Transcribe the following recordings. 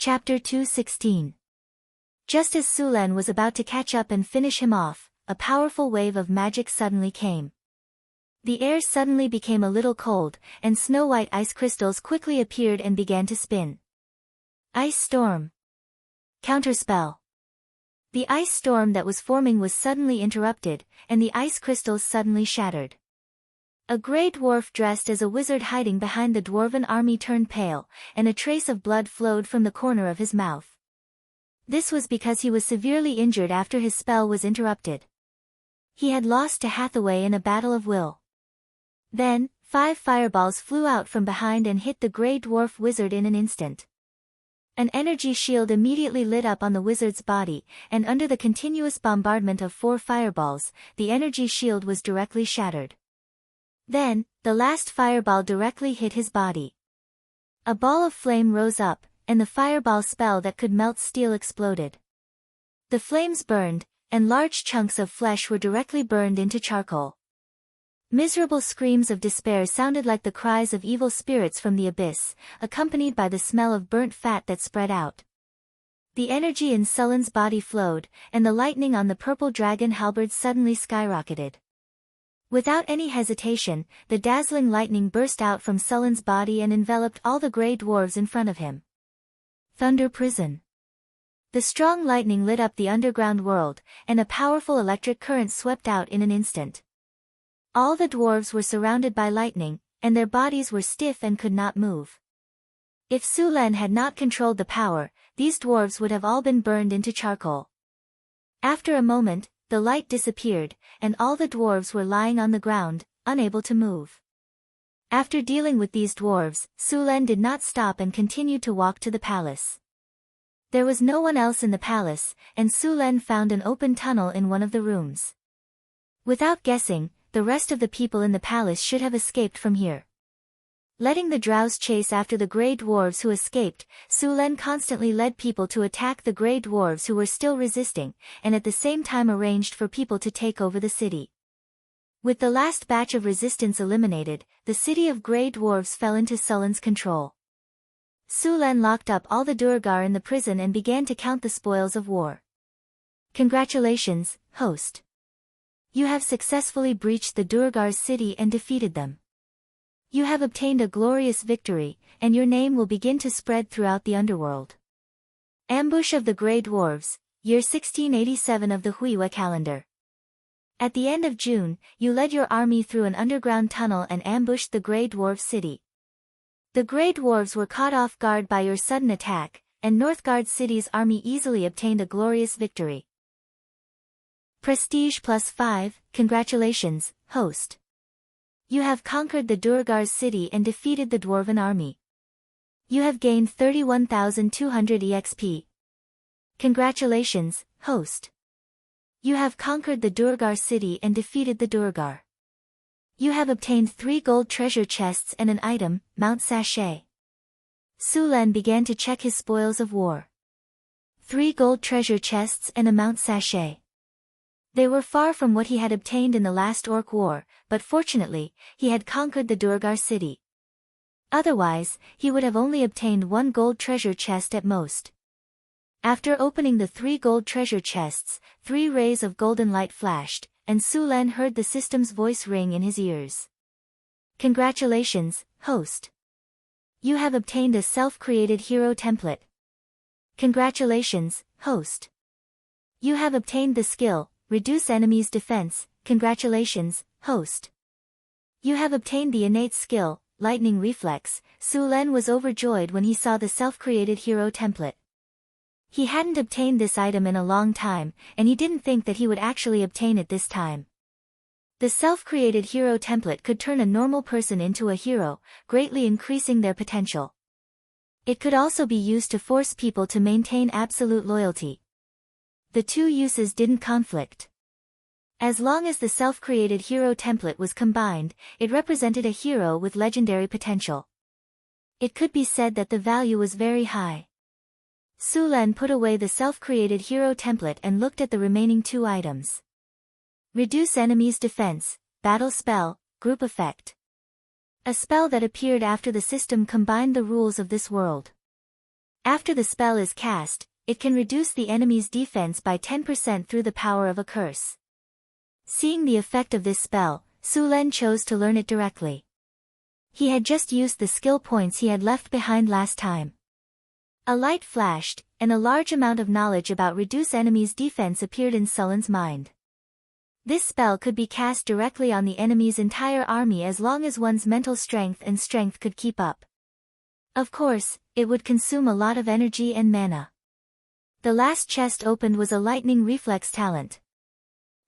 Chapter 2:16. Just as Sulen was about to catch up and finish him off, a powerful wave of magic suddenly came. The air suddenly became a little cold, and snow-white ice crystals quickly appeared and began to spin. Ice storm. Counterspell. The ice storm that was forming was suddenly interrupted, and the ice crystals suddenly shattered. A grey dwarf dressed as a wizard hiding behind the dwarven army turned pale, and a trace of blood flowed from the corner of his mouth. This was because he was severely injured after his spell was interrupted. He had lost to Hathaway in a battle of will. Then, 5 fireballs flew out from behind and hit the grey dwarf wizard in an instant. An energy shield immediately lit up on the wizard's body, and under the continuous bombardment of 4 fireballs, the energy shield was directly shattered. Then, the last fireball directly hit his body. A ball of flame rose up, and the fireball spell that could melt steel exploded. The flames burned, and large chunks of flesh were directly burned into charcoal. Miserable screams of despair sounded like the cries of evil spirits from the abyss, accompanied by the smell of burnt fat that spread out. The energy in Sullen's body flowed, and the lightning on the purple dragon halberd suddenly skyrocketed. Without any hesitation, the dazzling lightning burst out from Sullen's body and enveloped all the grey dwarves in front of him. Thunder Prison. The strong lightning lit up the underground world, and a powerful electric current swept out in an instant. All the dwarves were surrounded by lightning, and their bodies were stiff and could not move. If Sulen had not controlled the power, these dwarves would have all been burned into charcoal. After a moment, the light disappeared, and all the dwarves were lying on the ground, unable to move. After dealing with these dwarves, Sulen did not stop and continued to walk to the palace. There was no one else in the palace, and Sulen found an open tunnel in one of the rooms. Without guessing, the rest of the people in the palace should have escaped from here. Letting the drows chase after the grey dwarves who escaped, Sulen constantly led people to attack the grey dwarves who were still resisting, and at the same time arranged for people to take over the city. With the last batch of resistance eliminated, the city of grey dwarves fell into Sullen's control. Sulen locked up all the Durgar in the prison and began to count the spoils of war. Congratulations, host. You have successfully breached the Durgar's city and defeated them. You have obtained a glorious victory, and your name will begin to spread throughout the underworld. Ambush of the Grey Dwarves, year 1687 of the Huiwa calendar. At the end of June, you led your army through an underground tunnel and ambushed the Grey Dwarf city. The Grey Dwarves were caught off guard by your sudden attack, and Northgard City's army easily obtained a glorious victory. Prestige +5, congratulations, host. You have conquered the Durgar's city and defeated the Dwarven army. You have gained 31,200 EXP. Congratulations, host. You have conquered the Durgar city and defeated the Durgar. You have obtained 3 gold treasure chests and an item, Mount Sachet. Sulen began to check his spoils of war. 3 gold treasure chests and a Mount Sachet. They were far from what he had obtained in the last Orc War, but fortunately, he had conquered the Durgar city. Otherwise, he would have only obtained 1 gold treasure chest at most. After opening the 3 gold treasure chests, 3 rays of golden light flashed, and Sulen heard the system's voice ring in his ears. Congratulations, host. You have obtained a self-created hero template. Congratulations, host. You have obtained the skill, Reduce enemy's defense. Congratulations, host. You have obtained the innate skill, Lightning Reflex. Sulen was overjoyed when he saw the self-created hero template. He hadn't obtained this item in a long time, and he didn't think that he would actually obtain it this time. The self-created hero template could turn a normal person into a hero, greatly increasing their potential. It could also be used to force people to maintain absolute loyalty. The 2 uses didn't conflict. As long as the self-created hero template was combined, it represented a hero with legendary potential. It could be said that the value was very high. Sulen put away the self-created hero template and looked at the remaining 2 items. Reduce enemy's defense, battle spell, group effect. A spell that appeared after the system combined the rules of this world. After the spell is cast, it can reduce the enemy's defense by 10% through the power of a curse. Seeing the effect of this spell, Sulen chose to learn it directly. He had just used the skill points he had left behind last time. A light flashed, and a large amount of knowledge about reduce enemy's defense appeared in Sulen's mind. This spell could be cast directly on the enemy's entire army as long as one's mental strength and strength could keep up. Of course, it would consume a lot of energy and mana. The last chest opened was a lightning reflex talent.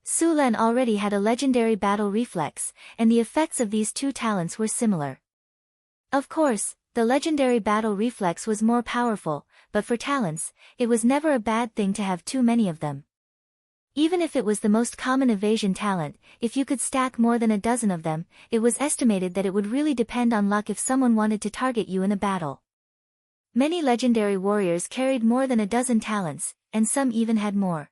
Sulen already had a legendary battle reflex, and the effects of these two talents were similar. Of course, the legendary battle reflex was more powerful, but for talents, it was never a bad thing to have too many of them. Even if it was the most common evasion talent, if you could stack more than a dozen of them, it was estimated that it would really depend on luck if someone wanted to target you in a battle. Many legendary warriors carried more than a dozen talents, and some even had more.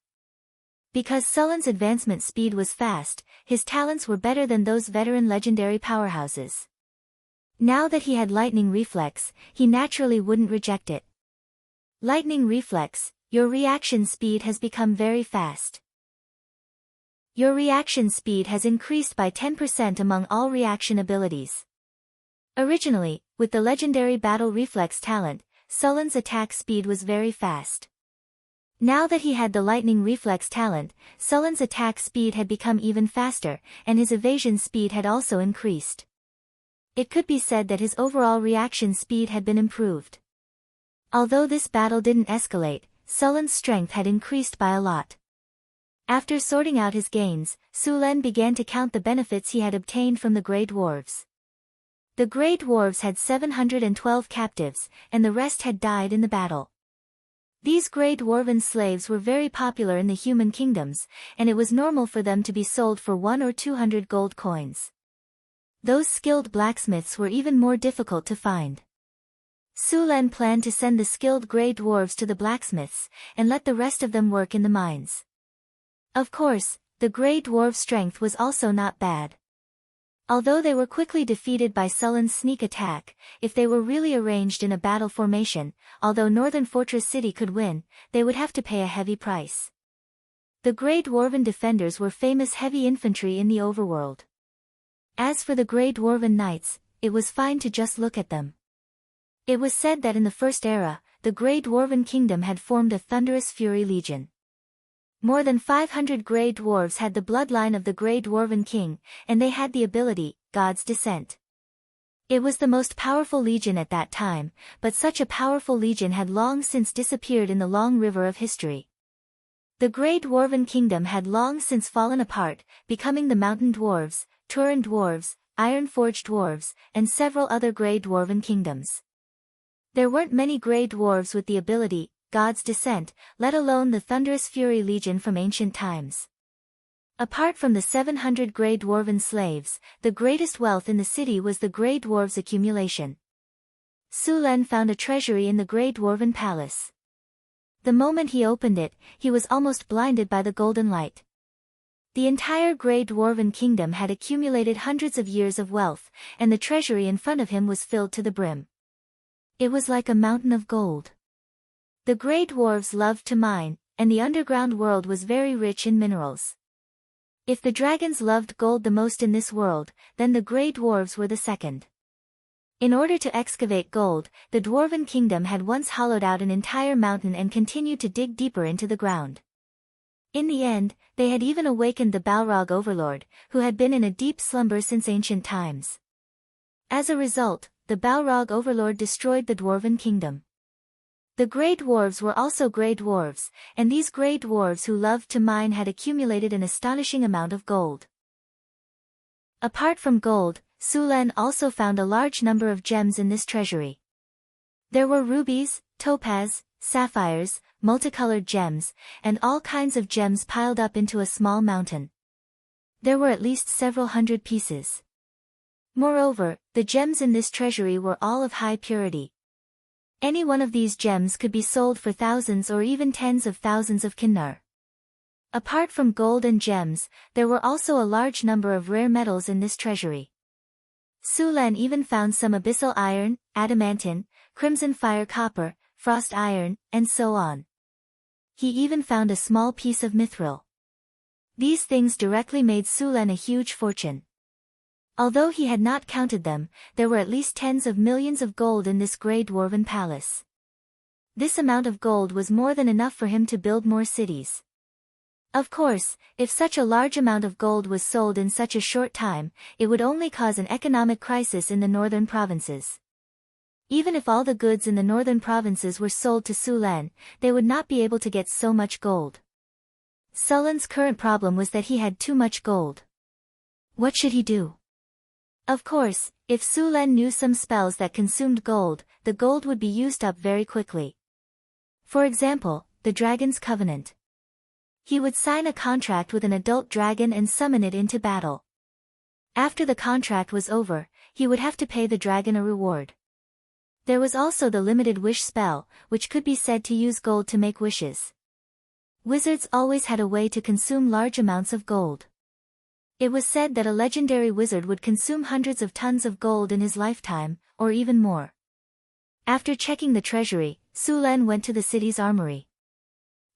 Because Sulen's advancement speed was fast, his talents were better than those veteran legendary powerhouses. Now that he had lightning reflex, he naturally wouldn't reject it. Lightning reflex, your reaction speed has become very fast. Your reaction speed has increased by 10% among all reaction abilities. Originally, with the legendary battle reflex talent, Sulen's attack speed was very fast. Now that he had the lightning reflex talent, Sulen's attack speed had become even faster, and his evasion speed had also increased. It could be said that his overall reaction speed had been improved. Although this battle didn't escalate, Sulen's strength had increased by a lot. After sorting out his gains, Sulen began to count the benefits he had obtained from the Grey Dwarves. The Grey Dwarves had 712 captives, and the rest had died in the battle. These Grey Dwarven slaves were very popular in the human kingdoms, and it was normal for them to be sold for 100 or 200 gold coins. Those skilled blacksmiths were even more difficult to find. Sulen planned to send the skilled Grey Dwarves to the blacksmiths, and let the rest of them work in the mines. Of course, the Grey Dwarf strength was also not bad. Although they were quickly defeated by Sulen's sneak attack, if they were really arranged in a battle formation, although Northern Fortress City could win, they would have to pay a heavy price. The Grey Dwarven defenders were famous heavy infantry in the overworld. As for the Grey Dwarven knights, it was fine to just look at them. It was said that in the First Era, the Grey Dwarven Kingdom had formed a thunderous fury legion. More than 500 Grey Dwarves had the bloodline of the Grey Dwarven King, and they had the ability, God's Descent. It was the most powerful legion at that time, but such a powerful legion had long since disappeared in the long river of history. The Grey Dwarven Kingdom had long since fallen apart, becoming the Mountain Dwarves, Turin Dwarves, Iron-Forged Dwarves, and several other Grey Dwarven kingdoms. There weren't many Grey Dwarves with the ability, God's Descent, let alone the Thunderous Fury Legion from ancient times. Apart from the 700 Grey Dwarven slaves, the greatest wealth in the city was the Grey Dwarves' accumulation. Sulen found a treasury in the Grey Dwarven Palace. The moment he opened it, he was almost blinded by the golden light. The entire Grey Dwarven Kingdom had accumulated hundreds of years of wealth, and the treasury in front of him was filled to the brim. It was like a mountain of gold. The Grey Dwarves loved to mine, and the underground world was very rich in minerals. If the dragons loved gold the most in this world, then the Grey Dwarves were the second. In order to excavate gold, the Dwarven Kingdom had once hollowed out an entire mountain and continued to dig deeper into the ground. In the end, they had even awakened the Balrog Overlord, who had been in a deep slumber since ancient times. As a result, the Balrog Overlord destroyed the Dwarven Kingdom. The Grey Dwarves were also Grey Dwarves, and these Grey Dwarves who loved to mine had accumulated an astonishing amount of gold. Apart from gold, Sulen also found a large number of gems in this treasury. There were rubies, topaz, sapphires, multicolored gems, and all kinds of gems piled up into a small mountain. There were at least several hundred pieces. Moreover, the gems in this treasury were all of high purity. Any one of these gems could be sold for thousands or even tens of thousands of kinnar. Apart from gold and gems, there were also a large number of rare metals in this treasury. Sulen even found some abyssal iron, adamantine, crimson fire copper, frost iron, and so on. He even found a small piece of mithril. These things directly made Sulen a huge fortune. Although he had not counted them, there were at least tens of millions of gold in this grey dwarven palace. This amount of gold was more than enough for him to build more cities. Of course, if such a large amount of gold was sold in such a short time, it would only cause an economic crisis in the northern provinces. Even if all the goods in the northern provinces were sold to Sulen, they would not be able to get so much gold. Sulen's current problem was that he had too much gold. What should he do? Of course, if Sulen knew some spells that consumed gold, the gold would be used up very quickly. For example, the Dragon's Covenant. He would sign a contract with an adult dragon and summon it into battle. After the contract was over, he would have to pay the dragon a reward. There was also the limited wish spell, which could be said to use gold to make wishes. Wizards always had a way to consume large amounts of gold. It was said that a legendary wizard would consume hundreds of tons of gold in his lifetime, or even more. After checking the treasury, Sulen went to the city's armory.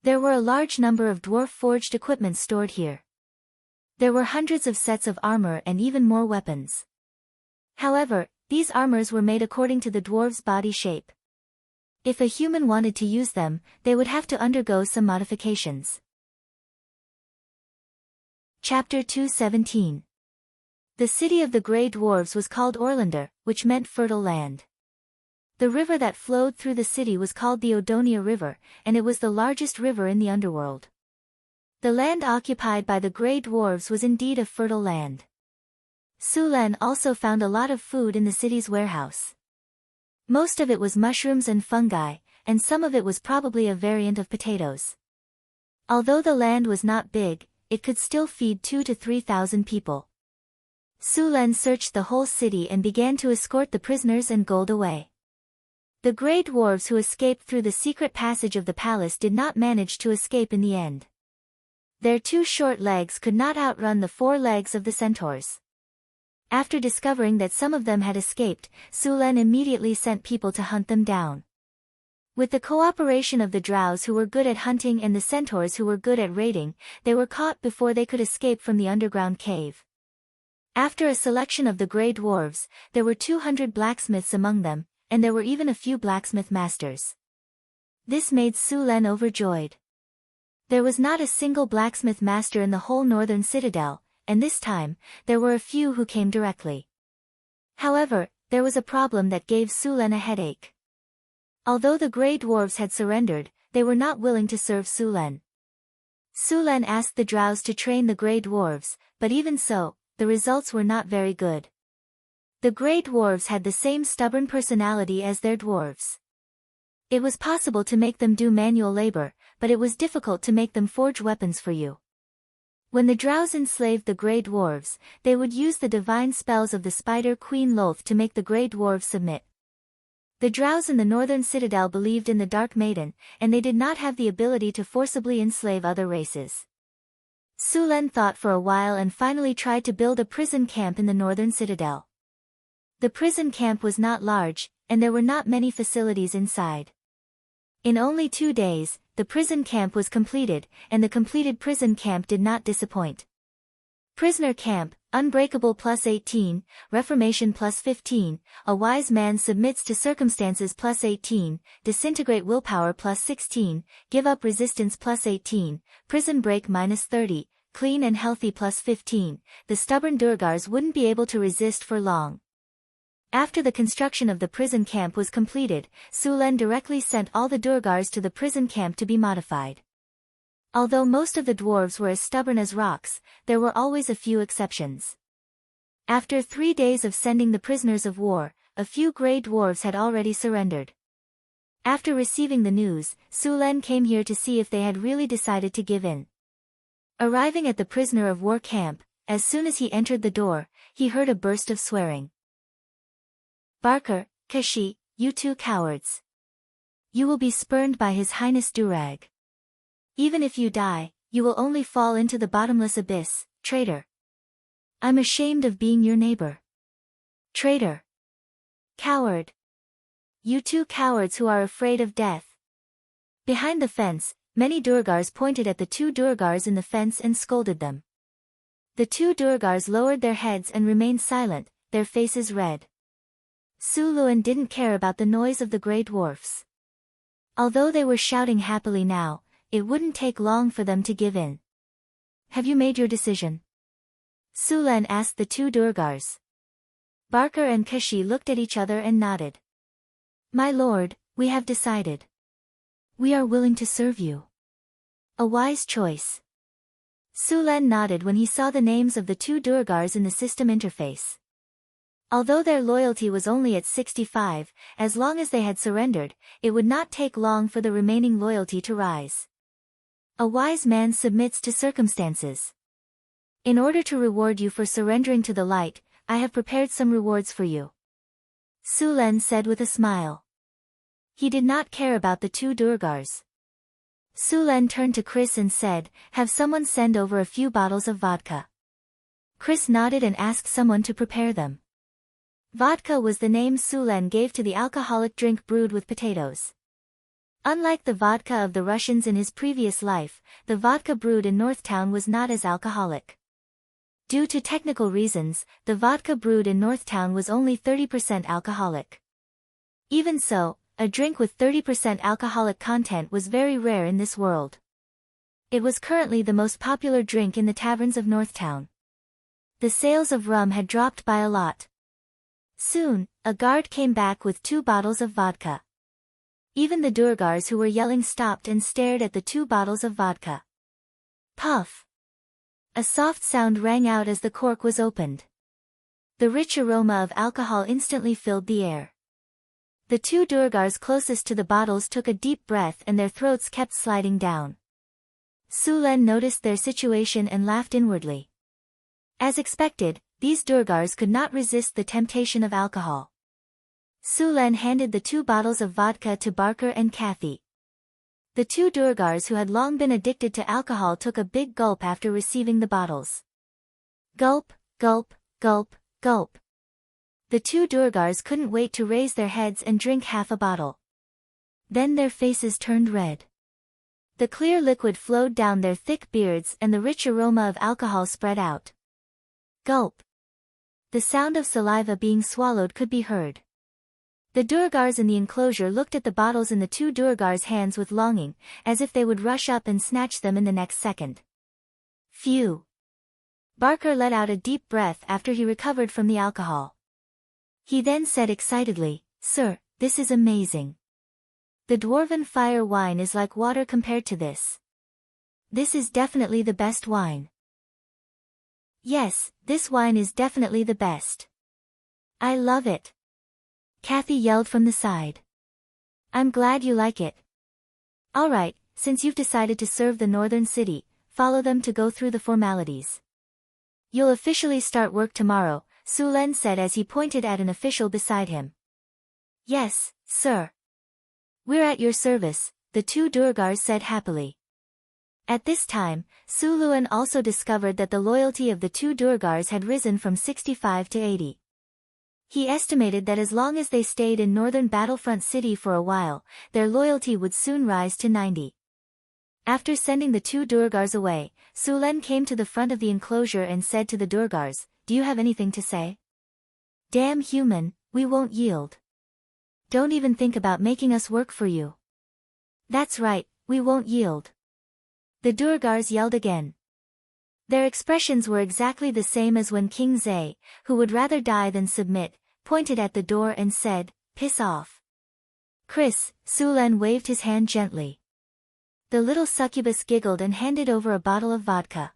There were a large number of dwarf-forged equipment stored here. There were hundreds of sets of armor and even more weapons. However, these armors were made according to the dwarf's body shape. If a human wanted to use them, they would have to undergo some modifications. Chapter 217. The city of the Grey Dwarves was called Orlander, which meant fertile land. The river that flowed through the city was called the Odonia River, and it was the largest river in the underworld. The land occupied by the Grey Dwarves was indeed a fertile land. Sulen also found a lot of food in the city's warehouse. Most of it was mushrooms and fungi, and some of it was probably a variant of potatoes. Although the land was not big, it could still feed 2,000 to 3,000 people. Sulen searched the whole city and began to escort the prisoners and gold away. The Grey Dwarves who escaped through the secret passage of the palace did not manage to escape in the end. Their 2 short legs could not outrun the 4 legs of the centaurs. After discovering that some of them had escaped, Sulen immediately sent people to hunt them down. With the cooperation of the drows who were good at hunting and the centaurs who were good at raiding, they were caught before they could escape from the underground cave. After a selection of the Grey Dwarves, there were 200 blacksmiths among them, and there were even a few blacksmith masters. This made Sulen overjoyed. There was not a single blacksmith master in the whole northern citadel, and this time, there were a few who came directly. However, there was a problem that gave Sulen a headache. Although the Grey Dwarves had surrendered, they were not willing to serve Sulen. Sulen asked the drows to train the Grey Dwarves, but even so, the results were not very good. The Grey Dwarves had the same stubborn personality as their dwarves. It was possible to make them do manual labor, but it was difficult to make them forge weapons for you. When the drows enslaved the Grey Dwarves, they would use the divine spells of the Spider Queen Loth to make the Grey Dwarves submit. The drows in the northern citadel believed in the Dark Maiden, and they did not have the ability to forcibly enslave other races. Sulen thought for a while and finally tried to build a prison camp in the northern citadel. The prison camp was not large, and there were not many facilities inside. In only 2 days, the prison camp was completed, and the completed prison camp did not disappoint. Prisoner camp, unbreakable +18, reformation +15, a wise man submits to circumstances +18, disintegrate willpower +16, give up resistance +18, prison break -30, clean and healthy +15, the stubborn Durgars wouldn't be able to resist for long. After the construction of the prison camp was completed, Sulen directly sent all the Durgars to the prison camp to be modified. Although most of the dwarves were as stubborn as rocks, there were always a few exceptions. After 3 days of sending the prisoners of war, a few Grey Dwarves had already surrendered. After receiving the news, Sulen came here to see if they had really decided to give in. Arriving at the prisoner of war camp, as soon as he entered the door, he heard a burst of swearing. "Barker, Kashi, you 2 cowards. You will be spurned by His Highness Durag. Even if you die, you will only fall into the bottomless abyss, traitor. I'm ashamed of being your neighbor. Traitor. Coward. You two cowards who are afraid of death. Behind the fence, many Durgars pointed at the two Durgars in the fence and scolded them. The two Durgars lowered their heads and remained silent, their faces red. Suluan didn't care about the noise of the grey dwarfs. Although they were shouting happily now, it wouldn't take long for them to give in. Have you made your decision? Sulan asked the two Durgars. Barker and Kashi looked at each other and nodded. My lord, we have decided. We are willing to serve you. A wise choice. Sulan nodded when he saw the names of the two Durgars in the system interface. Although their loyalty was only at 65, as long as they had surrendered, it would not take long for the remaining loyalty to rise. A wise man submits to circumstances. In order to reward you for surrendering to the light, I have prepared some rewards for you. Sulan said with a smile. He did not care about the two Durgars. Sulan turned to Chris and said, have someone send over a few bottles of vodka. Chris nodded and asked someone to prepare them. Vodka was the name Sulan gave to the alcoholic drink brewed with potatoes. Unlike the vodka of the Russians in his previous life, the vodka brewed in Northtown was not as alcoholic. Due to technical reasons, the vodka brewed in Northtown was only 30% alcoholic. Even so, a drink with 30% alcoholic content was very rare in this world. It was currently the most popular drink in the taverns of Northtown. The sales of rum had dropped by a lot. Soon, a guard came back with 2 bottles of vodka. Even the Durgars who were yelling stopped and stared at the 2 bottles of vodka. Puff! A soft sound rang out as the cork was opened. The rich aroma of alcohol instantly filled the air. The 2 Durgars closest to the bottles took a deep breath and their throats kept sliding down. Sulan noticed their situation and laughed inwardly. As expected, these Durgars could not resist the temptation of alcohol. Sulan handed the 2 bottles of vodka to Barker and Kathy. The 2 Durgars who had long been addicted to alcohol took a big gulp after receiving the bottles. Gulp, gulp, gulp, gulp. The 2 Durgars couldn't wait to raise their heads and drink half a bottle. Then their faces turned red. The clear liquid flowed down their thick beards and the rich aroma of alcohol spread out. Gulp. The sound of saliva being swallowed could be heard. The Durgars in the enclosure looked at the bottles in the 2 Durgars' hands with longing, as if they would rush up and snatch them in the next second. Phew! Barker let out a deep breath after he recovered from the alcohol. He then said excitedly, Sir, this is amazing. The Dwarven Fire wine is like water compared to this. This is definitely the best wine. Yes, this wine is definitely the best. I love it. Kathy yelled from the side. I'm glad you like it. Alright, since you've decided to serve the northern city, follow them to go through the formalities. You'll officially start work tomorrow, Sulen said as he pointed at an official beside him. Yes, sir. We're at your service, the 2 Durgars said happily. At this time, Suluan also discovered that the loyalty of the 2 Durgars had risen from 65 to 80. He estimated that as long as they stayed in northern Battlefront City for a while, their loyalty would soon rise to 90. After sending the 2 Durgars away, Sulen came to the front of the enclosure and said to the Durgars, Do you have anything to say? Damn human, we won't yield. Don't even think about making us work for you. That's right, we won't yield. The Durgars yelled again. Their expressions were exactly the same as when King Zay, who would rather die than submit, pointed at the door and said, Piss off. Chris, Sulen waved his hand gently. The little succubus giggled and handed over a bottle of vodka.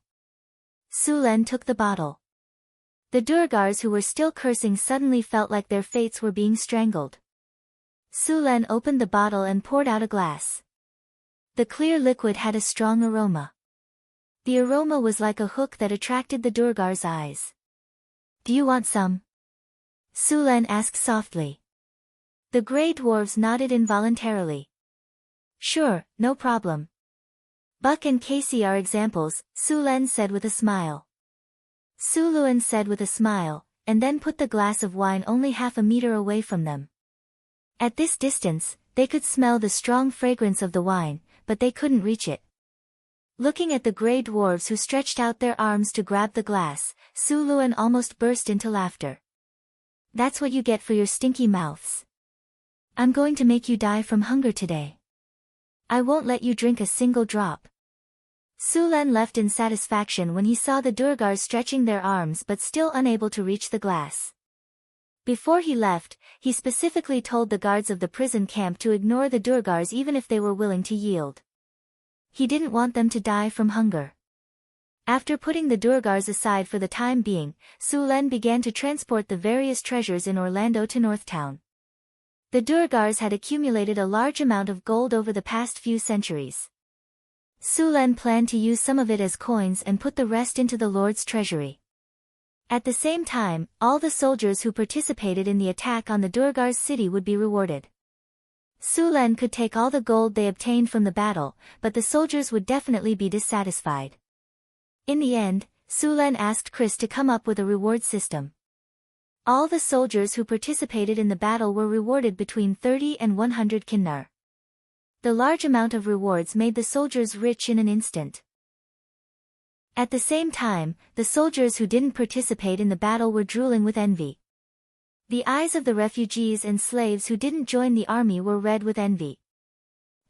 Sulen took the bottle. The Durgars who were still cursing suddenly felt like their fates were being strangled. Sulen opened the bottle and poured out a glass. The clear liquid had a strong aroma. The aroma was like a hook that attracted the Durgars' eyes. Do you want some? Sulen asked softly. The grey dwarves nodded involuntarily. Sure, no problem. Buck and Casey are examples, Sulen said with a smile. Suluan said with a smile, and then put the glass of wine only half a meter away from them. At this distance, they could smell the strong fragrance of the wine, but they couldn't reach it. Looking at the gray dwarves who stretched out their arms to grab the glass, Suluan almost burst into laughter. That's what you get for your stinky mouths. I'm going to make you die from hunger today. I won't let you drink a single drop. Sulan left in satisfaction when he saw the Durgars stretching their arms but still unable to reach the glass. Before he left, he specifically told the guards of the prison camp to ignore the Durgars even if they were willing to yield. He didn't want them to die from hunger. After putting the Durgars aside for the time being, Sulen began to transport the various treasures in Orlando to Northtown. The Durgars had accumulated a large amount of gold over the past few centuries. Sulen planned to use some of it as coins and put the rest into the Lord's treasury. At the same time, all the soldiers who participated in the attack on the Durgars' city would be rewarded. Sulen could take all the gold they obtained from the battle, but the soldiers would definitely be dissatisfied. In the end, Sulen asked Chris to come up with a reward system. All the soldiers who participated in the battle were rewarded between 30 and 100 kinnar. The large amount of rewards made the soldiers rich in an instant. At the same time, the soldiers who didn't participate in the battle were drooling with envy. The eyes of the refugees and slaves who didn't join the army were red with envy.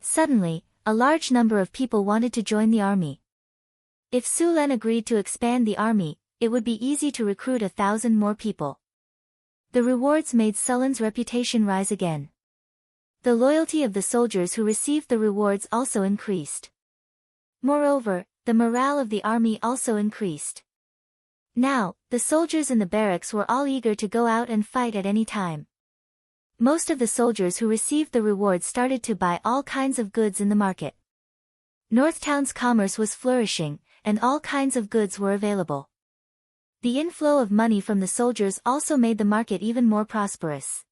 Suddenly, a large number of people wanted to join the army. If Sulen agreed to expand the army, it would be easy to recruit 1,000 more people. The rewards made Sulen's reputation rise again. The loyalty of the soldiers who received the rewards also increased. Moreover, the morale of the army also increased. Now, the soldiers in the barracks were all eager to go out and fight at any time. Most of the soldiers who received the rewards started to buy all kinds of goods in the market. Northtown's commerce was flourishing, and all kinds of goods were available. The inflow of money from the soldiers also made the market even more prosperous.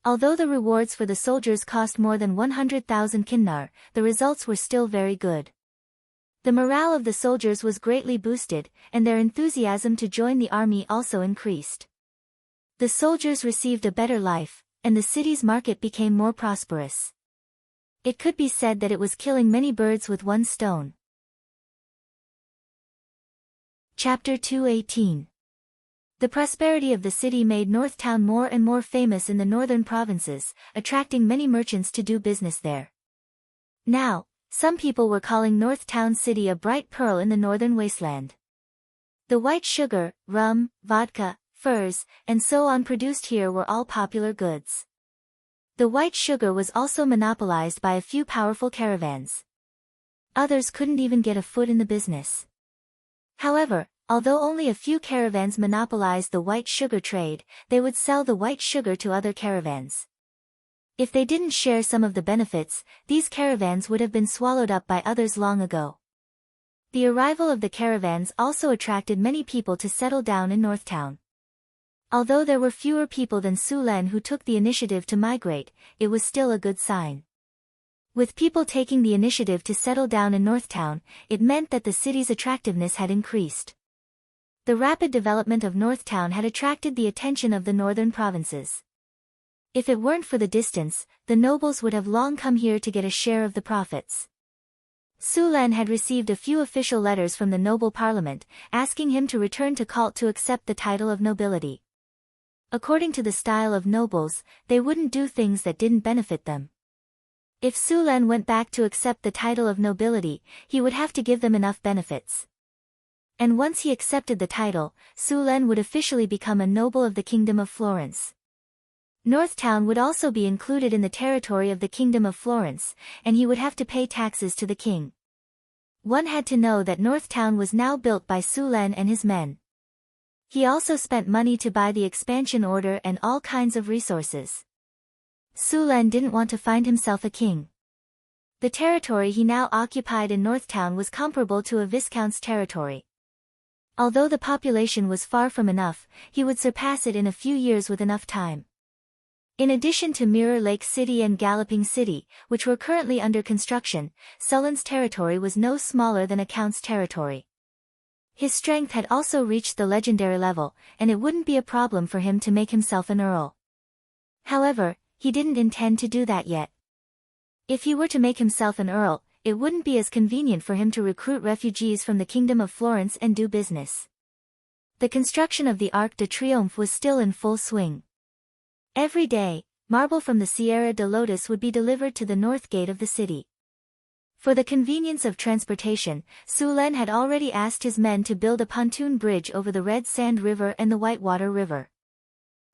Although the rewards for the soldiers cost more than 100,000 kinnar, the results were still very good. The morale of the soldiers was greatly boosted, and their enthusiasm to join the army also increased. The soldiers received a better life, and the city's market became more prosperous. It could be said that it was killing many birds with one stone. Chapter 218. The prosperity of the city made Northtown more and more famous in the northern provinces, attracting many merchants to do business there. Now, some people were calling Northtown City a bright pearl in the northern wasteland. The white sugar, rum, vodka, furs, and so on produced here were all popular goods. The white sugar was also monopolized by a few powerful caravans. Others couldn't even get a foot in the business. However, although only a few caravans monopolized the white sugar trade, they would sell the white sugar to other caravans. If they didn't share some of the benefits, these caravans would have been swallowed up by others long ago. The arrival of the caravans also attracted many people to settle down in Northtown. Although there were fewer people than Sulen who took the initiative to migrate, it was still a good sign. With people taking the initiative to settle down in Northtown, it meant that the city's attractiveness had increased. The rapid development of Northtown had attracted the attention of the northern provinces. If it weren't for the distance, the nobles would have long come here to get a share of the profits. Sulen had received a few official letters from the noble parliament, asking him to return to Kalt to accept the title of nobility. According to the style of nobles, they wouldn't do things that didn't benefit them. If Sulen went back to accept the title of nobility, he would have to give them enough benefits. And once he accepted the title, Sulen would officially become a noble of the Kingdom of Florence. Northtown would also be included in the territory of the Kingdom of Florence, and he would have to pay taxes to the king. One had to know that Northtown was now built by Sulen and his men. He also spent money to buy the expansion order and all kinds of resources. Sulen didn't want to find himself a king. The territory he now occupied in Northtown was comparable to a viscount's territory. Although the population was far from enough, he would surpass it in a few years with enough time. In addition to Mirror Lake City and Galloping City, which were currently under construction, Sulen's territory was no smaller than a count's territory. His strength had also reached the legendary level, and it wouldn't be a problem for him to make himself an earl. However, he didn't intend to do that yet. If he were to make himself an earl, it wouldn't be as convenient for him to recruit refugees from the Kingdom of Florence and do business. The construction of the Arc de Triomphe was still in full swing. Every day, marble from the Sierra de Lotus would be delivered to the north gate of the city. For the convenience of transportation, Sulen had already asked his men to build a pontoon bridge over the Red Sand River and the Whitewater River.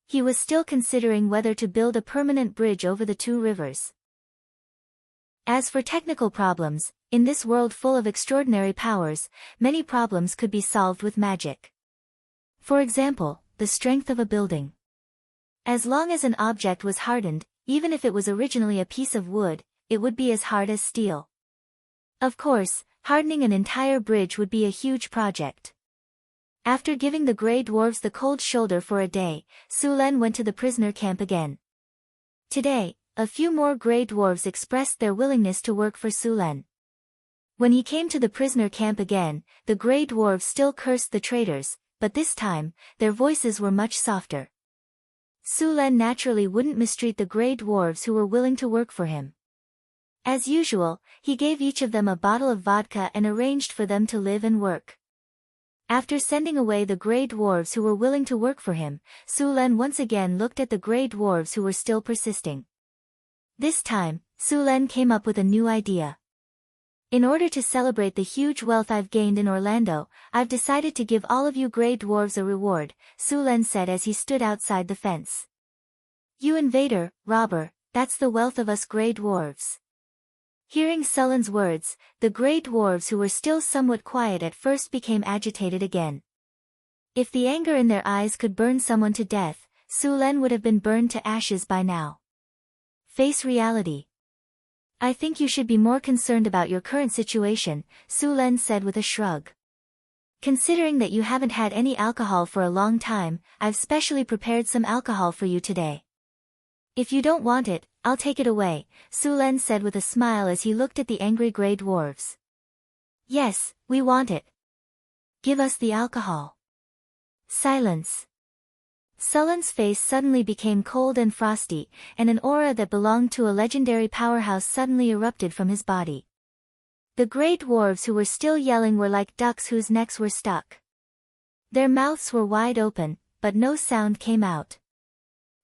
He was still considering whether to build a permanent bridge over the two rivers. As for technical problems, in this world full of extraordinary powers, many problems could be solved with magic. For example, the strength of a building. As long as an object was hardened, even if it was originally a piece of wood, it would be as hard as steel. Of course, hardening an entire bridge would be a huge project. After giving the Grey Dwarves the cold shoulder for a day, Sulen went to the prisoner camp again. Today, a few more Grey Dwarves expressed their willingness to work for Sulen. When he came to the prisoner camp again, the Grey Dwarves still cursed the traitors, but this time, their voices were much softer. Sulen naturally wouldn't mistreat the Grey Dwarves who were willing to work for him. As usual, he gave each of them a bottle of vodka and arranged for them to live and work. After sending away the Grey Dwarves who were willing to work for him, Sulen once again looked at the Grey Dwarves who were still persisting. This time, Sulen came up with a new idea. In order to celebrate the huge wealth I've gained in Orlando, I've decided to give all of you Grey Dwarves a reward, Sulen said as he stood outside the fence. You invader, robber, that's the wealth of us Grey Dwarves. Hearing Sulen's words, the Grey Dwarves who were still somewhat quiet at first became agitated again. If the anger in their eyes could burn someone to death, Sulen would have been burned to ashes by now. Face reality. I think you should be more concerned about your current situation, Sulen said with a shrug. Considering that you haven't had any alcohol for a long time, I've specially prepared some alcohol for you today. If you don't want it, I'll take it away, Sulen said with a smile as he looked at the angry Grey Dwarves. Yes, we want it. Give us the alcohol. Silence. Sulen's face suddenly became cold and frosty, and an aura that belonged to a legendary powerhouse suddenly erupted from his body. The Grey Dwarves who were still yelling were like ducks whose necks were stuck. Their mouths were wide open, but no sound came out.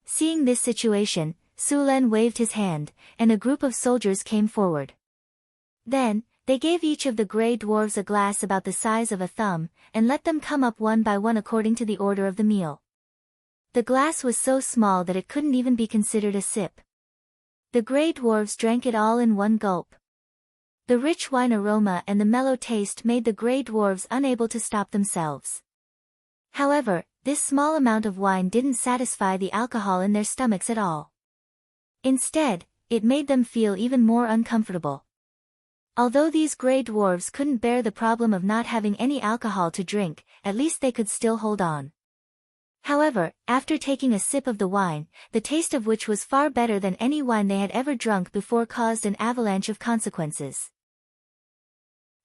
Seeing this situation, Sulen waved his hand, and a group of soldiers came forward. Then, they gave each of the Grey Dwarves a glass about the size of a thumb, and let them come up one by one according to the order of the meal. The glass was so small that it couldn't even be considered a sip. The Grey Dwarves drank it all in one gulp. The rich wine aroma and the mellow taste made the Grey Dwarves unable to stop themselves. However, this small amount of wine didn't satisfy the alcohol in their stomachs at all. Instead, it made them feel even more uncomfortable. Although these Grey Dwarves couldn't bear the problem of not having any alcohol to drink, at least they could still hold on. However, after taking a sip of the wine, the taste of which was far better than any wine they had ever drunk before, caused an avalanche of consequences.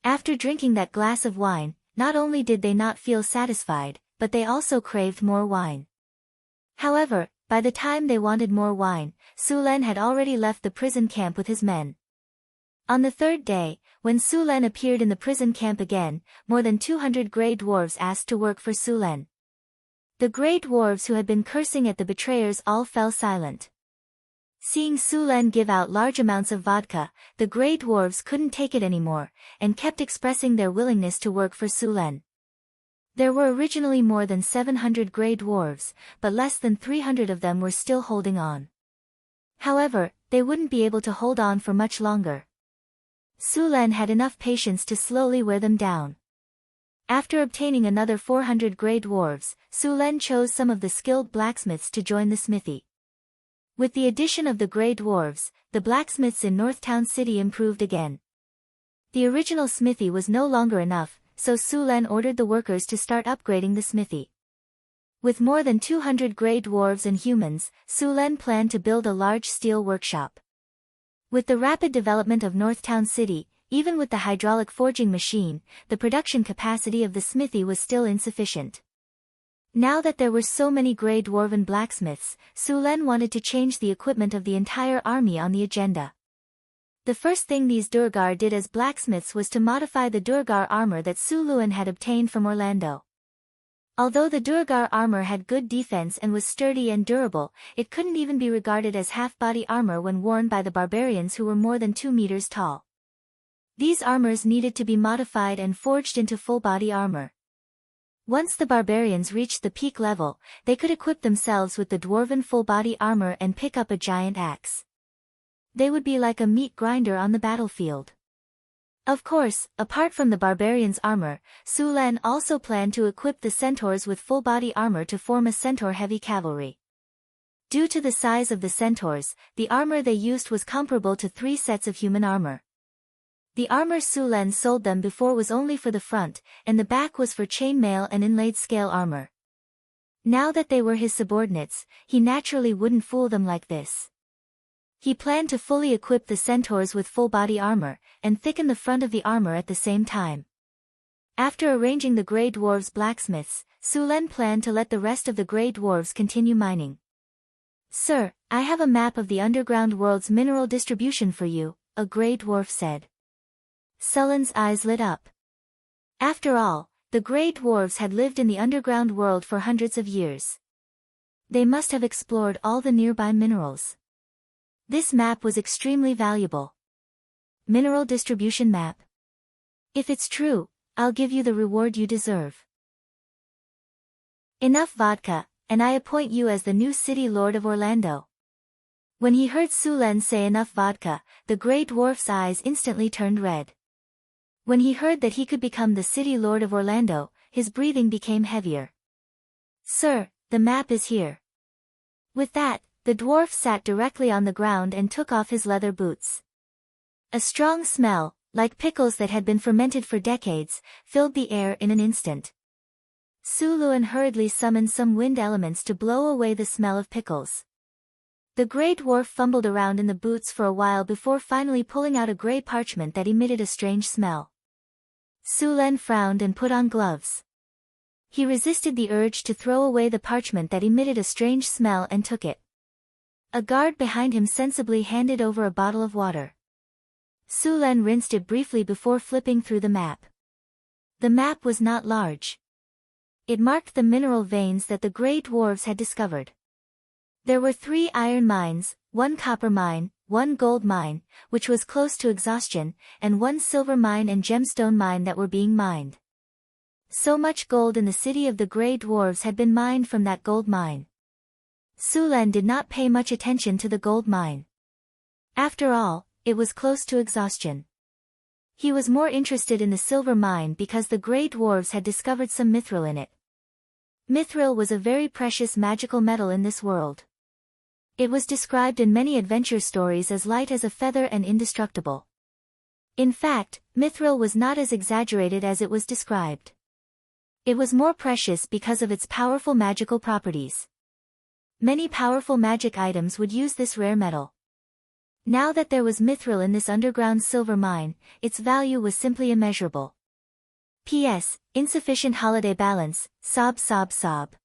After drinking that glass of wine, not only did they not feel satisfied, but they also craved more wine. However, by the time they wanted more wine, Sulen had already left the prison camp with his men. On the third day, when Sulen appeared in the prison camp again, more than 200 Grey Dwarves asked to work for Sulen. The Grey Dwarves who had been cursing at the betrayers all fell silent. Seeing Sulen give out large amounts of vodka, the Grey Dwarves couldn't take it anymore, and kept expressing their willingness to work for Sulen. There were originally more than 700 Grey Dwarves, but less than 300 of them were still holding on. However, they wouldn't be able to hold on for much longer. Sulen had enough patience to slowly wear them down. After obtaining another 400 Grey Dwarves, Sulen chose some of the skilled blacksmiths to join the smithy. With the addition of the Grey Dwarves, the blacksmiths in Northtown City improved again. The original smithy was no longer enough, so Sulen ordered the workers to start upgrading the smithy. With more than 200 Grey Dwarves and humans, Sulen planned to build a large steel workshop. With the rapid development of Northtown City, even with the hydraulic forging machine, the production capacity of the smithy was still insufficient. Now that there were so many grey dwarven blacksmiths, Sulen wanted to change the equipment of the entire army on the agenda. The first thing these Durgar did as blacksmiths was to modify the Durgar armor that Suluan had obtained from Orlando. Although the Durgar armor had good defense and was sturdy and durable, it couldn't even be regarded as half-body armor when worn by the barbarians who were more than 2 meters tall. These armors needed to be modified and forged into full-body armor. Once the barbarians reached the peak level, they could equip themselves with the dwarven full-body armor and pick up a giant axe. They would be like a meat grinder on the battlefield. Of course, apart from the barbarians' armor, Sulen also planned to equip the centaurs with full-body armor to form a centaur-heavy cavalry. Due to the size of the centaurs, the armor they used was comparable to 3 sets of human armor. The armor Sulen sold them before was only for the front, and the back was for chainmail and inlaid scale armor. Now that they were his subordinates, he naturally wouldn't fool them like this. He planned to fully equip the centaurs with full-body armor, and thicken the front of the armor at the same time. After arranging the Grey Dwarves' blacksmiths, Sulen planned to let the rest of the Grey Dwarves continue mining. "Sir, I have a map of the underground world's mineral distribution for you," a Grey Dwarf said. Sulen's eyes lit up. After all, the Grey Dwarves had lived in the underground world for hundreds of years. They must have explored all the nearby minerals. This map was extremely valuable. Mineral distribution map. If it's true, I'll give you the reward you deserve. Enough vodka, and I appoint you as the new city lord of Orlando. When he heard Sulen say enough vodka, the Grey Dwarf's eyes instantly turned red. When he heard that he could become the city lord of Orlando, his breathing became heavier. "Sir, the map is here." With that, the dwarf sat directly on the ground and took off his leather boots. A strong smell, like pickles that had been fermented for decades, filled the air in an instant. Suluan hurriedly summoned some wind elements to blow away the smell of pickles. The Grey Dwarf fumbled around in the boots for a while before finally pulling out a grey parchment that emitted a strange smell. Sulen frowned and put on gloves. He resisted the urge to throw away the parchment that emitted a strange smell and took it. A guard behind him sensibly handed over a bottle of water. Sulen rinsed it briefly before flipping through the map. The map was not large. It marked the mineral veins that the Grey Dwarves had discovered. There were 3 iron mines, 1 copper mine, 1 gold mine, which was close to exhaustion, and 1 silver mine and gemstone mine that were being mined. So much gold in the city of the Grey Dwarves had been mined from that gold mine. Sulen did not pay much attention to the gold mine. After all, it was close to exhaustion. He was more interested in the silver mine because the Grey Dwarves had discovered some mithril in it. Mithril was a very precious magical metal in this world. It was described in many adventure stories as light as a feather and indestructible. In fact, mithril was not as exaggerated as it was described. It was more precious because of its powerful magical properties. Many powerful magic items would use this rare metal. Now that there was mithril in this underground silver mine, its value was simply immeasurable. P.S. Insufficient holiday balance, sob sob sob.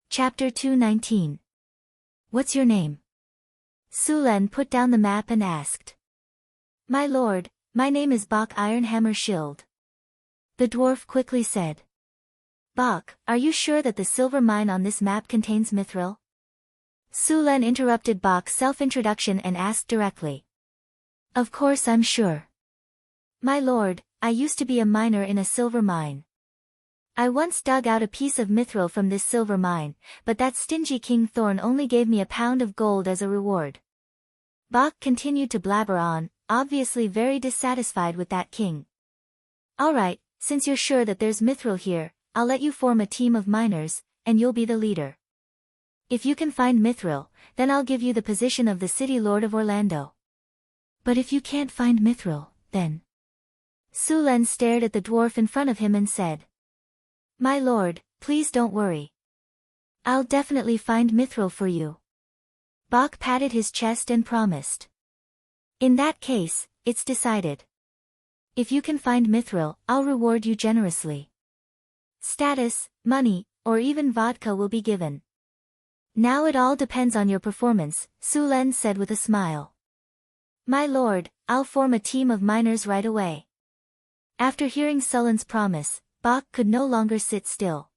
Chapter 219. What's your name? Sulen put down the map and asked. My lord, my name is Bok Ironhammer Shield. The dwarf quickly said. Bok, are you sure that the silver mine on this map contains mithril? Sulen interrupted Bok's self-introduction and asked directly. Of course I'm sure. My lord, I used to be a miner in a silver mine. I once dug out a piece of mithril from this silver mine, but that stingy King Thorn only gave me a pound of gold as a reward. Bok continued to blabber on, obviously very dissatisfied with that king. Alright, since you're sure that there's mithril here, I'll let you form a team of miners, and you'll be the leader. If you can find mithril, then I'll give you the position of the city lord of Orlando. But if you can't find mithril, then... Sulen stared at the dwarf in front of him and said. My lord, please don't worry. I'll definitely find mithril for you. Bok patted his chest and promised. In that case, it's decided. If you can find mithril, I'll reward you generously. Status, money, or even vodka will be given. Now it all depends on your performance, Su Len said with a smile. My lord, I'll form a team of miners right away. After hearing Sulen's promise, Bok could no longer sit still.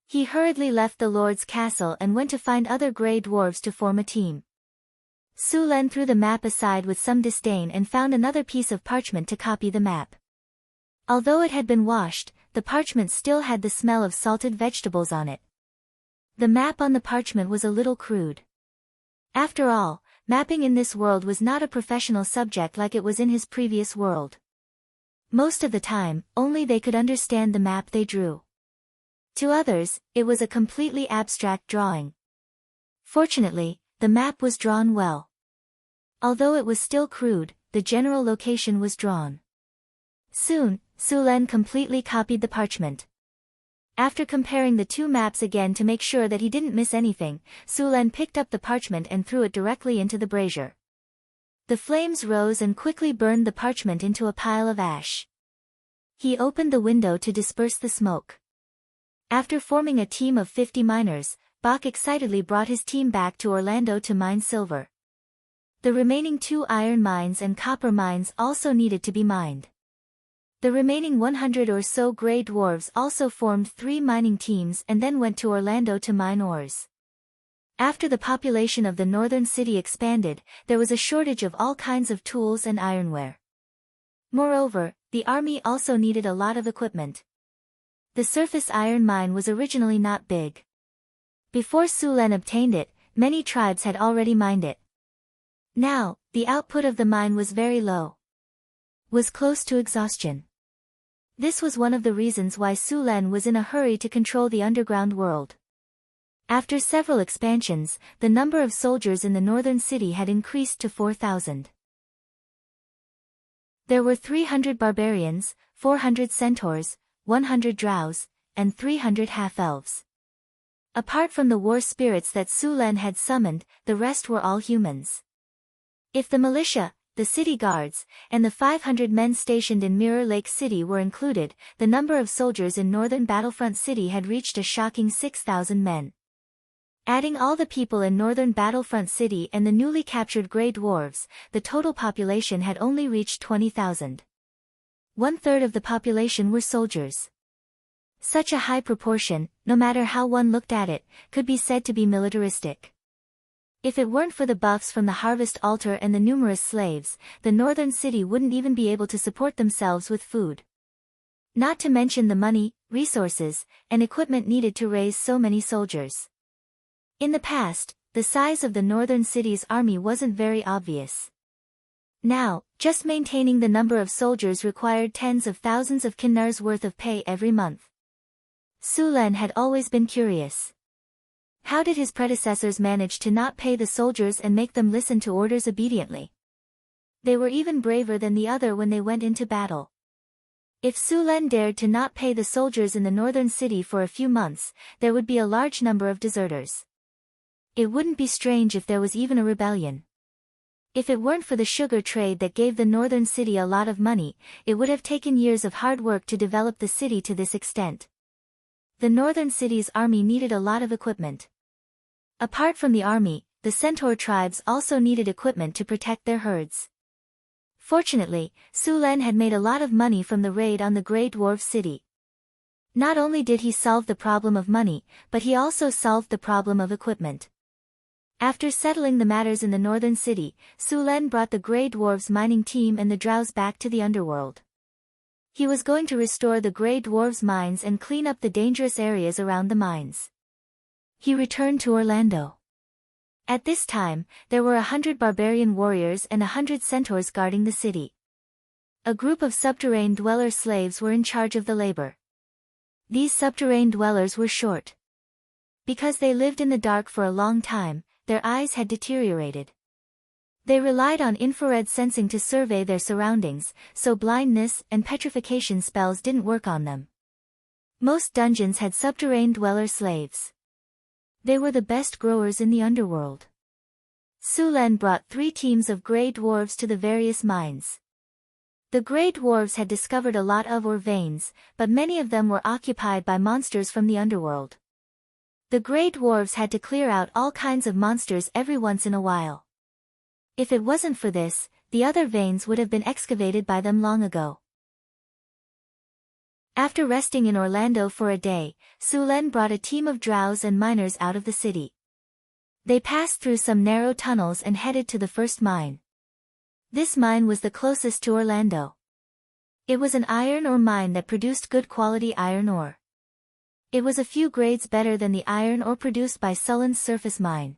He hurriedly left the lord's castle and went to find other grey dwarves to form a team. Su Len threw the map aside with some disdain and found another piece of parchment to copy the map. Although it had been washed, the parchment still had the smell of salted vegetables on it. The map on the parchment was a little crude. After all, mapping in this world was not a professional subject like it was in his previous world. Most of the time, only they could understand the map they drew. To others, it was a completely abstract drawing. Fortunately, the map was drawn well. Although it was still crude, the general location was drawn. Soon, Su Len completely copied the parchment. After comparing the two maps again to make sure that he didn't miss anything, Su Len picked up the parchment and threw it directly into the brazier. The flames rose and quickly burned the parchment into a pile of ash. He opened the window to disperse the smoke. After forming a team of 50 miners, Bok excitedly brought his team back to Orlando to mine silver. The remaining 2 iron mines and copper mines also needed to be mined. The remaining 100 or so grey dwarves also formed 3 mining teams and then went to Orlando to mine ores. After the population of the northern city expanded, there was a shortage of all kinds of tools and ironware. Moreover, the army also needed a lot of equipment. The surface iron mine was originally not big. Before Su Len obtained it, many tribes had already mined it. Now, the output of the mine was very low. Was close to exhaustion. This was one of the reasons why Su Len was in a hurry to control the underground world. After several expansions, the number of soldiers in the northern city had increased to 4,000. There were 300 barbarians, 400 centaurs, 100 drows, and 300 half-elves. Apart from the war spirits that Su Len had summoned, the rest were all humans. If the militia, the city guards, and the 500 men stationed in Mirror Lake City were included, the number of soldiers in northern Battlefront City had reached a shocking 6,000 men. Adding all the people in northern Battlefront City and the newly captured Grey Dwarves, the total population had only reached 20,000. 1/3 of the population were soldiers. Such a high proportion, no matter how one looked at it, could be said to be militaristic. If it weren't for the buffs from the harvest altar and the numerous slaves, the northern city wouldn't even be able to support themselves with food. Not to mention the money, resources, and equipment needed to raise so many soldiers. In the past, the size of the northern city's army wasn't very obvious. Now, just maintaining the number of soldiers required tens of thousands of kinars worth of pay every month. Su Len had always been curious. How did his predecessors manage to not pay the soldiers and make them listen to orders obediently? They were even braver than the other when they went into battle. If Su Len dared to not pay the soldiers in the northern city for a few months, there would be a large number of deserters. It wouldn't be strange if there was even a rebellion. If it weren't for the sugar trade that gave the northern city a lot of money, it would have taken years of hard work to develop the city to this extent. The northern city's army needed a lot of equipment. Apart from the army, the centaur tribes also needed equipment to protect their herds. Fortunately, Su Len had made a lot of money from the raid on the Grey Dwarf City. Not only did he solve the problem of money, but he also solved the problem of equipment. After settling the matters in the northern city, Su Len brought the Grey Dwarves mining team and the drows back to the underworld. He was going to restore the Grey Dwarves mines and clean up the dangerous areas around the mines. He returned to Orlando. At this time, there were 100 barbarian warriors and 100 centaurs guarding the city. A group of subterranean dweller slaves were in charge of the labor. These subterranean dwellers were short. Because they lived in the dark for a long time, their eyes had deteriorated. They relied on infrared sensing to survey their surroundings, so blindness and petrification spells didn't work on them. Most dungeons had subterranean dweller slaves. They were the best growers in the underworld. Su Len brought 3 teams of Grey Dwarves to the various mines. The Grey Dwarves had discovered a lot of ore veins, but many of them were occupied by monsters from the underworld. The Grey Dwarves had to clear out all kinds of monsters every once in a while. If it wasn't for this, the other veins would have been excavated by them long ago. After resting in Orlando for a day, Sulen brought a team of drows and miners out of the city. They passed through some narrow tunnels and headed to the first mine. This mine was the closest to Orlando. It was an iron ore mine that produced good quality iron ore. It was a few grades better than the iron ore produced by Sulen's surface mine.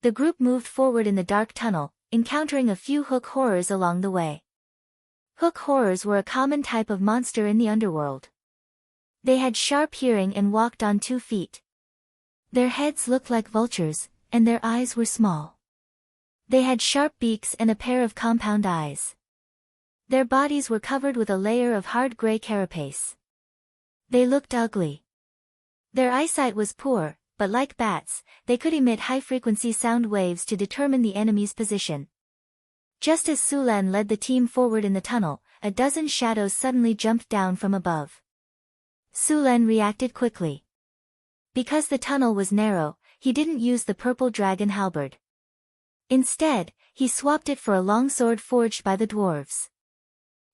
The group moved forward in the dark tunnel, encountering a few hook horrors along the way. Hook horrors were a common type of monster in the underworld. They had sharp hearing and walked on 2 feet. Their heads looked like vultures, and their eyes were small. They had sharp beaks and a pair of compound eyes. Their bodies were covered with a layer of hard gray carapace. They looked ugly. Their eyesight was poor, but like bats, they could emit high-frequency sound waves to determine the enemy's position. Just as Sulen led the team forward in the tunnel, a dozen shadows suddenly jumped down from above. Sulen reacted quickly. Because the tunnel was narrow, he didn't use the purple dragon halberd. Instead, he swapped it for a long sword forged by the dwarves.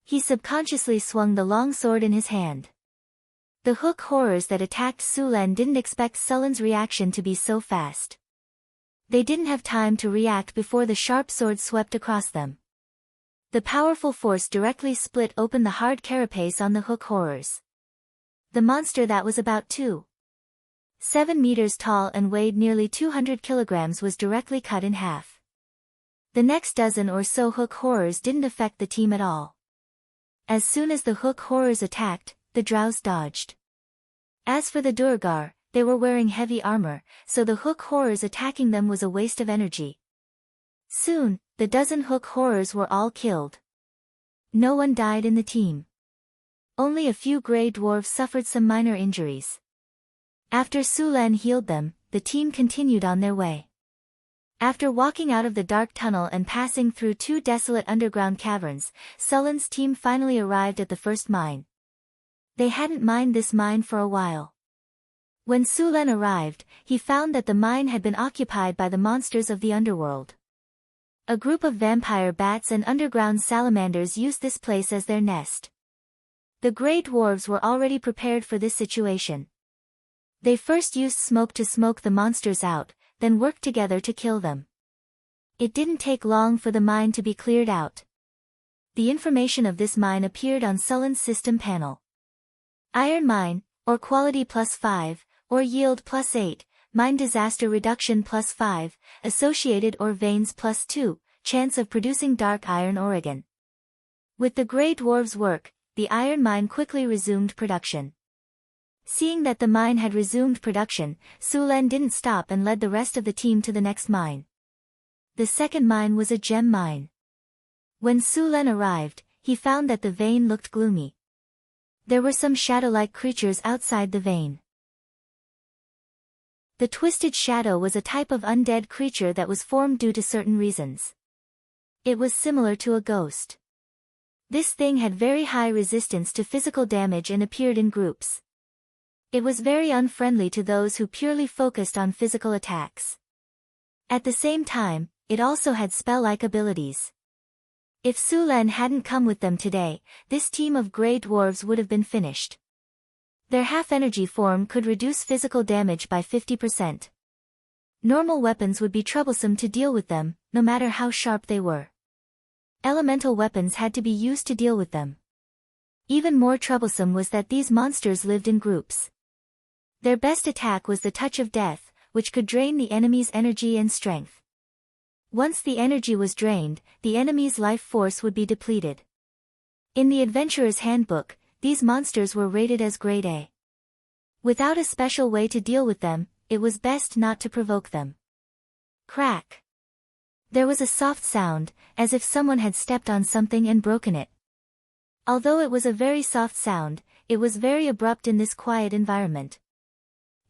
He subconsciously swung the long sword in his hand. The hook horrors that attacked Sulen didn't expect Sulen's reaction to be so fast. They didn't have time to react before the sharp sword swept across them. The powerful force directly split open the hard carapace on the hook horrors. The monster that was about 2.7 meters tall and weighed nearly 200 kilograms was directly cut in half. The next dozen or so hook horrors didn't affect the team at all. As soon as the hook horrors attacked, the drows dodged. As for the Durgar, they were wearing heavy armor, so the hook horrors attacking them was a waste of energy. Soon, the dozen hook horrors were all killed. No one died in the team. Only a few Grey Dwarves suffered some minor injuries. After Sulen healed them, the team continued on their way. After walking out of the dark tunnel and passing through 2 desolate underground caverns, Sulen's team finally arrived at the first mine. They hadn't mined this mine for a while. When Sulen arrived, he found that the mine had been occupied by the monsters of the underworld. A group of vampire bats and underground salamanders used this place as their nest. The Grey Dwarves were already prepared for this situation. They first used smoke to smoke the monsters out, then worked together to kill them. It didn't take long for the mine to be cleared out. The information of this mine appeared on Sulen's system panel. Iron mine, ore quality +5, ore yield +8, mine disaster reduction +5, associated ore veins +2, chance of producing dark iron ore again. With the Grey Dwarves' work, the iron mine quickly resumed production. Seeing that the mine had resumed production, Sulen didn't stop and led the rest of the team to the next mine. The second mine was a gem mine. When Sulen arrived, he found that the vein looked gloomy. There were some shadow-like creatures outside the vein. The Twisted Shadow was a type of undead creature that was formed due to certain reasons. It was similar to a ghost. This thing had very high resistance to physical damage and appeared in groups. It was very unfriendly to those who purely focused on physical attacks. At the same time, it also had spell-like abilities. If Sulen hadn't come with them today, this team of Grey Dwarves would have been finished. Their half-energy form could reduce physical damage by 50%. Normal weapons would be troublesome to deal with them, no matter how sharp they were. Elemental weapons had to be used to deal with them. Even more troublesome was that these monsters lived in groups. Their best attack was the Touch of Death, which could drain the enemy's energy and strength. Once the energy was drained, the enemy's life force would be depleted. In the Adventurer's Handbook, these monsters were rated as Grade A. Without a special way to deal with them, it was best not to provoke them. Crack. There was a soft sound, as if someone had stepped on something and broken it. Although it was a very soft sound, it was very abrupt in this quiet environment.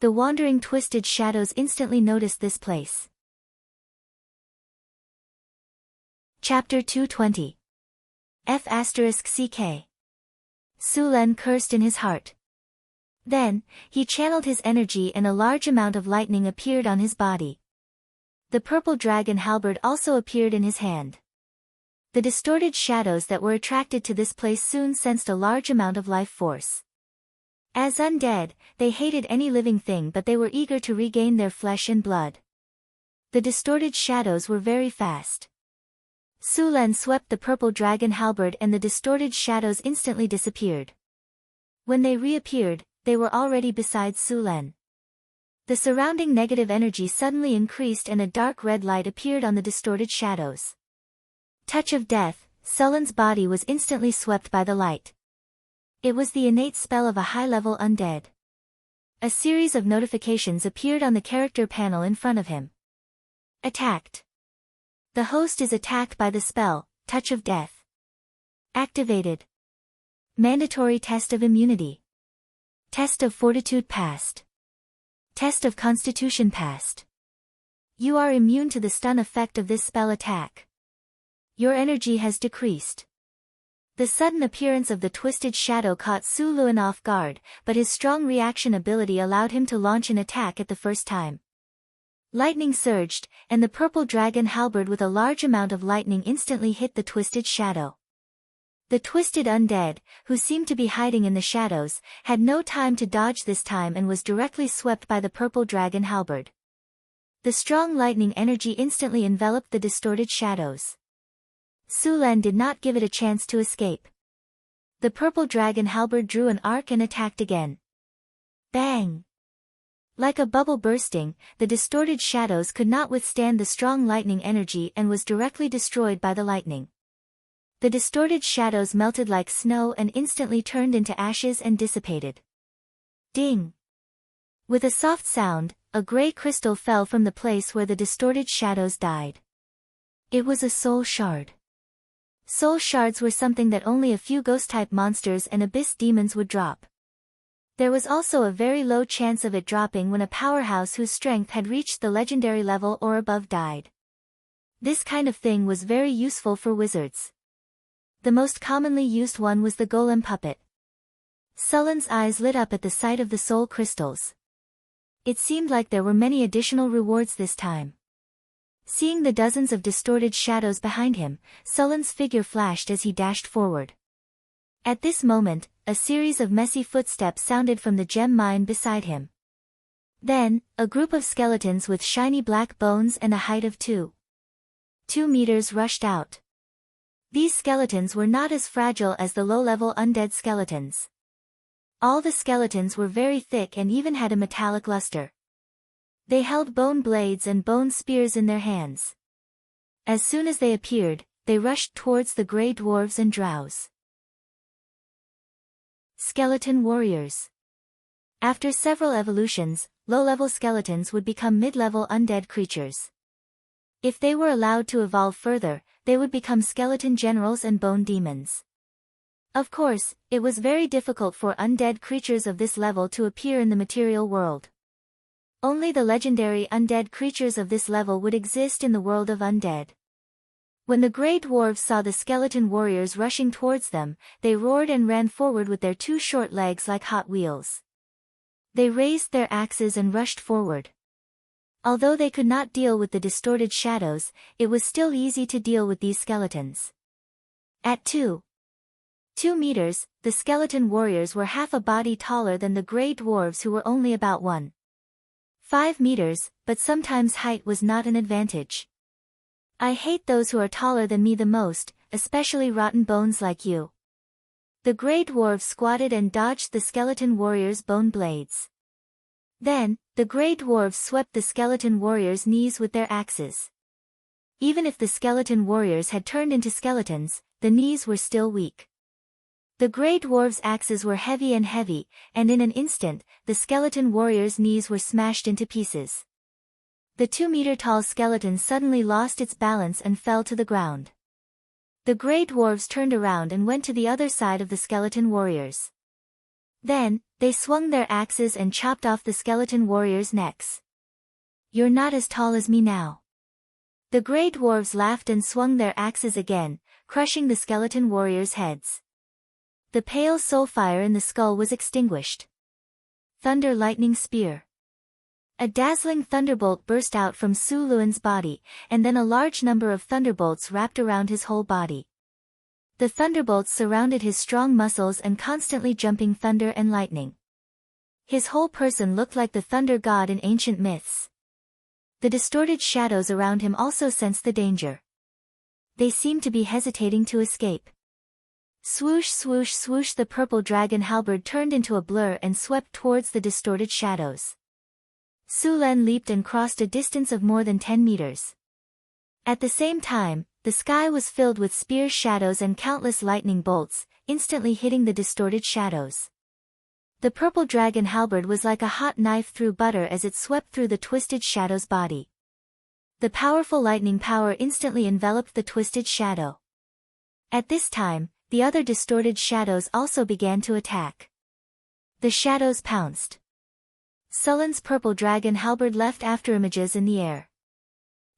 The wandering twisted shadows instantly noticed this place. Chapter 220. F*ck. Sulen cursed in his heart. Then, he channeled his energy and a large amount of lightning appeared on his body. The purple dragon halberd also appeared in his hand. The distorted shadows that were attracted to this place soon sensed a large amount of life force. As undead, they hated any living thing, but they were eager to regain their flesh and blood. The distorted shadows were very fast. Sulen swept the purple dragon halberd and the distorted shadows instantly disappeared. When they reappeared, they were already beside Sulen. The surrounding negative energy suddenly increased and a dark red light appeared on the distorted shadows. Touch of death, Sulen's body was instantly swept by the light. It was the innate spell of a high-level undead. A series of notifications appeared on the character panel in front of him. Attacked. The host is attacked by the spell, Touch of Death. Activated. Mandatory test of immunity. Test of fortitude passed. Test of constitution passed. You are immune to the stun effect of this spell attack. Your energy has decreased. The sudden appearance of the twisted shadow caught Sulen off guard, but his strong reaction ability allowed him to launch an attack at the first time. Lightning surged, and the purple dragon halberd with a large amount of lightning instantly hit the twisted shadow. The twisted undead, who seemed to be hiding in the shadows, had no time to dodge this time and was directly swept by the purple dragon halberd. The strong lightning energy instantly enveloped the distorted shadows. Sulen did not give it a chance to escape. The purple dragon halberd drew an arc and attacked again. Bang! Like a bubble bursting, the distorted shadows could not withstand the strong lightning energy and was directly destroyed by the lightning. The distorted shadows melted like snow and instantly turned into ashes and dissipated. Ding! With a soft sound, a gray crystal fell from the place where the distorted shadows died. It was a soul shard. Soul shards were something that only a few ghost-type monsters and abyss demons would drop. There was also a very low chance of it dropping when a powerhouse whose strength had reached the legendary level or above died. This kind of thing was very useful for wizards. The most commonly used one was the golem puppet. Sulen's eyes lit up at the sight of the soul crystals. It seemed like there were many additional rewards this time. Seeing the dozens of distorted shadows behind him, Sulen's figure flashed as he dashed forward. At this moment, a series of messy footsteps sounded from the gem mine beside him. Then, a group of skeletons with shiny black bones and a height of 2 meters rushed out. These skeletons were not as fragile as the low-level undead skeletons. All the skeletons were very thick and even had a metallic luster. They held bone blades and bone spears in their hands. As soon as they appeared, they rushed towards the grey dwarves and drows. Skeleton warriors. After several evolutions, low-level skeletons would become mid-level undead creatures. If they were allowed to evolve further, they would become skeleton generals and bone demons. Of course, it was very difficult for undead creatures of this level to appear in the material world. Only the legendary undead creatures of this level would exist in the world of undead. When the grey dwarves saw the skeleton warriors rushing towards them, they roared and ran forward with their 2 short legs like Hot Wheels. They raised their axes and rushed forward. Although they could not deal with the distorted shadows, it was still easy to deal with these skeletons. At 2 meters, the skeleton warriors were half a body taller than the grey dwarves who were only about 1.5 meters, but sometimes height was not an advantage. I hate those who are taller than me the most, especially rotten bones like you. The grey dwarves squatted and dodged the skeleton warriors' bone blades. Then, the grey dwarves swept the skeleton warriors' knees with their axes. Even if the skeleton warriors had turned into skeletons, the knees were still weak. The grey dwarves' axes were heavy, and in an instant, the skeleton warriors' knees were smashed into pieces. The 2-meter-tall skeleton suddenly lost its balance and fell to the ground. The grey dwarves turned around and went to the other side of the skeleton warriors. Then, they swung their axes and chopped off the skeleton warriors' necks. You're not as tall as me now. The grey dwarves laughed and swung their axes again, crushing the skeleton warriors' heads. The pale soul fire in the skull was extinguished. Thunder lightning spear. A dazzling thunderbolt burst out from Su Luan's body, and then a large number of thunderbolts wrapped around his whole body. The thunderbolts surrounded his strong muscles and constantly jumping thunder and lightning. His whole person looked like the thunder god in ancient myths. The distorted shadows around him also sensed the danger. They seemed to be hesitating to escape. Swoosh swoosh swoosh, the purple dragon halberd turned into a blur and swept towards the distorted shadows. Su Lan leaped and crossed a distance of more than 10 meters. At the same time, the sky was filled with spear shadows and countless lightning bolts, instantly hitting the distorted shadows. The purple dragon halberd was like a hot knife through butter as it swept through the twisted shadow's body. The powerful lightning power instantly enveloped the twisted shadow. At this time, the other distorted shadows also began to attack. The shadows pounced. Sullen's purple dragon halberd left afterimages in the air.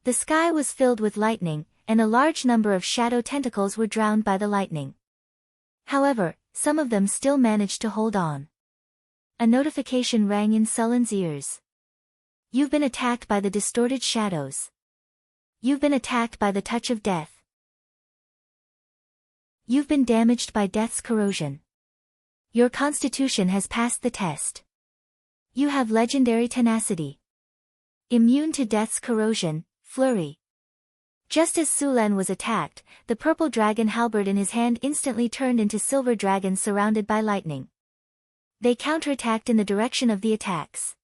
The sky was filled with lightning, and a large number of shadow tentacles were drowned by the lightning. However, some of them still managed to hold on. A notification rang in Sullen's ears. You've been attacked by the distorted shadows. You've been attacked by the touch of death. You've been damaged by death's corrosion. Your constitution has passed the test. You have legendary tenacity. Immune to death's corrosion, flurry. Just as Su Lan was attacked, the purple dragon halberd in his hand instantly turned into silver dragons surrounded by lightning. They counterattacked in the direction of the attacks.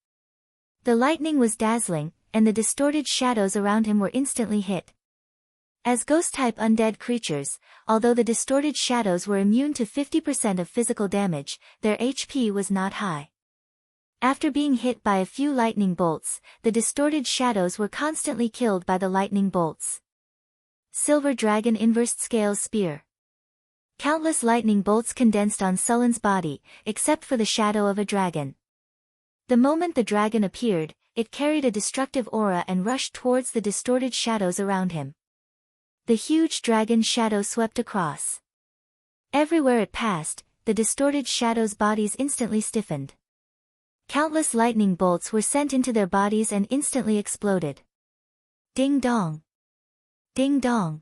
The lightning was dazzling, and the distorted shadows around him were instantly hit. As ghost-type undead creatures, although the distorted shadows were immune to 50% of physical damage, their HP was not high. After being hit by a few lightning bolts, the distorted shadows were constantly killed by the lightning bolts. Silver Dragon Inversed Scales Spear. Countless lightning bolts condensed on Sullen's body, except for the shadow of a dragon. The moment the dragon appeared, it carried a destructive aura and rushed towards the distorted shadows around him. The huge dragon shadow swept across. Everywhere it passed, the distorted shadows' bodies instantly stiffened. Countless lightning bolts were sent into their bodies and instantly exploded. Ding dong. Ding dong.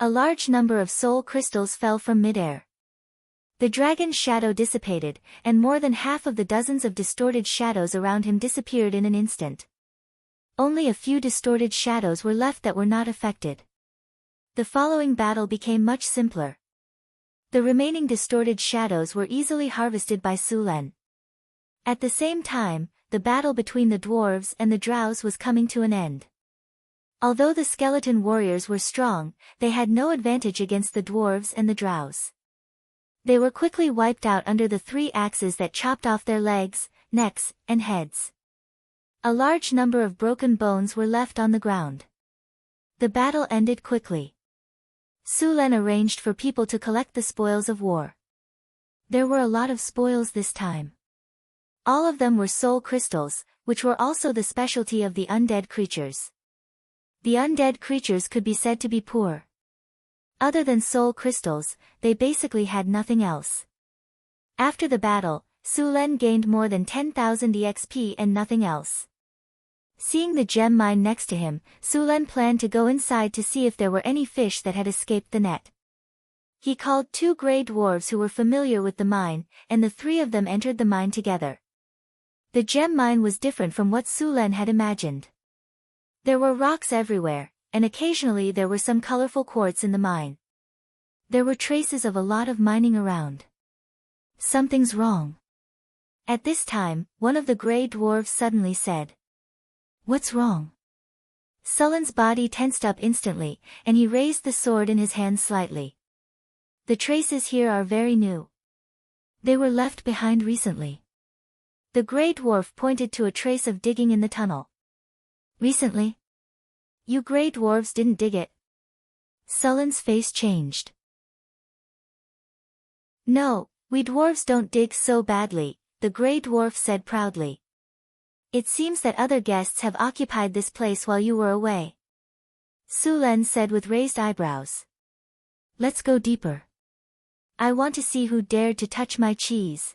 A large number of soul crystals fell from midair. The dragon's shadow dissipated, and more than half of the dozens of distorted shadows around him disappeared in an instant. Only a few distorted shadows were left that were not affected. The following battle became much simpler. The remaining distorted shadows were easily harvested by Su Lan. At the same time, the battle between the dwarves and the drows was coming to an end. Although the skeleton warriors were strong, they had no advantage against the dwarves and the drows. They were quickly wiped out under the 3 axes that chopped off their legs, necks, and heads. A large number of broken bones were left on the ground. The battle ended quickly. Su Lan arranged for people to collect the spoils of war. There were a lot of spoils this time. All of them were soul crystals, which were also the specialty of the undead creatures. The undead creatures could be said to be poor. Other than soul crystals, they basically had nothing else. After the battle, Su Lan gained more than 10,000 EXP and nothing else. Seeing the gem mine next to him, Su Lan planned to go inside to see if there were any fish that had escaped the net. He called 2 grey dwarves who were familiar with the mine, and the 3 of them entered the mine together. The gem mine was different from what Su Lan had imagined. There were rocks everywhere, and occasionally there were some colorful quartz in the mine. There were traces of a lot of mining around. Something's wrong. At this time, one of the grey dwarves suddenly said, "What's wrong?" Sullen's body tensed up instantly, and he raised the sword in his hand slightly. The traces here are very new. They were left behind recently. The grey dwarf pointed to a trace of digging in the tunnel. Recently? You grey dwarves didn't dig it. Sullen's face changed. No, we dwarves don't dig so badly, the grey dwarf said proudly. It seems that other guests have occupied this place while you were away. Su Lan said with raised eyebrows. Let's go deeper. I want to see who dared to touch my cheese.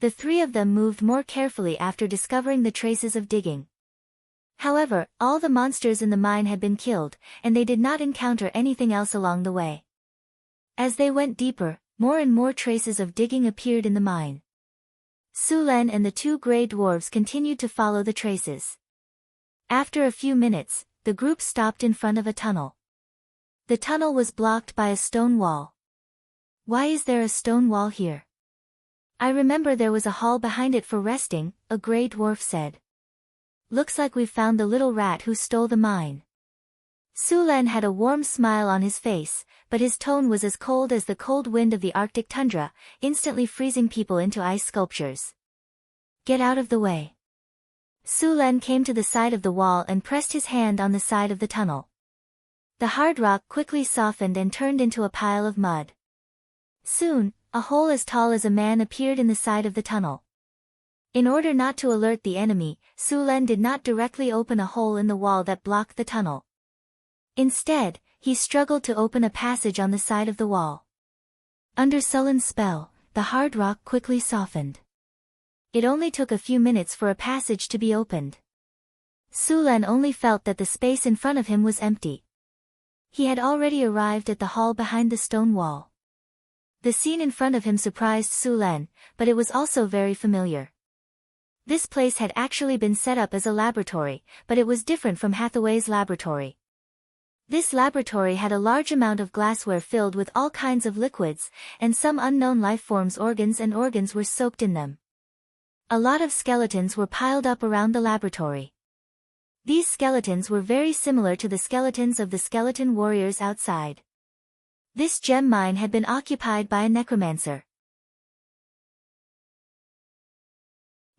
The three of them moved more carefully after discovering the traces of digging. However, all the monsters in the mine had been killed, and they did not encounter anything else along the way. As they went deeper, more and more traces of digging appeared in the mine. Sulen and the two gray dwarves continued to follow the traces. After a few minutes, the group stopped in front of a tunnel. The tunnel was blocked by a stone wall. Why is there a stone wall here? I remember there was a hall behind it for resting, a gray dwarf said. Looks like we've found the little rat who stole the mine. Sulen had a warm smile on his face, but his tone was as cold as the cold wind of the Arctic tundra, instantly freezing people into ice sculptures. Get out of the way. Sulen came to the side of the wall and pressed his hand on the side of the tunnel. The hard rock quickly softened and turned into a pile of mud. Soon, a hole as tall as a man appeared in the side of the tunnel. In order not to alert the enemy, Sulen did not directly open a hole in the wall that blocked the tunnel. Instead, he struggled to open a passage on the side of the wall. Under Sulen's spell, the hard rock quickly softened. It only took a few minutes for a passage to be opened. Sulen only felt that the space in front of him was empty. He had already arrived at the hall behind the stone wall. The scene in front of him surprised Sulen, but it was also very familiar. This place had actually been set up as a laboratory, but it was different from Hathaway's laboratory. This laboratory had a large amount of glassware filled with all kinds of liquids, and some unknown lifeforms' organs were soaked in them. A lot of skeletons were piled up around the laboratory. These skeletons were very similar to the skeletons of the skeleton warriors outside. This gem mine had been occupied by a necromancer.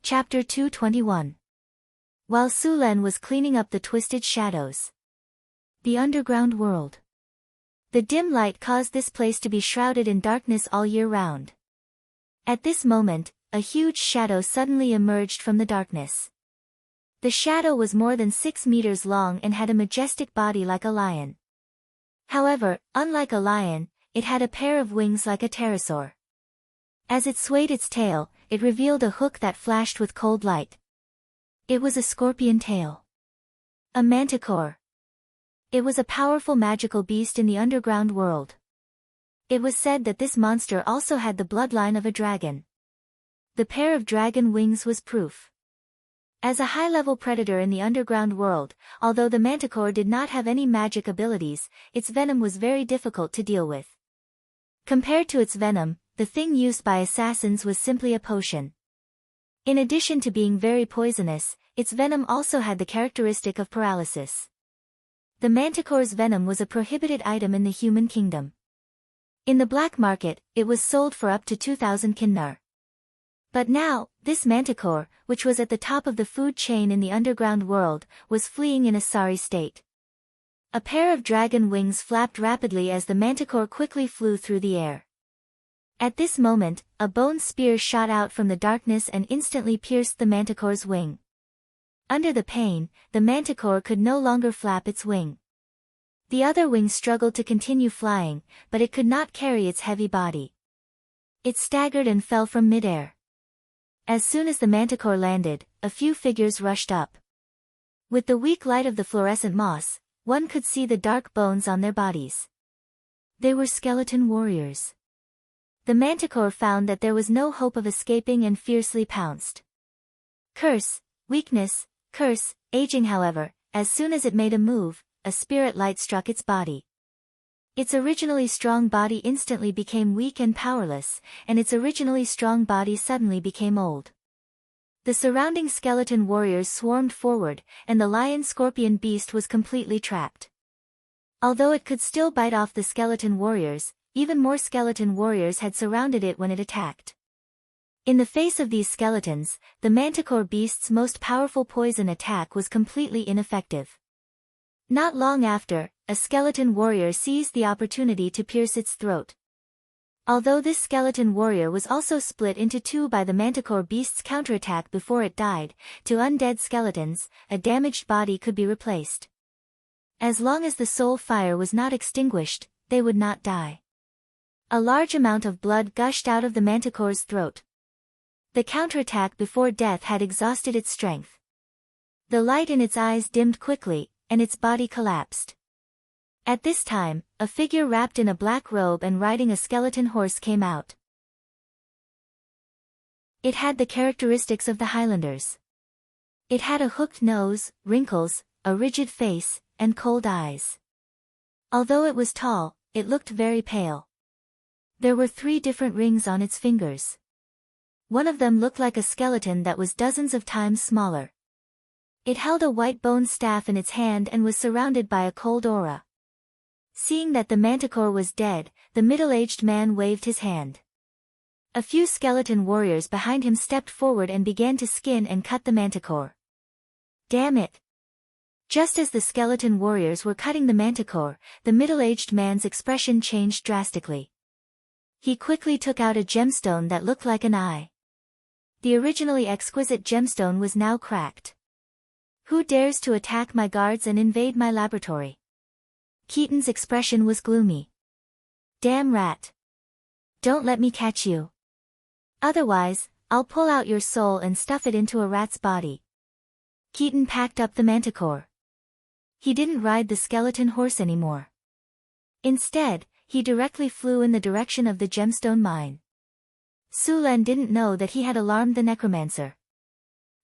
Chapter 221. While Sulen was cleaning up the twisted shadows. The underground world. The dim light caused this place to be shrouded in darkness all year round. At this moment, a huge shadow suddenly emerged from the darkness. The shadow was more than 6 meters long and had a majestic body like a lion. However, unlike a lion, it had a pair of wings like a pterosaur. As it swayed its tail, it revealed a hook that flashed with cold light. It was a scorpion tail. A manticore. It was a powerful magical beast in the underground world. It was said that this monster also had the bloodline of a dragon. The pair of dragon wings was proof. As a high-level predator in the underground world, although the manticore did not have any magic abilities, its venom was very difficult to deal with. Compared to its venom, the thing used by assassins was simply a potion. In addition to being very poisonous, its venom also had the characteristic of paralysis. The manticore's venom was a prohibited item in the human kingdom. In the black market, it was sold for up to 2,000 kinnar. But now, this manticore, which was at the top of the food chain in the underground world, was fleeing in a sorry state. A pair of dragon wings flapped rapidly as the manticore quickly flew through the air. At this moment, a bone spear shot out from the darkness and instantly pierced the manticore's wing. Under the pain, the manticore could no longer flap its wing. The other wing struggled to continue flying, but it could not carry its heavy body. It staggered and fell from midair. As soon as the manticore landed, a few figures rushed up. With the weak light of the fluorescent moss, one could see the dark bones on their bodies. They were skeleton warriors. The manticore found that there was no hope of escaping and fiercely pounced. Curse, weakness, curse, aging. However, as soon as it made a move, a spirit light struck its body. Its originally strong body instantly became weak and powerless, and its originally strong body suddenly became old. The surrounding skeleton warriors swarmed forward, and the lion-scorpion beast was completely trapped. Although it could still bite off the skeleton warriors, even more skeleton warriors had surrounded it when it attacked. In the face of these skeletons, the manticore beast's most powerful poison attack was completely ineffective. Not long after, a skeleton warrior seized the opportunity to pierce its throat. Although this skeleton warrior was also split into two by the manticore beast's counterattack before it died, to undead skeletons, a damaged body could be replaced. As long as the soul fire was not extinguished, they would not die. A large amount of blood gushed out of the manticore's throat. The counterattack before death had exhausted its strength. The light in its eyes dimmed quickly, and its body collapsed. At this time, a figure wrapped in a black robe and riding a skeleton horse came out. It had the characteristics of the Highlanders. It had a hooked nose, wrinkles, a rigid face, and cold eyes. Although it was tall, it looked very pale. There were 3 different rings on its fingers. One of them looked like a skeleton that was dozens of times smaller. It held a white bone staff in its hand and was surrounded by a cold aura. Seeing that the manticore was dead, the middle-aged man waved his hand. A few skeleton warriors behind him stepped forward and began to skin and cut the manticore. Damn it! Just as the skeleton warriors were cutting the manticore, the middle-aged man's expression changed drastically. He quickly took out a gemstone that looked like an eye. The originally exquisite gemstone was now cracked. Who dares to attack my guards and invade my laboratory? Keaton's expression was gloomy. Damn rat! Don't let me catch you. Otherwise, I'll pull out your soul and stuff it into a rat's body. Keaton packed up the manticore. He didn't ride the skeleton horse anymore. Instead, he directly flew in the direction of the gemstone mine. Sulan didn't know that he had alarmed the necromancer.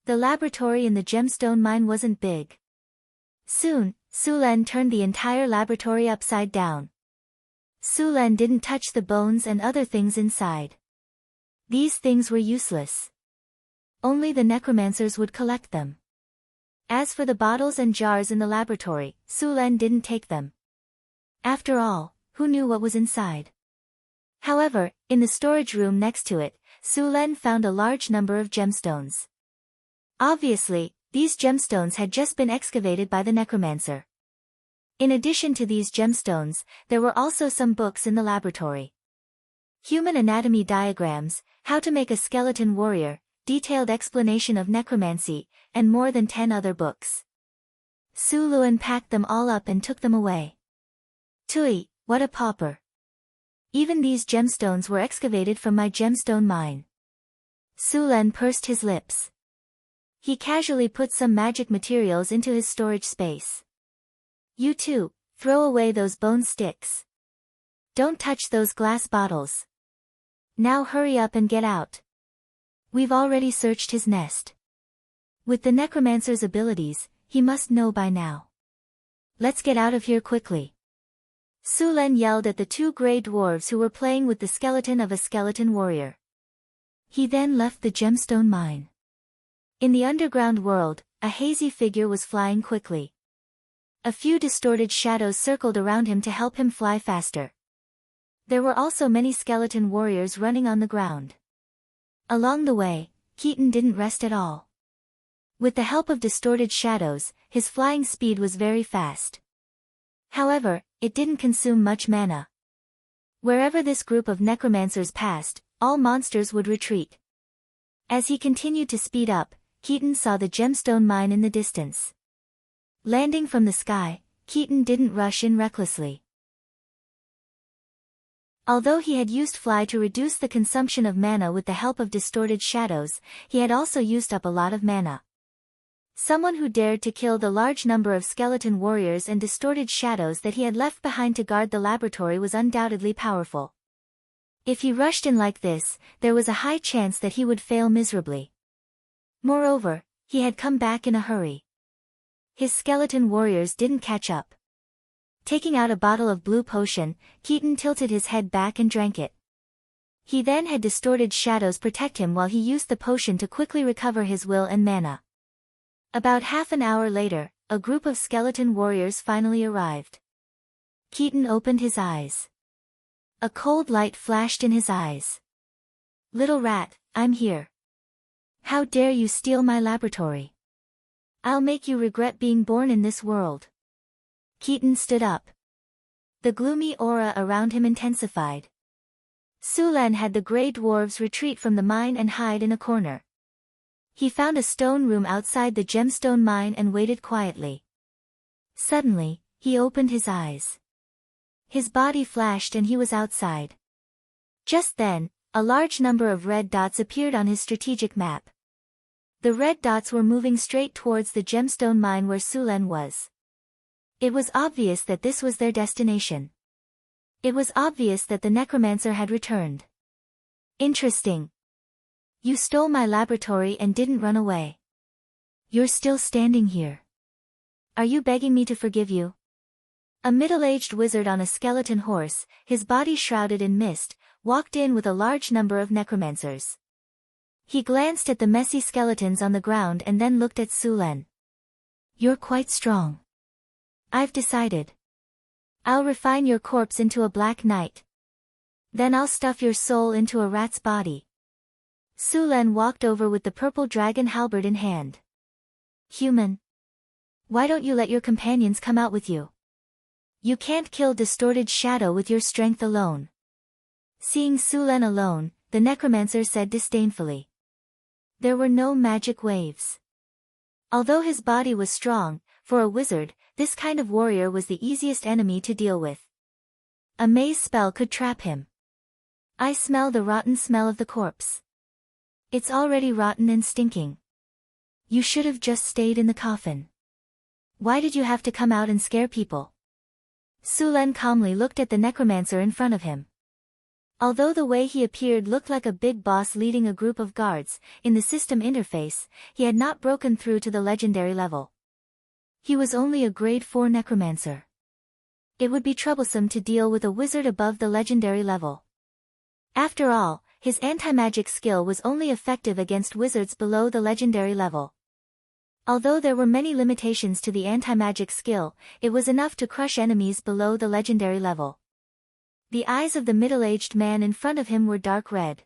The laboratory in the gemstone mine wasn't big. Soon, Sulan turned the entire laboratory upside down. Sulan didn't touch the bones and other things inside. These things were useless. Only the necromancers would collect them. As for the bottles and jars in the laboratory, Sulan didn't take them. After all, who knew what was inside? However, in the storage room next to it, Sulan found a large number of gemstones. Obviously, these gemstones had just been excavated by the necromancer. In addition to these gemstones, there were also some books in the laboratory. Human anatomy diagrams, how to make a skeleton warrior, detailed explanation of necromancy, and more than 10 other books. Suluan packed them all up and took them away. Tui, what a pauper. Even these gemstones were excavated from my gemstone mine. Sulan pursed his lips. He casually put some magic materials into his storage space. You too, throw away those bone sticks. Don't touch those glass bottles. Now hurry up and get out. We've already searched his nest. With the necromancer's abilities, he must know by now. Let's get out of here quickly. Sulan yelled at the 2 grey dwarves who were playing with the skeleton of a skeleton warrior. He then left the gemstone mine. In the underground world, a hazy figure was flying quickly. A few distorted shadows circled around him to help him fly faster. There were also many skeleton warriors running on the ground. Along the way, Keaton didn't rest at all. With the help of distorted shadows, his flying speed was very fast. However, it didn't consume much mana. Wherever this group of necromancers passed, all monsters would retreat. As he continued to speed up, Keaton saw the gemstone mine in the distance. Landing from the sky, Keaton didn't rush in recklessly. Although he had used fly to reduce the consumption of mana with the help of distorted shadows, he had also used up a lot of mana. Someone who dared to kill the large number of skeleton warriors and distorted shadows that he had left behind to guard the laboratory was undoubtedly powerful. If he rushed in like this, there was a high chance that he would fail miserably. Moreover, he had come back in a hurry. His skeleton warriors didn't catch up. Taking out a bottle of blue potion, Keaton tilted his head back and drank it. He then had distorted shadows protect him while he used the potion to quickly recover his will and mana. About half an hour later, a group of skeleton warriors finally arrived. Keaton opened his eyes. A cold light flashed in his eyes. Little rat, I'm here. How dare you steal my laboratory? I'll make you regret being born in this world. Keaton stood up. The gloomy aura around him intensified. Sulan had the grey dwarves retreat from the mine and hide in a corner. He found a stone room outside the gemstone mine and waited quietly. Suddenly, he opened his eyes. His body flashed and he was outside. Just then, a large number of red dots appeared on his strategic map. The red dots were moving straight towards the gemstone mine where Sulen was. It was obvious that this was their destination. It was obvious that the necromancer had returned. Interesting. You stole my laboratory and didn't run away. You're still standing here. Are you begging me to forgive you? A middle-aged wizard on a skeleton horse, his body shrouded in mist, walked in with a large number of necromancers. He glanced at the messy skeletons on the ground and then looked at Sulen. You're quite strong. I've decided. I'll refine your corpse into a black knight. Then I'll stuff your soul into a rat's body. Sulen walked over with the purple dragon halberd in hand. Human. Why don't you let your companions come out with you? You can't kill distorted shadow with your strength alone. Seeing Sulen alone, the necromancer said disdainfully. There were no magic waves. Although his body was strong, for a wizard, this kind of warrior was the easiest enemy to deal with. A maze spell could trap him. I smell the rotten smell of the corpse. It's already rotten and stinking. You should have just stayed in the coffin. Why did you have to come out and scare people? Sulen calmly looked at the necromancer in front of him. Although the way he appeared looked like a big boss leading a group of guards, in the system interface, he had not broken through to the legendary level. He was only a grade 4 necromancer. It would be troublesome to deal with a wizard above the legendary level. After all, his anti-magic skill was only effective against wizards below the legendary level. Although there were many limitations to the anti-magic skill, it was enough to crush enemies below the legendary level. The eyes of the middle-aged man in front of him were dark red.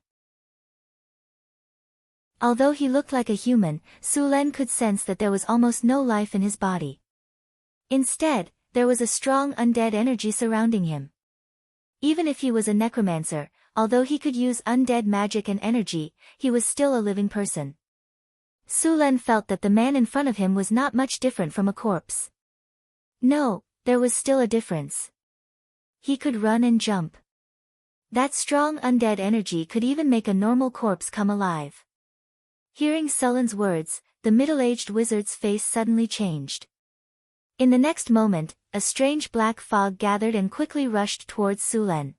Although he looked like a human, Sulen could sense that there was almost no life in his body. Instead, there was a strong undead energy surrounding him. Even if he was a necromancer, although he could use undead magic and energy, he was still a living person. Sulen felt that the man in front of him was not much different from a corpse. No, there was still a difference. He could run and jump. That strong undead energy could even make a normal corpse come alive. Hearing Sulen's words, the middle-aged wizard's face suddenly changed. In the next moment, a strange black fog gathered and quickly rushed towards Sulen.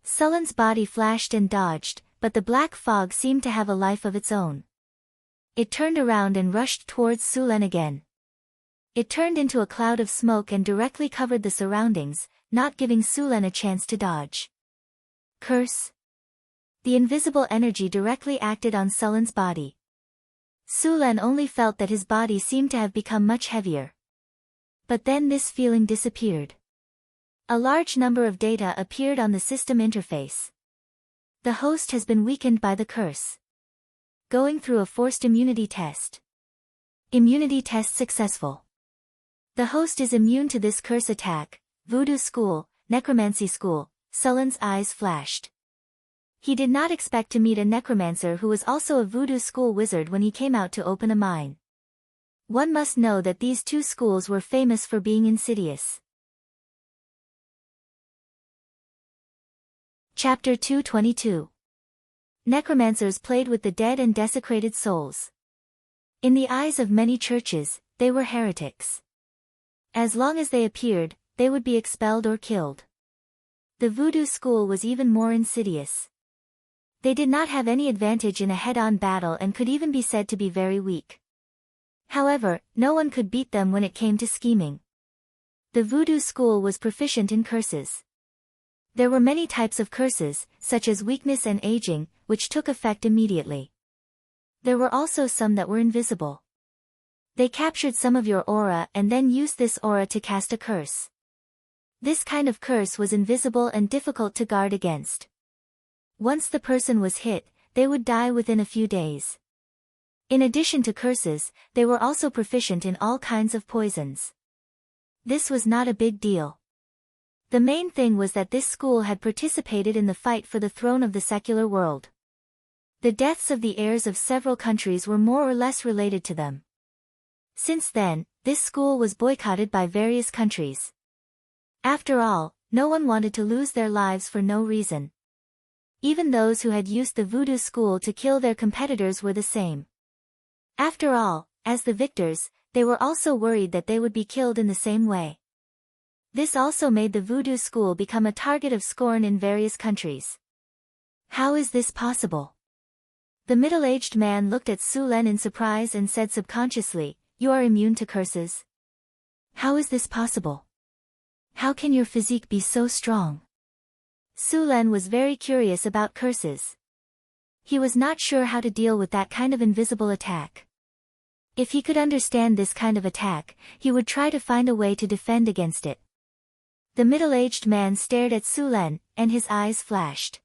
Sulen's body flashed and dodged, but the black fog seemed to have a life of its own. It turned around and rushed towards Sulen again. It turned into a cloud of smoke and directly covered the surroundings, not giving Sulen a chance to dodge. Curse. The invisible energy directly acted on Sulen's body. Sulen only felt that his body seemed to have become much heavier. But then this feeling disappeared. A large number of data appeared on the system interface. The host has been weakened by the curse. Going through a forced immunity test. Immunity test successful. The host is immune to this curse attack. Voodoo school, necromancy school. Sulen's eyes flashed. He did not expect to meet a necromancer who was also a voodoo school wizard when he came out to open a mine. One must know that these two schools were famous for being insidious. Chapter 222. Necromancers played with the dead and desecrated souls. In the eyes of many churches, they were heretics. As long as they appeared, they would be expelled or killed. The voodoo school was even more insidious. They did not have any advantage in a head-on battle and could even be said to be very weak. However, no one could beat them when it came to scheming. The voodoo school was proficient in curses. There were many types of curses, such as weakness and aging, which took effect immediately. There were also some that were invisible. They captured some of your aura and then used this aura to cast a curse. This kind of curse was invisible and difficult to guard against. Once the person was hit, they would die within a few days. In addition to curses, they were also proficient in all kinds of poisons. This was not a big deal. The main thing was that this school had participated in the fight for the throne of the secular world. The deaths of the heirs of several countries were more or less related to them. Since then, this school was boycotted by various countries. After all, No one wanted to lose their lives for no reason. Even those who had used the voodoo school to kill their competitors were the same. After all, as the victors, they were also worried that they would be killed in the same way. This also made the voodoo school become a target of scorn in various countries. How is this possible? The middle-aged man looked at Su Len in surprise and said subconsciously, "You are immune to curses? How is this possible? How can your physique be so strong?" Su Len was very curious about curses. He was not sure how to deal with that kind of invisible attack. If he could understand this kind of attack, he would try to find a way to defend against it. The middle-aged man stared at Su Len, and his eyes flashed.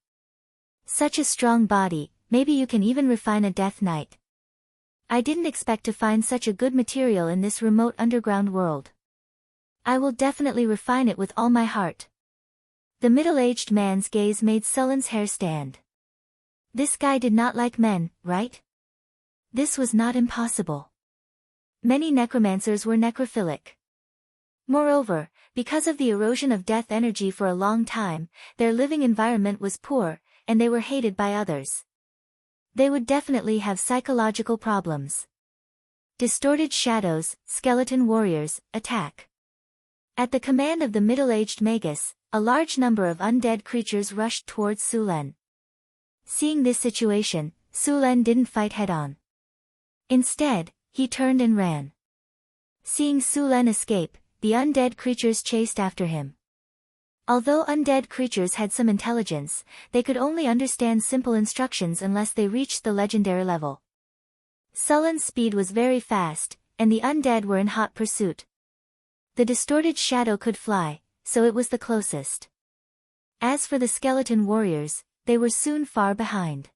"Such a strong body, maybe you can even refine a death knight. I didn't expect to find such a good material in this remote underground world. I will definitely refine it with all my heart." The middle-aged man's gaze made Sullen's hair stand. This guy did not like men, right? This was not impossible. Many necromancers were necrophilic. Moreover, because of the erosion of death energy for a long time, their living environment was poor, and they were hated by others. They would definitely have psychological problems. Distorted shadows, skeleton warriors, attack. At the command of the middle-aged magus, a large number of undead creatures rushed towards Su Len. Seeing this situation, Su Len didn't fight head-on. Instead, he turned and ran. Seeing Su Len escape, the undead creatures chased after him. Although undead creatures had some intelligence, they could only understand simple instructions unless they reached the legendary level. Sullen's speed was very fast, and the undead were in hot pursuit. The distorted shadow could fly, so it was the closest. As for the skeleton warriors, they were soon far behind.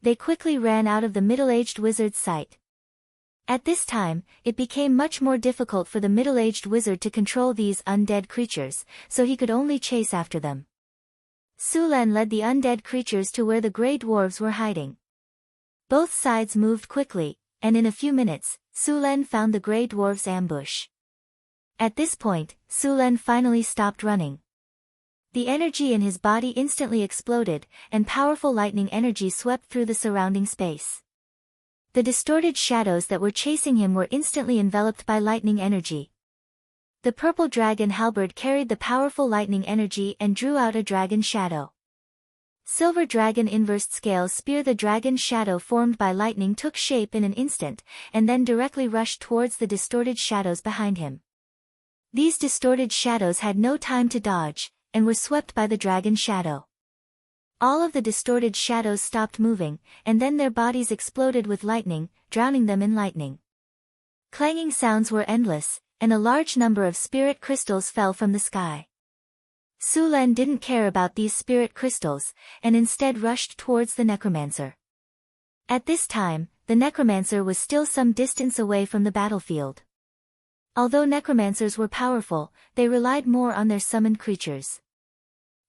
They quickly ran out of the middle-aged wizard's sight. At this time, it became much more difficult for the middle-aged wizard to control these undead creatures, so he could only chase after them. Su Len led the undead creatures to where the grey dwarves were hiding. Both sides moved quickly, and in a few minutes, Su Len found the grey dwarves' ambush. At this point, Su Len finally stopped running. The energy in his body instantly exploded, and powerful lightning energy swept through the surrounding space. The distorted shadows that were chasing him were instantly enveloped by lightning energy. The purple dragon halberd carried the powerful lightning energy and drew out a dragon shadow. Silver dragon inversed scale spear. The dragon shadow formed by lightning took shape in an instant, and then directly rushed towards the distorted shadows behind him. These distorted shadows had no time to dodge, and were swept by the dragon shadow. All of the distorted shadows stopped moving, and then their bodies exploded with lightning, drowning them in lightning. Clanging sounds were endless, and a large number of spirit crystals fell from the sky. Su Len didn't care about these spirit crystals, and instead rushed towards the necromancer. At this time, the necromancer was still some distance away from the battlefield. Although necromancers were powerful, they relied more on their summoned creatures.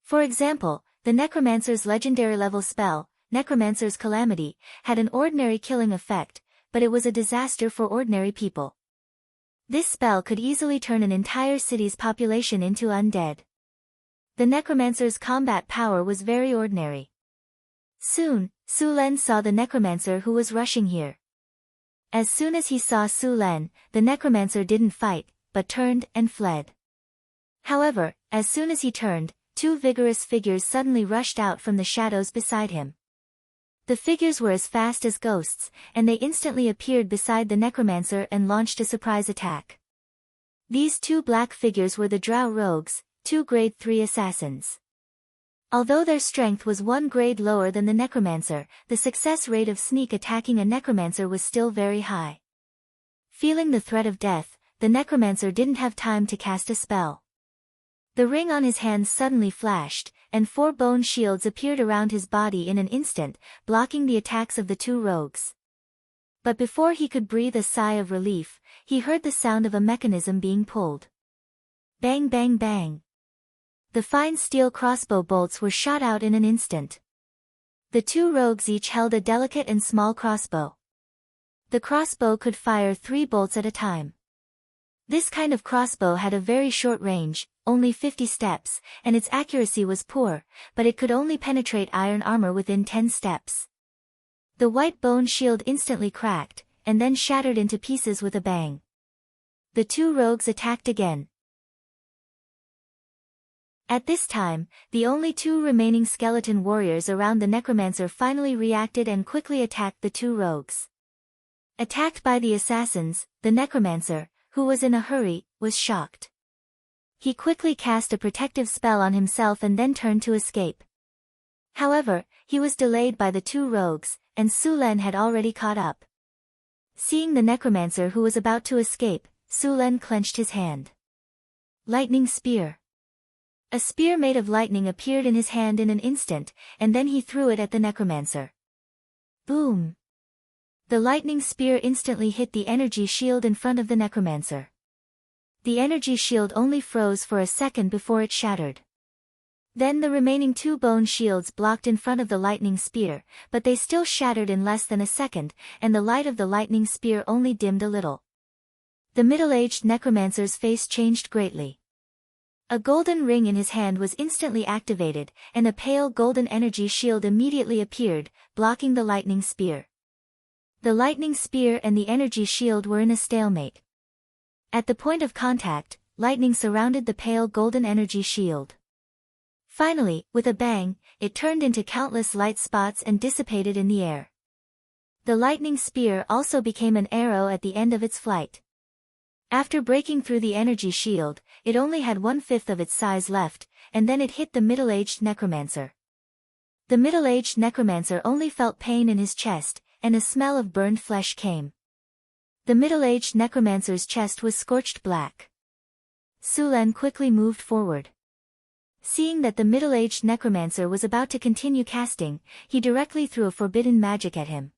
For example, the necromancer's legendary level spell, Necromancer's Calamity, had an ordinary killing effect, but it was a disaster for ordinary people. This spell could easily turn an entire city's population into undead. The necromancer's combat power was very ordinary. Soon, Su Len saw the necromancer who was rushing here. As soon as he saw Su Len, the necromancer didn't fight, but turned and fled. However, as soon as he turned, two vigorous figures suddenly rushed out from the shadows beside him. The figures were as fast as ghosts, and they instantly appeared beside the necromancer and launched a surprise attack. These two black figures were the Drow Rogues, two grade 3 assassins. Although their strength was one grade lower than the necromancer, the success rate of sneak attacking a necromancer was still very high. Feeling the threat of death, the necromancer didn't have time to cast a spell. The ring on his hand suddenly flashed, and 4 bone shields appeared around his body in an instant, blocking the attacks of the two rogues. But before he could breathe a sigh of relief, he heard the sound of a mechanism being pulled. Bang bang bang. The fine steel crossbow bolts were shot out in an instant. The two rogues each held a delicate and small crossbow. The crossbow could fire 3 bolts at a time. This kind of crossbow had a very short range, only 50 steps, and its accuracy was poor, but it could only penetrate iron armor within 10 steps. The white bone shield instantly cracked, and then shattered into pieces with a bang. The two rogues attacked again. At this time, the only two remaining skeleton warriors around the necromancer finally reacted and quickly attacked the two rogues. Attacked by the assassins, the necromancer, who was in a hurry, was shocked. He quickly cast a protective spell on himself and then turned to escape. However, he was delayed by the two rogues, and Sulen had already caught up. Seeing the necromancer who was about to escape, Sulen clenched his hand. Lightning spear. A spear made of lightning appeared in his hand in an instant, and then he threw it at the necromancer. Boom! The lightning spear instantly hit the energy shield in front of the necromancer. The energy shield only froze for a second before it shattered. Then the remaining two bone shields blocked in front of the lightning spear, but they still shattered in less than a second, and the light of the lightning spear only dimmed a little. The middle-aged necromancer's face changed greatly. A golden ring in his hand was instantly activated, and a pale golden energy shield immediately appeared, blocking the lightning spear. The lightning spear and the energy shield were in a stalemate. At the point of contact, lightning surrounded the pale golden energy shield. Finally, with a bang, it turned into countless light spots and dissipated in the air. The lightning spear also became an arrow at the end of its flight. After breaking through the energy shield, it only had 1/5 of its size left, and then it hit the middle-aged necromancer. The middle-aged necromancer only felt pain in his chest, and a smell of burned flesh came. The middle-aged necromancer's chest was scorched black. Sulen quickly moved forward. Seeing that the middle-aged necromancer was about to continue casting, he directly threw a forbidden magic at him.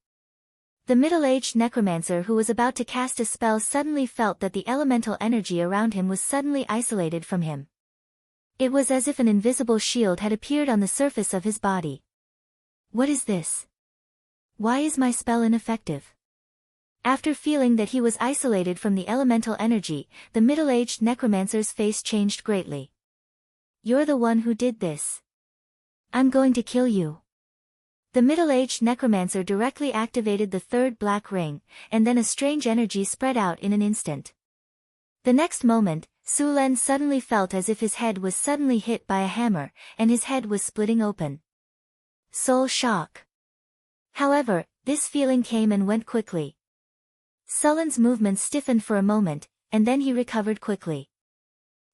The middle-aged necromancer who was about to cast a spell suddenly felt that the elemental energy around him was suddenly isolated from him. It was as if an invisible shield had appeared on the surface of his body. What is this? Why is my spell ineffective? After feeling that he was isolated from the elemental energy, the middle-aged necromancer's face changed greatly. You're the one who did this. I'm going to kill you. The middle-aged necromancer directly activated the third black ring, and then a strange energy spread out in an instant. The next moment, Sulen suddenly felt as if his head was suddenly hit by a hammer, and his head was splitting open. Soul shock. However, this feeling came and went quickly. Sulen's movements stiffened for a moment, and then he recovered quickly.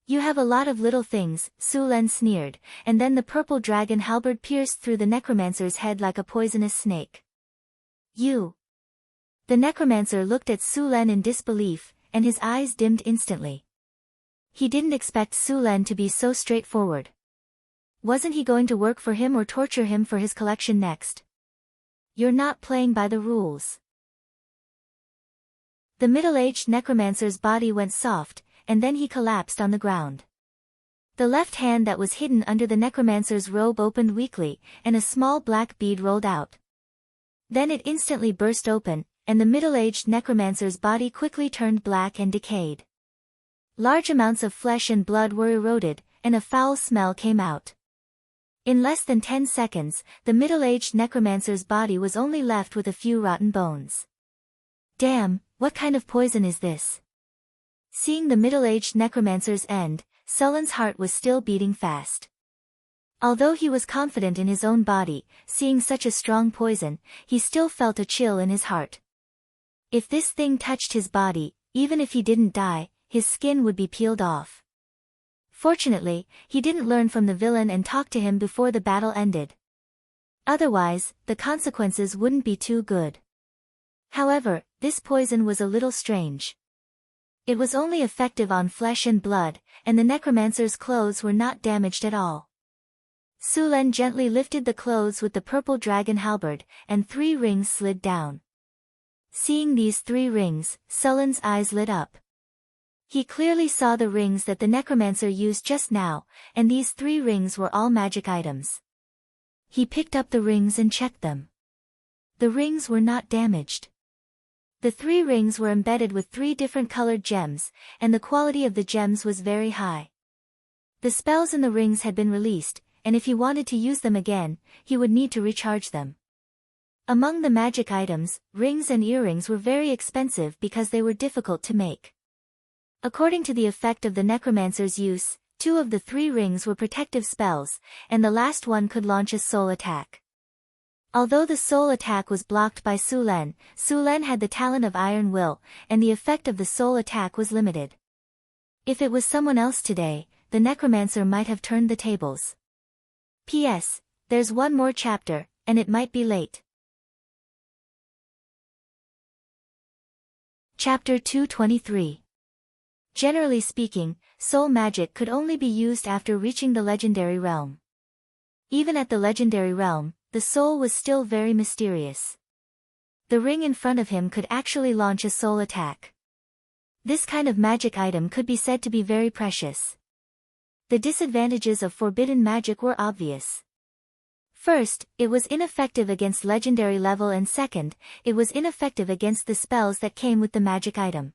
You have a lot of little things, Sulen sneered, and then the purple dragon halberd pierced through the necromancer's head like a poisonous snake. You. The necromancer looked at Sulen in disbelief, and his eyes dimmed instantly. He didn't expect Sulen to be so straightforward. Wasn't he going to work for him or torture him for his collection next? You're not playing by the rules. The middle-aged necromancer's body went soft, and then he collapsed on the ground. The left hand that was hidden under the necromancer's robe opened weakly, and a small black bead rolled out. Then it instantly burst open, and the middle-aged necromancer's body quickly turned black and decayed. Large amounts of flesh and blood were eroded, and a foul smell came out. In less than 10 seconds, the middle-aged necromancer's body was only left with a few rotten bones. Damn, what kind of poison is this? Seeing the middle-aged necromancer's end, Sulen's heart was still beating fast. Although he was confident in his own body, seeing such a strong poison, he still felt a chill in his heart. If this thing touched his body, even if he didn't die, his skin would be peeled off. Fortunately, he didn't learn from the villain and talk to him before the battle ended. Otherwise, the consequences wouldn't be too good. However, this poison was a little strange. It was only effective on flesh and blood, and the necromancer's clothes were not damaged at all. Sulen gently lifted the clothes with the purple dragon halberd, and 3 rings slid down. Seeing these 3 rings, Sulen's eyes lit up. He clearly saw the rings that the necromancer used just now, and these 3 rings were all magic items. He picked up the rings and checked them. The rings were not damaged. The 3 rings were embedded with 3 different colored gems, and the quality of the gems was very high. The spells in the rings had been released, and if he wanted to use them again, he would need to recharge them. Among the magic items, rings and earrings were very expensive because they were difficult to make. According to the effect of the necromancer's use, 2 of the 3 rings were protective spells, and the last one could launch a soul attack. Although the soul attack was blocked by Su Len had the talent of iron will, and the effect of the soul attack was limited. If it was someone else today, the necromancer might have turned the tables. P.S. There's one more chapter, and it might be late. Chapter 223. Generally speaking, soul magic could only be used after reaching the legendary realm. Even at the legendary realm, the soul was still very mysterious. The ring in front of him could actually launch a soul attack. This kind of magic item could be said to be very precious. The disadvantages of forbidden magic were obvious. First, it was ineffective against legendary level, and second, it was ineffective against the spells that came with the magic item.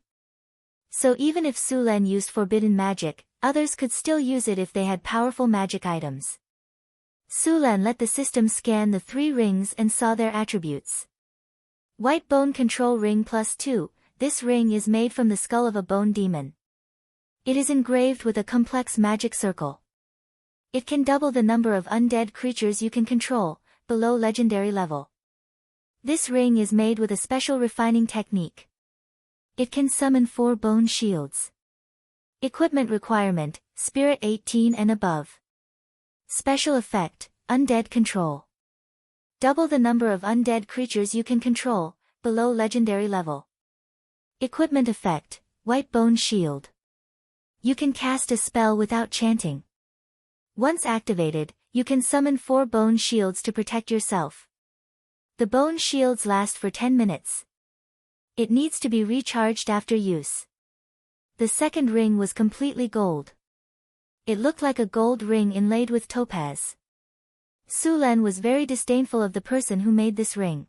So even if Su Len used forbidden magic, others could still use it if they had powerful magic items. Su Len let the system scan the 3 rings and saw their attributes. White Bone Control Ring +2, this ring is made from the skull of a bone demon. It is engraved with a complex magic circle. It can double the number of undead creatures you can control, below legendary level. This ring is made with a special refining technique. It can summon 4 bone shields. Equipment requirement, Spirit 18 and above. Special effect, Undead Control. Double the number of undead creatures you can control, below legendary level. Equipment effect, White Bone Shield. You can cast a spell without chanting. Once activated, you can summon 4 bone shields to protect yourself. The bone shields last for 10 minutes. It needs to be recharged after use. The second ring was completely gold. It looked like a gold ring inlaid with topaz. Su Len was very disdainful of the person who made this ring.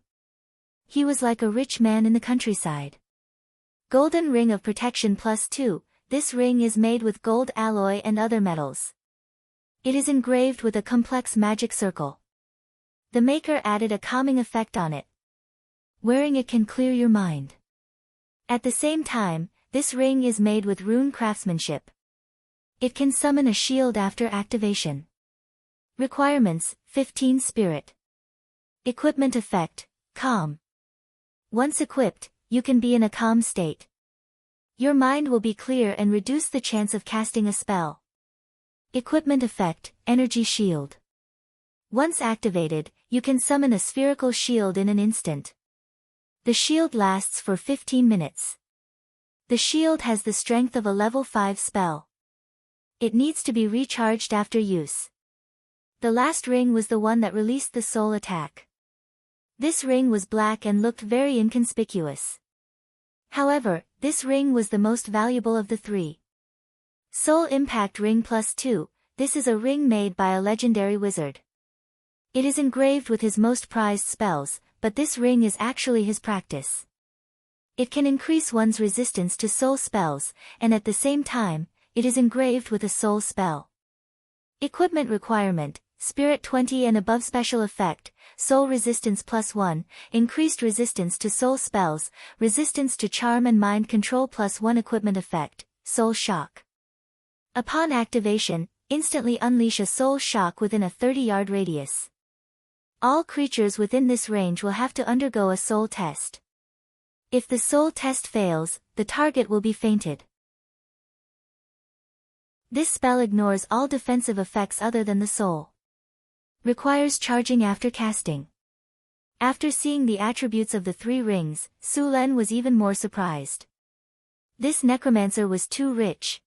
He was like a rich man in the countryside. Golden Ring of Protection +2, this ring is made with gold alloy and other metals. It is engraved with a complex magic circle. The maker added a calming effect on it. Wearing it can clear your mind. At the same time, this ring is made with rune craftsmanship. It can summon a shield after activation. Requirements, 15 Spirit. Equipment effect, Calm. Once equipped, you can be in a calm state. Your mind will be clear and reduce the chance of casting a spell. Equipment effect, Energy Shield. Once activated, you can summon a spherical shield in an instant. The shield lasts for 15 minutes. The shield has the strength of a level 5 spell. It needs to be recharged after use. The last ring was the one that released the soul attack. This ring was black and looked very inconspicuous. However, this ring was the most valuable of the 3. Soul Impact Ring +2, this is a ring made by a legendary wizard. It is engraved with his most prized spells, but this ring is actually his practice. It can increase one's resistance to soul spells, and at the same time, it is engraved with a soul spell. Equipment requirement, Spirit 20 and above. Special effect, Soul Resistance +1, increased resistance to soul spells, resistance to charm and mind control +1. Equipment effect, Soul Shock. Upon activation, instantly unleash a soul shock within a 30-yard radius. All creatures within this range will have to undergo a soul test. If the soul test fails, the target will be fainted. This spell ignores all defensive effects other than the soul. Requires charging after casting. After seeing the attributes of the 3 rings, Su Len was even more surprised. This necromancer was too rich.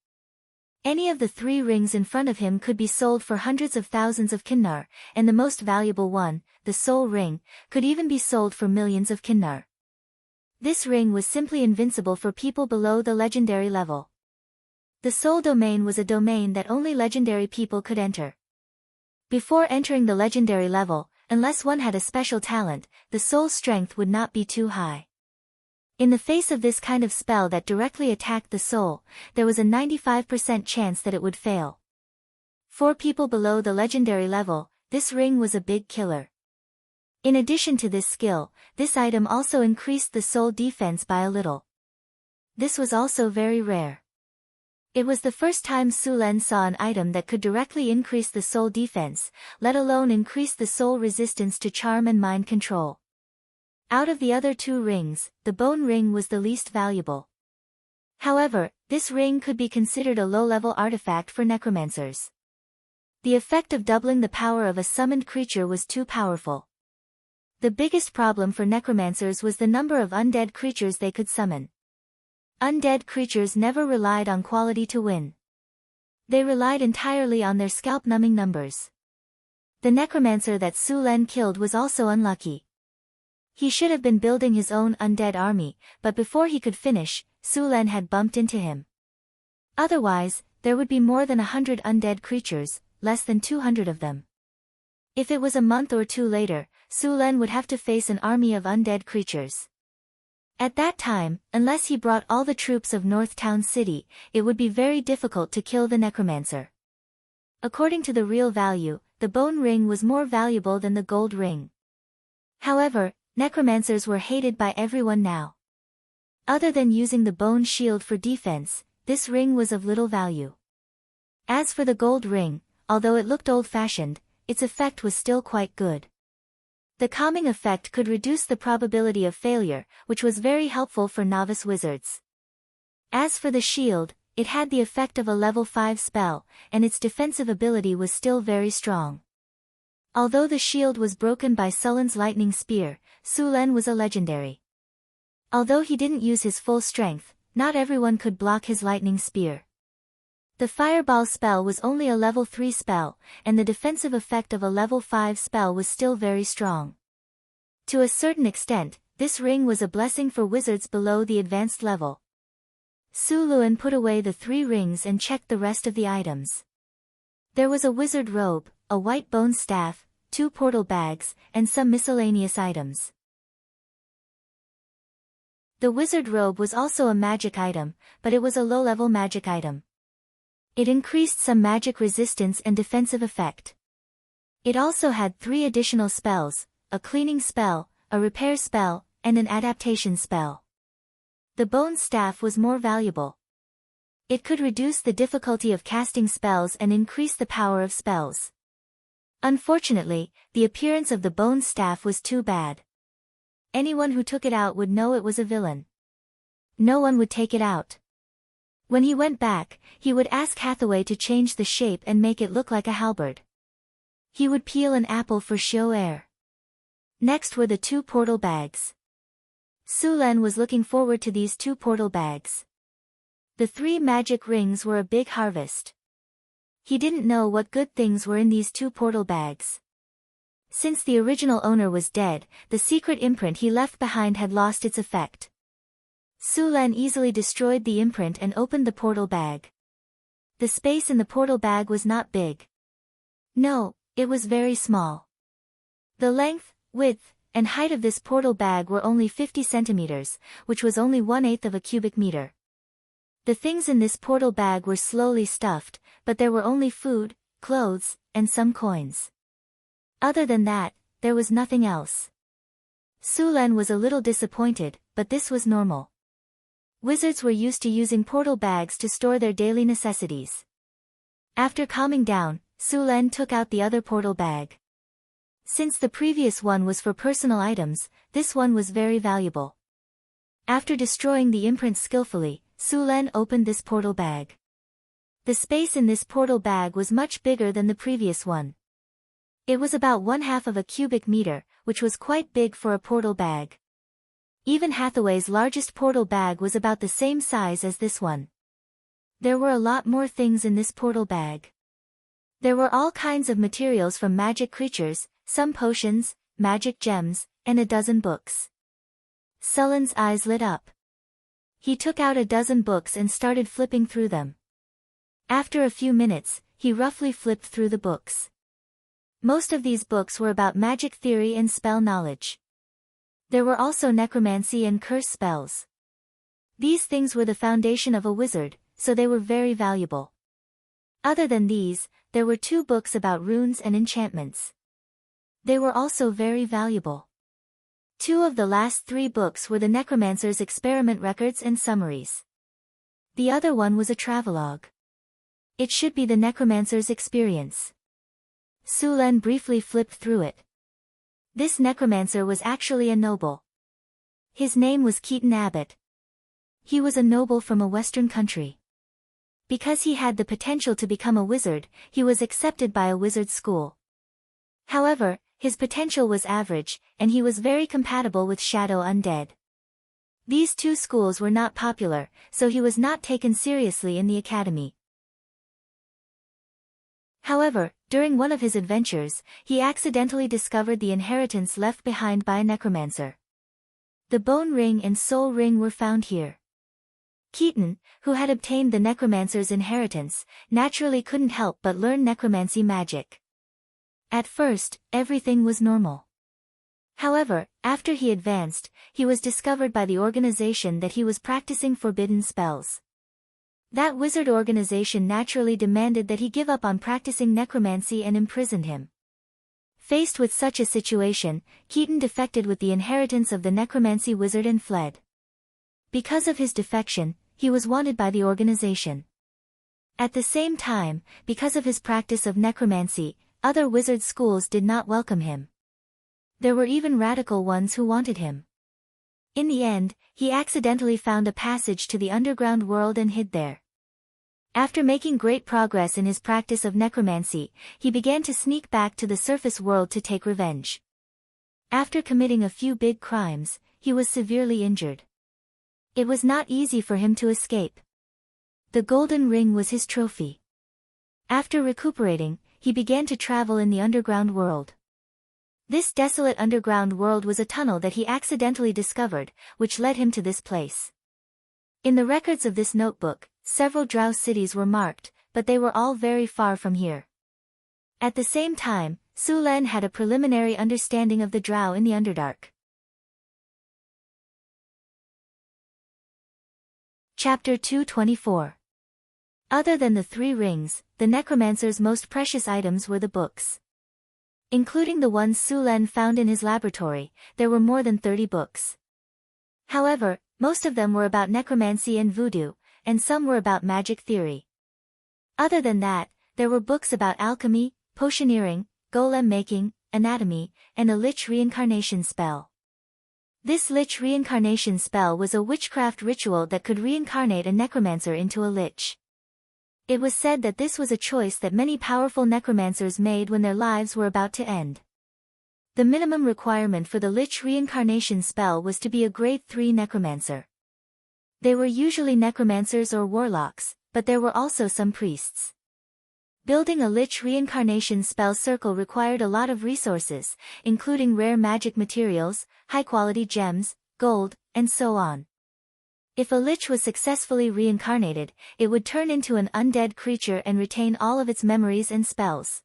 Any of the 3 rings in front of him could be sold for hundreds of thousands of kinnar, and the most valuable one, the soul ring, could even be sold for millions of kinnar. This ring was simply invincible for people below the legendary level. The soul domain was a domain that only legendary people could enter. Before entering the legendary level, unless one had a special talent, the soul strength would not be too high. In the face of this kind of spell that directly attacked the soul, there was a 95% chance that it would fail. For people below the legendary level, this ring was a big killer. In addition to this skill, this item also increased the soul defense by a little. This was also very rare. It was the first time Su Len saw an item that could directly increase the soul defense, let alone increase the soul resistance to charm and mind control. Out of the other two rings, the bone ring was the least valuable. However, this ring could be considered a low-level artifact for necromancers. The effect of doubling the power of a summoned creature was too powerful. The biggest problem for necromancers was the number of undead creatures they could summon. Undead creatures never relied on quality to win. They relied entirely on their scalp-numbing numbers. The necromancer that Su Len killed was also unlucky. He should have been building his own undead army, but before he could finish, Su Len had bumped into him. Otherwise, there would be more than 100 undead creatures, less than 200 of them. If it was a month or two later, Su Len would have to face an army of undead creatures. At that time, unless he brought all the troops of North Town City, it would be very difficult to kill the necromancer. According to the real value, the bone ring was more valuable than the gold ring. However, necromancers were hated by everyone now. Other than using the bone shield for defense, this ring was of little value. As for the gold ring, although it looked old-fashioned, its effect was still quite good. The calming effect could reduce the probability of failure, which was very helpful for novice wizards. As for the shield, it had the effect of a level 5 spell, and its defensive ability was still very strong. Although the shield was broken by Sullen's lightning spear, Su Len was a legendary. Although he didn't use his full strength, not everyone could block his lightning spear. The fireball spell was only a level 3 spell, and the defensive effect of a level 5 spell was still very strong. To a certain extent, this ring was a blessing for wizards below the advanced level. Su Luen put away the 3 rings and checked the rest of the items. There was a wizard robe, a white bone staff, 2 portal bags, and some miscellaneous items. The wizard robe was also a magic item, but it was a low-level magic item. It increased some magic resistance and defensive effect. It also had 3 additional spells, a cleaning spell, a repair spell, and an adaptation spell. The bone staff was more valuable. It could reduce the difficulty of casting spells and increase the power of spells. Unfortunately, the appearance of the bone staff was too bad. Anyone who took it out would know it was a villain. No one would take it out. When he went back, he would ask Hathaway to change the shape and make it look like a halberd. He would peel an apple for show air. Next were the 2 portal bags. Su Len was looking forward to these 2 portal bags. The 3 magic rings were a big harvest. He didn't know what good things were in these 2 portal bags. Since the original owner was dead, the secret imprint he left behind had lost its effect. Su Len easily destroyed the imprint and opened the portal bag. The space in the portal bag was not big. No, it was very small. The length, width, and height of this portal bag were only 50 centimeters, which was only 1/8 of a cubic meter. The things in this portal bag were slowly stuffed, but there were only food, clothes, and some coins. Other than that, there was nothing else. Su Len was a little disappointed, but this was normal. Wizards were used to using portal bags to store their daily necessities. After calming down, Su Len took out the other portal bag. Since the previous one was for personal items, this one was very valuable. After destroying the imprint skillfully, Su Len opened this portal bag. The space in this portal bag was much bigger than the previous one. It was about 1/2 of a cubic meter, which was quite big for a portal bag. Even Hathaway's largest portal bag was about the same size as this one. There were a lot more things in this portal bag. There were all kinds of materials from magic creatures, some potions, magic gems, and a dozen books. Sullen's eyes lit up. He took out a dozen books and started flipping through them. After a few minutes, he roughly flipped through the books. Most of these books were about magic theory and spell knowledge. There were also necromancy and curse spells. These things were the foundation of a wizard, so they were very valuable. Other than these, there were 2 books about runes and enchantments. They were also very valuable. 2 of the last 3 books were the necromancer's experiment records and summaries. The other one was a travelogue. It should be the necromancer's experience. Sulen briefly flipped through it. This necromancer was actually a noble. His name was Keaton Abbott. He was a noble from a western country. Because he had the potential to become a wizard, he was accepted by a wizard school. However, his potential was average, and he was very compatible with shadow undead. These 2 schools were not popular, so he was not taken seriously in the academy. However, during one of his adventures, he accidentally discovered the inheritance left behind by a necromancer. The bone ring and soul ring were found here. Keaton, who had obtained the necromancer's inheritance, naturally couldn't help but learn necromancy magic. At first, everything was normal. However, after he advanced, he was discovered by the organization that he was practicing forbidden spells. That wizard organization naturally demanded that he give up on practicing necromancy and imprisoned him. Faced with such a situation, Keaton defected with the inheritance of the necromancy wizard and fled. Because of his defection, he was wanted by the organization. At the same time, because of his practice of necromancy, other wizard schools did not welcome him. There were even radical ones who wanted him. In the end, he accidentally found a passage to the underground world and hid there. After making great progress in his practice of necromancy, he began to sneak back to the surface world to take revenge. After committing a few big crimes, he was severely injured. It was not easy for him to escape. The golden ring was his trophy. After recuperating, he began to travel in the underground world. This desolate underground world was a tunnel that he accidentally discovered, which led him to this place. In the records of this notebook, several drow cities were marked, but they were all very far from here. At the same time, Sulen had a preliminary understanding of the drow in the Underdark. Chapter 224. Other than the 3 rings, the necromancer's most precious items were the books. Including the ones Sulen found in his laboratory, there were more than 30 books. However, most of them were about necromancy and voodoo, and some were about magic theory. Other than that, there were books about alchemy, potioneering, golem making, anatomy, and a lich reincarnation spell. This lich reincarnation spell was a witchcraft ritual that could reincarnate a necromancer into a lich. It was said that this was a choice that many powerful necromancers made when their lives were about to end. The minimum requirement for the lich reincarnation spell was to be a grade 3 necromancer. They were usually necromancers or warlocks, but there were also some priests. Building a lich reincarnation spell circle required a lot of resources, including rare magic materials, high-quality gems, gold, and so on. If a lich was successfully reincarnated, it would turn into an undead creature and retain all of its memories and spells.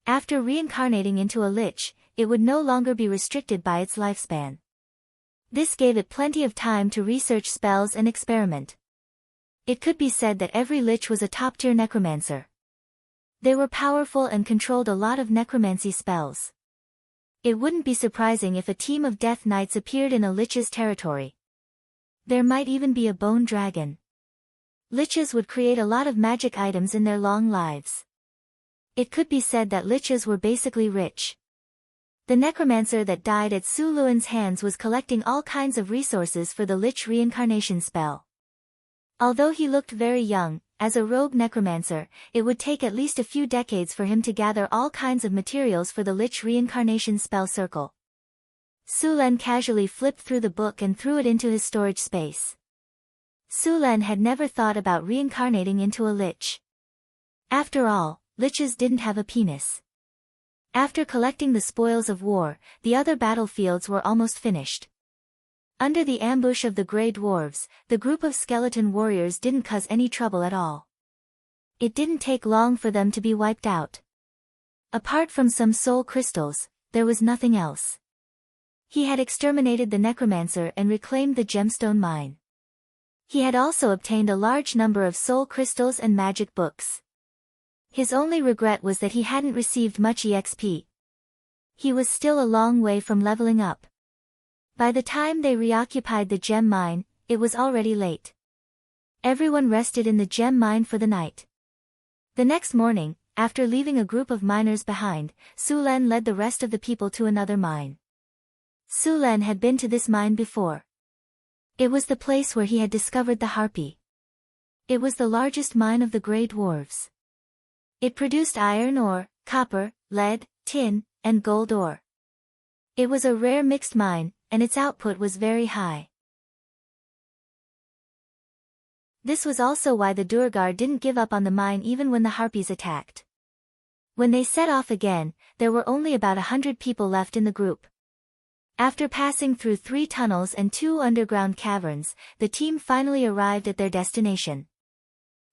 After reincarnating into a lich, it would no longer be restricted by its lifespan. This gave it plenty of time to research spells and experiment. It could be said that every lich was a top-tier necromancer. They were powerful and controlled a lot of necromancy spells. It wouldn't be surprising if a team of death knights appeared in a lich's territory. There might even be a bone dragon. Liches would create a lot of magic items in their long lives. It could be said that liches were basically rich. The necromancer that died at Suluan's hands was collecting all kinds of resources for the lich reincarnation spell. Although he looked very young, as a rogue necromancer, it would take at least a few decades for him to gather all kinds of materials for the lich reincarnation spell circle. Sulen casually flipped through the book and threw it into his storage space. Sulen had never thought about reincarnating into a lich. After all, liches didn't have a penis. After collecting the spoils of war, the other battlefields were almost finished. Under the ambush of the Grey Dwarves, the group of skeleton warriors didn't cause any trouble at all. It didn't take long for them to be wiped out. Apart from some soul crystals, there was nothing else. He had exterminated the necromancer and reclaimed the gemstone mine. He had also obtained a large number of soul crystals and magic books. His only regret was that he hadn't received much EXP. He was still a long way from leveling up. By the time they reoccupied the gem mine, it was already late. Everyone rested in the gem mine for the night. The next morning, after leaving a group of miners behind, Sulen led the rest of the people to another mine. Sulen had been to this mine before. It was the place where he had discovered the harpy. It was the largest mine of the Grey Dwarves. It produced iron ore, copper, lead, tin, and gold ore. It was a rare mixed mine, and its output was very high. This was also why the Durgar didn't give up on the mine even when the harpies attacked. When they set off again, there were only about 100 people left in the group. After passing through 3 tunnels and 2 underground caverns, the team finally arrived at their destination.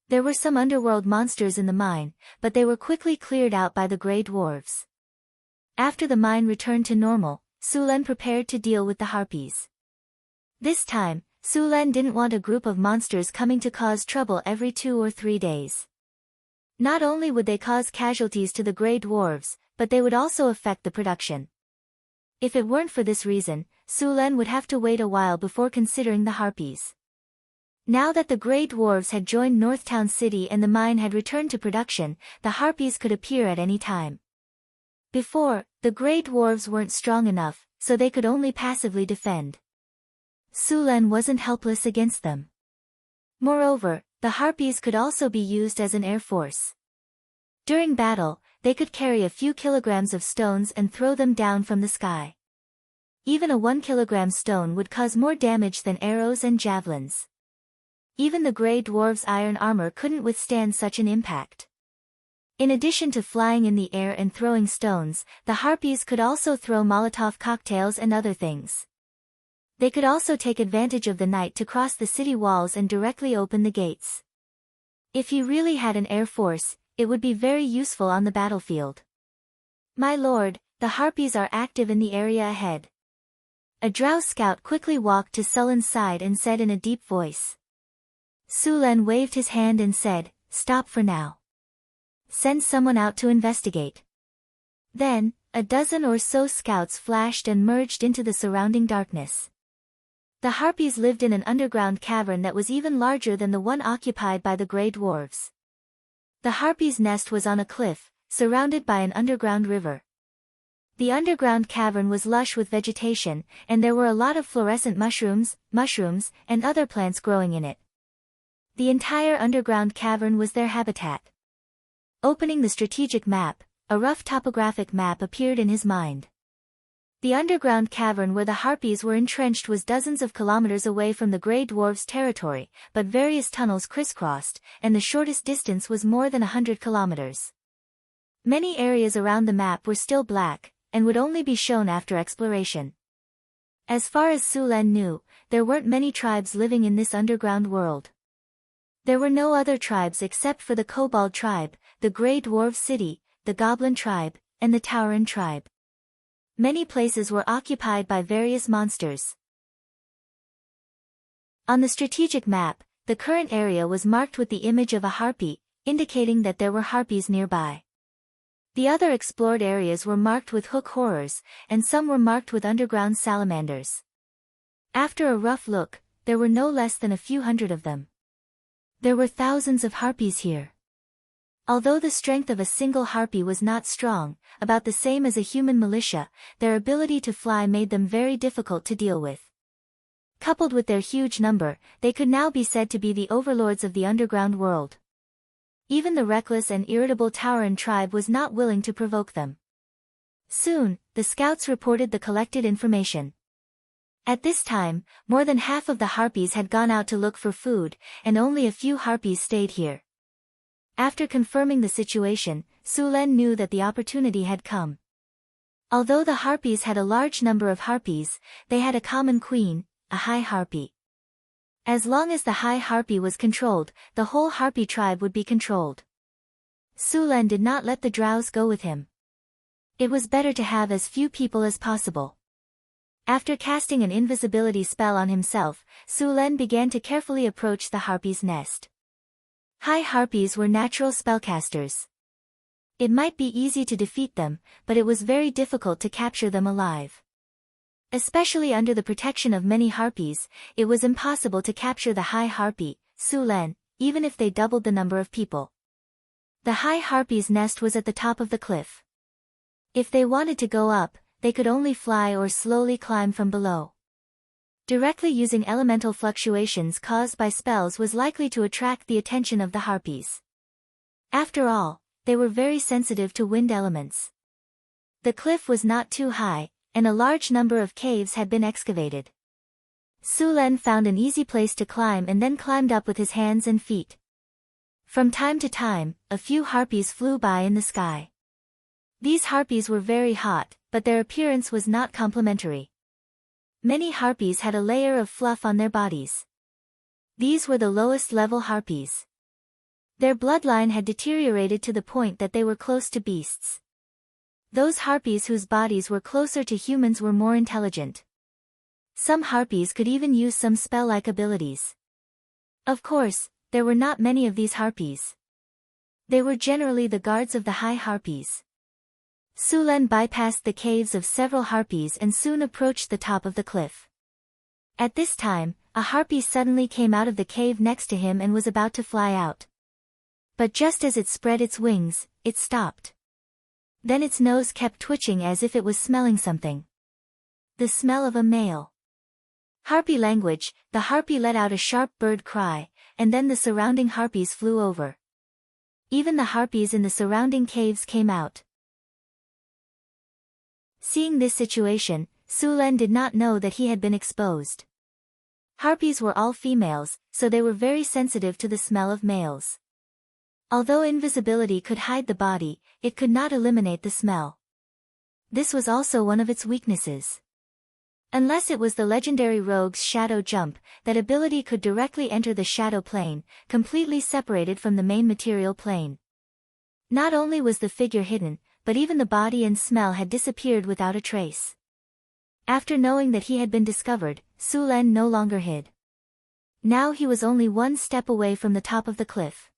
There were some underworld monsters in the mine, but they were quickly cleared out by the Grey Dwarves. After the mine returned to normal, Sulen prepared to deal with the harpies. This time, Sulen didn't want a group of monsters coming to cause trouble every 2 or 3 days. Not only would they cause casualties to the Grey Dwarves, but they would also affect the production. If it weren't for this reason, Sulen would have to wait a while before considering the harpies. Now that the Grey Dwarves had joined Northtown City and the mine had returned to production, the harpies could appear at any time. Before, the Grey Dwarves weren't strong enough, so they could only passively defend. Sulen wasn't helpless against them. Moreover, the harpies could also be used as an air force. During battle, they could carry a few kilograms of stones and throw them down from the sky. Even a 1-kilogram stone would cause more damage than arrows and javelins. Even the Grey Dwarves' iron armor couldn't withstand such an impact. In addition to flying in the air and throwing stones, the harpies could also throw Molotov cocktails and other things. They could also take advantage of the night to cross the city walls and directly open the gates. If he really had an air force, it would be very useful on the battlefield. My lord, the harpies are active in the area ahead. A drow scout quickly walked to Sulen's side and said in a deep voice. Sulen waved his hand and said, "Stop for now. Send someone out to investigate." Then, a dozen or so scouts flashed and merged into the surrounding darkness. The harpies lived in an underground cavern that was even larger than the one occupied by the Grey Dwarves. The harpies' nest was on a cliff, surrounded by an underground river. The underground cavern was lush with vegetation, and there were a lot of fluorescent mushrooms, and other plants growing in it. The entire underground cavern was their habitat. Opening the strategic map, a rough topographic map appeared in his mind. The underground cavern where the harpies were entrenched was dozens of kilometers away from the Grey Dwarves' territory, but various tunnels crisscrossed, and the shortest distance was more than 100 kilometers. Many areas around the map were still black, and would only be shown after exploration. As far as Sulen knew, there weren't many tribes living in this underground world. There were no other tribes except for the Kobold tribe, the Grey Dwarf City, the Goblin tribe, and the Tauren tribe. Many places were occupied by various monsters. On the strategic map, the current area was marked with the image of a harpy, indicating that there were harpies nearby. The other explored areas were marked with hook horrors, and some were marked with underground salamanders. After a rough look, there were no less than a few hundred of them. There were thousands of harpies here. Although the strength of a single harpy was not strong, about the same as a human militia, their ability to fly made them very difficult to deal with. Coupled with their huge number, they could now be said to be the overlords of the underground world. Even the reckless and irritable Tauren tribe was not willing to provoke them. Soon, the scouts reported the collected information. At this time, more than half of the harpies had gone out to look for food, and only a few harpies stayed here. After confirming the situation, Sulen knew that the opportunity had come. Although the harpies had a large number of harpies, they had a common queen, a high harpy. As long as the high harpy was controlled, the whole harpy tribe would be controlled. Sulen did not let the drows go with him. It was better to have as few people as possible. After casting an invisibility spell on himself, Sulen began to carefully approach the harpy's nest. High harpies were natural spellcasters. It might be easy to defeat them, but it was very difficult to capture them alive. Especially under the protection of many harpies, it was impossible to capture the high harpy, Sulen, even if they doubled the number of people. The high harpy's nest was at the top of the cliff. If they wanted to go up, they could only fly or slowly climb from below. Directly using elemental fluctuations caused by spells was likely to attract the attention of the harpies. After all, they were very sensitive to wind elements. The cliff was not too high, and a large number of caves had been excavated. Sulen found an easy place to climb and then climbed up with his hands and feet. From time to time, a few harpies flew by in the sky. These harpies were very hot, but their appearance was not complimentary. Many harpies had a layer of fluff on their bodies. These were the lowest level harpies. Their bloodline had deteriorated to the point that they were close to beasts. Those harpies whose bodies were closer to humans were more intelligent. Some harpies could even use some spell-like abilities. Of course, there were not many of these harpies. They were generally the guards of the high harpies. Sulen bypassed the caves of several harpies and soon approached the top of the cliff. At this time, a harpy suddenly came out of the cave next to him and was about to fly out. But just as it spread its wings, it stopped. Then its nose kept twitching as if it was smelling something. The smell of a male. Harpy language, the harpy let out a sharp bird cry, and then the surrounding harpies flew over. Even the harpies in the surrounding caves came out. Seeing this situation, Sulen did not know that he had been exposed. Harpies were all females, so they were very sensitive to the smell of males. Although invisibility could hide the body, it could not eliminate the smell. This was also one of its weaknesses. Unless it was the legendary rogue's shadow jump, that ability could directly enter the shadow plane, completely separated from the main material plane. Not only was the figure hidden, but even the body and smell had disappeared without a trace. After knowing that he had been discovered, Sulen no longer hid. Now he was only one step away from the top of the cliff.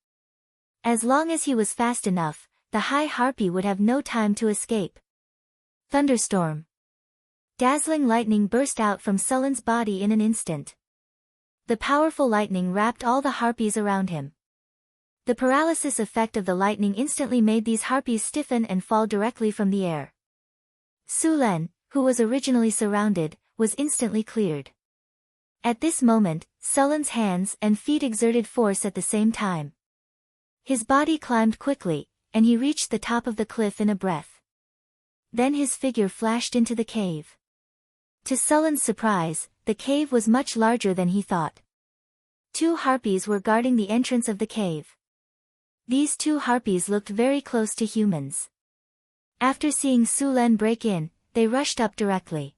As long as he was fast enough, the high harpy would have no time to escape. Thunderstorm. Dazzling lightning burst out from Sulen's body in an instant. The powerful lightning wrapped all the harpies around him. The paralysis effect of the lightning instantly made these harpies stiffen and fall directly from the air. Sulen, who was originally surrounded, was instantly cleared. At this moment, Sulen's hands and feet exerted force at the same time. His body climbed quickly, and he reached the top of the cliff in a breath. Then his figure flashed into the cave. To Sulen's surprise, the cave was much larger than he thought. 2 harpies were guarding the entrance of the cave. These 2 harpies looked very close to humans. After seeing Sulen break in, they rushed up directly.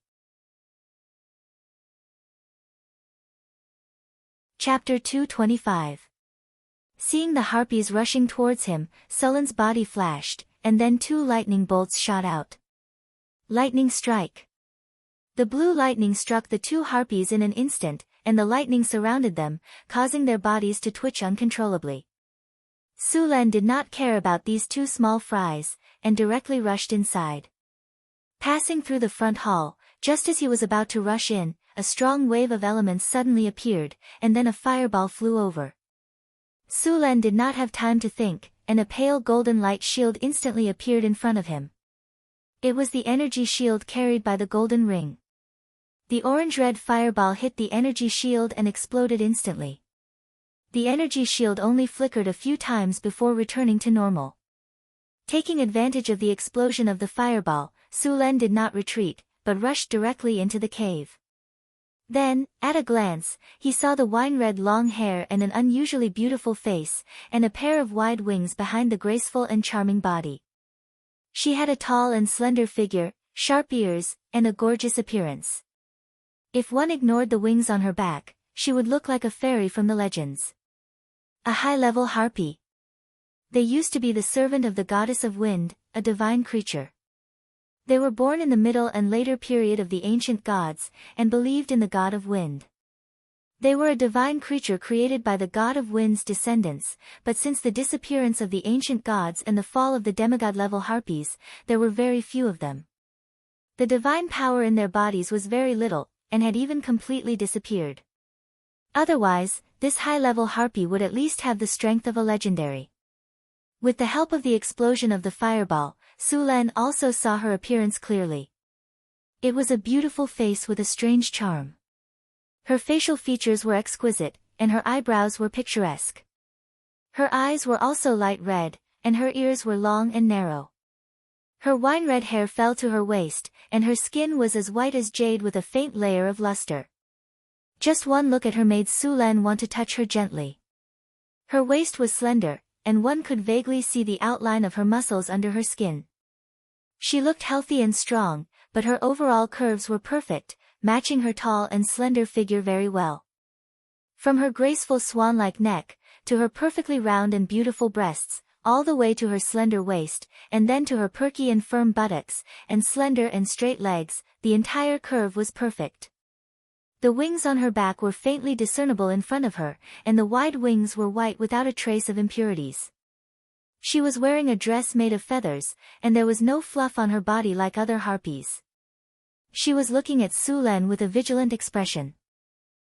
Chapter 225. Seeing the harpies rushing towards him, Sulen's body flashed, and then 2 lightning bolts shot out. Lightning strike. The blue lightning struck the 2 harpies in an instant, and the lightning surrounded them, causing their bodies to twitch uncontrollably. Sulen did not care about these 2 small fries, and directly rushed inside. Passing through the front hall, just as he was about to rush in, a strong wave of elements suddenly appeared, and then a fireball flew over. Sulen did not have time to think, and a pale golden light shield instantly appeared in front of him. It was the energy shield carried by the golden ring. The orange-red fireball hit the energy shield and exploded instantly. The energy shield only flickered a few times before returning to normal. Taking advantage of the explosion of the fireball, Sulen did not retreat, but rushed directly into the cave. Then, at a glance, he saw the wine-red long hair and an unusually beautiful face, and a pair of wide wings behind the graceful and charming body. She had a tall and slender figure, sharp ears, and a gorgeous appearance. If one ignored the wings on her back, she would look like a fairy from the legends. A high-level harpy. They used to be the servant of the goddess of wind, a divine creature. They were born in the middle and later period of the ancient gods, and believed in the god of wind. They were a divine creature created by the god of wind's descendants, but since the disappearance of the ancient gods and the fall of the demigod-level harpies, there were very few of them. The divine power in their bodies was very little, and had even completely disappeared. Otherwise, this high-level harpy would at least have the strength of a legendary. With the help of the explosion of the fireball, Sulan also saw her appearance clearly. It was a beautiful face with a strange charm. Her facial features were exquisite, and her eyebrows were picturesque. Her eyes were also light red, and her ears were long and narrow. Her wine-red hair fell to her waist, and her skin was as white as jade with a faint layer of luster. Just one look at her made Sulan want to touch her gently. Her waist was slender, and one could vaguely see the outline of her muscles under her skin. She looked healthy and strong, but her overall curves were perfect, matching her tall and slender figure very well. From her graceful swan-like neck, to her perfectly round and beautiful breasts, all the way to her slender waist, and then to her perky and firm buttocks, and slender and straight legs, the entire curve was perfect. The wings on her back were faintly discernible in front of her, and the wide wings were white without a trace of impurities. She was wearing a dress made of feathers, and there was no fluff on her body like other harpies. She was looking at Sulan with a vigilant expression.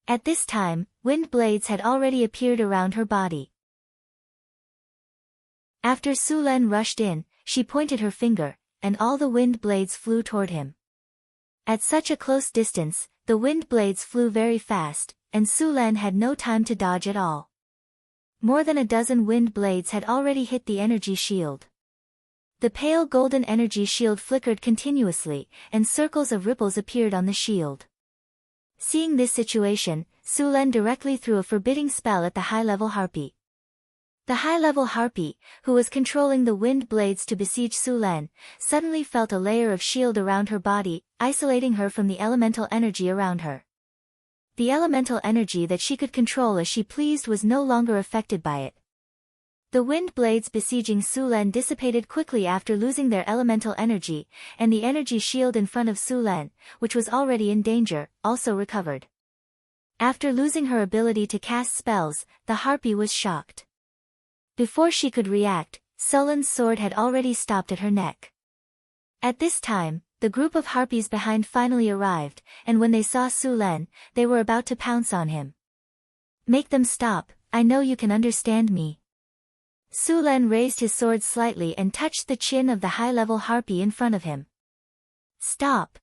At this time, wind blades had already appeared around her body. After Sulan rushed in, she pointed her finger, and all the wind blades flew toward him. At such a close distance, the wind blades flew very fast, and Sulan had no time to dodge at all. More than a dozen wind blades had already hit the energy shield. The pale golden energy shield flickered continuously, and circles of ripples appeared on the shield. Seeing this situation, Sulan directly threw a forbidding spell at the high-level harpy. The high-level harpy, who was controlling the wind blades to besiege Sulan, suddenly felt a layer of shield around her body, isolating her from the elemental energy around her. The elemental energy that she could control as she pleased was no longer affected by it. The wind blades besieging Sulan dissipated quickly after losing their elemental energy, and the energy shield in front of Sulan, which was already in danger, also recovered. After losing her ability to cast spells, the harpy was shocked. Before she could react, Sulan's sword had already stopped at her neck. At this time, the group of harpies behind finally arrived, and when they saw Sulan, they were about to pounce on him. "Make them stop, I know you can understand me." Sulan raised his sword slightly and touched the chin of the high-level harpy in front of him. "Stop!"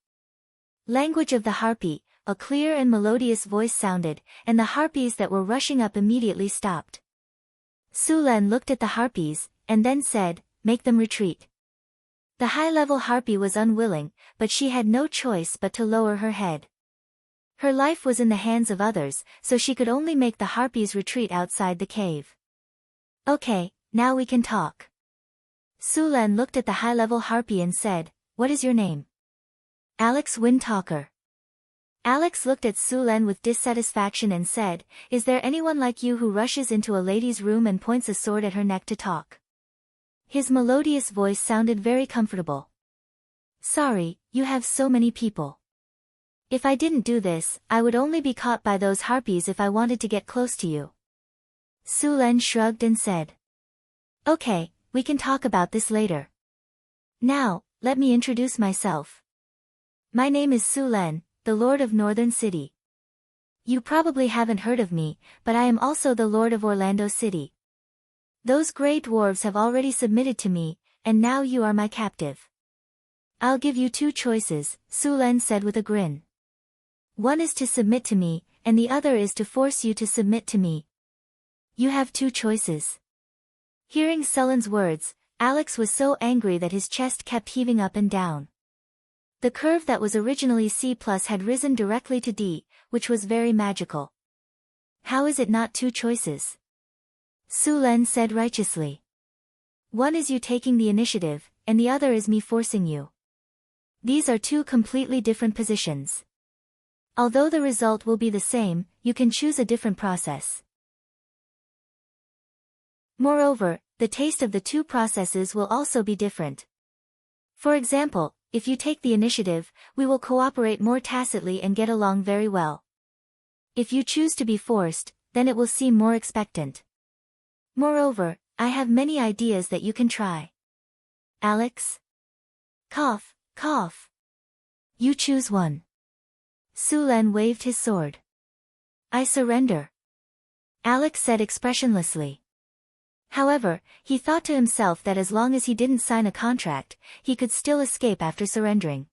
Language of the harpy, a clear and melodious voice sounded, and the harpies that were rushing up immediately stopped. Sulan looked at the harpies, and then said, "Make them retreat." The high-level harpy was unwilling, but she had no choice but to lower her head. Her life was in the hands of others, so she could only make the harpies retreat outside the cave. "Okay, now we can talk." Sulan looked at the high-level harpy and said, "What is your name?" "Alex Windtalker." Alex looked at Sulan with dissatisfaction and said, "Is there anyone like you who rushes into a lady's room and points a sword at her neck to talk?" His melodious voice sounded very comfortable. "Sorry, you have so many people. If I didn't do this, I would only be caught by those harpies if I wanted to get close to you." Sulan shrugged and said, "Okay, we can talk about this later. Now, let me introduce myself. My name is Sulan, the Lord of Northern City. You probably haven't heard of me, but I am also the Lord of Orlando City. Those gray dwarves have already submitted to me, and now you are my captive. I'll give you two choices," Sulan said with a grin. "One is to submit to me, and the other is to force you to submit to me. You have two choices." Hearing Sulan's words, Alex was so angry that his chest kept heaving up and down. The curve that was originally C+ had risen directly to D, which was very magical. "How is it not two choices?" Sulan said righteously. "One is you taking the initiative, and the other is me forcing you. These are two completely different positions. Although the result will be the same, you can choose a different process. Moreover, the taste of the two processes will also be different. For example, if you take the initiative, we will cooperate more tacitly and get along very well. If you choose to be forced, then it will seem more expectant. Moreover, I have many ideas that you can try. Alex? Cough, cough. You choose one. Sulen waved his sword. I surrender. Alex said expressionlessly. However, he thought to himself that as long as he didn't sign a contract, he could still escape after surrendering.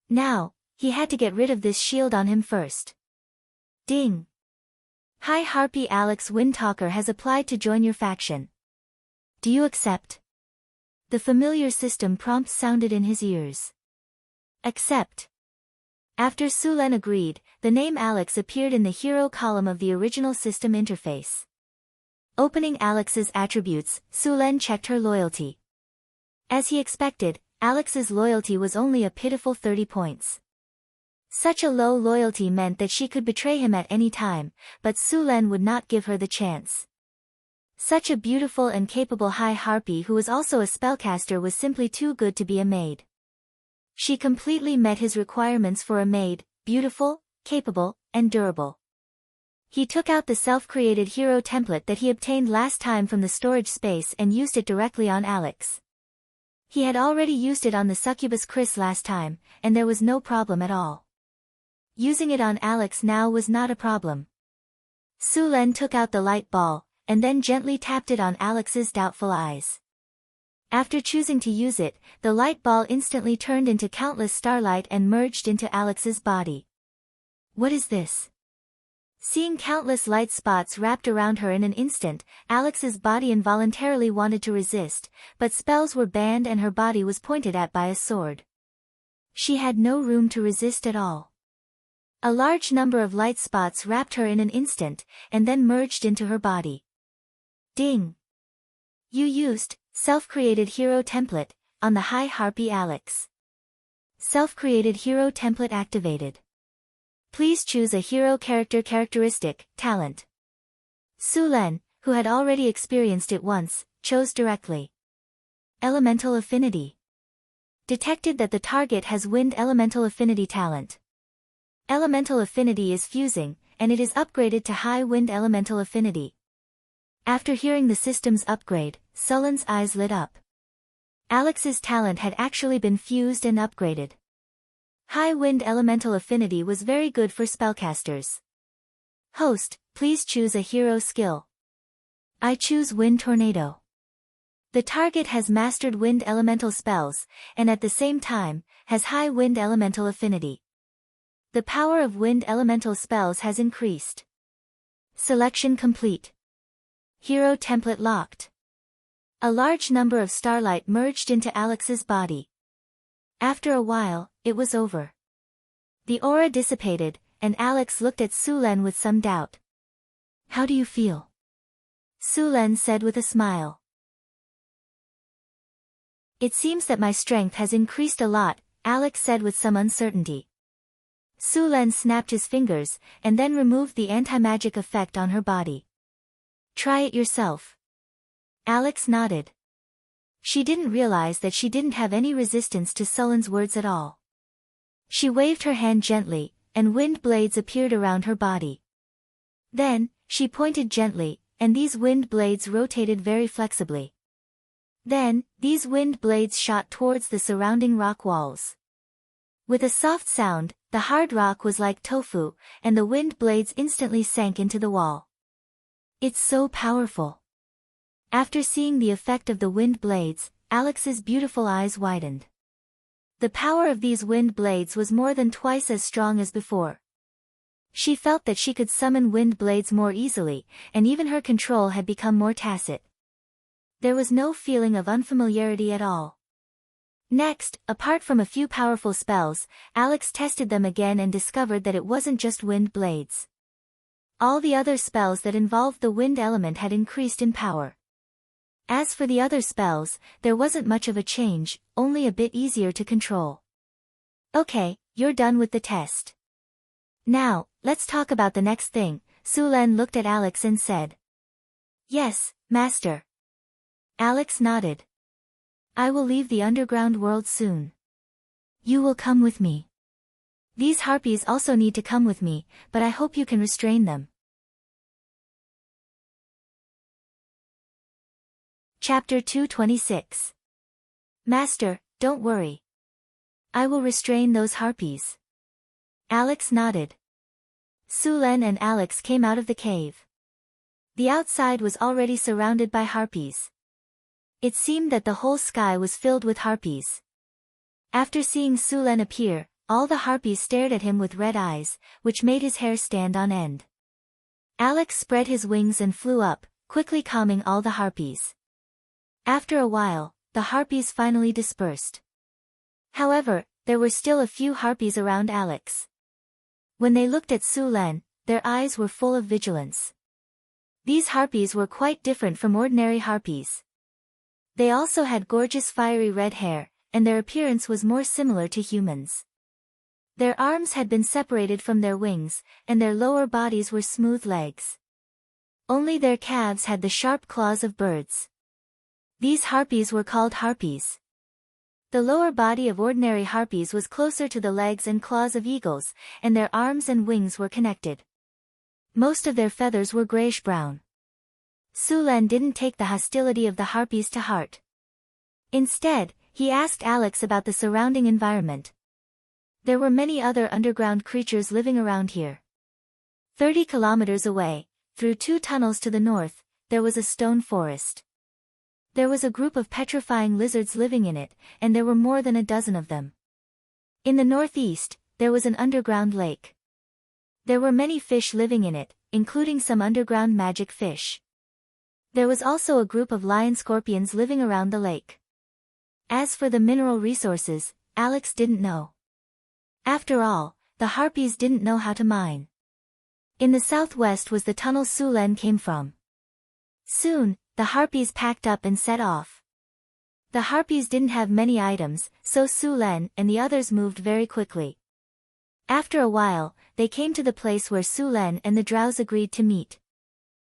Now, he had to get rid of this shield on him first. Ding! High Harpy Alex Windtalker has applied to join your faction. Do you accept? The familiar system prompt sounded in his ears. Accept. After Sulen agreed, the name Alex appeared in the hero column of the original system interface. Opening Alex's attributes, Sulen checked her loyalty. As he expected, Alex's loyalty was only a pitiful 30 points. Such a low loyalty meant that she could betray him at any time, but Sulen would not give her the chance. Such a beautiful and capable High Harpy who was also a spellcaster was simply too good to be a maid. She completely met his requirements for a maid, beautiful, capable, and durable. He took out the self-created hero template that he obtained last time from the storage space and used it directly on Alex. He had already used it on the succubus Chris last time, and there was no problem at all. Using it on Alex now was not a problem. Sulen took out the light ball, and then gently tapped it on Alex's doubtful eyes. After choosing to use it, the light ball instantly turned into countless starlight and merged into Alex's body. What is this? Seeing countless light spots wrapped around her in an instant, Alex's body involuntarily wanted to resist, but spells were banned and her body was pointed at by a sword. She had no room to resist at all. A large number of light spots wrapped her in an instant, and then merged into her body. Ding! You used self-created hero template on the High Harpy Alex. Self-created hero template activated. Please choose a hero characteristic, talent. Sulen, who had already experienced it once, chose directly. Elemental affinity. Detected that the target has wind elemental affinity talent. Elemental affinity is fusing, and it is upgraded to high wind elemental affinity. After hearing the system's upgrade, Sulen's eyes lit up. Alex's talent had actually been fused and upgraded. High wind elemental affinity was very good for spellcasters. Host, please choose a hero skill. I choose Wind Tornado. The target has mastered wind elemental spells, and at the same time, has high wind elemental affinity. The power of wind elemental spells has increased. Selection complete. Hero template locked. A large number of starlight merged into Alex's body. After a while, it was over. The aura dissipated, and Alex looked at Sulen with some doubt. How do you feel? Sulen said with a smile. It seems that my strength has increased a lot, Alex said with some uncertainty. Sulen snapped his fingers, and then removed the anti-magic effect on her body. Try it yourself. Alex nodded. She didn't realize that she didn't have any resistance to Sulen's words at all. She waved her hand gently, and wind blades appeared around her body. Then, she pointed gently, and these wind blades rotated very flexibly. Then, these wind blades shot towards the surrounding rock walls. With a soft sound, the hard rock was like tofu, and the wind blades instantly sank into the wall. It's so powerful. After seeing the effect of the wind blades, Alex's beautiful eyes widened. The power of these wind blades was more than twice as strong as before. She felt that she could summon wind blades more easily, and even her control had become more tacit. There was no feeling of unfamiliarity at all. Next, apart from a few powerful spells, Alex tested them again and discovered that it wasn't just wind blades. All the other spells that involved the wind element had increased in power. As for the other spells, there wasn't much of a change, only a bit easier to control. Okay, you're done with the test. Now, let's talk about the next thing, Sulen looked at Alex and said. Yes, Master. Alex nodded. I will leave the underground world soon. You will come with me. These harpies also need to come with me, but I hope you can restrain them. Chapter 226. Master, don't worry. I will restrain those harpies. Alex nodded. Sulen and Alex came out of the cave. The outside was already surrounded by harpies. It seemed that the whole sky was filled with harpies. After seeing Sulen appear, all the harpies stared at him with red eyes, which made his hair stand on end. Alex spread his wings and flew up, quickly calming all the harpies. After a while, the harpies finally dispersed. However, there were still a few harpies around Alex. When they looked at Sulen, their eyes were full of vigilance. These harpies were quite different from ordinary harpies. They also had gorgeous fiery red hair, and their appearance was more similar to humans. Their arms had been separated from their wings, and their lower bodies were smooth legs. Only their calves had the sharp claws of birds. These harpies were called harpies. The lower body of ordinary harpies was closer to the legs and claws of eagles, and their arms and wings were connected. Most of their feathers were grayish-brown. Sulen didn't take the hostility of the harpies to heart. Instead, he asked Alex about the surrounding environment. There were many other underground creatures living around here. 30 kilometers away, through 2 tunnels to the north, there was a stone forest. There was a group of petrifying lizards living in it, and there were more than a dozen of them. In the northeast, there was an underground lake. There were many fish living in it, including some underground magic fish. There was also a group of lion scorpions living around the lake. As for the mineral resources, Alex didn't know. After all, the harpies didn't know how to mine. In the southwest was the tunnel Sulen came from. Soon, the harpies packed up and set off. The harpies didn't have many items, so Sulen and the others moved very quickly. After a while, they came to the place where Sulen and the drows agreed to meet.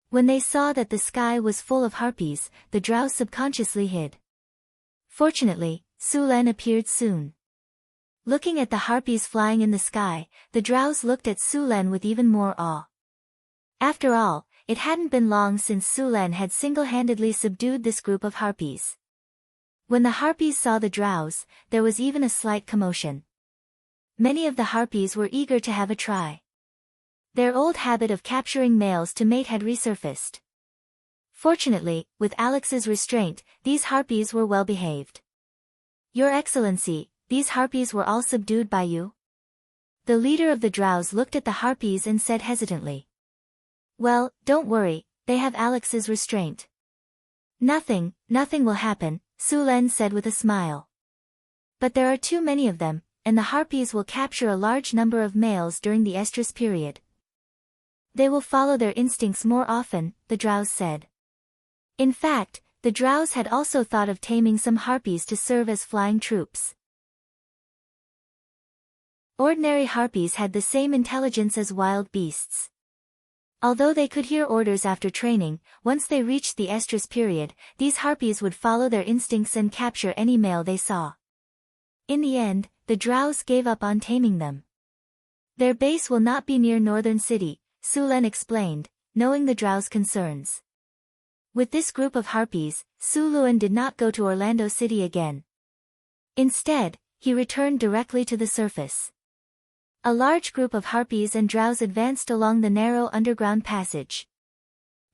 When they saw that the sky was full of harpies, the drows subconsciously hid. Fortunately, Sulen appeared soon. Looking at the harpies flying in the sky, the drows looked at Sulen with even more awe. After all, it hadn't been long since Sulen had single-handedly subdued this group of harpies. When the harpies saw the drows, there was even a slight commotion. Many of the harpies were eager to have a try. Their old habit of capturing males to mate had resurfaced. Fortunately, with Alex's restraint, these harpies were well behaved. Your Excellency, these harpies were all subdued by you? The leader of the drows looked at the harpies and said hesitantly. Well, don't worry, they have Alex's restraint. Nothing will happen, Sulen said with a smile. But there are too many of them, and the harpies will capture a large number of males during the estrus period. They will follow their instincts more often, the drows said. In fact, the drows had also thought of taming some harpies to serve as flying troops. Ordinary harpies had the same intelligence as wild beasts. Although they could hear orders after training, once they reached the estrus period, these harpies would follow their instincts and capture any male they saw. In the end, the drows gave up on taming them. Their base will not be near Northern City, Sulen explained, knowing the drows' concerns. With this group of harpies, Sulen did not go to Orlando City again. Instead, he returned directly to the surface. A large group of harpies and drows advanced along the narrow underground passage.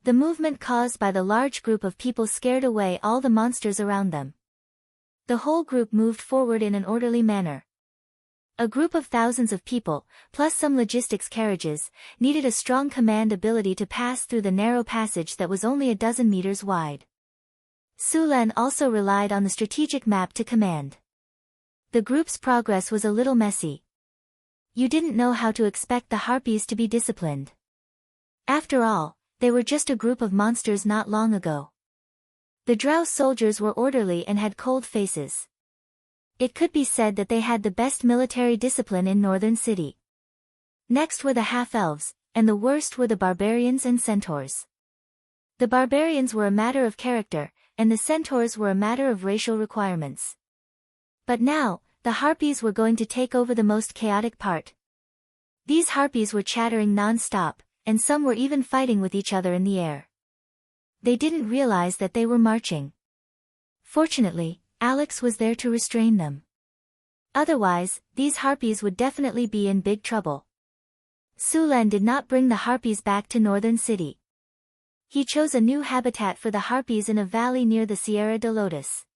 The movement caused by the large group of people scared away all the monsters around them. The whole group moved forward in an orderly manner. A group of thousands of people, plus some logistics carriages, needed a strong command ability to pass through the narrow passage that was only a dozen meters wide. Sulen also relied on the strategic map to command. The group's progress was a little messy. You didn't know how to expect the harpies to be disciplined. After all, they were just a group of monsters not long ago. The drow soldiers were orderly and had cold faces. It could be said that they had the best military discipline in Northern City. Next were the half-elves, and the worst were the barbarians and centaurs. The barbarians were a matter of character, and the centaurs were a matter of racial requirements. But now, the harpies were going to take over the most chaotic part. These harpies were chattering non-stop, and some were even fighting with each other in the air. They didn't realize that they were marching. Fortunately, Alex was there to restrain them. Otherwise, these harpies would definitely be in big trouble. Sulen did not bring the harpies back to Northern City. He chose a new habitat for the harpies in a valley near the Sierra de Lotus.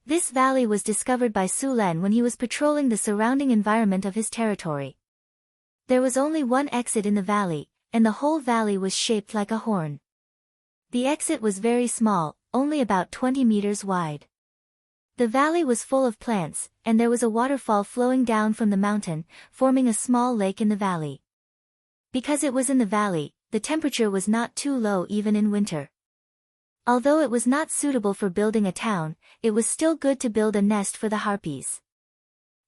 This valley was discovered by Sulen when he was patrolling the surrounding environment of his territory. There was only one exit in the valley, and the whole valley was shaped like a horn. The exit was very small, only about 20 meters wide. The valley was full of plants, and there was a waterfall flowing down from the mountain, forming a small lake in the valley. Because it was in the valley, the temperature was not too low even in winter. Although it was not suitable for building a town, it was still good to build a nest for the harpies.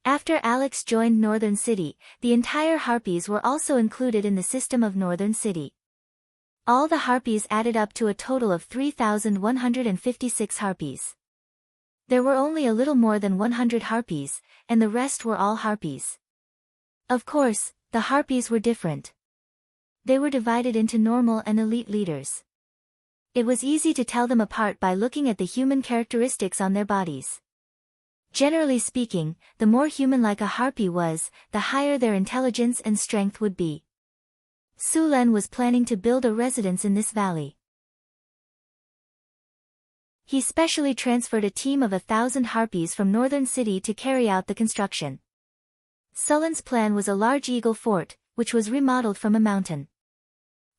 After Alex joined Northern City, the entire harpies were also included in the system of Northern City. All the harpies added up to a total of 3,156 harpies. There were only a little more than 100 harpies, and the rest were all harpies. Of course, the harpies were different. They were divided into normal and elite leaders. It was easy to tell them apart by looking at the human characteristics on their bodies. Generally speaking, the more human-like a harpy was, the higher their intelligence and strength would be. Sulen was planning to build a residence in this valley. He specially transferred a team of 1,000 harpies from Northern City to carry out the construction. Sulen's plan was a large eagle fort, which was remodeled from a mountain.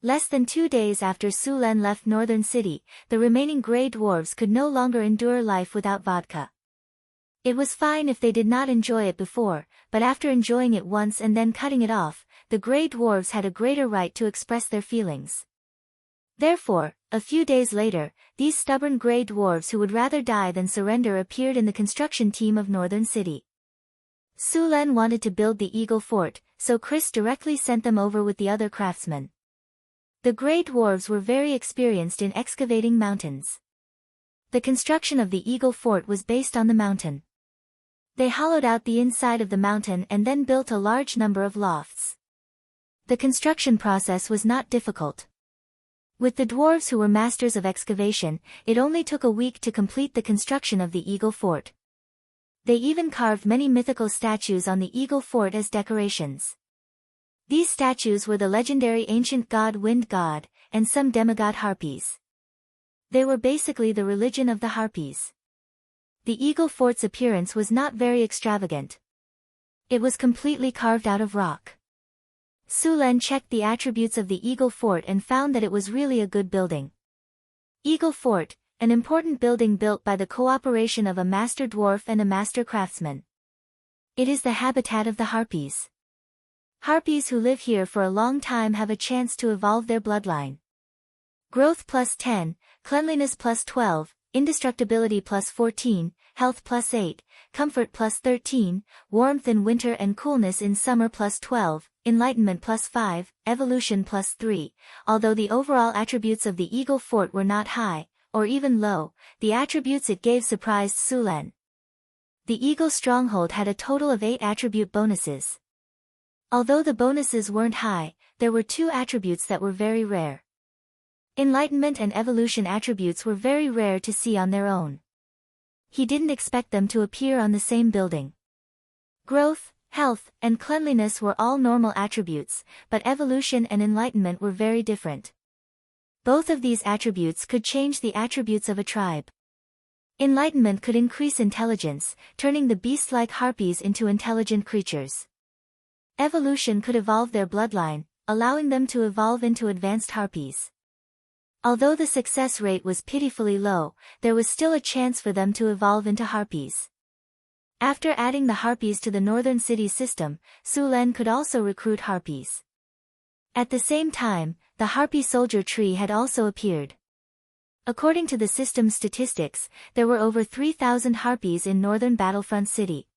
Less than 2 days after Sulen left Northern City, the remaining Grey Dwarves could no longer endure life without vodka. It was fine if they did not enjoy it before, but after enjoying it once and then cutting it off, the Grey Dwarves had a greater right to express their feelings. Therefore, a few days later, these stubborn Grey Dwarves who would rather die than surrender appeared in the construction team of Northern City. Sulen wanted to build the Eagle Fort, so Chris directly sent them over with the other craftsmen. The Grey Dwarves were very experienced in excavating mountains. The construction of the Eagle Fort was based on the mountain. They hollowed out the inside of the mountain and then built a large number of lofts. The construction process was not difficult. With the dwarves who were masters of excavation, it only took a week to complete the construction of the Eagle Fort. They even carved many mythical statues on the Eagle Fort as decorations. These statues were the legendary ancient god Wind God, and some demigod harpies. They were basically the religion of the harpies. The Eagle Fort's appearance was not very extravagant. It was completely carved out of rock. Sulen checked the attributes of the Eagle Fort and found that it was really a good building. Eagle Fort, an important building built by the cooperation of a master dwarf and a master craftsman. It is the habitat of the harpies. Harpies who live here for a long time have a chance to evolve their bloodline. Growth plus 10, cleanliness plus 12, indestructibility plus 14, health plus 8, comfort plus 13, warmth in winter and coolness in summer plus 12, enlightenment plus 5, evolution plus 3. Although the overall attributes of the Eagle Fort were not high, or even low, the attributes it gave surprised Sulen. The Eagle Stronghold had a total of 8 attribute bonuses. Although the bonuses weren't high, there were 2 attributes that were very rare. Enlightenment and evolution attributes were very rare to see on their own. He didn't expect them to appear on the same building. Growth, health, and cleanliness were all normal attributes, but evolution and enlightenment were very different. Both of these attributes could change the attributes of a tribe. Enlightenment could increase intelligence, turning the beast-like harpies into intelligent creatures. Evolution could evolve their bloodline, allowing them to evolve into advanced harpies. Although the success rate was pitifully low, there was still a chance for them to evolve into harpies. After adding the harpies to the Northern City system, Sulen could also recruit harpies. At the same time, the harpy soldier tree had also appeared. According to the system's statistics, there were over 3,000 harpies in Northern Battlefront City.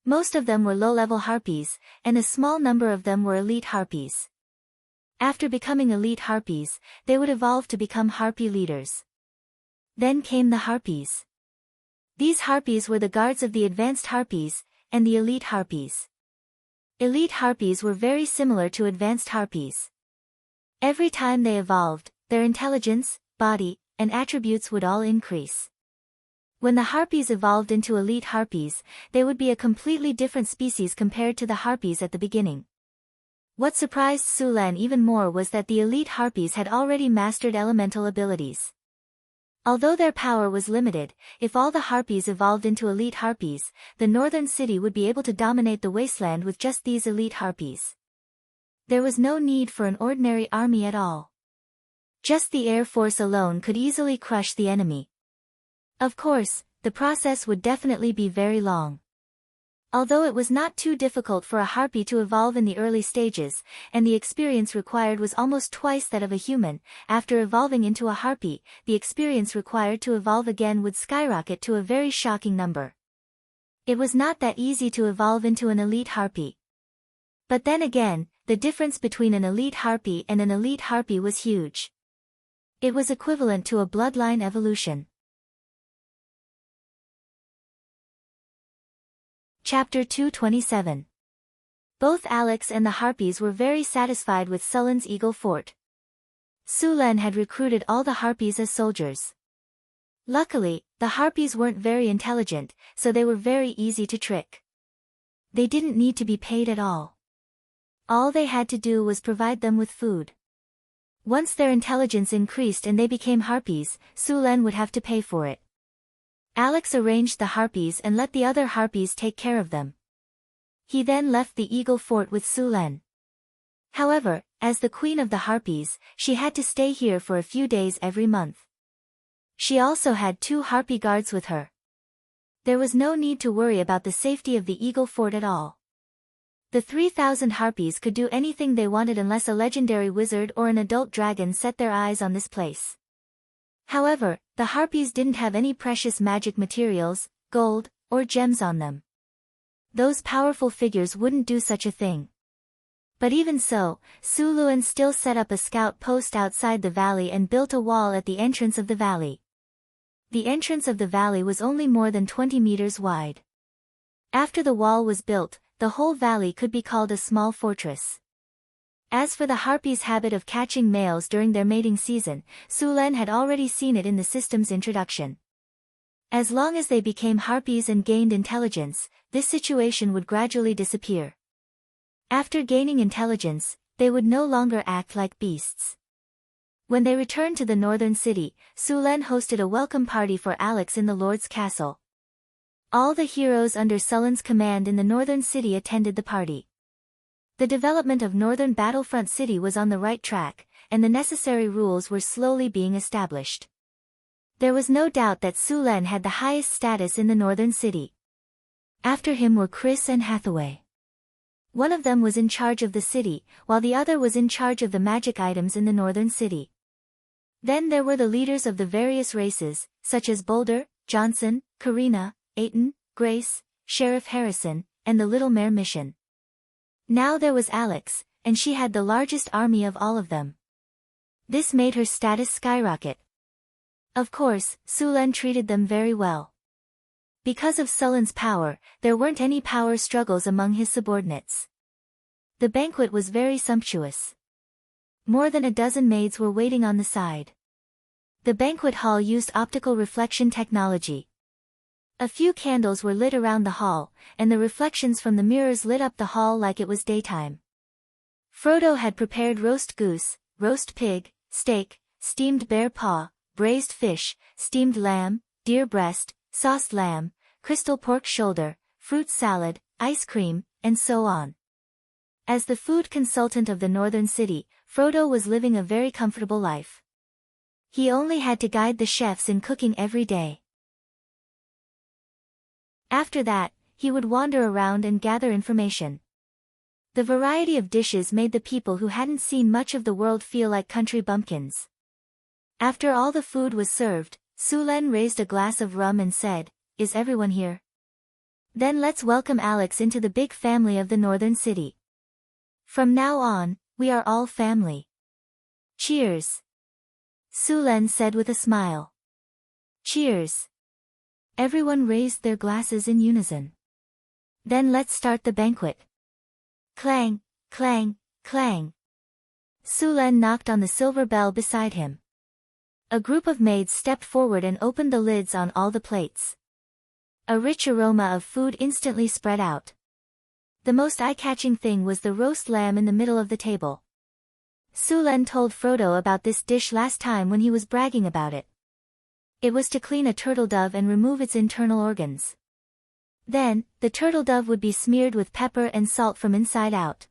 Most of them were low-level harpies, and a small number of them were elite harpies. After becoming elite harpies, they would evolve to become harpy leaders. Then came the harpies. These harpies were the guards of the advanced harpies, and the elite harpies. Elite harpies were very similar to advanced harpies. Every time they evolved, their intelligence, body, and attributes would all increase. When the harpies evolved into elite harpies, they would be a completely different species compared to the harpies at the beginning. What surprised Sulan even more was that the elite harpies had already mastered elemental abilities. Although their power was limited, if all the harpies evolved into elite harpies, the northern city would be able to dominate the wasteland with just these elite harpies. There was no need for an ordinary army at all. Just the air force alone could easily crush the enemy. Of course, the process would definitely be very long. Although it was not too difficult for a harpy to evolve in the early stages, and the experience required was almost twice that of a human, after evolving into a harpy, the experience required to evolve again would skyrocket to a very shocking number. It was not that easy to evolve into an elite harpy. But then again, the difference between an elite harpy and an elite harpy was huge. It was equivalent to a bloodline evolution. Chapter 227. Both Alex and the harpies were very satisfied with Sullen's Eagle Fort. Sulan had recruited all the harpies as soldiers. Luckily, the harpies weren't very intelligent, so they were very easy to trick. They didn't need to be paid at all. All they had to do was provide them with food. Once their intelligence increased and they became harpies, Sulan would have to pay for it. Alex arranged the harpies and let the other harpies take care of them. He then left the Eagle Fort with Sulan. However, as the queen of the harpies, she had to stay here for a few days every month. She also had 2 harpy guards with her. There was no need to worry about the safety of the Eagle Fort at all. The 3,000 harpies could do anything they wanted unless a legendary wizard or an adult dragon set their eyes on this place. However, the harpies didn't have any precious magic materials, gold, or gems on them. Those powerful figures wouldn't do such a thing. But even so, Suluan still set up a scout post outside the valley and built a wall at the entrance of the valley. The entrance of the valley was only more than 20 meters wide. After the wall was built, the whole valley could be called a small fortress. As for the harpies' habit of catching males during their mating season, Sulan had already seen it in the system's introduction. As long as they became harpies and gained intelligence, this situation would gradually disappear. After gaining intelligence, they would no longer act like beasts. When they returned to the northern city, Sulan hosted a welcome party for Alex in the Lord's castle. All the heroes under Sullen's command in the northern city attended the party. The development of northern Battlefront City was on the right track, and the necessary rules were slowly being established. There was no doubt that Sulan had the highest status in the northern city. After him were Chris and Hathaway. One of them was in charge of the city, while the other was in charge of the magic items in the northern city. Then there were the leaders of the various races, such as Boulder, Johnson, Karina, Aiton, Grace, Sheriff Harrison, and the Little Mare Mission. Now there was Alex, and she had the largest army of all of them. This made her status skyrocket. Of course, Sulan treated them very well. Because of Sullen's power, there weren't any power struggles among his subordinates. The banquet was very sumptuous. More than a dozen maids were waiting on the side. The banquet hall used optical reflection technology. A few candles were lit around the hall, and the reflections from the mirrors lit up the hall like it was daytime. Frodo had prepared roast goose, roast pig, steak, steamed bear paw, braised fish, steamed lamb, deer breast, sauced lamb, crystal pork shoulder, fruit salad, ice cream, and so on. As the food consultant of the northern city, Frodo was living a very comfortable life. He only had to guide the chefs in cooking every day. After that, he would wander around and gather information. The variety of dishes made the people who hadn't seen much of the world feel like country bumpkins. After all the food was served, Sulan raised a glass of rum and said, "Is everyone here? Then let's welcome Alex into the big family of the northern city. From now on, we are all family. Cheers." Sulan said with a smile. Cheers. Everyone raised their glasses in unison. Then let's start the banquet. Clang, clang, clang. Sulen knocked on the silver bell beside him. A group of maids stepped forward and opened the lids on all the plates. A rich aroma of food instantly spread out. The most eye-catching thing was the roast lamb in the middle of the table. Sulen told Frodo about this dish last time when he was bragging about it. It was to clean a turtle dove and remove its internal organs. Then, the turtle dove would be smeared with pepper and salt from inside out.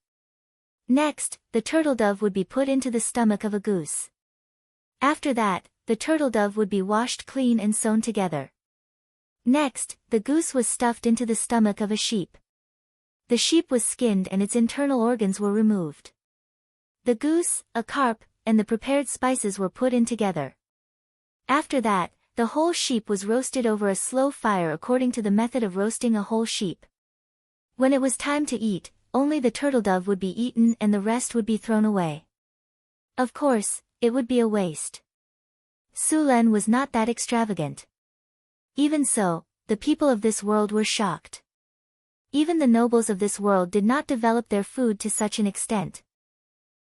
Next, the turtle dove would be put into the stomach of a goose. After that, the turtle dove would be washed clean and sewn together. Next, the goose was stuffed into the stomach of a sheep. The sheep was skinned and its internal organs were removed. The goose, a carp, and the prepared spices were put in together. After that, the whole sheep was roasted over a slow fire according to the method of roasting a whole sheep. When it was time to eat, only the turtle dove would be eaten and the rest would be thrown away. Of course, it would be a waste. Sulen was not that extravagant. Even so, the people of this world were shocked. Even the nobles of this world did not develop their food to such an extent.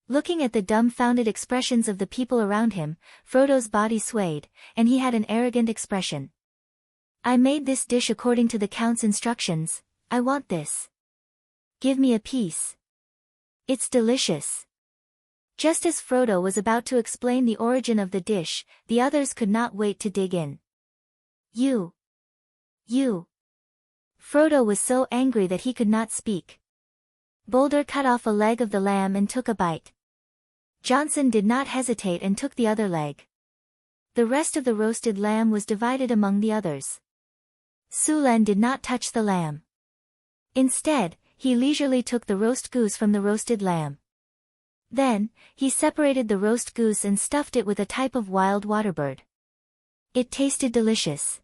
Looking at the dumbfounded expressions of the people around him, Frodo's body swayed, and he had an arrogant expression. I made this dish according to the Count's instructions. I want this. Give me a piece. It's delicious. Just as Frodo was about to explain the origin of the dish, the others could not wait to dig in. You. Frodo was so angry that he could not speak. Boulder cut off a leg of the lamb and took a bite. Johnson did not hesitate and took the other leg. The rest of the roasted lamb was divided among the others. Sulen did not touch the lamb. Instead, he leisurely took the roast goose from the roasted lamb. Then, he separated the roast goose and stuffed it with a type of wild water bird. It tasted delicious.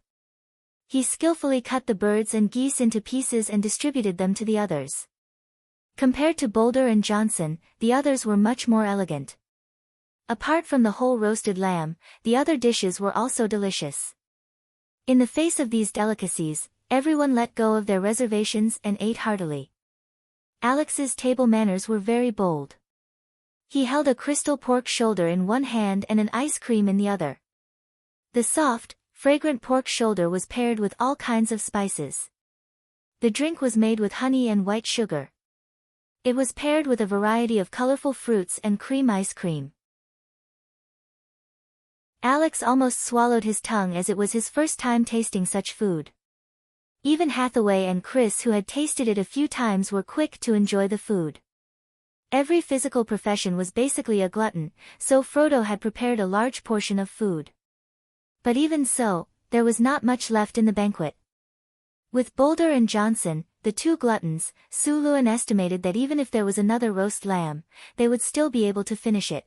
He skillfully cut the birds and geese into pieces and distributed them to the others. Compared to Boulder and Johnson, the others were much more elegant. Apart from the whole roasted lamb, the other dishes were also delicious. In the face of these delicacies, everyone let go of their reservations and ate heartily. Alex's table manners were very bold. He held a crystal pork shoulder in one hand and an ice cream in the other. The soft, fragrant pork shoulder was paired with all kinds of spices. The drink was made with honey and white sugar. It was paired with a variety of colorful fruits and cream ice cream. Alex almost swallowed his tongue as it was his first time tasting such food. Even Hathaway and Chris, who had tasted it a few times, were quick to enjoy the food. Every physical profession was basically a glutton, so Frodo had prepared a large portion of food. But even so, there was not much left in the banquet. With Boulder and Johnson, the two gluttons, Suluan estimated that even if there was another roast lamb, they would still be able to finish it.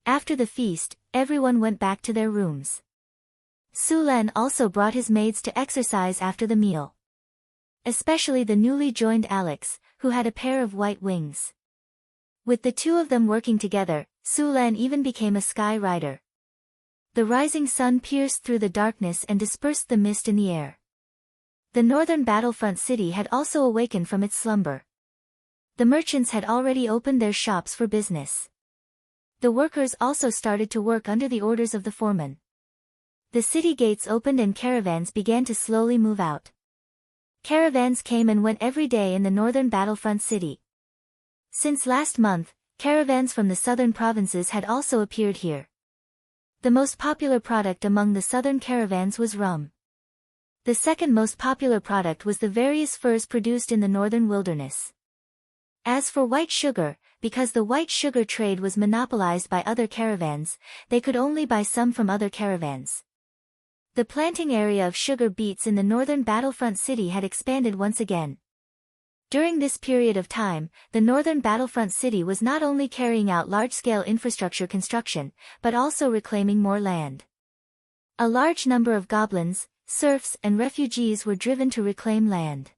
After the feast, everyone went back to their rooms. Sulen also brought his maids to exercise after the meal. Especially the newly joined Alex, who had a pair of white wings. With the two of them working together, Sulen even became a sky rider. The rising sun pierced through the darkness and dispersed the mist in the air. The northern battlefront city had also awakened from its slumber. The merchants had already opened their shops for business. The workers also started to work under the orders of the foreman. The city gates opened and caravans began to slowly move out. Caravans came and went every day in the northern battlefront city. Since last month, caravans from the southern provinces had also appeared here. The most popular product among the southern caravans was rum. The second most popular product was the various furs produced in the northern wilderness. As for white sugar, because the white sugar trade was monopolized by other caravans, they could only buy some from other caravans. The planting area of sugar beets in the northern battlefront city had expanded once again. During this period of time, the northern battlefront city was not only carrying out large-scale infrastructure construction, but also reclaiming more land. A large number of goblins, serfs and refugees were driven to reclaim land.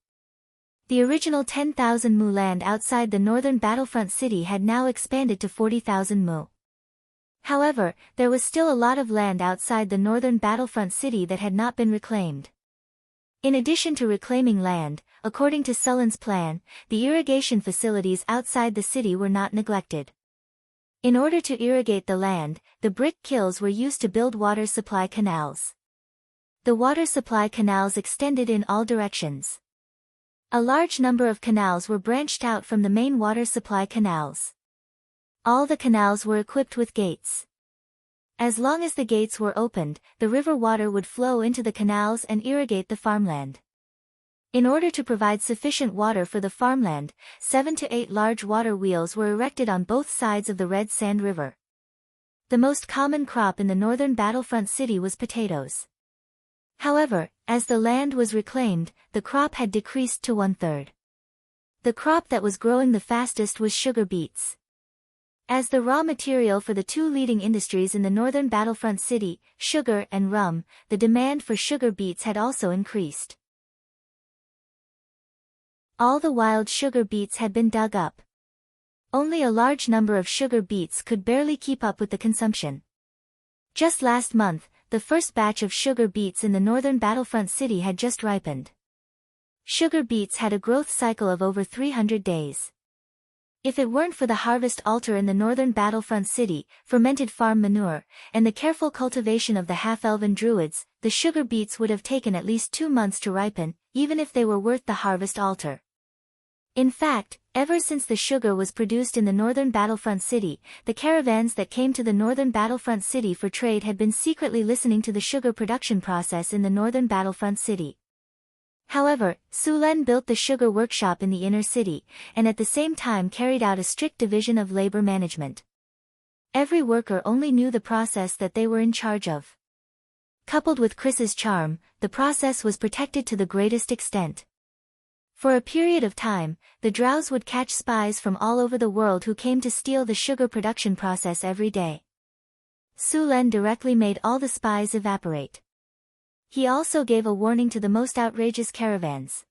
The original 10,000 mu land outside the northern battlefront city had now expanded to 40,000 mu. However, there was still a lot of land outside the northern battlefront city that had not been reclaimed. In addition to reclaiming land, according to Sulan's plan, the irrigation facilities outside the city were not neglected. In order to irrigate the land, the brick kilns were used to build water supply canals. The water supply canals extended in all directions. A large number of canals were branched out from the main water supply canals. All the canals were equipped with gates. As long as the gates were opened, the river water would flow into the canals and irrigate the farmland. In order to provide sufficient water for the farmland, 7 to 8 large water wheels were erected on both sides of the Red Sand River. The most common crop in the northern battlefront city was potatoes. However, as the land was reclaimed, the crop had decreased to 1/3. The crop that was growing the fastest was sugar beets. As the raw material for the two leading industries in the northern battlefront city, sugar and rum, the demand for sugar beets had also increased. All the wild sugar beets had been dug up. Only a large number of sugar beets could barely keep up with the consumption. Just last month, the first batch of sugar beets in the northern battlefront city had just ripened. Sugar beets had a growth cycle of over 300 days. If it weren't for the harvest altar in the northern battlefront city, fermented farm manure, and the careful cultivation of the half-elven druids, the sugar beets would have taken at least 2 months to ripen, even if they were worth the harvest altar. In fact, ever since the sugar was produced in the northern battlefront city, the caravans that came to the northern battlefront city for trade had been secretly listening to the sugar production process in the northern battlefront city. However, Sulan built the sugar workshop in the inner city, and at the same time carried out a strict division of labor management. Every worker only knew the process that they were in charge of. Coupled with Chris's charm, the process was protected to the greatest extent. For a period of time, the drows would catch spies from all over the world who came to steal the sugar production process every day. Sulan directly made all the spies evaporate. He also gave a warning to the most outrageous caravans.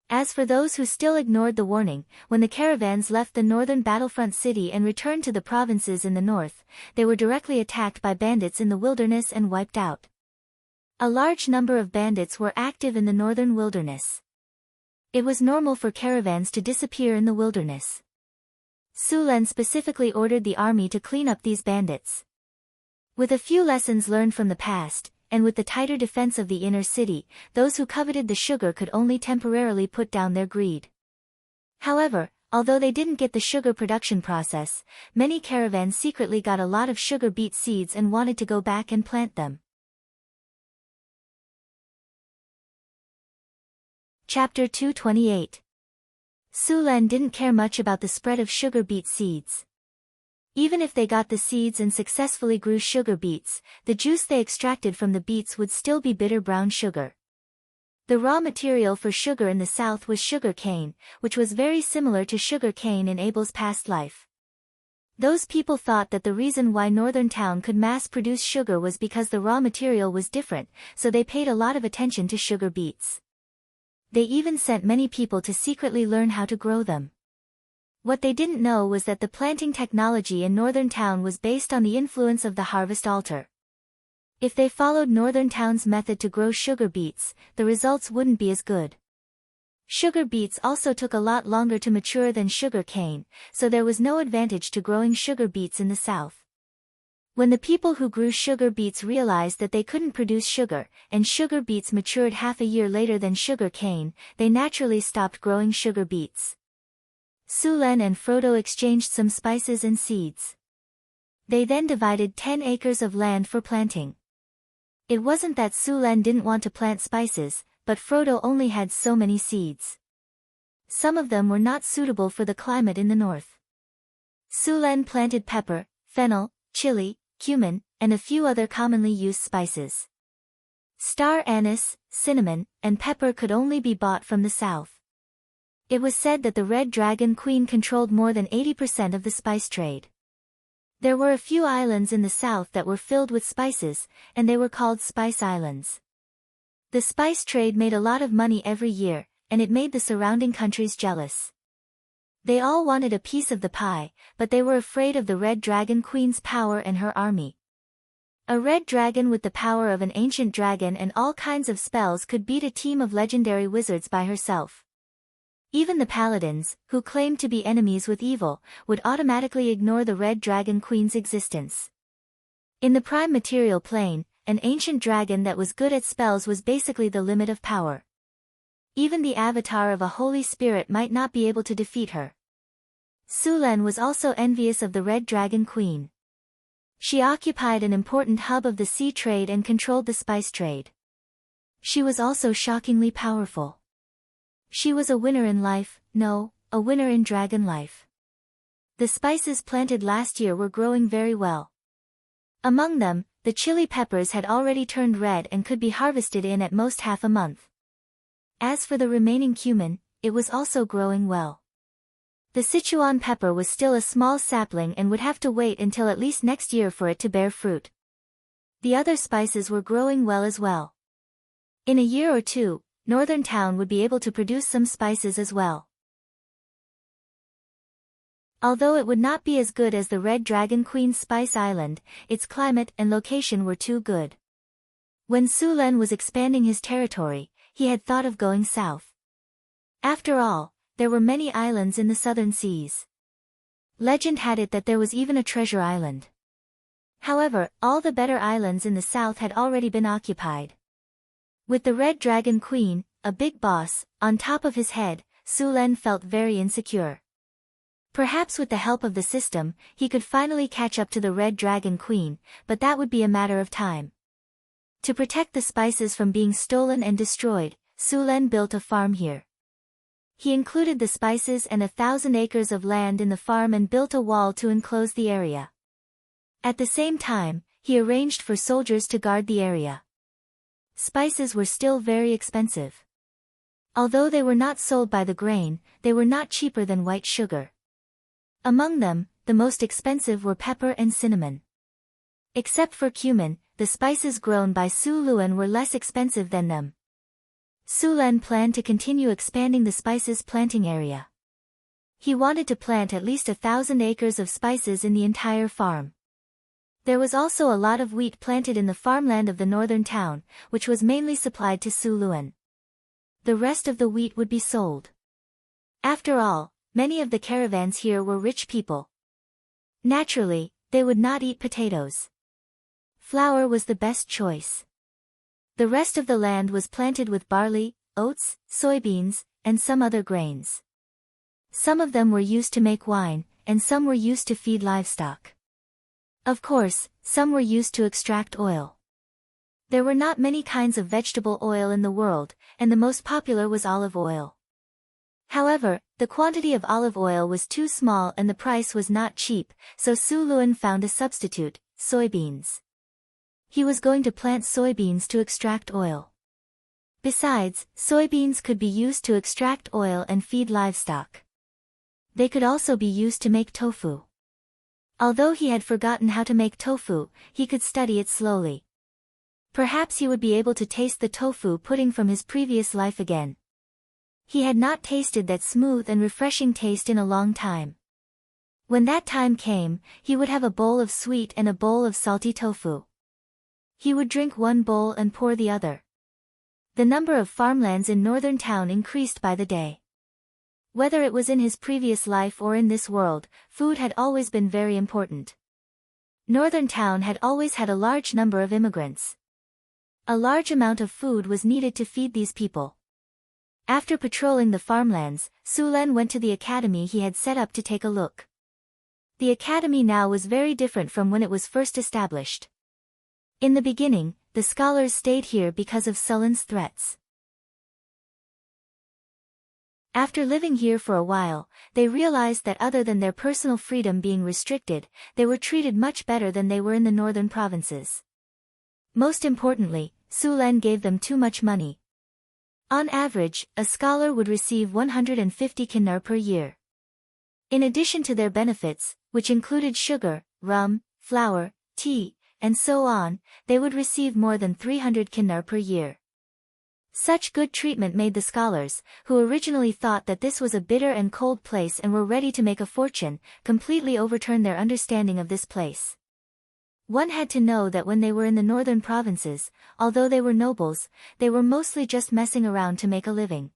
As for those who still ignored the warning, when the caravans left the northern battlefront city and returned to the provinces in the north, they were directly attacked by bandits in the wilderness and wiped out. A large number of bandits were active in the northern wilderness. It was normal for caravans to disappear in the wilderness. Sulan specifically ordered the army to clean up these bandits. With a few lessons learned from the past, and with the tighter defense of the inner city, those who coveted the sugar could only temporarily put down their greed. However, although they didn't get the sugar production process, many caravans secretly got a lot of sugar beet seeds and wanted to go back and plant them. Chapter 228. Sulan didn't care much about the spread of sugar beet seeds. Even if they got the seeds and successfully grew sugar beets, the juice they extracted from the beets would still be bitter brown sugar. The raw material for sugar in the south was sugar cane, which was very similar to sugar cane in Abel's past life. Those people thought that the reason why Northern Town could mass-produce sugar was because the raw material was different, so they paid a lot of attention to sugar beets. They even sent many people to secretly learn how to grow them. What they didn't know was that the planting technology in Northern Town was based on the influence of the harvest altar. If they followed Northern Town's method to grow sugar beets, the results wouldn't be as good. Sugar beets also took a lot longer to mature than sugar cane, so there was no advantage to growing sugar beets in the south. When the people who grew sugar beets realized that they couldn't produce sugar, and sugar beets matured half a year later than sugar cane, they naturally stopped growing sugar beets. Sulan and Frodo exchanged some spices and seeds. They then divided 10 acres of land for planting. It wasn't that Sulan didn't want to plant spices, but Frodo only had so many seeds. Some of them were not suitable for the climate in the north. Sulan planted pepper, fennel, chili, cumin, and a few other commonly used spices. Star anise, cinnamon, and pepper could only be bought from the south. It was said that the Red Dragon Queen controlled more than 80% of the spice trade. There were a few islands in the south that were filled with spices, and they were called Spice Islands. The spice trade made a lot of money every year, and it made the surrounding countries jealous. They all wanted a piece of the pie, but they were afraid of the Red Dragon Queen's power and her army. A red dragon with the power of an ancient dragon and all kinds of spells could beat a team of legendary wizards by herself. Even the paladins, who claimed to be enemies with evil, would automatically ignore the red dragon queen's existence. In the prime material plane, an ancient dragon that was good at spells was basically the limit of power. Even the avatar of a holy spirit might not be able to defeat her. Sulan was also envious of the red dragon queen. She occupied an important hub of the sea trade and controlled the spice trade. She was also shockingly powerful. She was a winner in life, no, a winner in dragon life. The spices planted last year were growing very well. Among them, the chili peppers had already turned red and could be harvested in at most half a month. As for the remaining cumin, it was also growing well. The Sichuan pepper was still a small sapling and would have to wait until at least next year for it to bear fruit. The other spices were growing well as well. In a year or two, Northern Town would be able to produce some spices as well. Although it would not be as good as the Red Dragon Queen's Spice Island, its climate and location were too good. When Sulan was expanding his territory, he had thought of going south. After all, there were many islands in the southern seas. Legend had it that there was even a treasure island. However, all the better islands in the south had already been occupied. With the Red Dragon Queen, a big boss, on top of his head, Sulan felt very insecure. Perhaps with the help of the system, he could finally catch up to the Red Dragon Queen, but that would be a matter of time. To protect the spices from being stolen and destroyed, Sulan built a farm here. He included the spices and 1,000 acres of land in the farm and built a wall to enclose the area. At the same time, he arranged for soldiers to guard the area. Spices were still very expensive. Although they were not sold by the grain, they were not cheaper than white sugar. Among them, the most expensive were pepper and cinnamon. Except for cumin, the spices grown by Su Luan were less expensive than them. Sulan planned to continue expanding the spices planting area. He wanted to plant at least 1,000 acres of spices in the entire farm. There was also a lot of wheat planted in the farmland of the northern town, which was mainly supplied to Su Luan. The rest of the wheat would be sold. After all, many of the caravans here were rich people. Naturally, they would not eat potatoes. Flour was the best choice. The rest of the land was planted with barley, oats, soybeans, and some other grains. Some of them were used to make wine, and some were used to feed livestock. Of course, some were used to extract oil. There were not many kinds of vegetable oil in the world, and the most popular was olive oil. However, the quantity of olive oil was too small and the price was not cheap, so Su Luan found a substitute, soybeans. He was going to plant soybeans to extract oil. Besides, soybeans could be used to extract oil and feed livestock. They could also be used to make tofu. Although he had forgotten how to make tofu, he could study it slowly. Perhaps he would be able to taste the tofu pudding from his previous life again. He had not tasted that smooth and refreshing taste in a long time. When that time came, he would have a bowl of sweet and a bowl of salty tofu. He would drink one bowl and pour the other. The number of farmlands in Northern Town increased by the day. Whether it was in his previous life or in this world, food had always been very important. Northern Town had always had a large number of immigrants. A large amount of food was needed to feed these people. After patrolling the farmlands, Sulan went to the academy he had set up to take a look. The academy now was very different from when it was first established. In the beginning, the scholars stayed here because of Sulan's threats. After living here for a while, they realized that other than their personal freedom being restricted, they were treated much better than they were in the northern provinces. Most importantly, Sulan gave them too much money. On average, a scholar would receive 150 kinar per year. In addition to their benefits, which included sugar, rum, flour, tea, and so on, they would receive more than 300 kinar per year. Such good treatment made the scholars, who originally thought that this was a bitter and cold place and were ready to make a fortune, completely overturn their understanding of this place. One had to know that when they were in the northern provinces, although they were nobles, they were mostly just messing around to make a living.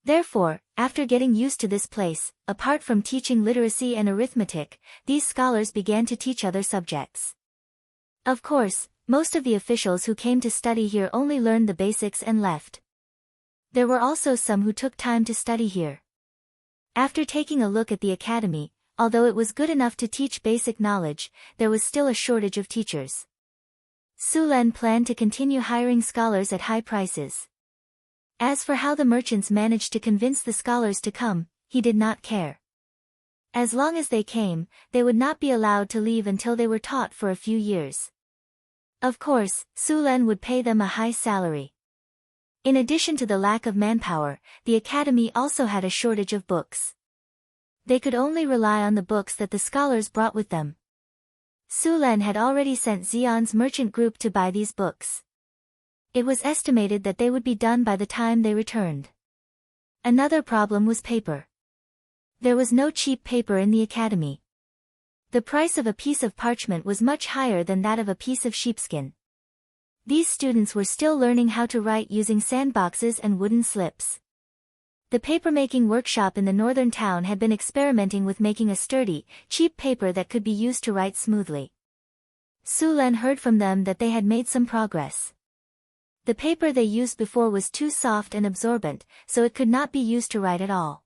Therefore, after getting used to this place, apart from teaching literacy and arithmetic, these scholars began to teach other subjects. Of course, most of the officials who came to study here only learned the basics and left. There were also some who took time to study here. After taking a look at the academy, although it was good enough to teach basic knowledge, there was still a shortage of teachers. Sulen planned to continue hiring scholars at high prices. As for how the merchants managed to convince the scholars to come, he did not care. As long as they came, they would not be allowed to leave until they were taught for a few years. Of course, Sulen would pay them a high salary. In addition to the lack of manpower, the academy also had a shortage of books. They could only rely on the books that the scholars brought with them. Sulen had already sent Xion's merchant group to buy these books. It was estimated that they would be done by the time they returned. Another problem was paper. There was no cheap paper in the academy. The price of a piece of parchment was much higher than that of a piece of sheepskin. These students were still learning how to write using sandboxes and wooden slips. The papermaking workshop in the northern town had been experimenting with making a sturdy, cheap paper that could be used to write smoothly. Sulen heard from them that they had made some progress. The paper they used before was too soft and absorbent, so it could not be used to write at all.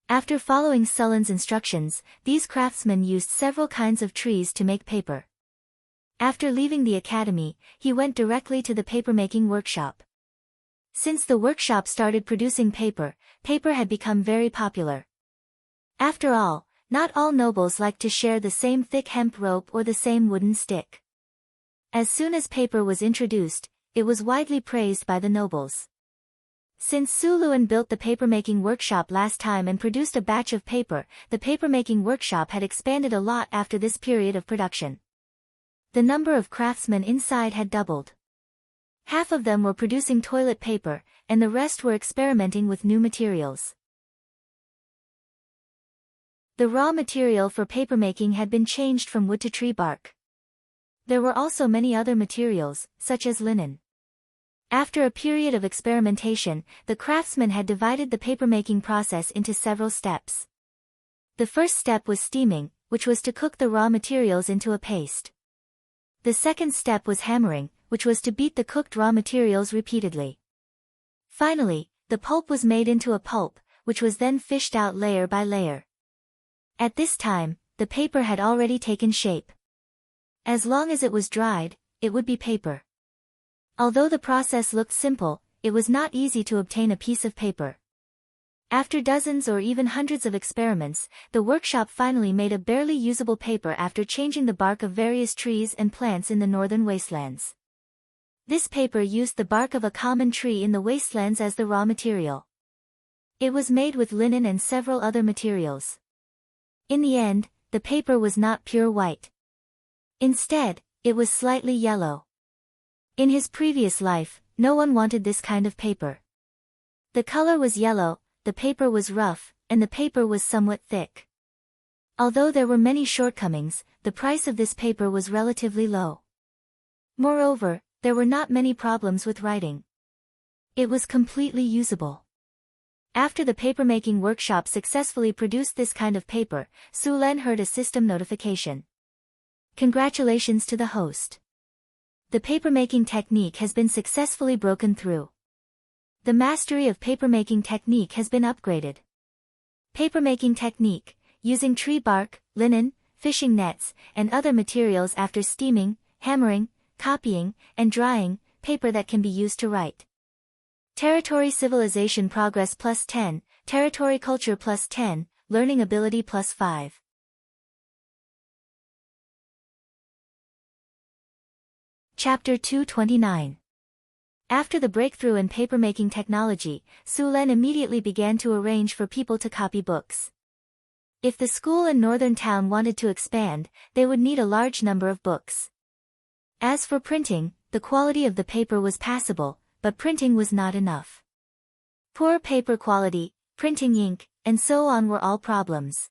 After following Sulen's instructions, these craftsmen used several kinds of trees to make paper. After leaving the academy, he went directly to the papermaking workshop. Since the workshop started producing paper, paper had become very popular. After all, not all nobles liked to share the same thick hemp rope or the same wooden stick. As soon as paper was introduced, it was widely praised by the nobles. Since Suluan built the papermaking workshop last time and produced a batch of paper, the papermaking workshop had expanded a lot after this period of production. The number of craftsmen inside had doubled. Half of them were producing toilet paper, and the rest were experimenting with new materials. The raw material for papermaking had been changed from wood to tree bark. There were also many other materials, such as linen. After a period of experimentation, the craftsmen had divided the papermaking process into several steps. The first step was steaming, which was to cook the raw materials into a paste. The second step was hammering, which was to beat the cooked raw materials repeatedly. Finally, the pulp was made into a pulp, which was then fished out layer by layer. At this time, the paper had already taken shape. As long as it was dried, it would be paper. Although the process looked simple, it was not easy to obtain a piece of paper. After dozens or even hundreds of experiments, the workshop finally made a barely usable paper after changing the bark of various trees and plants in the northern wastelands. This paper used the bark of a common tree in the wastelands as the raw material. It was made with linen and several other materials. In the end, the paper was not pure white. Instead, it was slightly yellow. In his previous life, no one wanted this kind of paper. The color was yellow, the paper was rough, and the paper was somewhat thick. Although there were many shortcomings, the price of this paper was relatively low. Moreover, there were not many problems with writing. It was completely usable. After the papermaking workshop successfully produced this kind of paper, Sulen heard a system notification. Congratulations to the host. The papermaking technique has been successfully broken through. The mastery of papermaking technique has been upgraded. Papermaking technique, using tree bark, linen, fishing nets, and other materials after steaming, hammering, copying, and drying, paper that can be used to write. Territory civilization progress +10, territory culture +10, learning ability +5. Chapter 229. After the breakthrough in papermaking technology, Sulen immediately began to arrange for people to copy books. If the school in northern town wanted to expand, they would need a large number of books. As for printing, the quality of the paper was passable, but printing was not enough. Poor paper quality, printing ink, and so on were all problems.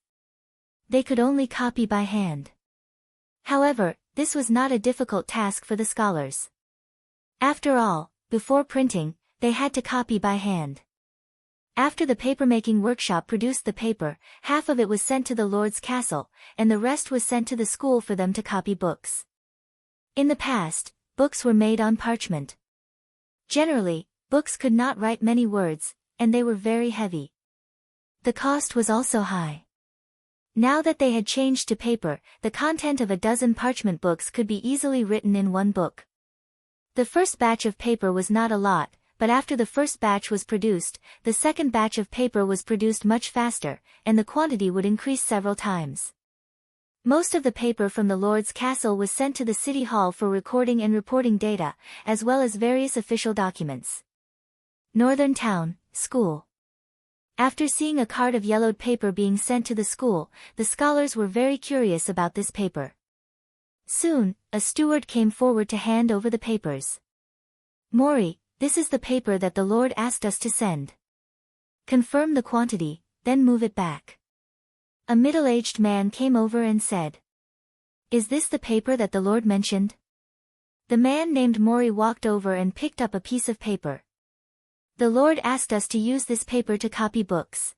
They could only copy by hand. However, this was not a difficult task for the scholars. After all, before printing, they had to copy by hand. After the papermaking workshop produced the paper, half of it was sent to the Lord's castle, and the rest was sent to the school for them to copy books. In the past, books were made on parchment. Generally, books could not write many words, and they were very heavy. The cost was also high. Now that they had changed to paper, the content of a dozen parchment books could be easily written in one book. The first batch of paper was not a lot, but after the first batch was produced, the second batch of paper was produced much faster, and the quantity would increase several times. Most of the paper from the Lord's castle was sent to the city hall for recording and reporting data, as well as various official documents. Northern Town, School. After seeing a card of yellowed paper being sent to the school, the scholars were very curious about this paper. Soon, a steward came forward to hand over the papers. "Mori, this is the paper that the Lord asked us to send. Confirm the quantity, then move it back." A middle-aged man came over and said, "Is this the paper that the Lord mentioned?" The man named Mori walked over and picked up a piece of paper. "The Lord asked us to use this paper to copy books.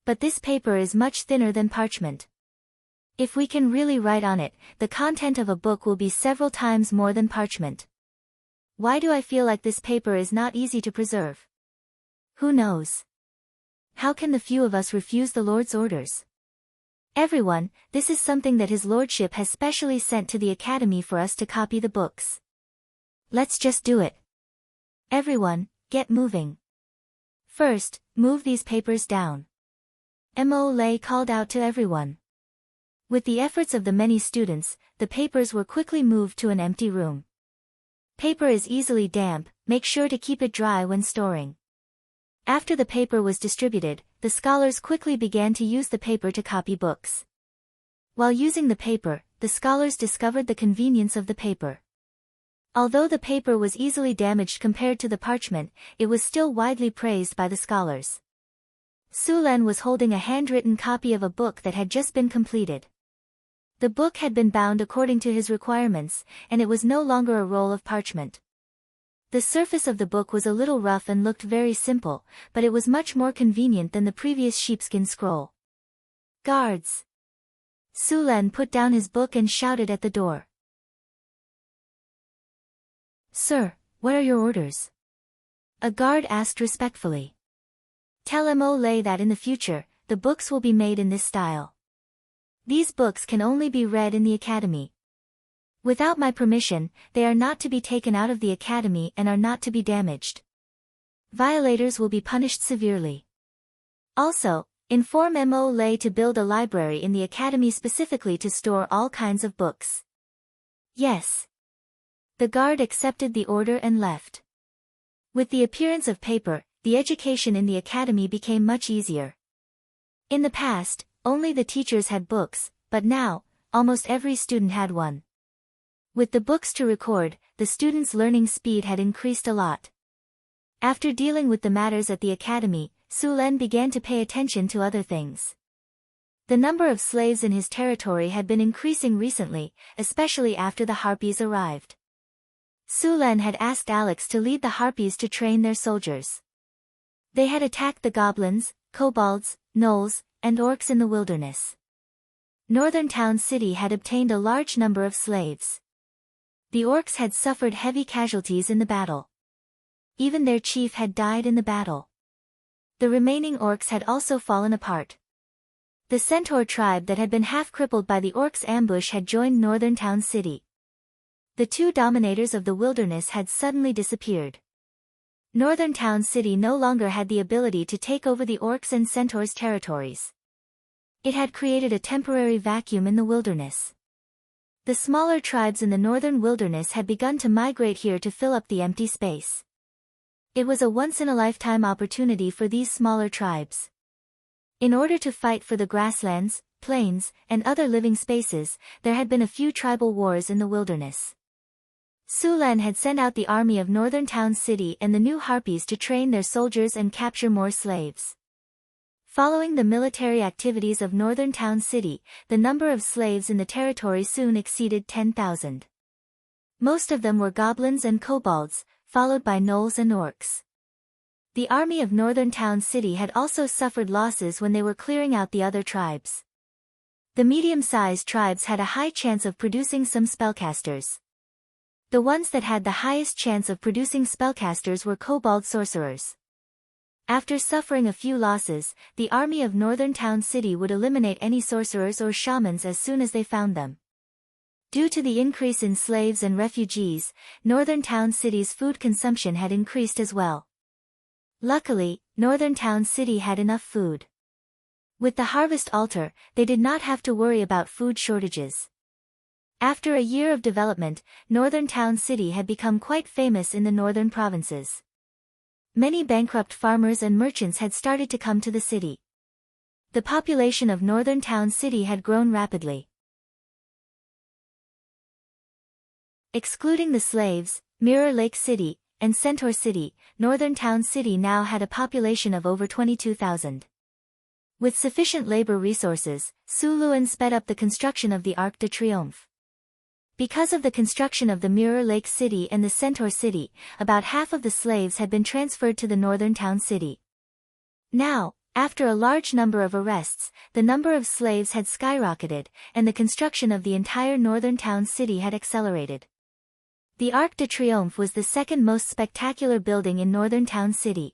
But this paper is much thinner than parchment. If we can really write on it, the content of a book will be several times more than parchment. Why do I feel like this paper is not easy to preserve? Who knows? How can the few of us refuse the Lord's orders? Everyone, this is something that His Lordship has specially sent to the Academy for us to copy the books. Let's just do it. Everyone, get moving. First, move these papers down." Mo Lei called out to everyone. With the efforts of the many students, the papers were quickly moved to an empty room. Paper is easily damp, make sure to keep it dry when storing. After the paper was distributed, the scholars quickly began to use the paper to copy books. While using the paper, the scholars discovered the convenience of the paper. Although the paper was easily damaged compared to the parchment, it was still widely praised by the scholars. Sulen was holding a handwritten copy of a book that had just been completed. The book had been bound according to his requirements, and it was no longer a roll of parchment. The surface of the book was a little rough and looked very simple, but it was much more convenient than the previous sheepskin scroll. "Guards!" Sulen put down his book and shouted at the door. "Sir, what are your orders?" A guard asked respectfully. "Tell Mo Lei that in the future, the books will be made in this style. These books can only be read in the Academy. Without my permission, they are not to be taken out of the Academy and are not to be damaged. Violators will be punished severely. Also, inform Mo Lei to build a library in the Academy specifically to store all kinds of books." "Yes." The guard accepted the order and left. With the appearance of paper, the education in the Academy became much easier. In the past, only the teachers had books, but now, almost every student had one. With the books to record, the students' learning speed had increased a lot. After dealing with the matters at the Academy, Sulen began to pay attention to other things. The number of slaves in his territory had been increasing recently, especially after the Harpies arrived. Sulen had asked Alex to lead the Harpies to train their soldiers. They had attacked the goblins, kobolds, gnolls, and orcs in the wilderness. Northern Town City had obtained a large number of slaves. The orcs had suffered heavy casualties in the battle. Even their chief had died in the battle. The remaining orcs had also fallen apart. The centaur tribe that had been half crippled by the orcs' ambush had joined Northern Town City. The two dominators of the wilderness had suddenly disappeared. Northern Town City no longer had the ability to take over the orcs and centaurs' territories. It had created a temporary vacuum in the wilderness. The smaller tribes in the northern wilderness had begun to migrate here to fill up the empty space. It was a once-in-a-lifetime opportunity for these smaller tribes. In order to fight for the grasslands, plains, and other living spaces, there had been a few tribal wars in the wilderness. Sulen had sent out the army of Northern Town City and the new Harpies to train their soldiers and capture more slaves. Following the military activities of Northern Town City, the number of slaves in the territory soon exceeded 10,000. Most of them were goblins and kobolds, followed by gnolls and orcs. The army of Northern Town City had also suffered losses when they were clearing out the other tribes. The medium-sized tribes had a high chance of producing some spellcasters. The ones that had the highest chance of producing spellcasters were kobold sorcerers. After suffering a few losses, the army of Northern Town City would eliminate any sorcerers or shamans as soon as they found them. Due to the increase in slaves and refugees, Northern Town City's food consumption had increased as well. Luckily, Northern Town City had enough food. With the harvest altar, they did not have to worry about food shortages. After a year of development, Northern Town City had become quite famous in the northern provinces. Many bankrupt farmers and merchants had started to come to the city. The population of Northern Town City had grown rapidly. Excluding the slaves, Mirror Lake City, and Centaur City, Northern Town City now had a population of over 22,000. With sufficient labor resources, Suluan sped up the construction of the Arc de Triomphe. Because of the construction of the Mirror Lake City and the Centaur City, about half of the slaves had been transferred to the Northern Town City. Now, after a large number of arrests, the number of slaves had skyrocketed, and the construction of the entire Northern Town City had accelerated. The Arc de Triomphe was the second most spectacular building in Northern Town City.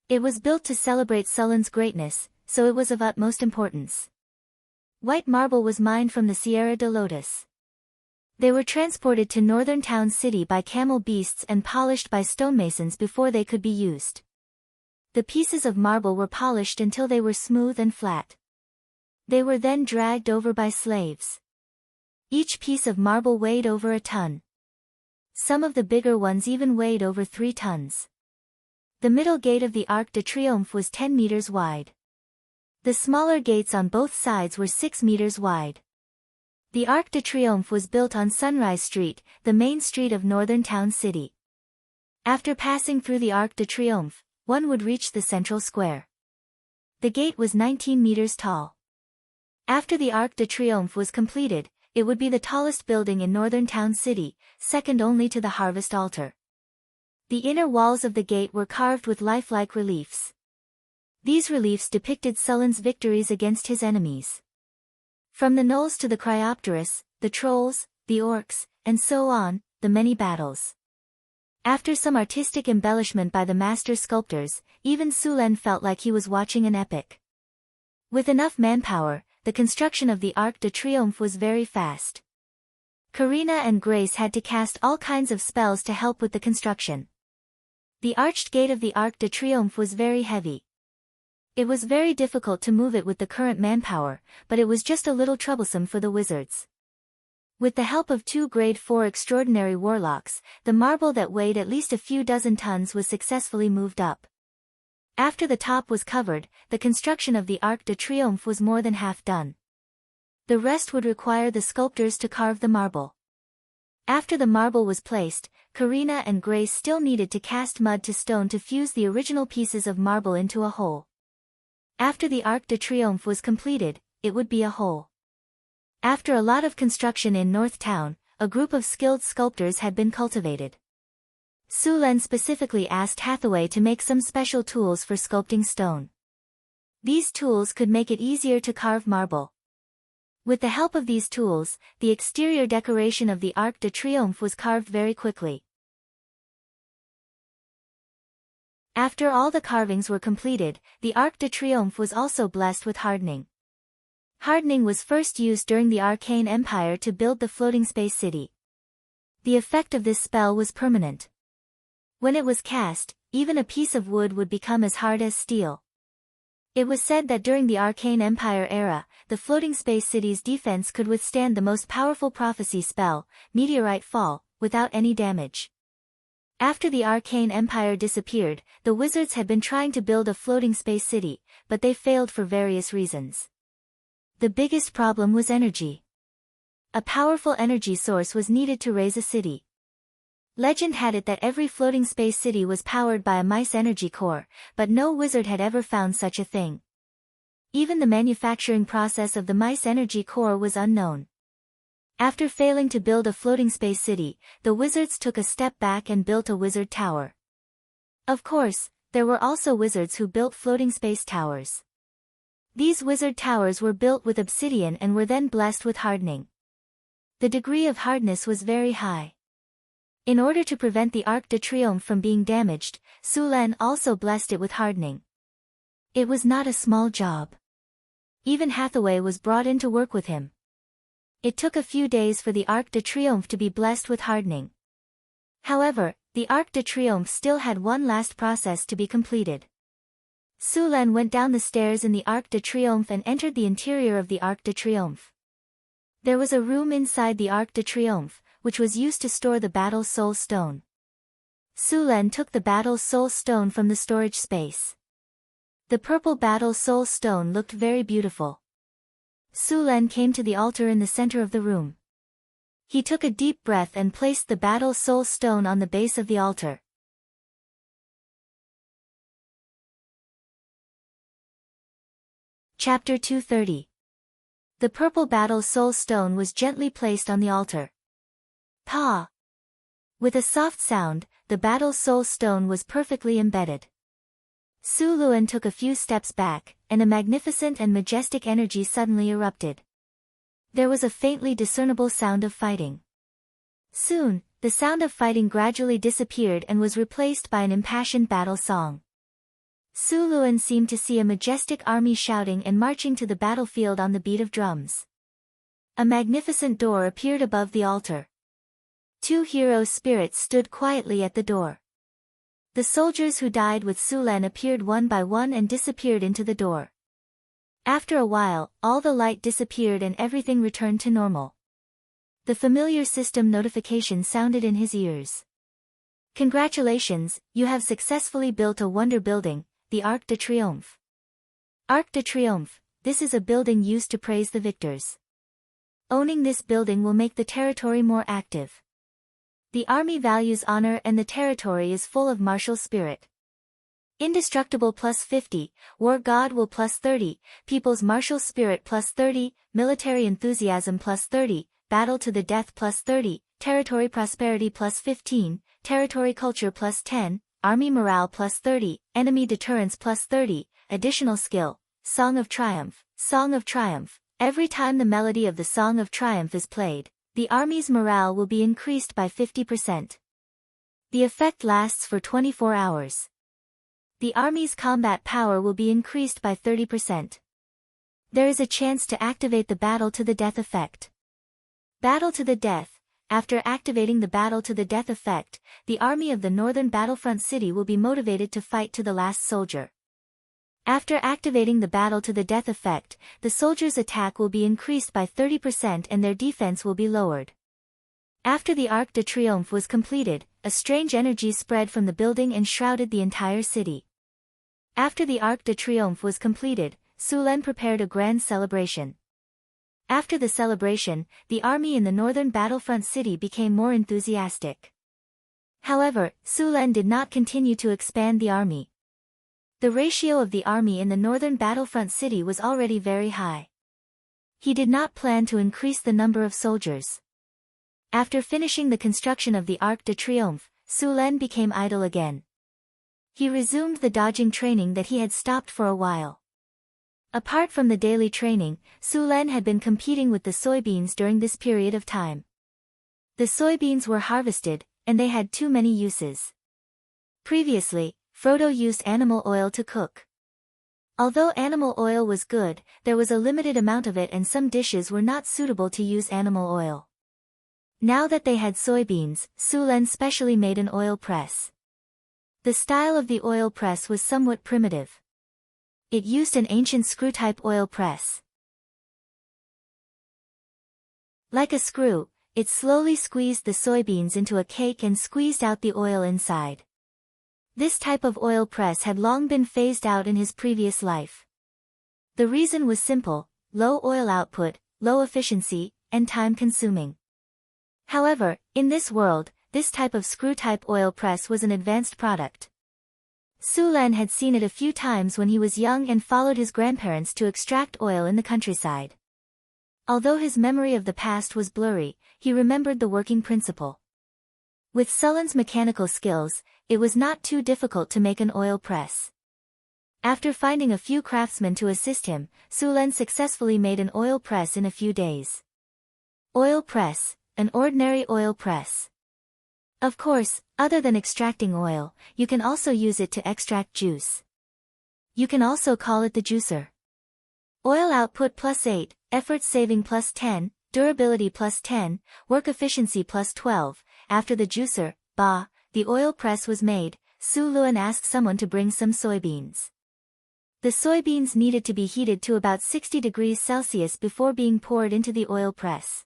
It was built to celebrate Sulan's greatness, so it was of utmost importance. White marble was mined from the Sierra de Lotus. They were transported to Northern Town City by camel beasts and polished by stonemasons before they could be used. The pieces of marble were polished until they were smooth and flat. They were then dragged over by slaves. Each piece of marble weighed over a ton. Some of the bigger ones even weighed over 3 tons. The middle gate of the Arc de Triomphe was 10 meters wide. The smaller gates on both sides were 6 meters wide. The Arc de Triomphe was built on Sunrise Street, the main street of Northern Town City. After passing through the Arc de Triomphe, one would reach the central square. The gate was 19 meters tall. After the Arc de Triomphe was completed, it would be the tallest building in Northern Town City, second only to the Harvest Altar. The inner walls of the gate were carved with lifelike reliefs. These reliefs depicted Sulan's victories against his enemies. From the gnolls to the Cryopterus, the trolls, the orcs, and so on, the many battles. After some artistic embellishment by the master sculptors, even Sulan felt like he was watching an epic. With enough manpower, the construction of the Arc de Triomphe was very fast. Karina and Grace had to cast all kinds of spells to help with the construction. The arched gate of the Arc de Triomphe was very heavy. It was very difficult to move it with the current manpower, but it was just a little troublesome for the wizards. With the help of 2 grade 4 extraordinary warlocks, the marble that weighed at least a few dozen tons was successfully moved up. After the top was covered, the construction of the Arc de Triomphe was more than half done. The rest would require the sculptors to carve the marble. After the marble was placed, Karina and Grace still needed to cast mud to stone to fuse the original pieces of marble into a hole. After the Arc de Triomphe was completed, it would be a whole. After a lot of construction in North Town, a group of skilled sculptors had been cultivated. Sulan specifically asked Hathaway to make some special tools for sculpting stone. These tools could make it easier to carve marble. With the help of these tools, the exterior decoration of the Arc de Triomphe was carved very quickly. After all the carvings were completed, the Arc de Triomphe was also blessed with hardening. Hardening was first used during the Arcane Empire to build the floating space city. The effect of this spell was permanent. When it was cast, even a piece of wood would become as hard as steel. It was said that during the Arcane Empire era, the floating space city's defense could withstand the most powerful prophecy spell, Meteorite Fall, without any damage. After the Arcane Empire disappeared, the wizards had been trying to build a floating space city, but they failed for various reasons. The biggest problem was energy. A powerful energy source was needed to raise a city. Legend had it that every floating space city was powered by a mice energy core, but no wizard had ever found such a thing. Even the manufacturing process of the mice energy core was unknown. After failing to build a floating space city, the wizards took a step back and built a wizard tower. Of course, there were also wizards who built floating space towers. These wizard towers were built with obsidian and were then blessed with hardening. The degree of hardness was very high. In order to prevent the Arc de Triomphe from being damaged, Sulen also blessed it with hardening. It was not a small job. Even Hathaway was brought in to work with him. It took a few days for the Arc de Triomphe to be blessed with hardening. However, the Arc de Triomphe still had one last process to be completed. Sulen went down the stairs in the Arc de Triomphe and entered the interior of the Arc de Triomphe. There was a room inside the Arc de Triomphe, which was used to store the Battle Soul Stone. Sulen took the Battle Soul Stone from the storage space. The purple Battle Soul Stone looked very beautiful. Sulen came to the altar in the center of the room. He took a deep breath and placed the Battle Soul Stone on the base of the altar. Chapter 230. The purple Battle Soul Stone was gently placed on the altar. Pa! With a soft sound, the Battle Soul Stone was perfectly embedded. Su Luan took a few steps back, and a magnificent and majestic energy suddenly erupted. There was a faintly discernible sound of fighting. Soon, the sound of fighting gradually disappeared and was replaced by an impassioned battle song. Su Luan seemed to see a majestic army shouting and marching to the battlefield on the beat of drums. A magnificent door appeared above the altar. Two hero spirits stood quietly at the door. The soldiers who died with Sulen appeared one by one and disappeared into the door. After a while, all the light disappeared and everything returned to normal. The familiar system notification sounded in his ears. Congratulations, you have successfully built a wonder building, the Arc de Triomphe. Arc de Triomphe, this is a building used to praise the victors. Owning this building will make the territory more active. The army values honor and the territory is full of martial spirit. Indestructible +50, War God will +30, People's martial spirit +30, Military enthusiasm +30, Battle to the death +30, Territory prosperity +15, Territory culture +10, Army morale +30, Enemy deterrence +30, Additional skill, Song of Triumph, Song of Triumph. Every time the melody of the Song of Triumph is played, the army's morale will be increased by 50%. The effect lasts for 24 hours. The army's combat power will be increased by 30%. There is a chance to activate the Battle to the Death effect. Battle to the Death. After activating the Battle to the Death effect, the army of the northern battlefront city will be motivated to fight to the last soldier. After activating the Battle to the Death effect, the soldiers' attack will be increased by 30% and their defense will be lowered. After the Arc de Triomphe was completed, a strange energy spread from the building and shrouded the entire city. After the Arc de Triomphe was completed, Sulen prepared a grand celebration. After the celebration, the army in the northern battlefront city became more enthusiastic. However, Sulen did not continue to expand the army. The ratio of the army in the northern battlefront city was already very high. He did not plan to increase the number of soldiers. After finishing the construction of the Arc de Triomphe, Sulen became idle again. He resumed the dodging training that he had stopped for a while. Apart from the daily training, Sulen had been competing with the soybeans during this period of time. The soybeans were harvested, and they had too many uses. Previously, Frodo used animal oil to cook. Although animal oil was good, there was a limited amount of it and some dishes were not suitable to use animal oil. Now that they had soybeans, Sulen specially made an oil press. The style of the oil press was somewhat primitive. It used an ancient screw-type oil press. Like a screw, it slowly squeezed the soybeans into a cake and squeezed out the oil inside. This type of oil press had long been phased out in his previous life. The reason was simple: low oil output, low efficiency, and time-consuming. However, in this world, this type of screw-type oil press was an advanced product. Sulan had seen it a few times when he was young and followed his grandparents to extract oil in the countryside. Although his memory of the past was blurry, he remembered the working principle. With Sulan's mechanical skills, it was not too difficult to make an oil press. After finding a few craftsmen to assist him, Sulan successfully made an oil press in a few days. Oil press, an ordinary oil press. Of course, other than extracting oil, you can also use it to extract juice. You can also call it the juicer. Oil output +8, effort saving +10, durability +10, work efficiency +12. After the juicer, the oil press was made, Sulan asked someone to bring some soybeans. The soybeans needed to be heated to about 60 degrees Celsius before being poured into the oil press.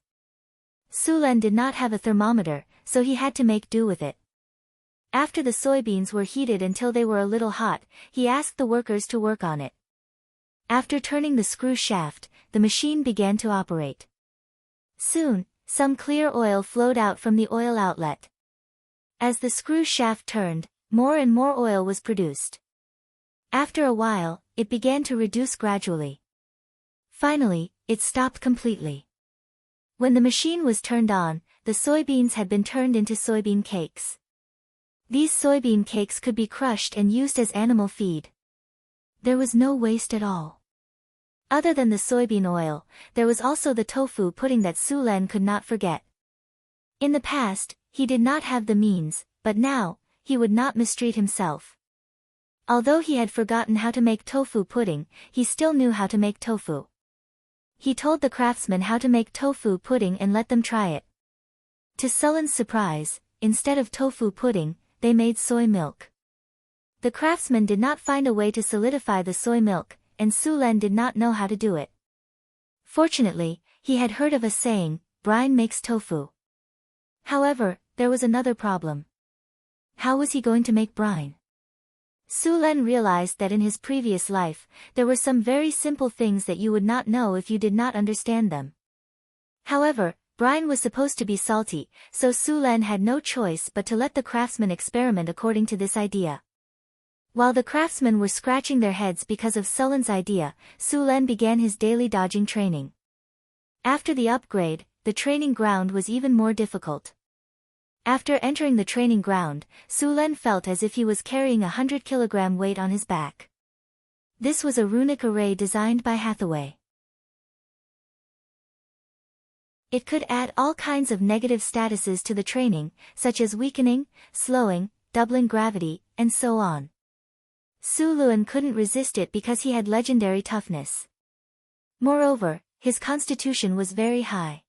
Sulan did not have a thermometer, so he had to make do with it. After the soybeans were heated until they were a little hot, he asked the workers to work on it. After turning the screw shaft, the machine began to operate. Soon, some clear oil flowed out from the oil outlet. As the screw shaft turned, more and more oil was produced. After a while, it began to reduce gradually. Finally, it stopped completely. When the machine was turned on, the soybeans had been turned into soybean cakes. These soybean cakes could be crushed and used as animal feed. There was no waste at all. Other than the soybean oil, there was also the tofu pudding that Sulan could not forget. In the past, he did not have the means, but now, he would not mistreat himself. Although he had forgotten how to make tofu pudding, he still knew how to make tofu. He told the craftsmen how to make tofu pudding and let them try it. To Sulan's surprise, instead of tofu pudding, they made soy milk. The craftsmen did not find a way to solidify the soy milk, and Sulan did not know how to do it. Fortunately, he had heard of a saying, brine makes tofu. However, there was another problem. How was he going to make brine? Sulan realized that in his previous life, there were some very simple things that you would not know if you did not understand them. However, brine was supposed to be salty, so Sulan had no choice but to let the craftsmen experiment according to this idea. While the craftsmen were scratching their heads because of Sulan's idea, Sulan began his daily dodging training. After the upgrade, the training ground was even more difficult. After entering the training ground, Sulan felt as if he was carrying a 100-kilogram weight on his back. This was a runic array designed by Hathaway. It could add all kinds of negative statuses to the training, such as weakening, slowing, doubling gravity, and so on. Sulan couldn't resist it because he had legendary toughness. Moreover, his constitution was very high.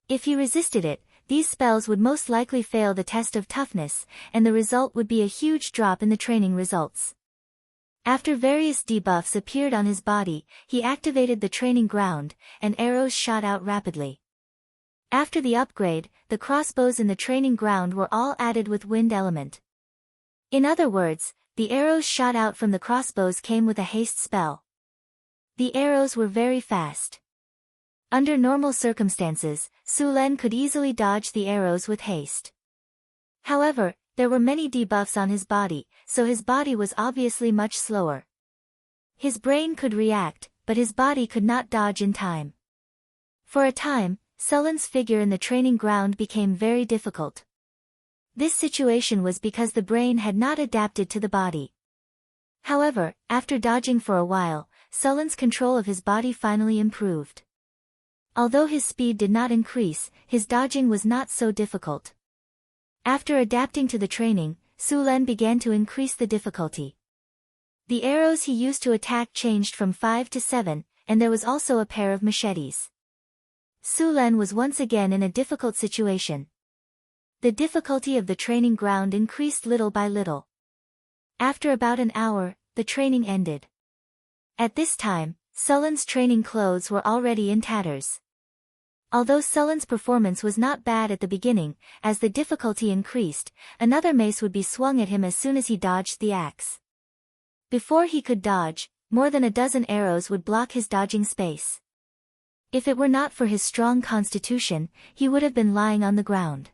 If he resisted it, these spells would most likely fail the test of toughness, and the result would be a huge drop in the training results. After various debuffs appeared on his body, he activated the training ground, and arrows shot out rapidly. After the upgrade, the crossbows in the training ground were all added with wind element. In other words, the arrows shot out from the crossbows came with a haste spell. The arrows were very fast. Under normal circumstances, Sulan could easily dodge the arrows with haste. However, there were many debuffs on his body, so his body was obviously much slower. His brain could react, but his body could not dodge in time. For a time, Sulan's figure in the training ground became very difficult. This situation was because the brain had not adapted to the body. However, after dodging for a while, Sulan's control of his body finally improved. Although his speed did not increase, his dodging was not so difficult. After adapting to the training, Sulan began to increase the difficulty. The arrows he used to attack changed from 5 to 7, and there was also a pair of machetes. Sulan was once again in a difficult situation. The difficulty of the training ground increased little by little. After about an hour, the training ended. At this time, Sulan's training clothes were already in tatters. Although Sulan's performance was not bad at the beginning, as the difficulty increased, another mace would be swung at him as soon as he dodged the axe. Before he could dodge, more than a dozen arrows would block his dodging space. If it were not for his strong constitution, he would have been lying on the ground.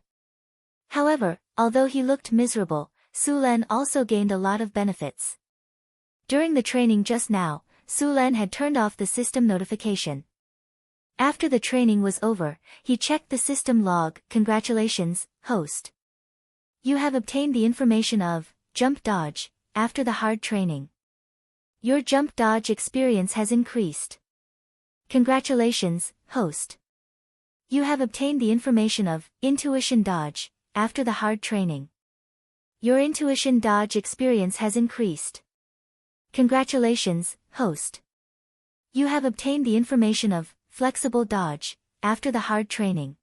However, although he looked miserable, Sulan also gained a lot of benefits. During the training just now, Sulan had turned off the system notification. After the training was over, he checked the system log. Congratulations, host. You have obtained the information of jump dodge after the hard training. Your jump dodge experience has increased. Congratulations, host. You have obtained the information of intuition dodge after the hard training. Your intuition dodge experience has increased. Congratulations, host. You have obtained the information of flexible dodge after the hard training.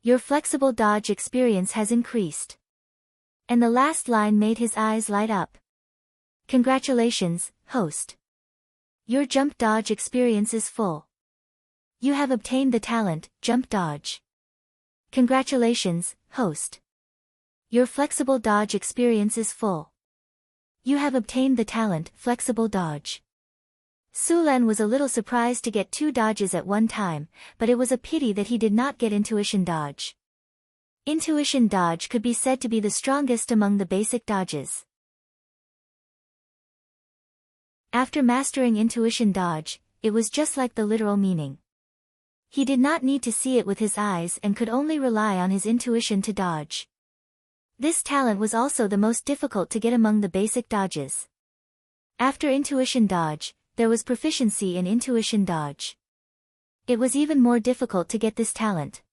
Your flexible dodge experience has increased. And the last line made his eyes light up. Congratulations, host. Your jump dodge experience is full. You have obtained the talent, jump dodge. Congratulations, host. Your flexible dodge experience is full. You have obtained the talent, flexible dodge. Sulan was a little surprised to get 2 dodges at one time, but it was a pity that he did not get intuition dodge. Intuition dodge could be said to be the strongest among the basic dodges. After mastering intuition dodge, it was just like the literal meaning. He did not need to see it with his eyes and could only rely on his intuition to dodge. This talent was also the most difficult to get among the basic dodges. After intuition dodge, there was proficiency in intuition dodge. It was even more difficult to get this talent.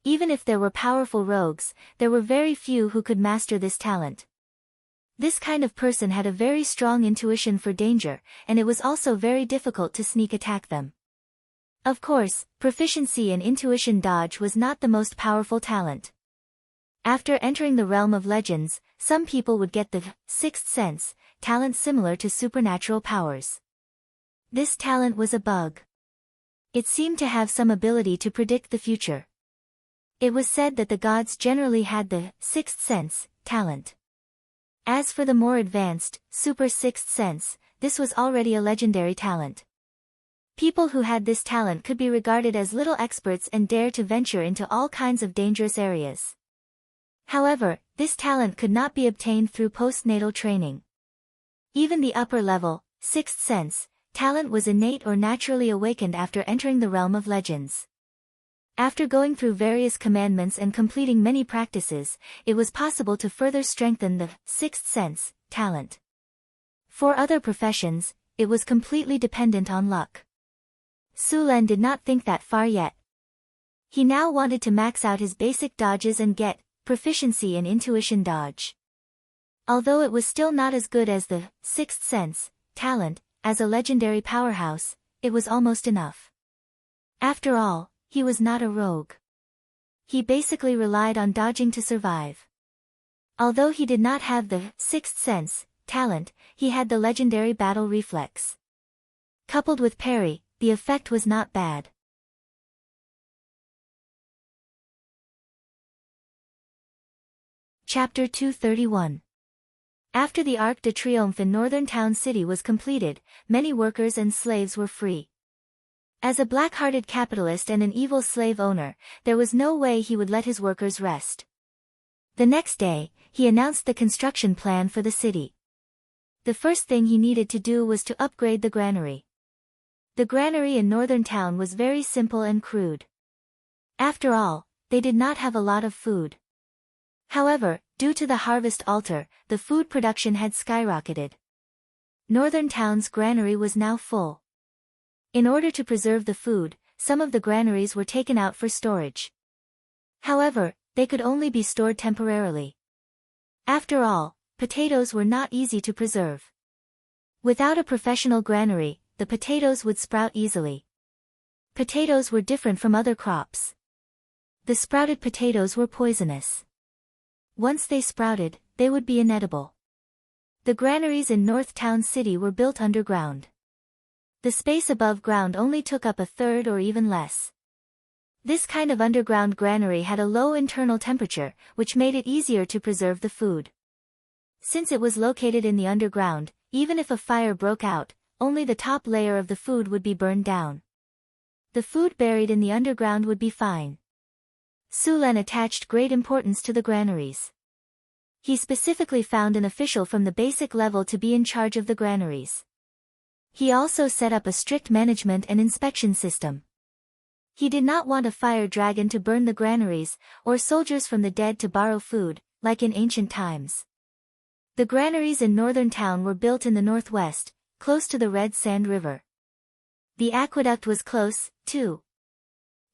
Even if there were powerful rogues, there were very few who could master this talent. This kind of person had a very strong intuition for danger, and it was also very difficult to sneak attack them. Of course, proficiency in intuition dodge was not the most powerful talent. After entering the realm of legends, some people would get the sixth sense talent similar to supernatural powers. This talent was a bug. It seemed to have some ability to predict the future. It was said that the gods generally had the sixth sense talent. As for the more advanced, super sixth sense, this was already a legendary talent. People who had this talent could be regarded as little experts and dare to venture into all kinds of dangerous areas. However, this talent could not be obtained through postnatal training. Even the upper level, sixth sense, talent was innate or naturally awakened after entering the realm of legends. After going through various commandments and completing many practices, it was possible to further strengthen the sixth sense talent. For other professions, it was completely dependent on luck. Sulan did not think that far yet. He now wanted to max out his basic dodges and get proficiency in intuition dodge. Although it was still not as good as the sixth sense talent, as a legendary powerhouse, it was almost enough. After all, he was not a rogue. He basically relied on dodging to survive. Although he did not have the sixth sense talent, he had the legendary battle reflex. Coupled with parry, the effect was not bad. Chapter 231. After the Arc de Triomphe in Northern Town City was completed, many workers and slaves were free. As a black-hearted capitalist and an evil slave owner, there was no way he would let his workers rest. The next day, he announced the construction plan for the city. The first thing he needed to do was to upgrade the granary. The granary in Northern Town was very simple and crude. After all, they did not have a lot of food. However, due to the harvest altar, the food production had skyrocketed. Northern Town's granary was now full. In order to preserve the food, some of the granaries were taken out for storage. However, they could only be stored temporarily. After all, potatoes were not easy to preserve. Without a professional granary, the potatoes would sprout easily. Potatoes were different from other crops. The sprouted potatoes were poisonous. Once they sprouted, they would be inedible. The granaries in North Town City were built underground. The space above ground only took up a third or even less. This kind of underground granary had a low internal temperature, which made it easier to preserve the food. Since it was located in the underground, even if a fire broke out, only the top layer of the food would be burned down. The food buried in the underground would be fine. Sulan attached great importance to the granaries. He specifically found an official from the basic level to be in charge of the granaries. He also set up a strict management and inspection system. He did not want a fire dragon to burn the granaries, or soldiers from the dead to borrow food, like in ancient times. The granaries in northern town were built in the northwest, close to the Red Sand River. The aqueduct was close, too.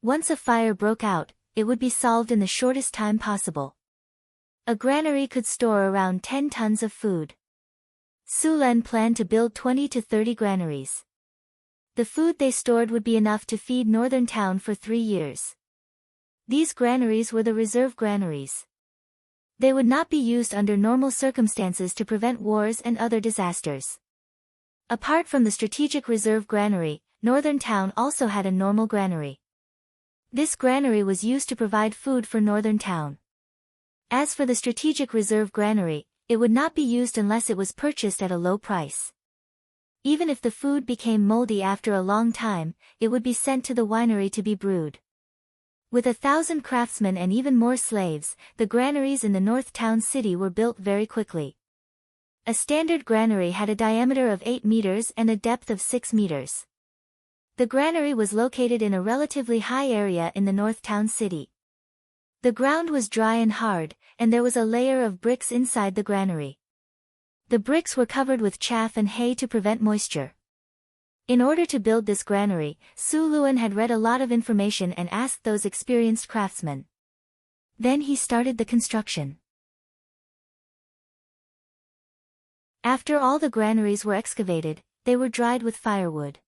Once a fire broke out, it would be solved in the shortest time possible. A granary could store around 10 tons of food. Sulen planned to build 20 to 30 granaries. The food they stored would be enough to feed northern town for 3 years. These granaries were the reserve granaries. They would not be used under normal circumstances to prevent wars and other disasters. Apart from the strategic reserve granary, northern town also had a normal granary. This granary was used to provide food for northern town. As for the strategic reserve granary, it would not be used unless it was purchased at a low price. Even if the food became moldy after a long time, it would be sent to the winery to be brewed. With 1,000 craftsmen and even more slaves, the granaries in the North Town city were built very quickly. A standard granary had a diameter of 8 meters and a depth of 6 meters. The granary was located in a relatively high area in the North Town city. The ground was dry and hard, and there was a layer of bricks inside the granary. The bricks were covered with chaff and hay to prevent moisture. In order to build this granary, Su Luan had read a lot of information and asked those experienced craftsmen. Then he started the construction. After all the granaries were excavated, they were dried with firewood.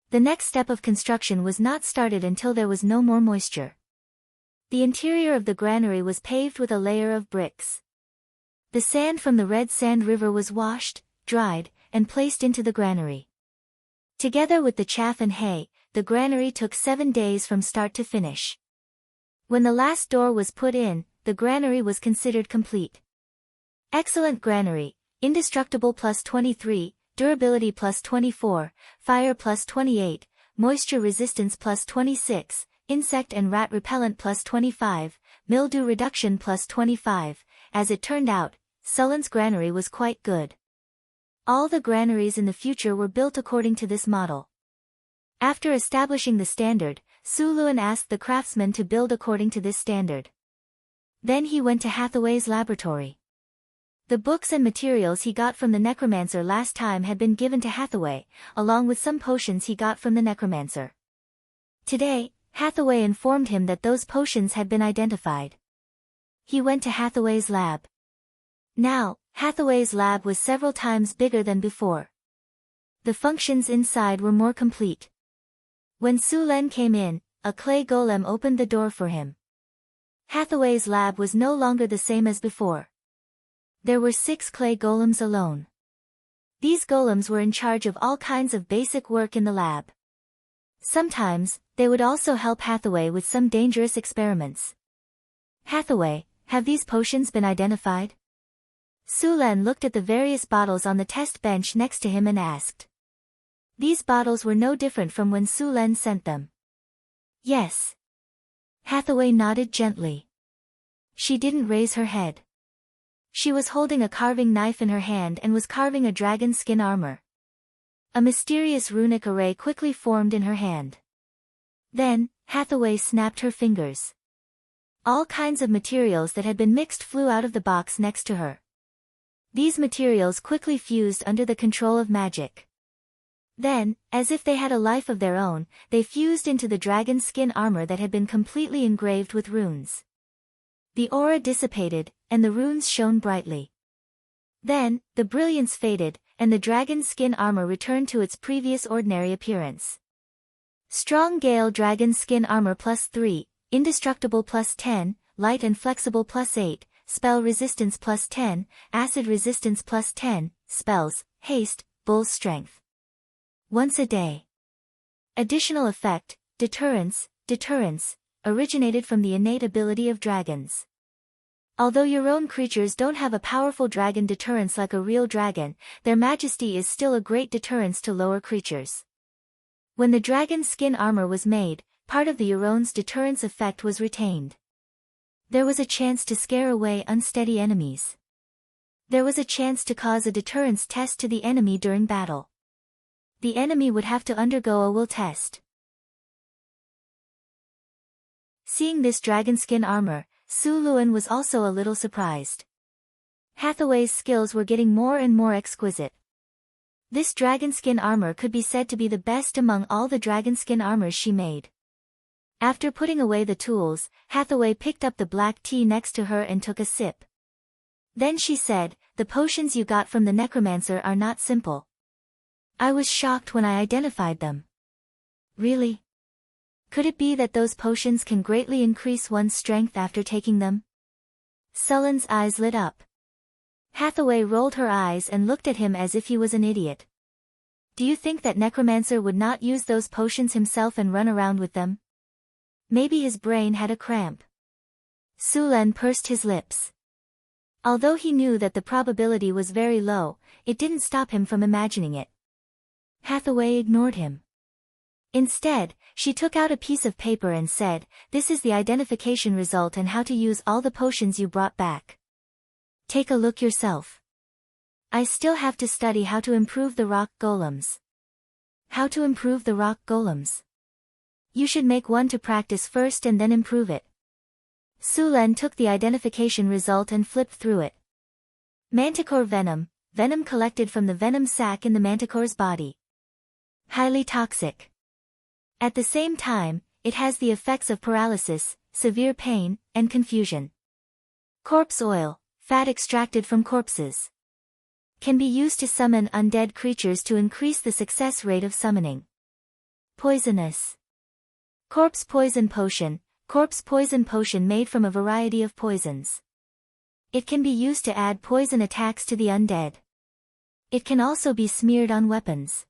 The next step of construction was not started until there was no more moisture. The interior of the granary was paved with a layer of bricks. The sand from the Red Sand River was washed, dried, and placed into the granary. Together with the chaff and hay, the granary took 7 days from start to finish. When the last door was put in, the granary was considered complete. Excellent granary, indestructible plus 23, durability plus 24, fire plus 28, moisture resistance plus 26, insect and rat repellent plus 25, mildew reduction plus 25. As it turned out, Sulen's granary was quite good. All the granaries in the future were built according to this model. After establishing the standard, Su Luan asked the craftsmen to build according to this standard. Then he went to Hathaway's laboratory. The books and materials he got from the necromancer last time had been given to Hathaway, along with some potions he got from the necromancer. Today, Hathaway informed him that those potions had been identified. He went to Hathaway's lab. Now, Hathaway's lab was several times bigger than before. The functions inside were more complete. When Sulen came in, a clay golem opened the door for him. Hathaway's lab was no longer the same as before. There were 6 clay golems alone. These golems were in charge of all kinds of basic work in the lab. Sometimes, they would also help Hathaway with some dangerous experiments. Hathaway, have these potions been identified? Sulen looked at the various bottles on the test bench next to him and asked. These bottles were no different from when Sulen sent them. Yes. Hathaway nodded gently. She didn't raise her head. She was holding a carving knife in her hand and was carving a dragon skin armor. A mysterious runic array quickly formed in her hand. Then, Hathaway snapped her fingers. All kinds of materials that had been mixed flew out of the box next to her. These materials quickly fused under the control of magic. Then, as if they had a life of their own, they fused into the dragon skin armor that had been completely engraved with runes. The aura dissipated, and the runes shone brightly. Then, the brilliance faded, and the dragon skin armor returned to its previous ordinary appearance. Strong Gale Dragon Skin Armor plus 3, Indestructible plus 10, Light and Flexible plus 8, Spell Resistance plus 10, Acid Resistance plus 10, Spells, Haste, Bull's Strength. Once a day. Additional effect, Deterrence, originated from the innate ability of dragons. Although your own creatures don't have a powerful dragon deterrence like a real dragon, their majesty is still a great deterrence to lower creatures. When the dragon skin armor was made, part of the Euron's deterrence effect was retained. There was a chance to scare away unsteady enemies. There was a chance to cause a deterrence test to the enemy during battle. The enemy would have to undergo a will test. Seeing this dragonskin armor, Su Luan was also a little surprised. Hathaway's skills were getting more and more exquisite. This dragonskin armor could be said to be the best among all the dragonskin armors she made. After putting away the tools, Hathaway picked up the black tea next to her and took a sip. Then she said, "The potions you got from the necromancer are not simple. I was shocked when I identified them." "Really? Could it be that those potions can greatly increase one's strength after taking them?" Sullen's eyes lit up. Hathaway rolled her eyes and looked at him as if he was an idiot. "Do you think that necromancer would not use those potions himself and run around with them? Maybe his brain had a cramp." Sulan pursed his lips. Although he knew that the probability was very low, it didn't stop him from imagining it. Hathaway ignored him. Instead, she took out a piece of paper and said, "This is the identification result and how to use all the potions you brought back. Take a look yourself. I still have to study how to improve the rock golems." "How to improve the rock golems? You should make one to practice first and then improve it." Sulan took the identification result and flipped through it. Manticore venom, venom collected from the venom sac in the manticore's body. Highly toxic. At the same time, it has the effects of paralysis, severe pain, and confusion. Corpse oil, fat extracted from corpses. Can be used to summon undead creatures to increase the success rate of summoning. Poisonous. Corpse poison potion, corpse poison potion made from a variety of poisons. It can be used to add poison attacks to the undead. It can also be smeared on weapons.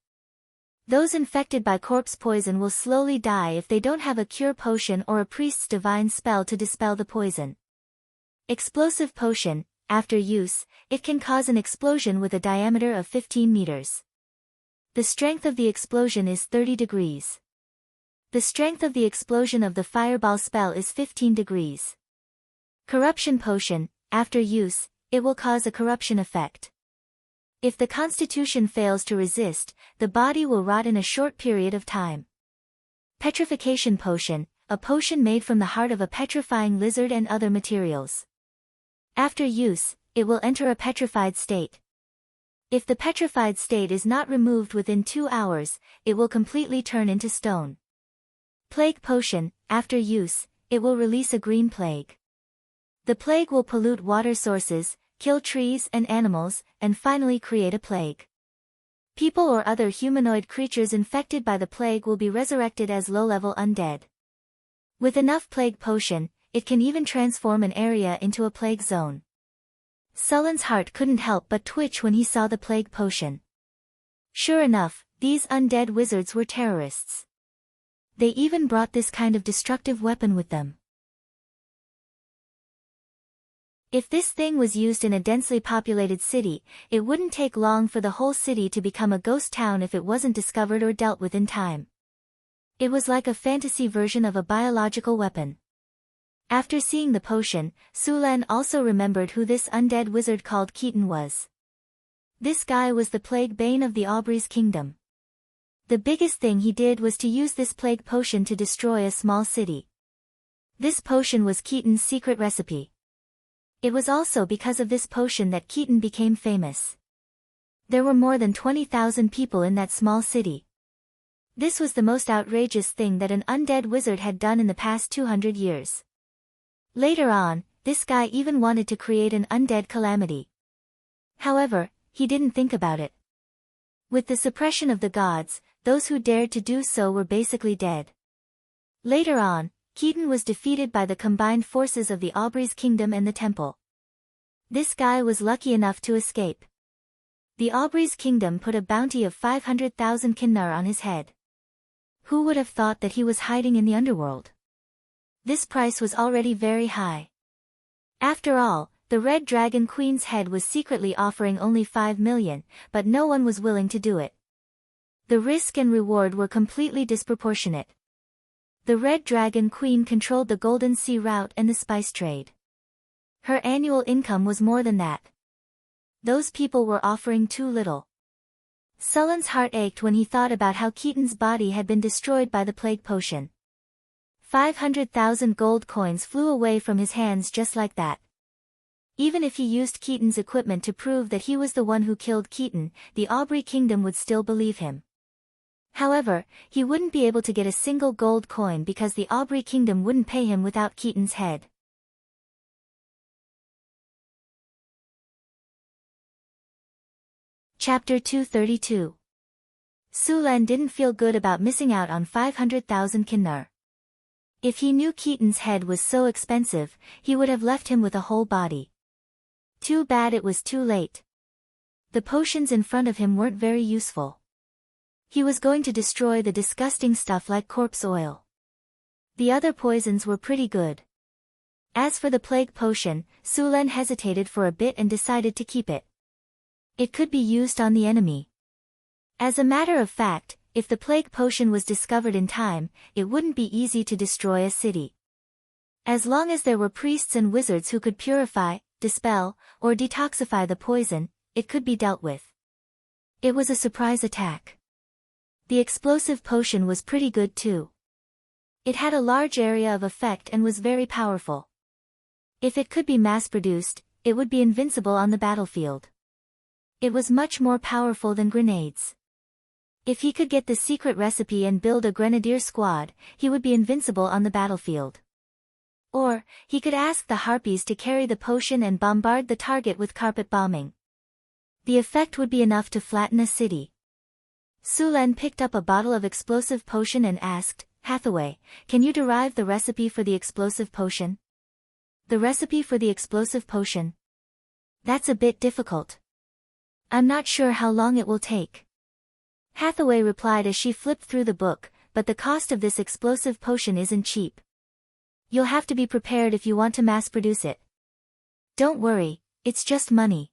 Those infected by corpse poison will slowly die if they don't have a cure potion or a priest's divine spell to dispel the poison. Explosive potion, after use, it can cause an explosion with a diameter of 15 meters. The strength of the explosion is 30 degrees. The strength of the explosion of the fireball spell is 15 degrees. Corruption potion, after use, it will cause a corruption effect. If the constitution fails to resist, the body will rot in a short period of time. Petrification potion, a potion made from the heart of a petrifying lizard and other materials. After use, it will enter a petrified state. If the petrified state is not removed within 2 hours, it will completely turn into stone. Plague potion, after use, it will release a green plague. The plague will pollute water sources, kill trees and animals, and finally create a plague. People or other humanoid creatures infected by the plague will be resurrected as low-level undead. With enough plague potion, it can even transform an area into a plague zone. Sullen's heart couldn't help but twitch when he saw the plague potion. Sure enough, these undead wizards were terrorists. They even brought this kind of destructive weapon with them. If this thing was used in a densely populated city, it wouldn't take long for the whole city to become a ghost town if it wasn't discovered or dealt with in time. It was like a fantasy version of a biological weapon. After seeing the potion, Sulan also remembered who this undead wizard called Keaton was. This guy was the plague bane of the Aubrey's kingdom. The biggest thing he did was to use this plague potion to destroy a small city. This potion was Keaton's secret recipe. It was also because of this potion that Keaton became famous. There were more than 20,000 people in that small city. This was the most outrageous thing that an undead wizard had done in the past 200 years. Later on, this guy even wanted to create an undead calamity. However, he didn't think about it. With the suppression of the gods, those who dared to do so were basically dead. Later on, Keaton was defeated by the combined forces of the Aubrey's kingdom and the temple. This guy was lucky enough to escape. The Aubrey's kingdom put a bounty of 500,000 kinnar on his head. Who would have thought that he was hiding in the underworld? This price was already very high. After all, the Red Dragon Queen's head was secretly offering only 5 million, but no one was willing to do it. The risk and reward were completely disproportionate. The Red Dragon Queen controlled the Golden Sea route and the spice trade. Her annual income was more than that. Those people were offering too little. Sullen's heart ached when he thought about how Keaton's body had been destroyed by the plague potion. 500,000 gold coins flew away from his hands just like that. Even if he used Keaton's equipment to prove that he was the one who killed Keaton, the Aubrey Kingdom would still believe him. However, he wouldn't be able to get a single gold coin because the Aubrey Kingdom wouldn't pay him without Keaton's head. Chapter 232. Sulan didn't feel good about missing out on 500,000 kinnar. If he knew Keaton's head was so expensive, he would have left him with a whole body. Too bad it was too late. The potions in front of him weren't very useful. He was going to destroy the disgusting stuff like corpse oil. The other poisons were pretty good. As for the plague potion, Sulan hesitated for a bit and decided to keep it. It could be used on the enemy. As a matter of fact, if the plague potion was discovered in time, it wouldn't be easy to destroy a city. As long as there were priests and wizards who could purify, dispel, or detoxify the poison, it could be dealt with. It was a surprise attack. The explosive potion was pretty good too. It had a large area of effect and was very powerful. If it could be mass-produced, it would be invincible on the battlefield. It was much more powerful than grenades. If he could get the secret recipe and build a grenadier squad, he would be invincible on the battlefield. Or, he could ask the harpies to carry the potion and bombard the target with carpet bombing. The effect would be enough to flatten a city. Sulan picked up a bottle of explosive potion and asked, "Hathaway, can you derive the recipe for the explosive potion?" "The recipe for the explosive potion? That's a bit difficult. I'm not sure how long it will take." Hathaway replied as she flipped through the book, "But the cost of this explosive potion isn't cheap. You'll have to be prepared if you want to mass-produce it." "Don't worry, it's just money.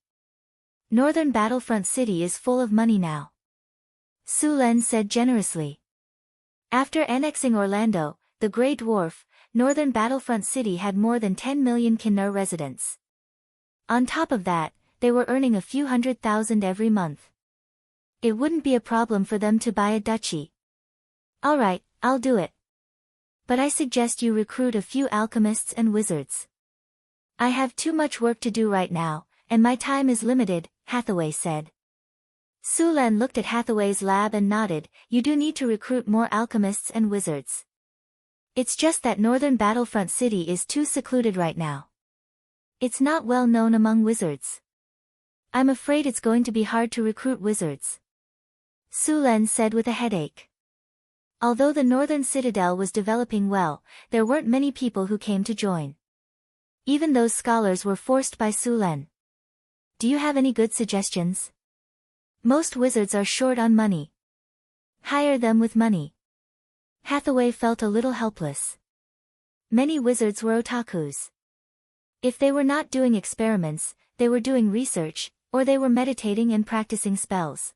Northern Battlefront City is full of money now," Sulan said generously. After annexing Orlando, the Grey Dwarf, Northern Battlefront City had more than 10 million kinnar residents. On top of that, they were earning a few 100,000 every month. It wouldn't be a problem for them to buy a duchy. "Alright, I'll do it. But I suggest you recruit a few alchemists and wizards. I have too much work to do right now, and my time is limited," Hathaway said. Sulan looked at Hathaway's lab and nodded. "You do need to recruit more alchemists and wizards. It's just that Northern Battlefront City is too secluded right now. It's not well known among wizards. I'm afraid it's going to be hard to recruit wizards," Sulan said with a headache. Although the Northern Citadel was developing well, there weren't many people who came to join. Even those scholars were forced by Sulan. "Do you have any good suggestions? Most wizards are short on money. Hire them with money." Hathaway felt a little helpless. Many wizards were otakus. If they were not doing experiments, they were doing research, or they were meditating and practicing spells.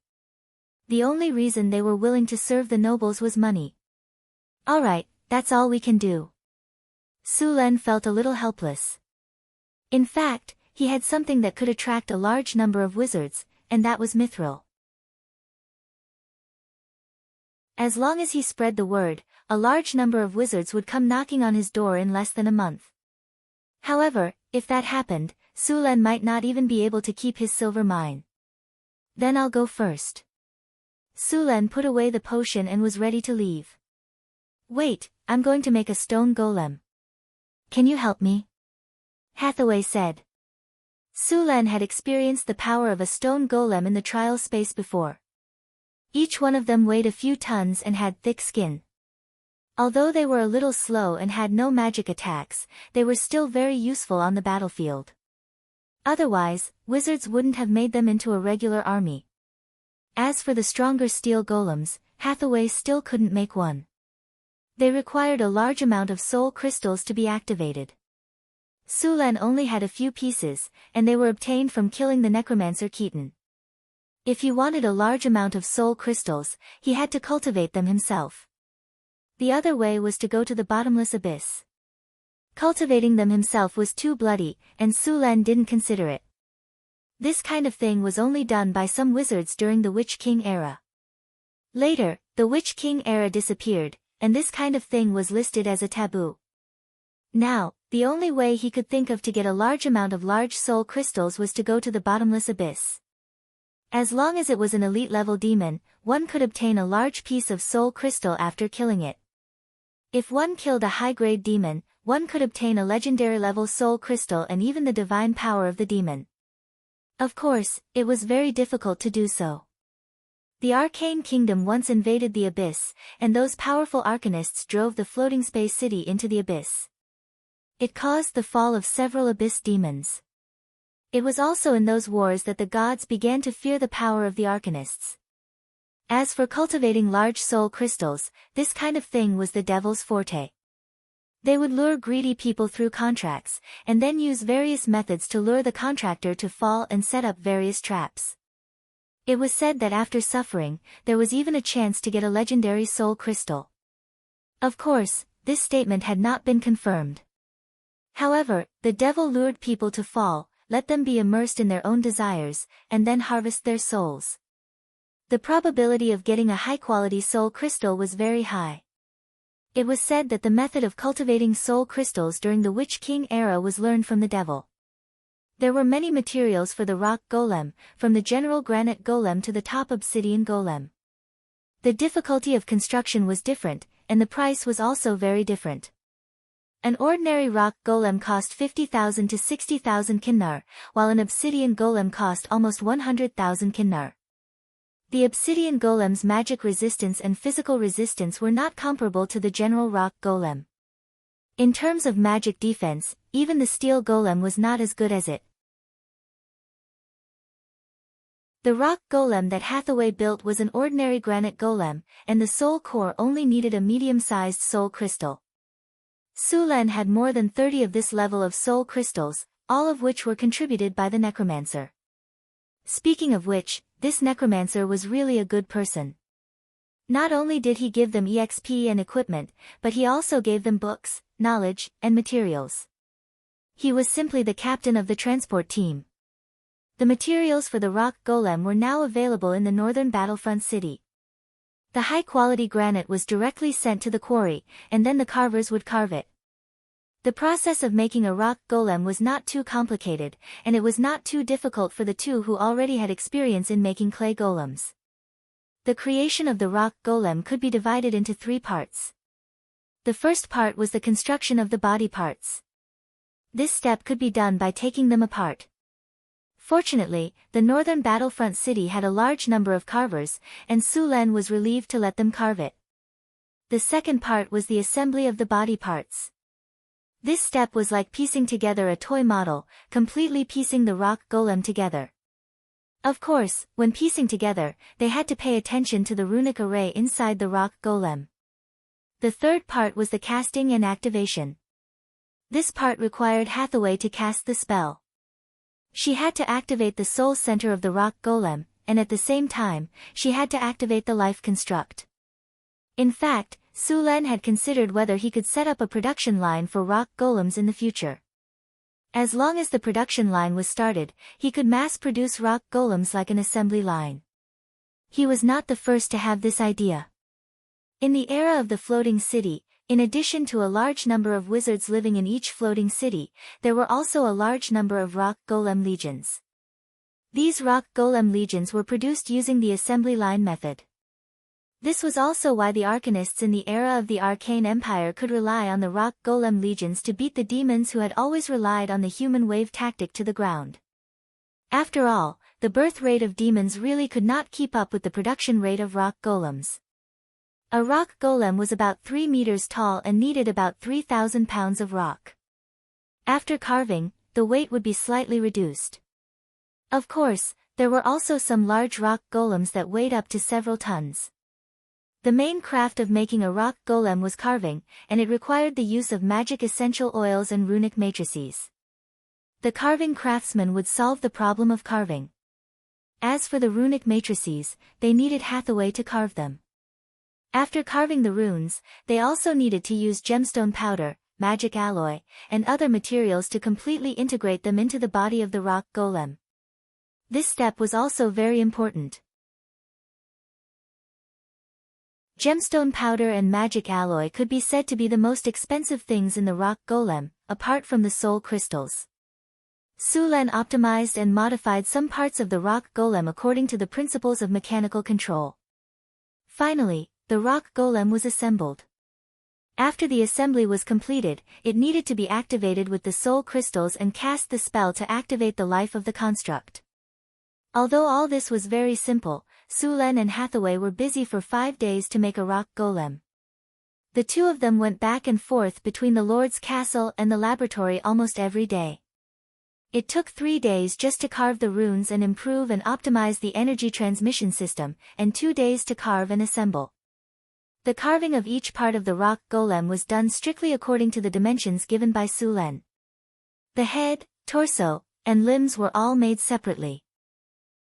The only reason they were willing to serve the nobles was money. "Alright, that's all we can do." Sulan felt a little helpless. In fact, he had something that could attract a large number of wizards, and that was mithril. As long as he spread the word, a large number of wizards would come knocking on his door in less than a month. However, if that happened, Sulan might not even be able to keep his silver mine. "Then I'll go first." Sulan put away the potion and was ready to leave. "Wait, I'm going to make a stone golem. Can you help me?" Hathaway said. Sulan had experienced the power of a stone golem in the trial space before. Each one of them weighed a few tons and had thick skin. Although they were a little slow and had no magic attacks, they were still very useful on the battlefield. Otherwise, wizards wouldn't have made them into a regular army. As for the stronger steel golems, Hathaway still couldn't make one. They required a large amount of soul crystals to be activated. Sulan only had a few pieces, and they were obtained from killing the necromancer Keaton. If he wanted a large amount of soul crystals, he had to cultivate them himself. The other way was to go to the bottomless abyss. Cultivating them himself was too bloody, and Sulan didn't consider it. This kind of thing was only done by some wizards during the Witch King era. Later, the Witch King era disappeared, and this kind of thing was listed as a taboo. Now, the only way he could think of to get a large amount of large soul crystals was to go to the bottomless abyss. As long as it was an elite-level demon, one could obtain a large piece of soul crystal after killing it. If one killed a high-grade demon, one could obtain a legendary-level soul crystal and even the divine power of the demon. Of course, it was very difficult to do so. The Arcane Kingdom once invaded the abyss, and those powerful arcanists drove the floating space city into the abyss. It caused the fall of several abyss demons. It was also in those wars that the gods began to fear the power of the arcanists. As for cultivating large soul crystals, this kind of thing was the devil's forte. They would lure greedy people through contracts, and then use various methods to lure the contractor to fall and set up various traps. It was said that after suffering, there was even a chance to get a legendary soul crystal. Of course, this statement had not been confirmed. However, the devil lured people to fall, let them be immersed in their own desires, and then harvest their souls. The probability of getting a high-quality soul crystal was very high. It was said that the method of cultivating soul crystals during the Witch King era was learned from the devil. There were many materials for the rock golem, from the general granite golem to the top obsidian golem. The difficulty of construction was different, and the price was also very different. An ordinary rock golem cost 50,000 to 60,000 kinnar, while an obsidian golem cost almost 100,000 kinnar. The obsidian golem's magic resistance and physical resistance were not comparable to the general rock golem. In terms of magic defense, even the steel golem was not as good as it. The rock golem that Hathaway built was an ordinary granite golem, and the soul core only needed a medium-sized soul crystal. Sulen had more than 30 of this level of soul crystals, all of which were contributed by the necromancer. Speaking of which, this necromancer was really a good person. Not only did he give them EXP and equipment, but he also gave them books, knowledge, and materials. He was simply the captain of the transport team. The materials for the rock golem were now available in the northern battlefront city. The high-quality granite was directly sent to the quarry, and then the carvers would carve it. The process of making a rock golem was not too complicated, and it was not too difficult for the two who already had experience in making clay golems. The creation of the rock golem could be divided into 3 parts. The first part was the construction of the body parts. This step could be done by taking them apart. Fortunately, the northern battlefront city had a large number of carvers, and Sulen was relieved to let them carve it. The second part was the assembly of the body parts. This step was like piecing together a toy model, completely piecing the rock golem together. Of course, when piecing together, they had to pay attention to the runic array inside the rock golem. The third part was the casting and activation. This part required Hathaway to cast the spell. She had to activate the soul center of the rock golem, and at the same time, she had to activate the life construct. In fact, Sulen had considered whether he could set up a production line for rock golems in the future. As long as the production line was started, he could mass-produce rock golems like an assembly line. He was not the first to have this idea. In the era of the floating city, in addition to a large number of wizards living in each floating city, there were also a large number of rock golem legions. These rock golem legions were produced using the assembly line method. This was also why the arcanists in the era of the Arcane Empire could rely on the rock golem legions to beat the demons who had always relied on the human wave tactic to the ground. After all, the birth rate of demons really could not keep up with the production rate of rock golems. A rock golem was about 3 meters tall and needed about 3,000 pounds of rock. After carving, the weight would be slightly reduced. Of course, there were also some large rock golems that weighed up to several tons. The main craft of making a rock golem was carving, and it required the use of magic essential oils and runic matrices. The carving craftsman would solve the problem of carving. As for the runic matrices, they needed Hathaway to carve them. After carving the runes, they also needed to use gemstone powder, magic alloy, and other materials to completely integrate them into the body of the rock golem. This step was also very important. Gemstone powder and magic alloy could be said to be the most expensive things in the rock golem, apart from the soul crystals. Sulan optimized and modified some parts of the rock golem according to the principles of mechanical control. Finally, the rock golem was assembled. After the assembly was completed, it needed to be activated with the soul crystals and cast the spell to activate the life of the construct. Although all this was very simple, Sulan and Hathaway were busy for 5 days to make a rock golem. The two of them went back and forth between the Lord's castle and the laboratory almost every day. It took 3 days just to carve the runes and improve and optimize the energy transmission system, and 2 days to carve and assemble. The carving of each part of the rock golem was done strictly according to the dimensions given by Sulan. The head, torso, and limbs were all made separately.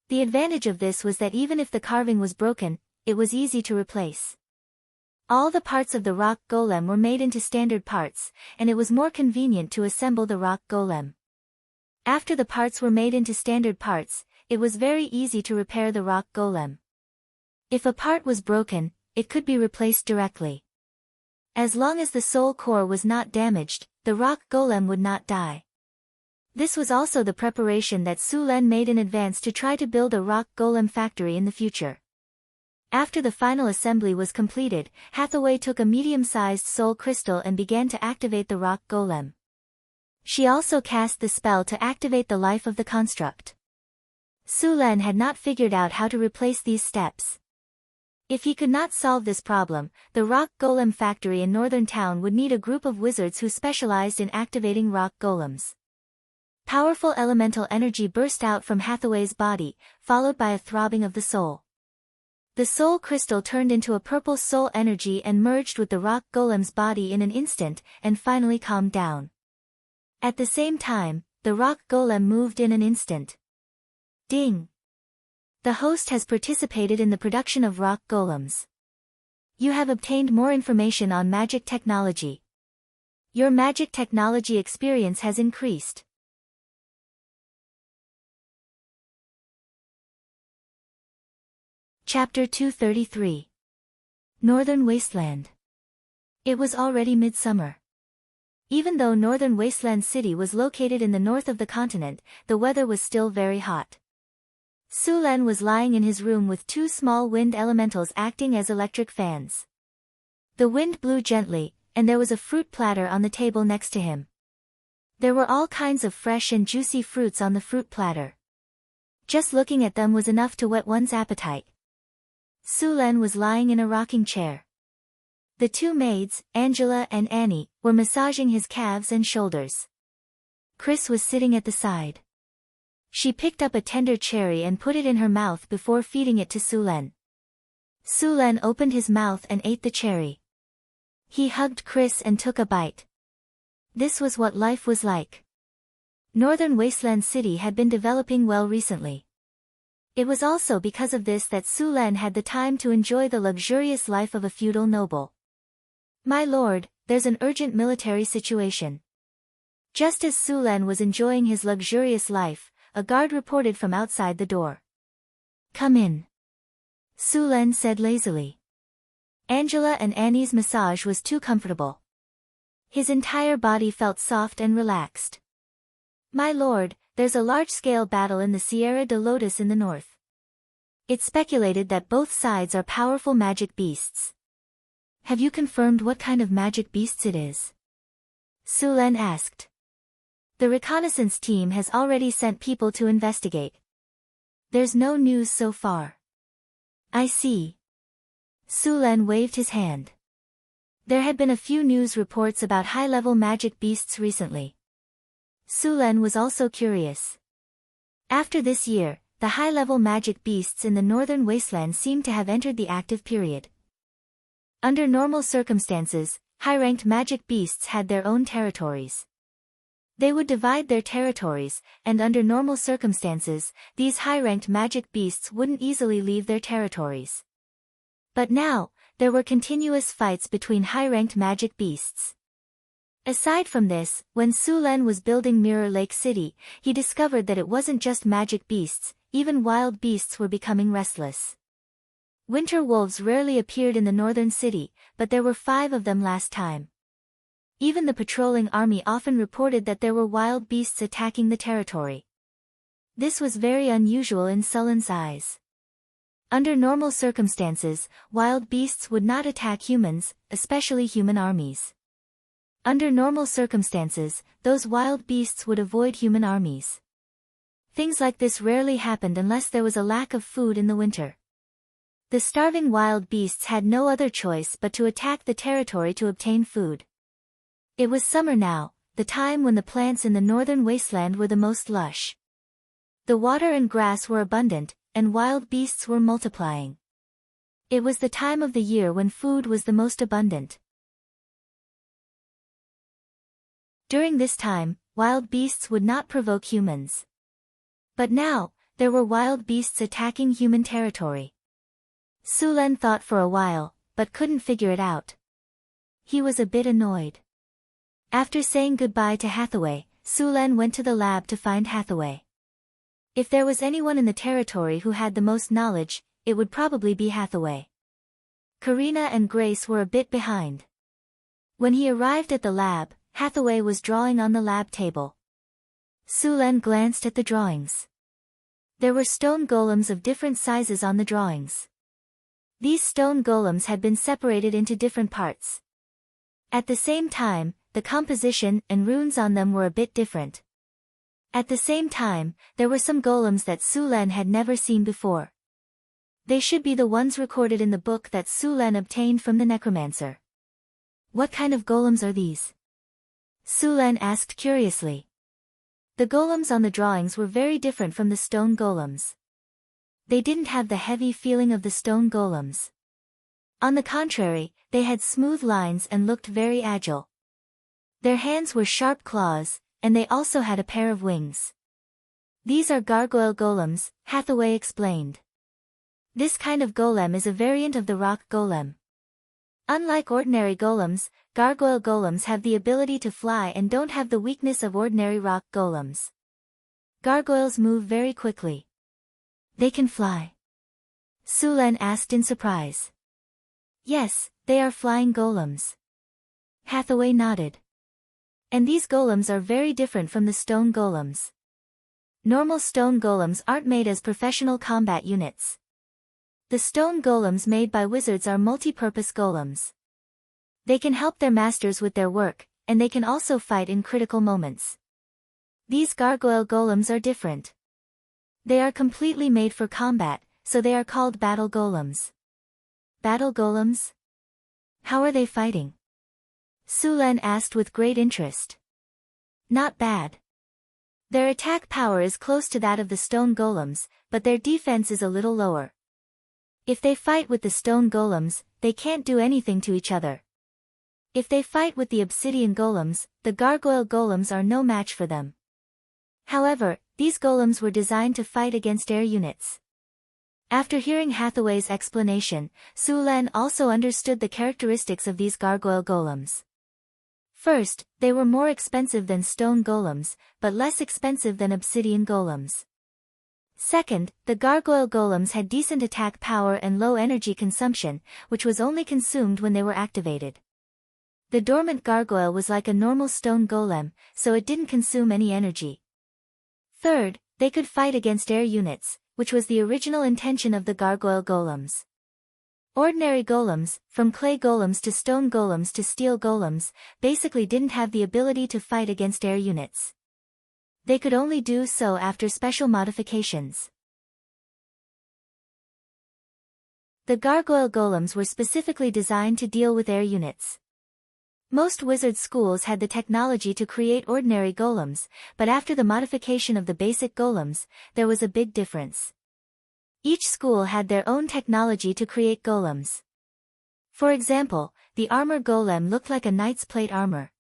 The advantage of this was that even if the carving was broken, it was easy to replace. All the parts of the rock golem were made into standard parts, and it was more convenient to assemble the rock golem. After the parts were made into standard parts, it was very easy to repair the rock golem. If a part was broken, it could be replaced directly. As long as the soul core was not damaged, the rock golem would not die. This was also the preparation that Sulan made in advance to try to build a rock golem factory in the future. After the final assembly was completed, Hathaway took a medium-sized soul crystal and began to activate the rock golem. She also cast the spell to activate the life of the construct. Sulan had not figured out how to replace these steps. If he could not solve this problem, the rock golem factory in Northern Town would need a group of wizards who specialized in activating rock golems. Powerful elemental energy burst out from Hathaway's body, followed by a throbbing of the soul. The soul crystal turned into a purple soul energy and merged with the rock golem's body in an instant, and finally calmed down. At the same time, the rock golem moved in an instant. Ding! The host has participated in the production of rock golems. You have obtained more information on magic technology. Your magic technology experience has increased. Chapter 233. Northern Wasteland. It was already midsummer. Even though Northern Wasteland City was located in the north of the continent, the weather was still very hot. Sulan was lying in his room with 2 small wind elementals acting as electric fans. The wind blew gently, and there was a fruit platter on the table next to him. There were all kinds of fresh and juicy fruits on the fruit platter. Just looking at them was enough to whet one's appetite. Sulan was lying in a rocking chair. The 2 maids, Angela and Annie, were massaging his calves and shoulders. Chris was sitting at the side. She picked up a tender cherry and put it in her mouth before feeding it to Sulan. Sulan opened his mouth and ate the cherry. He hugged Chris and took a bite. This was what life was like. Northern Wasteland City had been developing well recently. It was also because of this that Sulan had the time to enjoy the luxurious life of a feudal noble. My lord, there's an urgent military situation. Just as Sulan was enjoying his luxurious life, a guard reported from outside the door. Come in. Sulan said lazily. Angela and Annie's massage was too comfortable. His entire body felt soft and relaxed. My lord, there's a large-scale battle in the Sierra de Lotus in the north. It's speculated that both sides are powerful magic beasts. Have you confirmed what kind of magic beasts it is? Sulan asked. The reconnaissance team has already sent people to investigate. There's no news so far. I see. Sulan waved his hand. There had been a few news reports about high-level magic beasts recently. Sulan was also curious. After this year, the high-level magic beasts in the northern wasteland seemed to have entered the active period. Under normal circumstances, high-ranked magic beasts had their own territories. They would divide their territories, and under normal circumstances, these high-ranked magic beasts wouldn't easily leave their territories. But now, there were continuous fights between high-ranked magic beasts. Aside from this, when Sulan was building Mirror Lake City, he discovered that it wasn't just magic beasts, even wild beasts were becoming restless. Winter wolves rarely appeared in the northern city, but there were 5 of them last time. Even the patrolling army often reported that there were wild beasts attacking the territory. This was very unusual in Sullen's eyes. Under normal circumstances, wild beasts would not attack humans, especially human armies. Under normal circumstances, those wild beasts would avoid human armies. Things like this rarely happened unless there was a lack of food in the winter. The starving wild beasts had no other choice but to attack the territory to obtain food. It was summer now, the time when the plants in the northern wasteland were the most lush. The water and grass were abundant, and wild beasts were multiplying. It was the time of the year when food was the most abundant. During this time, wild beasts would not provoke humans. But now, there were wild beasts attacking human territory. Sulen thought for a while, but couldn't figure it out. He was a bit annoyed. After saying goodbye to Hathaway, Sulen went to the lab to find Hathaway. If there was anyone in the territory who had the most knowledge, it would probably be Hathaway. Karina and Grace were a bit behind. When he arrived at the lab, Hathaway was drawing on the lab table. Sulen glanced at the drawings. There were stone golems of different sizes on the drawings. These stone golems had been separated into different parts. At the same time, the composition and runes on them were a bit different. At the same time, there were some golems that Sulen had never seen before. They should be the ones recorded in the book that Sulen obtained from the necromancer. What kind of golems are these? Sulen asked curiously. The golems on the drawings were very different from the stone golems. They didn't have the heavy feeling of the stone golems. On the contrary, they had smooth lines and looked very agile. Their hands were sharp claws, and they also had a pair of wings. These are gargoyle golems, Hathaway explained. This kind of golem is a variant of the rock golem. Unlike ordinary golems, gargoyle golems have the ability to fly and don't have the weakness of ordinary rock golems. Gargoyles move very quickly. They can fly? Sulen asked in surprise. Yes, they are flying golems. Hathaway nodded. And these golems are very different from the stone golems. Normal stone golems aren't made as professional combat units. The stone golems made by wizards are multi-purpose golems. They can help their masters with their work, and they can also fight in critical moments. These gargoyle golems are different. They are completely made for combat, so they are called battle golems. Battle golems? How are they fighting? Sulen asked with great interest. Not bad. Their attack power is close to that of the stone golems, but their defense is a little lower. If they fight with the stone golems, they can't do anything to each other. If they fight with the obsidian golems, the gargoyle golems are no match for them. However, these golems were designed to fight against air units. After hearing Hathaway's explanation, Sulen also understood the characteristics of these gargoyle golems. First, they were more expensive than stone golems, but less expensive than obsidian golems. Second, the gargoyle golems had decent attack power and low energy consumption, which was only consumed when they were activated. The dormant gargoyle was like a normal stone golem, so it didn't consume any energy. Third, they could fight against air units, which was the original intention of the gargoyle golems. Ordinary golems, from clay golems to stone golems to steel golems, basically didn't have the ability to fight against air units. They could only do so after special modifications. The gargoyle golems were specifically designed to deal with air units. Most wizard schools had the technology to create ordinary golems, but after the modification of the basic golems, there was a big difference. Each school had their own technology to create golems. For example, the armor golem looked like a knight's plate armor.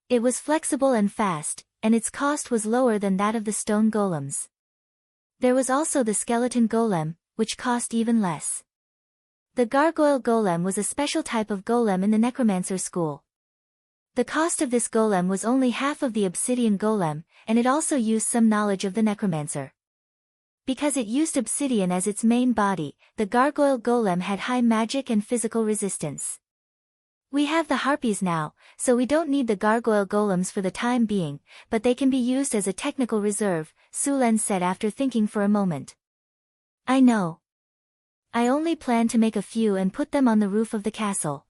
It was flexible and fast, and its cost was lower than that of the stone golems. There was also the skeleton golem, which cost even less. The gargoyle golem was a special type of golem in the necromancer school. The cost of this golem was only half of the obsidian golem, and it also used some knowledge of the necromancer. Because it used obsidian as its main body, the gargoyle golem had high magic and physical resistance. We have the harpies now, so we don't need the gargoyle golems for the time being, but they can be used as a technical reserve, Sulen said after thinking for a moment. I know. I only plan to make a few and put them on the roof of the castle.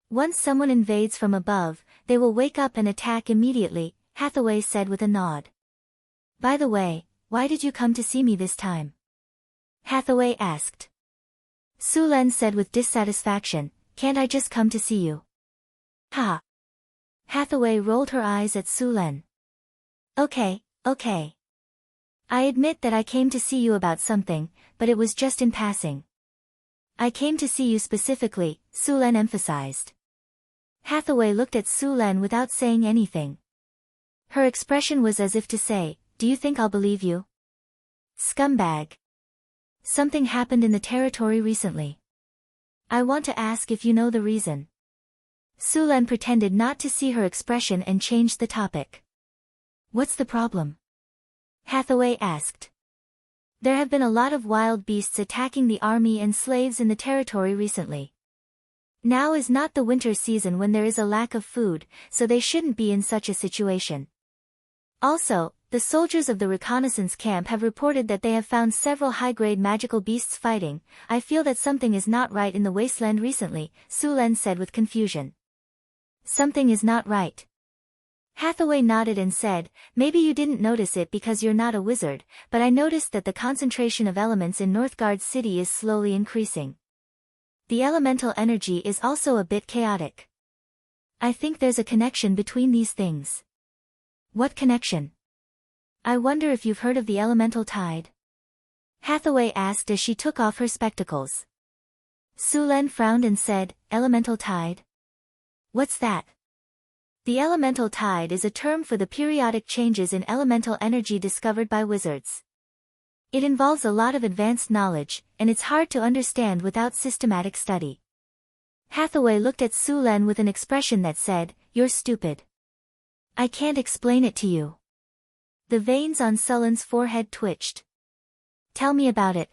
Once someone invades from above, they will wake up and attack immediately, Hathaway said with a nod. By the way, why did you come to see me this time? Hathaway asked. Sulen said with dissatisfaction, can't I just come to see you? Ha! Hathaway rolled her eyes at Sulen. Okay. I admit that I came to see you about something, but it was just in passing. I came to see you specifically, Sulen emphasized. Hathaway looked at Sulen without saying anything. Her expression was as if to say, do you think I'll believe you? Scumbag. Something happened in the territory recently. I want to ask if you know the reason. Sulen pretended not to see her expression and changed the topic. What's the problem? Hathaway asked. There have been a lot of wild beasts attacking the army and slaves in the territory recently. Now is not the winter season when there is a lack of food, so they shouldn't be in such a situation. Also, the soldiers of the reconnaissance camp have reported that they have found several high-grade magical beasts fighting. I feel that something is not right in the wasteland recently, Sulen said with confusion. Something is not right. Hathaway nodded and said, maybe you didn't notice it because you're not a wizard, but I noticed that the concentration of elements in Northgard City is slowly increasing. The elemental energy is also a bit chaotic. I think there's a connection between these things. What connection? I wonder if you've heard of the elemental tide? Hathaway asked as she took off her spectacles. Sulen frowned and said, elemental tide? What's that? The elemental tide is a term for the periodic changes in elemental energy discovered by wizards. It involves a lot of advanced knowledge, and it's hard to understand without systematic study. Hathaway looked at Sulen with an expression that said, you're stupid. I can't explain it to you. The veins on Sulen's forehead twitched. Tell me about it.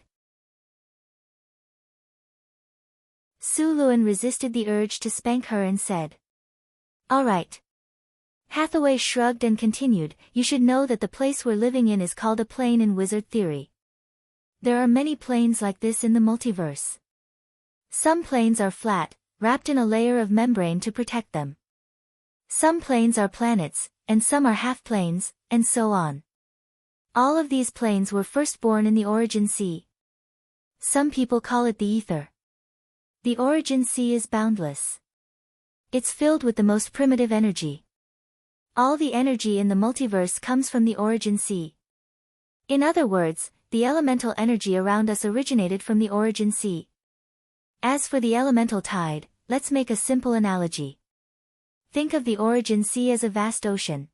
Sulen resisted the urge to spank her and said. All right. Hathaway shrugged and continued, you should know that the place we're living in is called a plane in wizard theory. There are many planes like this in the multiverse. Some planes are flat, wrapped in a layer of membrane to protect them. Some planes are planets, and some are half-planes, and so on. All of these planes were first born in the origin sea. Some people call it the ether. The origin sea is boundless. It's filled with the most primitive energy. All the energy in the multiverse comes from the origin sea. In other words, the elemental energy around us originated from the origin sea. As for the elemental tide, let's make a simple analogy. Think of the origin sea as a vast ocean.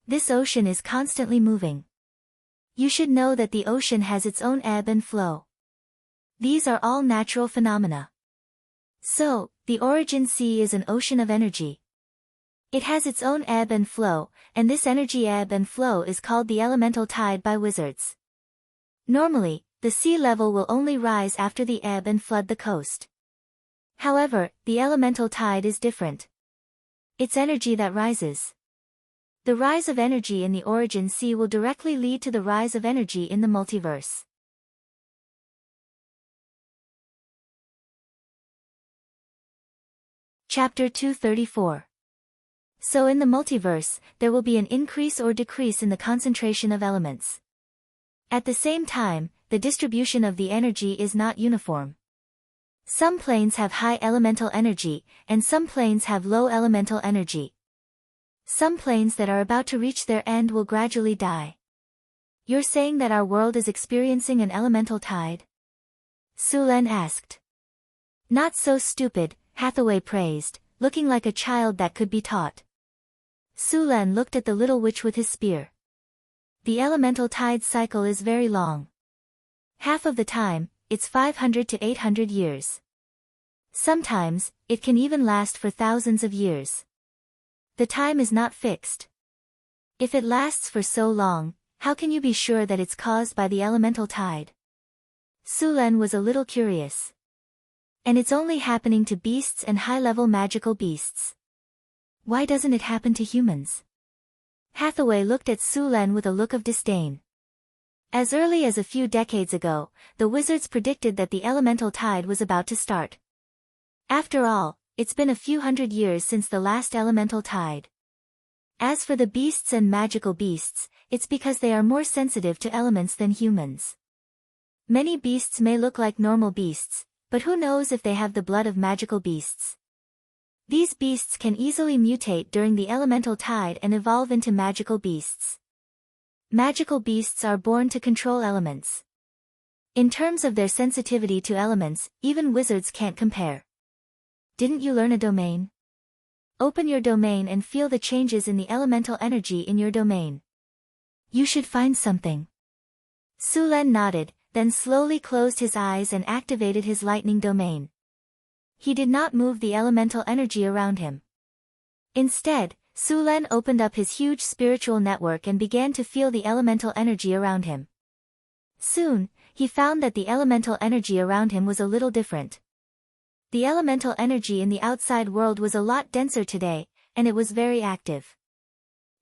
This ocean is constantly moving. You should know that the ocean has its own ebb and flow. These are all natural phenomena. So, the origin sea is an ocean of energy. It has its own ebb and flow, and this energy ebb and flow is called the elemental tide by wizards. Normally, the sea level will only rise after the ebb and flood the coast. However, the elemental tide is different. It's energy that rises. The rise of energy in the origin sea will directly lead to the rise of energy in the multiverse. Chapter 234. So in the multiverse, there will be an increase or decrease in the concentration of elements. At the same time, the distribution of the energy is not uniform. Some planes have high elemental energy, and some planes have low elemental energy. Some planes that are about to reach their end will gradually die. You're saying that our world is experiencing an elemental tide? Sulen asked. Not so stupid, Hathaway praised, looking like a child that could be taught. Sulen looked at the little witch with his spear. The elemental tide cycle is very long. Half of the time, it's 500 to 800 years. Sometimes, it can even last for thousands of years. The time is not fixed. If it lasts for so long, How can you be sure that it's caused by the elemental tide? Sulen was a little curious. And it's only happening to beasts and high-level magical beasts. Why doesn't it happen to humans? Hathaway looked at Sulen with a look of disdain. As early as a few decades ago, the wizards predicted that the elemental tide was about to start. After all, it's been a few hundred years since the last elemental tide. As for the beasts and magical beasts, it's because they are more sensitive to elements than humans. Many beasts may look like normal beasts, but who knows if they have the blood of magical beasts. These beasts can easily mutate during the elemental tide and evolve into magical beasts. Magical beasts are born to control elements. In terms of their sensitivity to elements, even wizards can't compare. Didn't you learn a domain? Open your domain and feel the changes in the elemental energy in your domain. You should find something. Sulen nodded, then slowly closed his eyes and activated his lightning domain. He did not move the elemental energy around him. Instead, Sulen opened up his huge spiritual network and began to feel the elemental energy around him. Soon, he found that the elemental energy around him was a little different. The elemental energy in the outside world was a lot denser today, and it was very active.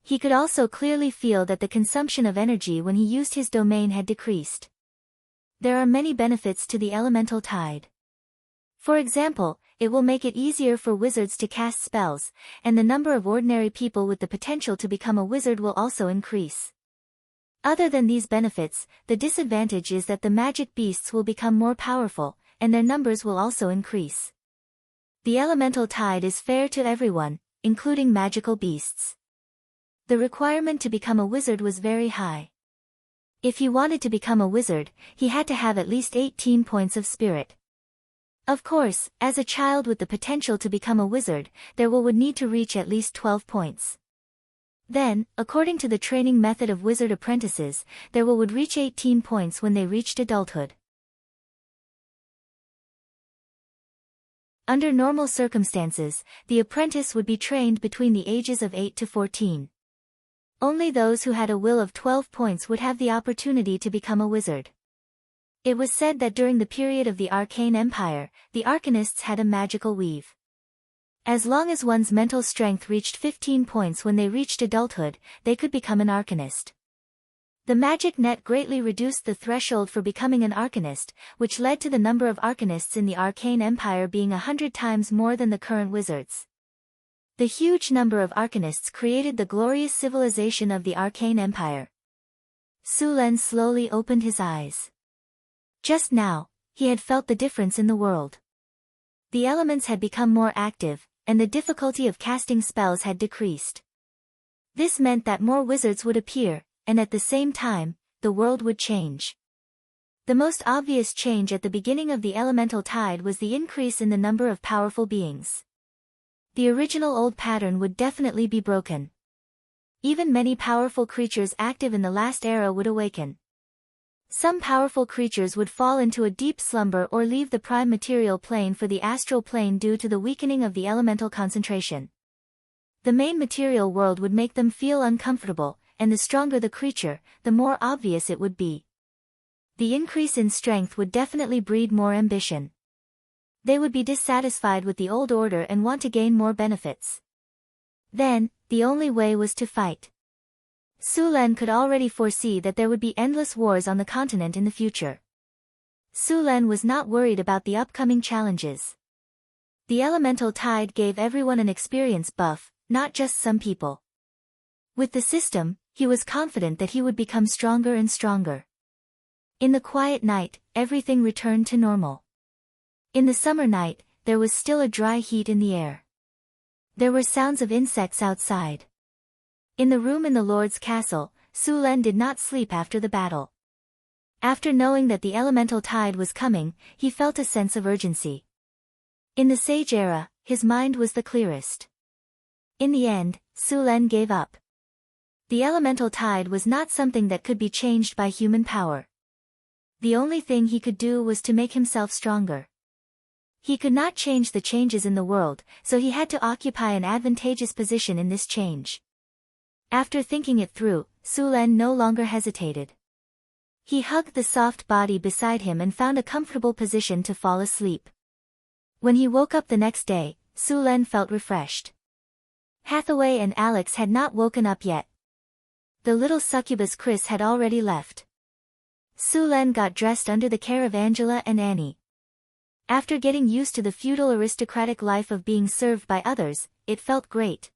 He could also clearly feel that the consumption of energy when he used his domain had decreased. There are many benefits to the elemental tide. For example, it will make it easier for wizards to cast spells, and the number of ordinary people with the potential to become a wizard will also increase. Other than these benefits, the disadvantage is that the magic beasts will become more powerful, and their numbers will also increase. The elemental tide is fair to everyone, including magical beasts. The requirement to become a wizard was very high. If he wanted to become a wizard, he had to have at least 18 points of spirit. Of course, as a child with the potential to become a wizard, there would need to reach at least 12 points. Then, according to the training method of wizard apprentices, there would reach 18 points when they reached adulthood. Under normal circumstances, the apprentice would be trained between the ages of 8 to 14. Only those who had a will of 12 points would have the opportunity to become a wizard. It was said that during the period of the Arcane Empire, the Arcanists had a magical weave. As long as one's mental strength reached 15 points when they reached adulthood, they could become an Arcanist. The magic net greatly reduced the threshold for becoming an Arcanist, which led to the number of Arcanists in the Arcane Empire being 100 times more than the current wizards. The huge number of Arcanists created the glorious civilization of the Arcane Empire. Sulen slowly opened his eyes. Just now, he had felt the difference in the world. The elements had become more active, and the difficulty of casting spells had decreased. This meant that more wizards would appear, and at the same time, the world would change. The most obvious change at the beginning of the elemental tide was the increase in the number of powerful beings. The original old pattern would definitely be broken. Even many powerful creatures active in the last era would awaken. Some powerful creatures would fall into a deep slumber or leave the prime material plane for the astral plane due to the weakening of the elemental concentration. The main material world would make them feel uncomfortable, and the stronger the creature, the more obvious it would be. The increase in strength would definitely breed more ambition. They would be dissatisfied with the old order and want to gain more benefits. Then, the only way was to fight. Sulen could already foresee that there would be endless wars on the continent in the future. Sulen was not worried about the upcoming challenges. The elemental tide gave everyone an experience buff, not just some people. With the system, he was confident that he would become stronger and stronger. In the quiet night, everything returned to normal. In the summer night, there was still a dry heat in the air. There were sounds of insects outside. In the room in the Lord's castle, Sulen did not sleep after the battle. After knowing that the elemental tide was coming, he felt a sense of urgency. In the Sage era, his mind was the clearest. In the end, Sulen gave up. The elemental tide was not something that could be changed by human power. The only thing he could do was to make himself stronger. He could not change the changes in the world, so he had to occupy an advantageous position in this change. After thinking it through, Sulen no longer hesitated. He hugged the soft body beside him and found a comfortable position to fall asleep. When he woke up the next day, Sulen felt refreshed. Hathaway and Alex had not woken up yet. The little succubus Chris had already left. Sulen got dressed under the care of Angela and Annie. After getting used to the feudal aristocratic life of being served by others, it felt great.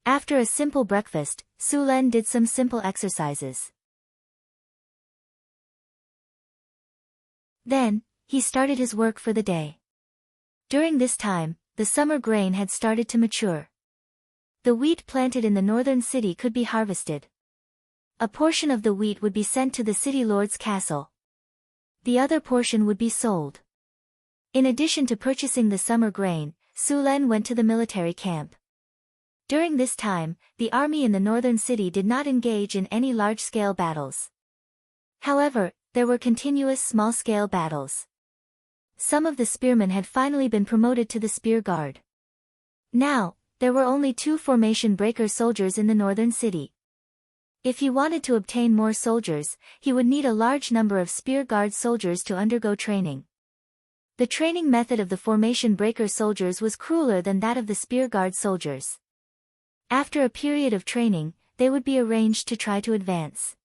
After a simple breakfast, Sulen did some simple exercises. Then, he started his work for the day. During this time, the summer grain had started to mature. The wheat planted in the northern city could be harvested. A portion of the wheat would be sent to the city lord's castle. The other portion would be sold. In addition to purchasing the summer grain, Sulen went to the military camp. During this time, the army in the northern city did not engage in any large-scale battles. However, there were continuous small-scale battles. Some of the spearmen had finally been promoted to the spear guard. Now, there were only 2 formation breaker soldiers in the northern city. If he wanted to obtain more soldiers, he would need a large number of spear guard soldiers to undergo training. The training method of the formation breaker soldiers was crueler than that of the spear guard soldiers. After a period of training, they would be arranged to try to advance.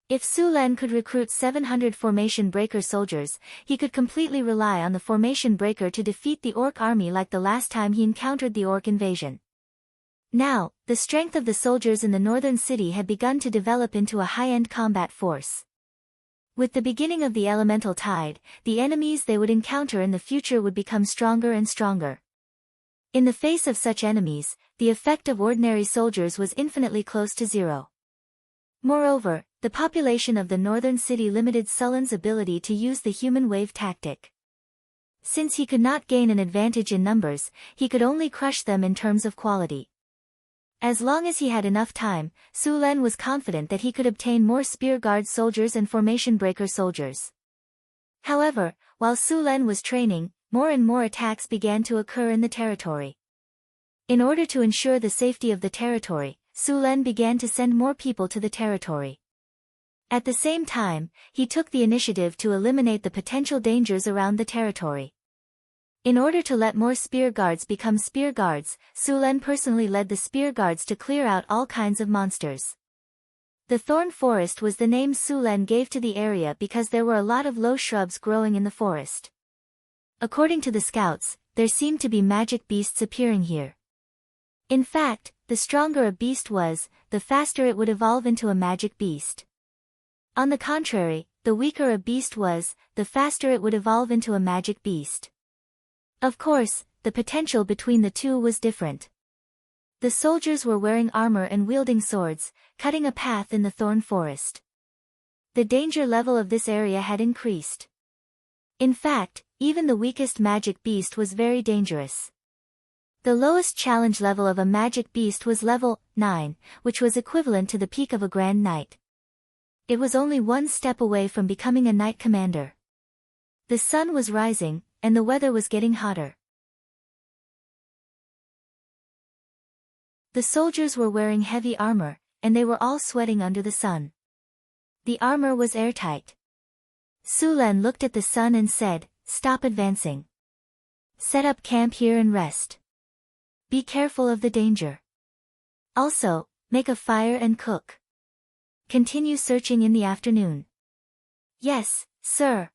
If Sulen could recruit 700 formation breaker soldiers, he could completely rely on the formation breaker to defeat the orc army like the last time he encountered the orc invasion. Now, the strength of the soldiers in the northern city had begun to develop into a high-end combat force. With the beginning of the elemental tide, the enemies they would encounter in the future would become stronger and stronger. In the face of such enemies, the effect of ordinary soldiers was infinitely close to zero. Moreover, the population of the northern city limited Sulen's ability to use the human wave tactic. Since he could not gain an advantage in numbers, he could only crush them in terms of quality. As long as he had enough time, Sulen was confident that he could obtain more spear guard soldiers and formation breaker soldiers. However, while Sulen was training, more and more attacks began to occur in the territory. In order to ensure the safety of the territory, Sulen began to send more people to the territory. At the same time, he took the initiative to eliminate the potential dangers around the territory. In order to let more spear guards become spear guards, Sulen personally led the spear guards to clear out all kinds of monsters. The thorn forest was the name Sulen gave to the area because there were a lot of low shrubs growing in the forest. According to the scouts, there seemed to be magic beasts appearing here. In fact, the stronger a beast was, the faster it would evolve into a magic beast. On the contrary, the weaker a beast was, the faster it would evolve into a magic beast. Of course, the potential between the two was different. The soldiers were wearing armor and wielding swords, cutting a path in the thorn forest. The danger level of this area had increased. In fact, even the weakest magic beast was very dangerous. The lowest challenge level of a magic beast was level 9, which was equivalent to the peak of a Grand Knight. It was only one step away from becoming a Knight Commander. The sun was rising, and the weather was getting hotter. The soldiers were wearing heavy armor, and they were all sweating under the sun. The armor was airtight. Sulen looked at the sun and said, "Stop advancing. Set up camp here and rest. Be careful of the danger. Also, make a fire and cook. Continue searching in the afternoon." "Yes, sir."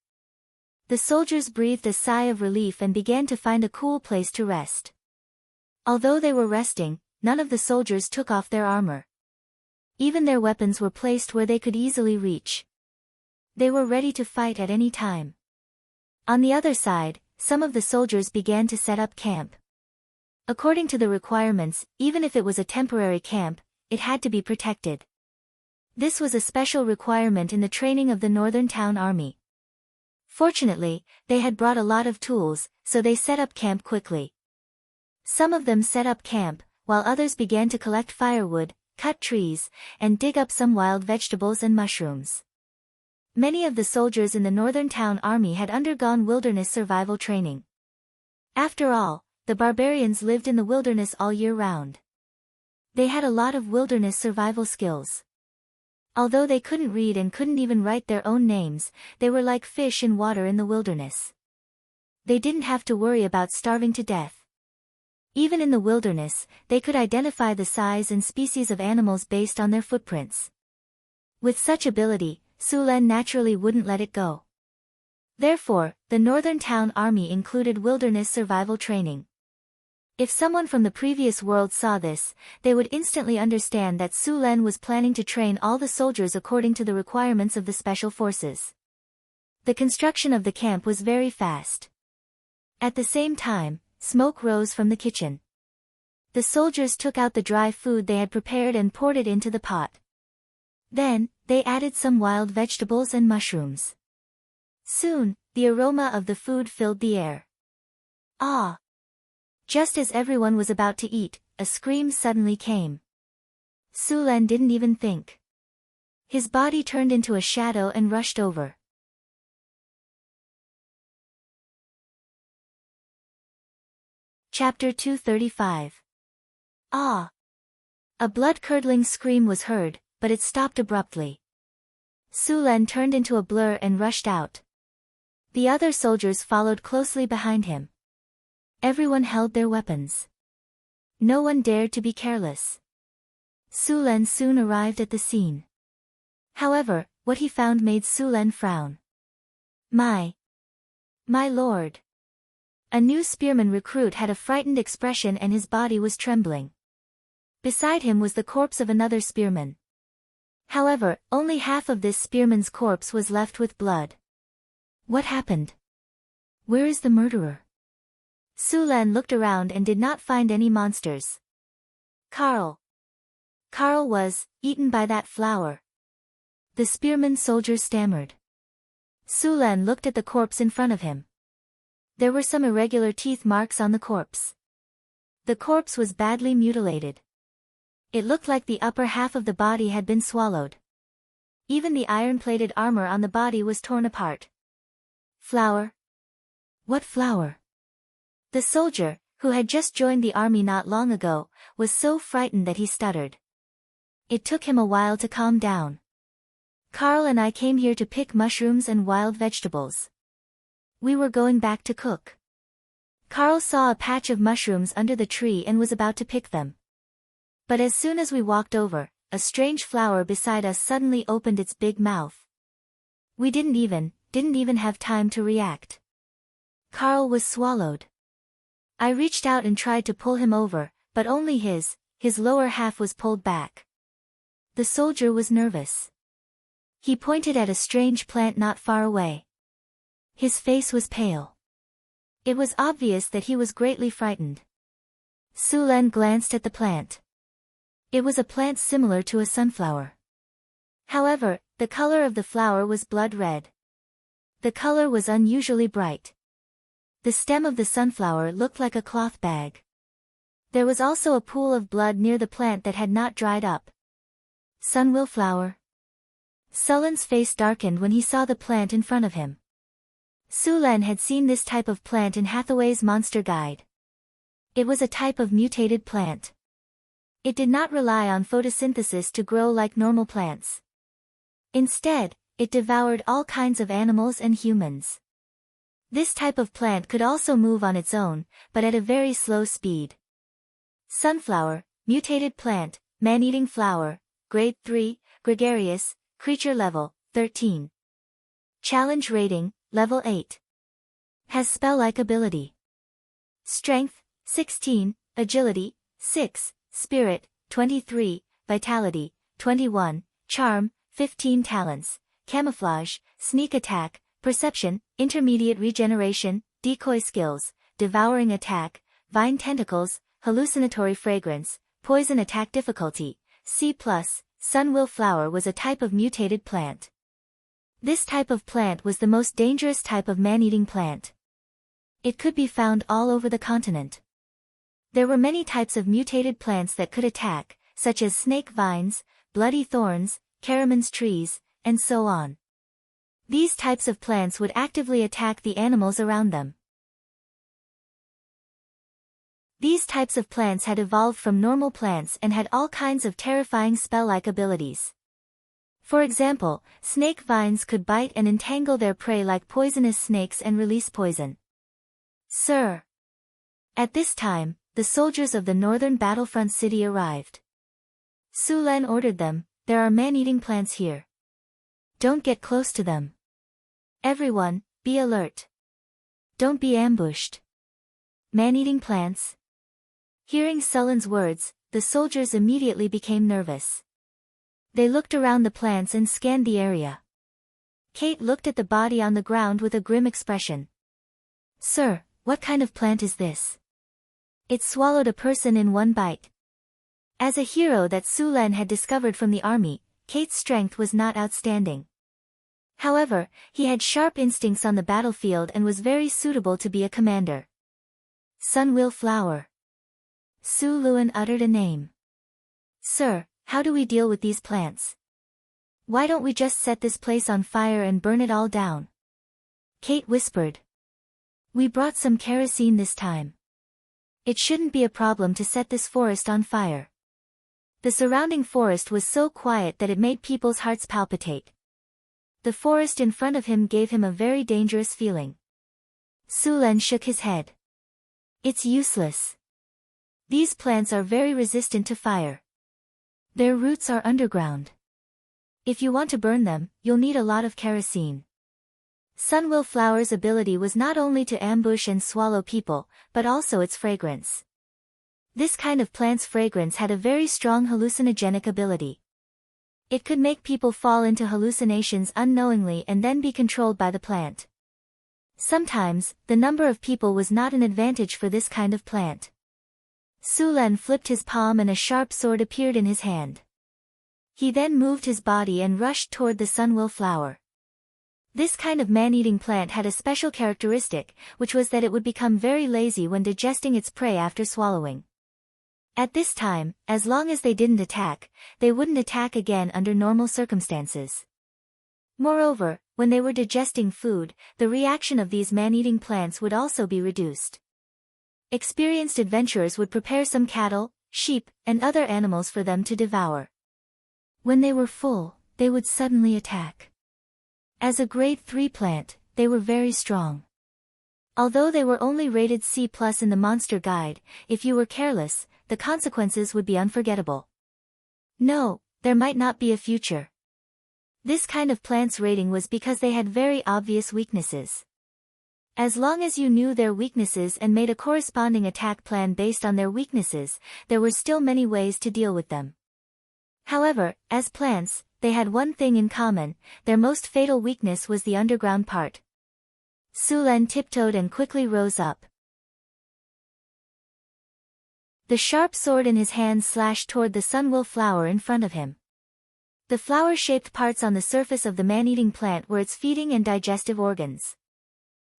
The soldiers breathed a sigh of relief and began to find a cool place to rest. Although they were resting, none of the soldiers took off their armor. Even their weapons were placed where they could easily reach. They were ready to fight at any time. On the other side, some of the soldiers began to set up camp. According to the requirements, even if it was a temporary camp, it had to be protected. This was a special requirement in the training of the Northern Town Army. Fortunately, they had brought a lot of tools, so they set up camp quickly. Some of them set up camp, while others began to collect firewood, cut trees, and dig up some wild vegetables and mushrooms. Many of the soldiers in the Northern Town Army had undergone wilderness survival training. After all, the barbarians lived in the wilderness all year round. They had a lot of wilderness survival skills. Although they couldn't read and couldn't even write their own names, they were like fish in water in the wilderness. They didn't have to worry about starving to death. Even in the wilderness, they could identify the size and species of animals based on their footprints. With such ability, Sulen naturally wouldn't let it go. Therefore, the Northern Town Army included wilderness survival training. If someone from the previous world saw this, they would instantly understand that Sulen was planning to train all the soldiers according to the requirements of the special forces. The construction of the camp was very fast. At the same time, smoke rose from the kitchen. The soldiers took out the dry food they had prepared and poured it into the pot. Then, they added some wild vegetables and mushrooms. Soon, the aroma of the food filled the air. Ah! Just as everyone was about to eat, a scream suddenly came. Sulen didn't even think. His body turned into a shadow and rushed over. Chapter 235. Ah! A blood-curdling scream was heard, but it stopped abruptly. Sulen turned into a blur and rushed out. The other soldiers followed closely behind him. Everyone held their weapons. No one dared to be careless. Sulen soon arrived at the scene. However, what he found made Sulen frown. My lord. A new spearman recruit had a frightened expression and his body was trembling. Beside him was the corpse of another spearman. However, only half of this spearman's corpse was left with blood. What happened? Where is the murderer? Sulen looked around and did not find any monsters. Carl was eaten by that flower. The spearman soldier stammered. Sulen looked at the corpse in front of him. There were some irregular teeth marks on the corpse. The corpse was badly mutilated. It looked like the upper half of the body had been swallowed. Even the iron-plated armor on the body was torn apart. Flower? What flower? The soldier, who had just joined the army not long ago, was so frightened that he stuttered. It took him a while to calm down. Carl and I came here to pick mushrooms and wild vegetables. We were going back to cook. Carl saw a patch of mushrooms under the tree and was about to pick them. But as soon as we walked over, a strange flower beside us suddenly opened its big mouth. We didn't even have time to react. Carl was swallowed. I reached out and tried to pull him over, but only his lower half was pulled back. The soldier was nervous. He pointed at a strange plant not far away. His face was pale. It was obvious that he was greatly frightened. Sulen glanced at the plant. It was a plant similar to a sunflower. However, the color of the flower was blood red. The color was unusually bright. The stem of the sunflower looked like a cloth bag. There was also a pool of blood near the plant that had not dried up. Sunwheel flower. Sulen's face darkened when he saw the plant in front of him. Sulen had seen this type of plant in Hathaway's Monster Guide. It was a type of mutated plant. It did not rely on photosynthesis to grow like normal plants. Instead, it devoured all kinds of animals and humans. This type of plant could also move on its own, but at a very slow speed. Sunflower, mutated plant, man-eating flower, grade 3, gregarious, creature level, 13. Challenge rating, level 8. Has spell-like ability. Strength, 16, agility, 6, spirit, 23, vitality, 21, charm, 15 talents, camouflage, sneak attack, perception, intermediate regeneration, decoy skills, devouring attack, vine tentacles, hallucinatory fragrance, poison attack difficulty, C+. Sunwheel flower was a type of mutated plant. This type of plant was the most dangerous type of man-eating plant. It could be found all over the continent. There were many types of mutated plants that could attack, such as snake vines, bloody thorns, caraman's trees, and so on. These types of plants would actively attack the animals around them. These types of plants had evolved from normal plants and had all kinds of terrifying spell-like abilities. For example, snake vines could bite and entangle their prey like poisonous snakes and release poison. Sir. At this time, the soldiers of the northern battlefront city arrived. Su Len ordered them, "There are man-eating plants here. Don't get close to them. Everyone, be alert. Don't be ambushed." Man-eating plants? Hearing Su Len's words, the soldiers immediately became nervous. They looked around the plants and scanned the area. Kate looked at the body on the ground with a grim expression. "Sir, what kind of plant is this? It swallowed a person in one bite." As a hero that Su Len had discovered from the army, Kate's strength was not outstanding. However, he had sharp instincts on the battlefield and was very suitable to be a commander. Sunwheel flower. Su Luen uttered a name. "Sir, how do we deal with these plants? Why don't we just set this place on fire and burn it all down?" Kate whispered. "We brought some kerosene this time. It shouldn't be a problem to set this forest on fire." The surrounding forest was so quiet that it made people's hearts palpitate. The forest in front of him gave him a very dangerous feeling. Su Len shook his head. "It's useless. These plants are very resistant to fire. Their roots are underground. If you want to burn them, you'll need a lot of kerosene." Sunwheel flower's ability was not only to ambush and swallow people, but also its fragrance. This kind of plant's fragrance had a very strong hallucinogenic ability. It could make people fall into hallucinations unknowingly and then be controlled by the plant. Sometimes, the number of people was not an advantage for this kind of plant. Su Len flipped his palm and a sharp sword appeared in his hand. He then moved his body and rushed toward the sunwheel flower. This kind of man-eating plant had a special characteristic, which was that it would become very lazy when digesting its prey after swallowing. At this time, as long as they didn't attack, they wouldn't attack again under normal circumstances. Moreover, when they were digesting food, the reaction of these man-eating plants would also be reduced. Experienced adventurers would prepare some cattle, sheep, and other animals for them to devour. When they were full, they would suddenly attack. As a grade 3 plant, they were very strong. Although they were only rated C+ in the monster guide, if you were careless, the consequences would be unforgettable. No, there might not be a future. This kind of plant's rating was because they had very obvious weaknesses. As long as you knew their weaknesses and made a corresponding attack plan based on their weaknesses, there were still many ways to deal with them. However, as plants, they had one thing in common: their most fatal weakness was the underground part. Su Len tiptoed and quickly rose up. The sharp sword in his hand slashed toward the sunwheel flower in front of him. The flower-shaped parts on the surface of the man-eating plant were its feeding and digestive organs.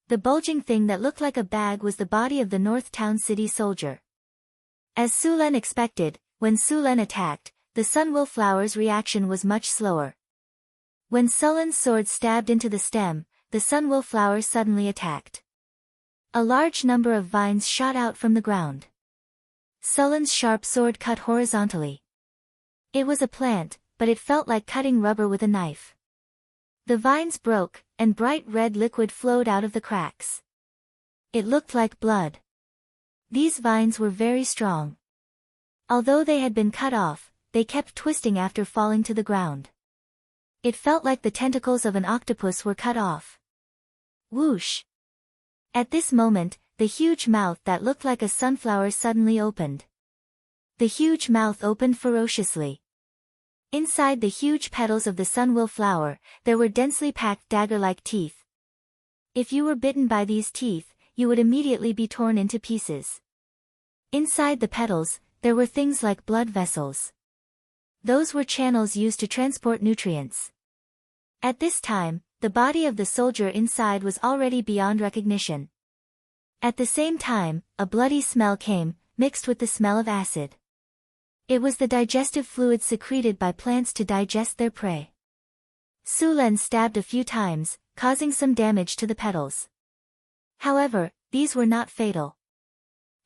The bulging thing that looked like a bag was the body of the North Town City soldier. As Su Len expected, when Su Len attacked, the sunwheel flower's reaction was much slower. When Su Len's sword stabbed into the stem, the sunwheel flower suddenly attacked. A large number of vines shot out from the ground. Su Len's sharp sword cut horizontally. It was a plant, but it felt like cutting rubber with a knife. The vines broke, and bright red liquid flowed out of the cracks. It looked like blood. These vines were very strong. Although they had been cut off, they kept twisting after falling to the ground. It felt like the tentacles of an octopus were cut off. Whoosh! At this moment, the huge mouth that looked like a sunflower suddenly opened. The huge mouth opened ferociously. Inside the huge petals of the sunwheel flower, there were densely packed dagger-like teeth. If you were bitten by these teeth, you would immediately be torn into pieces. Inside the petals, there were things like blood vessels. Those were channels used to transport nutrients. At this time, the body of the soldier inside was already beyond recognition. At the same time, a bloody smell came, mixed with the smell of acid. It was the digestive fluid secreted by plants to digest their prey. Su Len stabbed a few times, causing some damage to the petals. However, these were not fatal.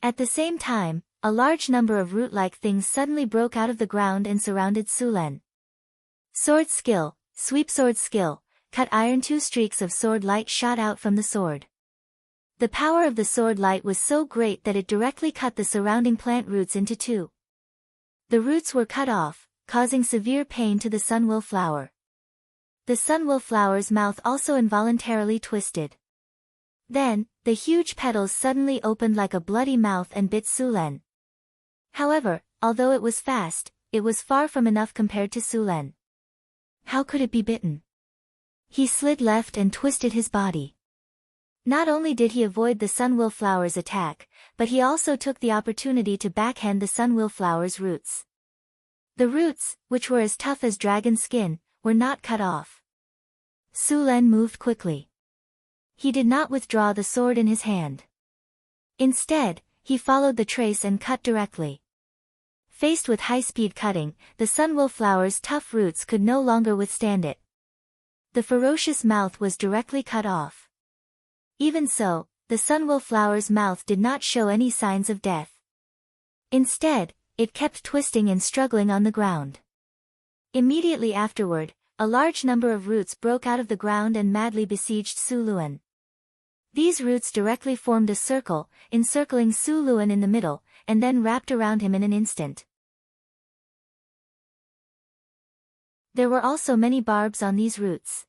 At the same time, a large number of root-like things suddenly broke out of the ground and surrounded Sulen. Sword skill, sweep sword skill, cut iron. 2 streaks of sword light shot out from the sword. The power of the sword light was so great that it directly cut the surrounding plant roots into two. The roots were cut off, causing severe pain to the sunwell flower. The sunwell flower's mouth also involuntarily twisted. Then, the huge petals suddenly opened like a bloody mouth and bit Sulen. However, although it was fast, it was far from enough compared to Sulen. How could it be bitten? He slid left and twisted his body. Not only did he avoid the sunwell flower's attack, but he also took the opportunity to backhand the sunwell flower's roots. The roots, which were as tough as dragon skin, were not cut off. Sulen moved quickly. He did not withdraw the sword in his hand. Instead, he followed the trace and cut directly. Faced with high-speed cutting, the sunwell flower's tough roots could no longer withstand it. The ferocious mouth was directly cut off. Even so, the sunwell flower's mouth did not show any signs of death. Instead, it kept twisting and struggling on the ground. Immediately afterward, a large number of roots broke out of the ground and madly besieged Sulen. These roots directly formed a circle, encircling Sulen in the middle, and then wrapped around him in an instant. There were also many barbs on these roots.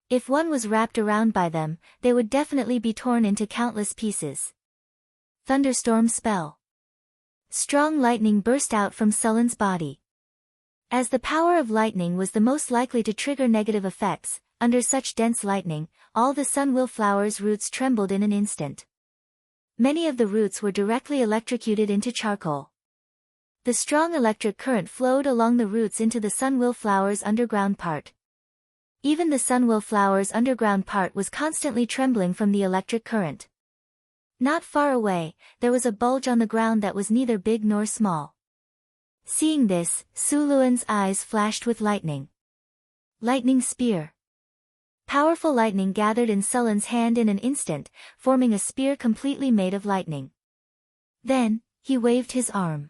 If one was wrapped around by them, they would definitely be torn into countless pieces. Thunderstorm spell. Strong lightning burst out from Sulen's body. As the power of lightning was the most likely to trigger negative effects, under such dense lightning, all the sunwell flower's roots trembled in an instant. Many of the roots were directly electrocuted into charcoal. The strong electric current flowed along the roots into the sunwell flower's underground part. Even the sunwell flower's underground part was constantly trembling from the electric current. Not far away, there was a bulge on the ground that was neither big nor small. Seeing this, Sulen's eyes flashed with lightning. Lightning spear. Powerful lightning gathered in Sulen's hand in an instant, forming a spear completely made of lightning. Then, he waved his arm.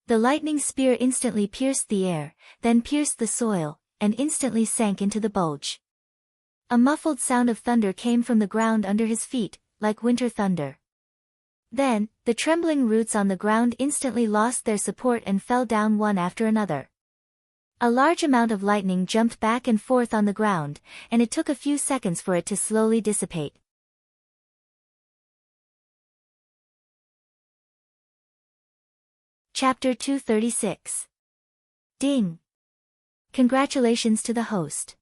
The lightning spear instantly pierced the air, then pierced the soil, and instantly sank into the bulge. A muffled sound of thunder came from the ground under his feet, like winter thunder. Then, the trembling roots on the ground instantly lost their support and fell down one after another. A large amount of lightning jumped back and forth on the ground, and it took a few seconds for it to slowly dissipate. Chapter 236. Ding! Congratulations to the host.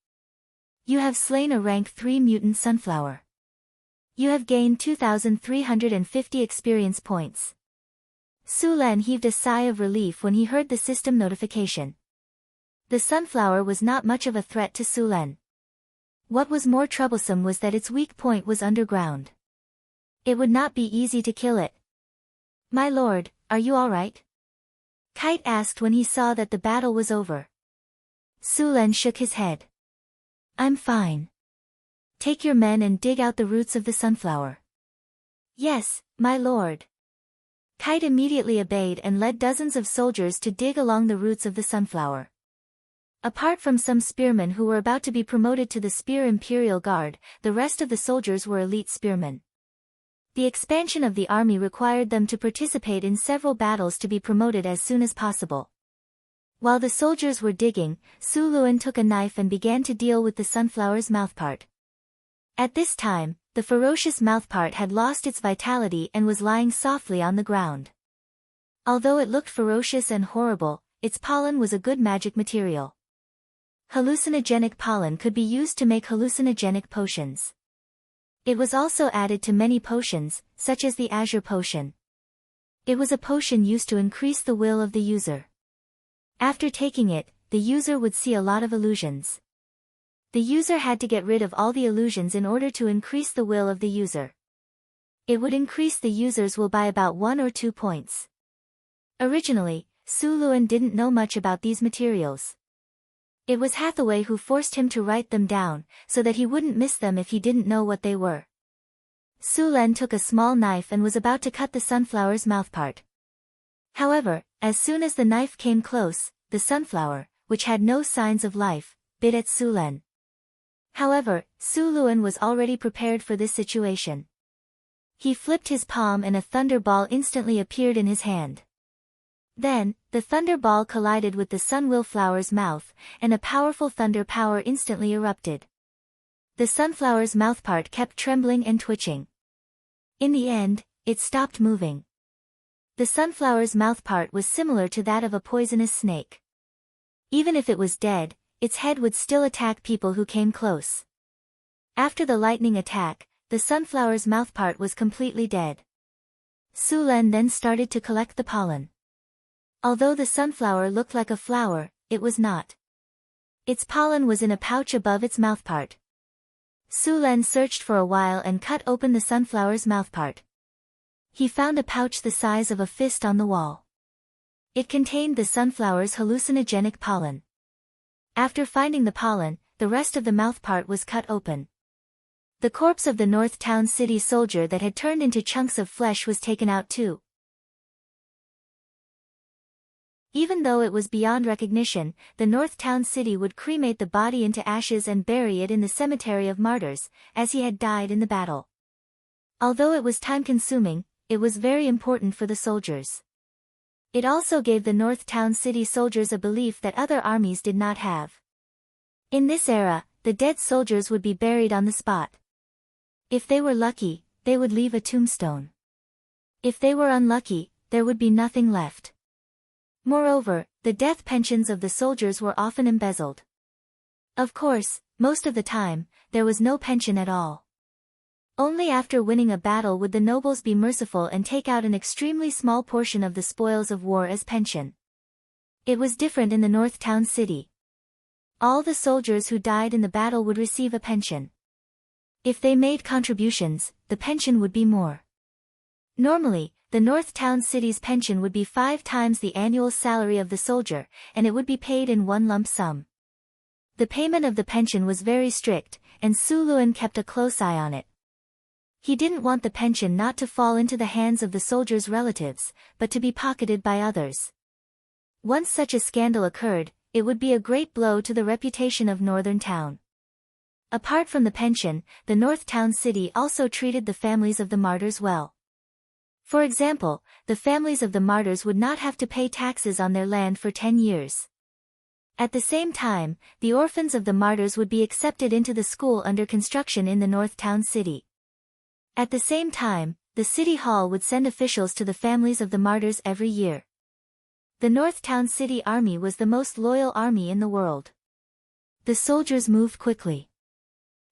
You have slain a rank 3 mutant sunflower. You have gained 2,350 experience points. Sulen heaved a sigh of relief when he heard the system notification. The sunflower was not much of a threat to Sulen. What was more troublesome was that its weak point was underground. It would not be easy to kill it. My lord, are you all right? Kite asked when he saw that the battle was over. Sulen shook his head. I'm fine. Take your men and dig out the roots of the sunflower. Yes, my lord. Kite immediately obeyed and led dozens of soldiers to dig along the roots of the sunflower. Apart from some spearmen who were about to be promoted to the Spear Imperial Guard, the rest of the soldiers were elite spearmen. The expansion of the army required them to participate in several battles to be promoted as soon as possible. While the soldiers were digging, Sulen took a knife and began to deal with the sunflower's mouthpart. At this time, the ferocious mouthpart had lost its vitality and was lying softly on the ground. Although it looked ferocious and horrible, its pollen was a good magic material. Hallucinogenic pollen could be used to make hallucinogenic potions. It was also added to many potions, such as the Azure Potion. It was a potion used to increase the will of the user. After taking it, the user would see a lot of illusions. The user had to get rid of all the illusions in order to increase the will of the user. It would increase the user's will by about 1 or 2 points. Originally, Sulen didn't know much about these materials. It was Hathaway who forced him to write them down, so that he wouldn't miss them if he didn't know what they were. Sulen took a small knife and was about to cut the sunflower's mouthpart. However, as soon as the knife came close, the sunflower, which had no signs of life, bit at Sulen. However, Suluan was already prepared for this situation. He flipped his palm and a thunderball instantly appeared in his hand. Then, the thunderball collided with the sunwheel flower's mouth, and a powerful thunder power instantly erupted. The sunflower's mouthpart kept trembling and twitching. In the end, it stopped moving. The sunflower's mouthpart was similar to that of a poisonous snake. Even if it was dead, its head would still attack people who came close. After the lightning attack, the sunflower's mouthpart was completely dead. Sulen then started to collect the pollen. Although the sunflower looked like a flower, it was not. Its pollen was in a pouch above its mouthpart. Sulen searched for a while and cut open the sunflower's mouthpart. He found a pouch the size of a fist on the wall. It contained the sunflower's hallucinogenic pollen. After finding the pollen, the rest of the mouthpart was cut open. The corpse of the North Town City soldier that had turned into chunks of flesh was taken out too. Even though it was beyond recognition, the North Town City would cremate the body into ashes and bury it in the cemetery of martyrs, as he had died in the battle. Although it was time-consuming, it was very important for the soldiers. It also gave the North Town City soldiers a belief that other armies did not have. In this era, the dead soldiers would be buried on the spot. If they were lucky, they would leave a tombstone. If they were unlucky, there would be nothing left. Moreover, the death pensions of the soldiers were often embezzled. Of course, most of the time, there was no pension at all. Only after winning a battle would the nobles be merciful and take out an extremely small portion of the spoils of war as pension. It was different in the North Town City. All the soldiers who died in the battle would receive a pension. If they made contributions, the pension would be more. Normally, the North Town City's pension would be 5 times the annual salary of the soldier, and it would be paid in one lump sum. The payment of the pension was very strict, and Suluan kept a close eye on it. He didn't want the pension not to fall into the hands of the soldiers' relatives, but to be pocketed by others. Once such a scandal occurred, it would be a great blow to the reputation of Northern Town. Apart from the pension, the North Town City also treated the families of the martyrs well. For example, the families of the martyrs would not have to pay taxes on their land for 10 years. At the same time, the orphans of the martyrs would be accepted into the school under construction in the North Town City. At the same time, the City Hall would send officials to the families of the martyrs every year. The North Town City Army was the most loyal army in the world. The soldiers moved quickly.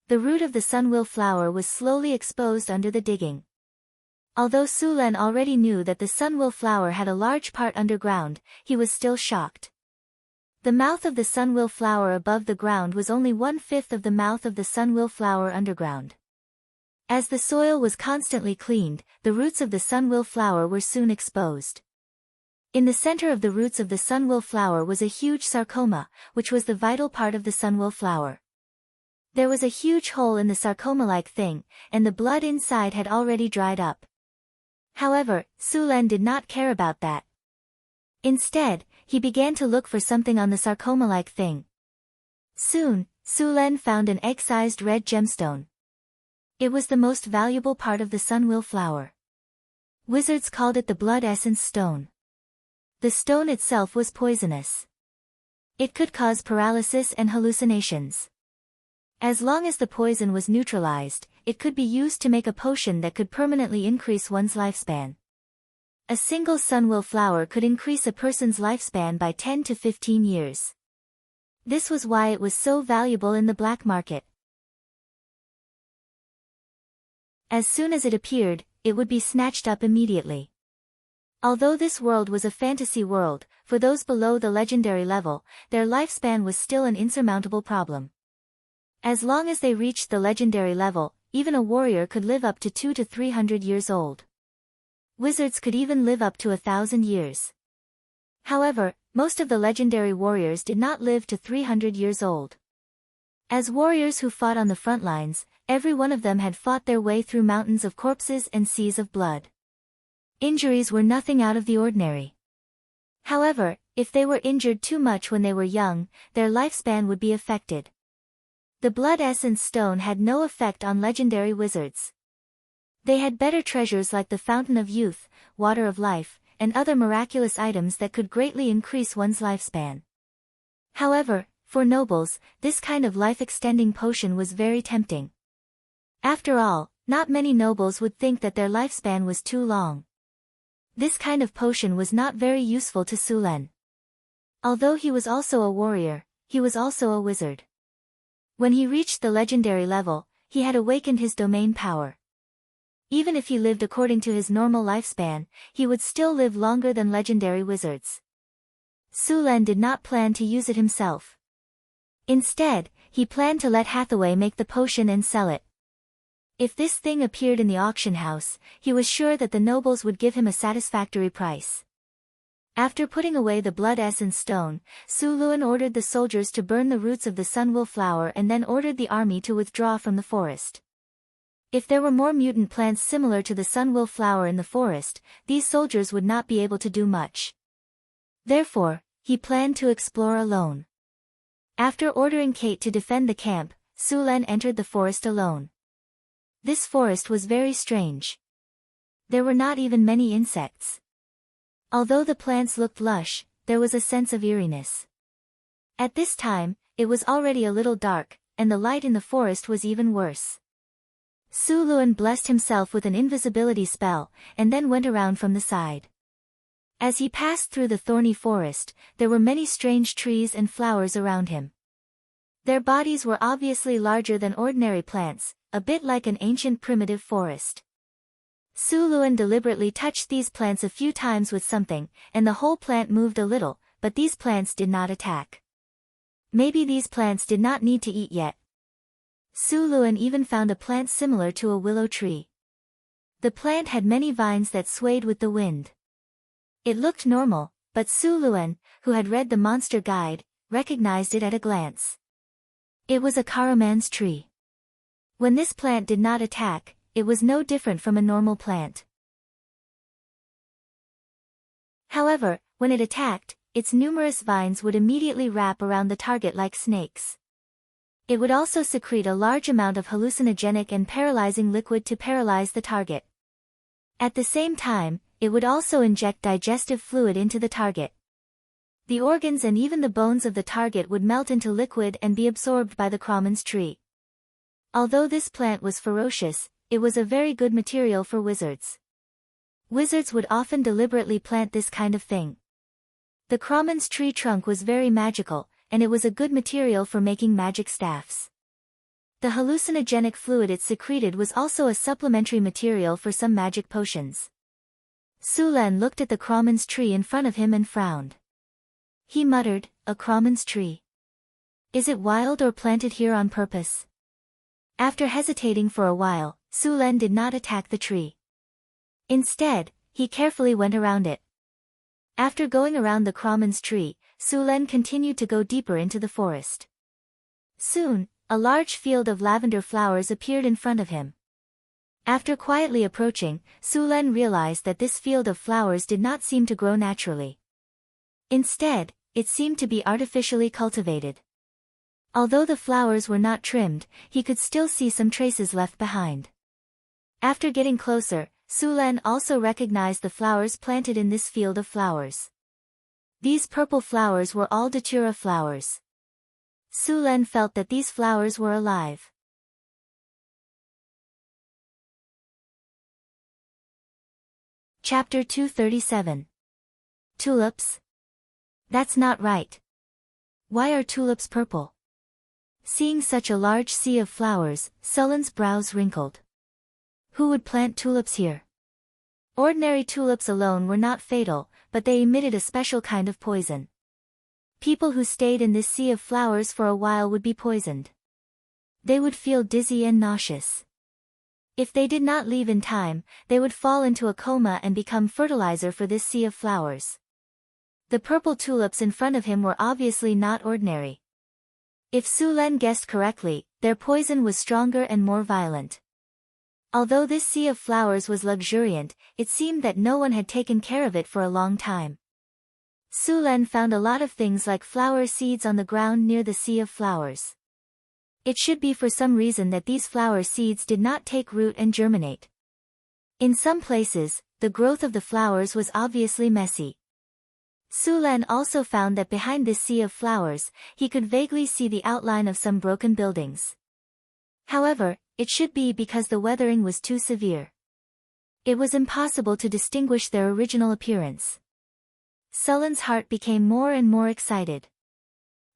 The root of the sunwheel flower was slowly exposed under the digging. Although Sulen already knew that the sunwheel flower had a large part underground, he was still shocked. The mouth of the sunwheel flower above the ground was only 1/5 of the mouth of the sunwheel flower underground. As the soil was constantly cleaned, the roots of the sunwheel flower were soon exposed. In the center of the roots of the sunwheel flower was a huge sarcoma, which was the vital part of the sunwheel flower. There was a huge hole in the sarcoma-like thing, and the blood inside had already dried up. However, Sulen did not care about that. Instead, he began to look for something on the sarcoma-like thing. Soon, Sulen found an egg-sized red gemstone. It was the most valuable part of the sunwheel flower. Wizards called it the blood essence stone. The stone itself was poisonous. It could cause paralysis and hallucinations. As long as the poison was neutralized, it could be used to make a potion that could permanently increase one's lifespan. A single sunwheel flower could increase a person's lifespan by 10 to 15 years. This was why it was so valuable in the black market. As soon as it appeared, it would be snatched up immediately. Although this world was a fantasy world, for those below the legendary level, their lifespan was still an insurmountable problem. As long as they reached the legendary level, even a warrior could live up to 200 to 300 years old. Wizards could even live up to 1,000 years. However, most of the legendary warriors did not live to 300 years old. As warriors who fought on the front lines, every one of them had fought their way through mountains of corpses and seas of blood. Injuries were nothing out of the ordinary. However, if they were injured too much when they were young, their lifespan would be affected. The blood essence stone had no effect on legendary wizards. They had better treasures like the Fountain of Youth, Water of Life, and other miraculous items that could greatly increase one's lifespan. However, for nobles, this kind of life-extending potion was very tempting. After all, not many nobles would think that their lifespan was too long. This kind of potion was not very useful to Sulen. Although he was also a warrior, he was also a wizard. When he reached the legendary level, he had awakened his domain power. Even if he lived according to his normal lifespan, he would still live longer than legendary wizards. Sulen did not plan to use it himself. Instead, he planned to let Hathaway make the potion and sell it. If this thing appeared in the auction house, he was sure that the nobles would give him a satisfactory price. After putting away the blood essence stone, Suluan ordered the soldiers to burn the roots of the sunwell flower and then ordered the army to withdraw from the forest. If there were more mutant plants similar to the sunwell flower in the forest, these soldiers would not be able to do much. Therefore, he planned to explore alone. After ordering Kate to defend the camp, Sulen entered the forest alone. This forest was very strange. There were not even many insects. Although the plants looked lush, there was a sense of eeriness. At this time, it was already a little dark, and the light in the forest was even worse. Suluan blessed himself with an invisibility spell, and then went around from the side. As he passed through the thorny forest, there were many strange trees and flowers around him. Their bodies were obviously larger than ordinary plants, a bit like an ancient primitive forest. Suluan deliberately touched these plants a few times with something, and the whole plant moved a little, but these plants did not attack. Maybe these plants did not need to eat yet. Suluan even found a plant similar to a willow tree. The plant had many vines that swayed with the wind. It looked normal, but Suluan, who had read the monster guide, recognized it at a glance. It was a caraman's tree. When this plant did not attack, it was no different from a normal plant. However, when it attacked, its numerous vines would immediately wrap around the target like snakes. It would also secrete a large amount of hallucinogenic and paralyzing liquid to paralyze the target. At the same time, it would also inject digestive fluid into the target. The organs and even the bones of the target would melt into liquid and be absorbed by the caraman's tree. Although this plant was ferocious, it was a very good material for wizards. Wizards would often deliberately plant this kind of thing. The caraman's tree trunk was very magical, and it was a good material for making magic staffs. The hallucinogenic fluid it secreted was also a supplementary material for some magic potions. Sulen looked at the caraman's tree in front of him and frowned. He muttered, "A caraman's tree. Is it wild or planted here on purpose?" After hesitating for a while, Sulen did not attack the tree. Instead, he carefully went around it. After going around the caraman's tree, Sulen continued to go deeper into the forest. Soon, a large field of lavender flowers appeared in front of him. After quietly approaching, Sulen realized that this field of flowers did not seem to grow naturally. Instead, it seemed to be artificially cultivated. Although the flowers were not trimmed, he could still see some traces left behind. After getting closer, Sulen also recognized the flowers planted in this field of flowers. These purple flowers were all datura flowers. Sulen felt that these flowers were alive. Chapter 237. Tulips? That's not right. Why are tulips purple? Seeing such a large sea of flowers, Sulen's brows wrinkled. Who would plant tulips here? Ordinary tulips alone were not fatal, but they emitted a special kind of poison. People who stayed in this sea of flowers for a while would be poisoned. They would feel dizzy and nauseous. If they did not leave in time, they would fall into a coma and become fertilizer for this sea of flowers. The purple tulips in front of him were obviously not ordinary. If Su Len guessed correctly, their poison was stronger and more violent. Although this sea of flowers was luxuriant, it seemed that no one had taken care of it for a long time. Su Len found a lot of things like flower seeds on the ground near the sea of flowers. It should be for some reason that these flower seeds did not take root and germinate. In some places, the growth of the flowers was obviously messy. Su Len also found that behind this sea of flowers, he could vaguely see the outline of some broken buildings. However, it should be because the weathering was too severe. It was impossible to distinguish their original appearance. Su Len's heart became more and more excited.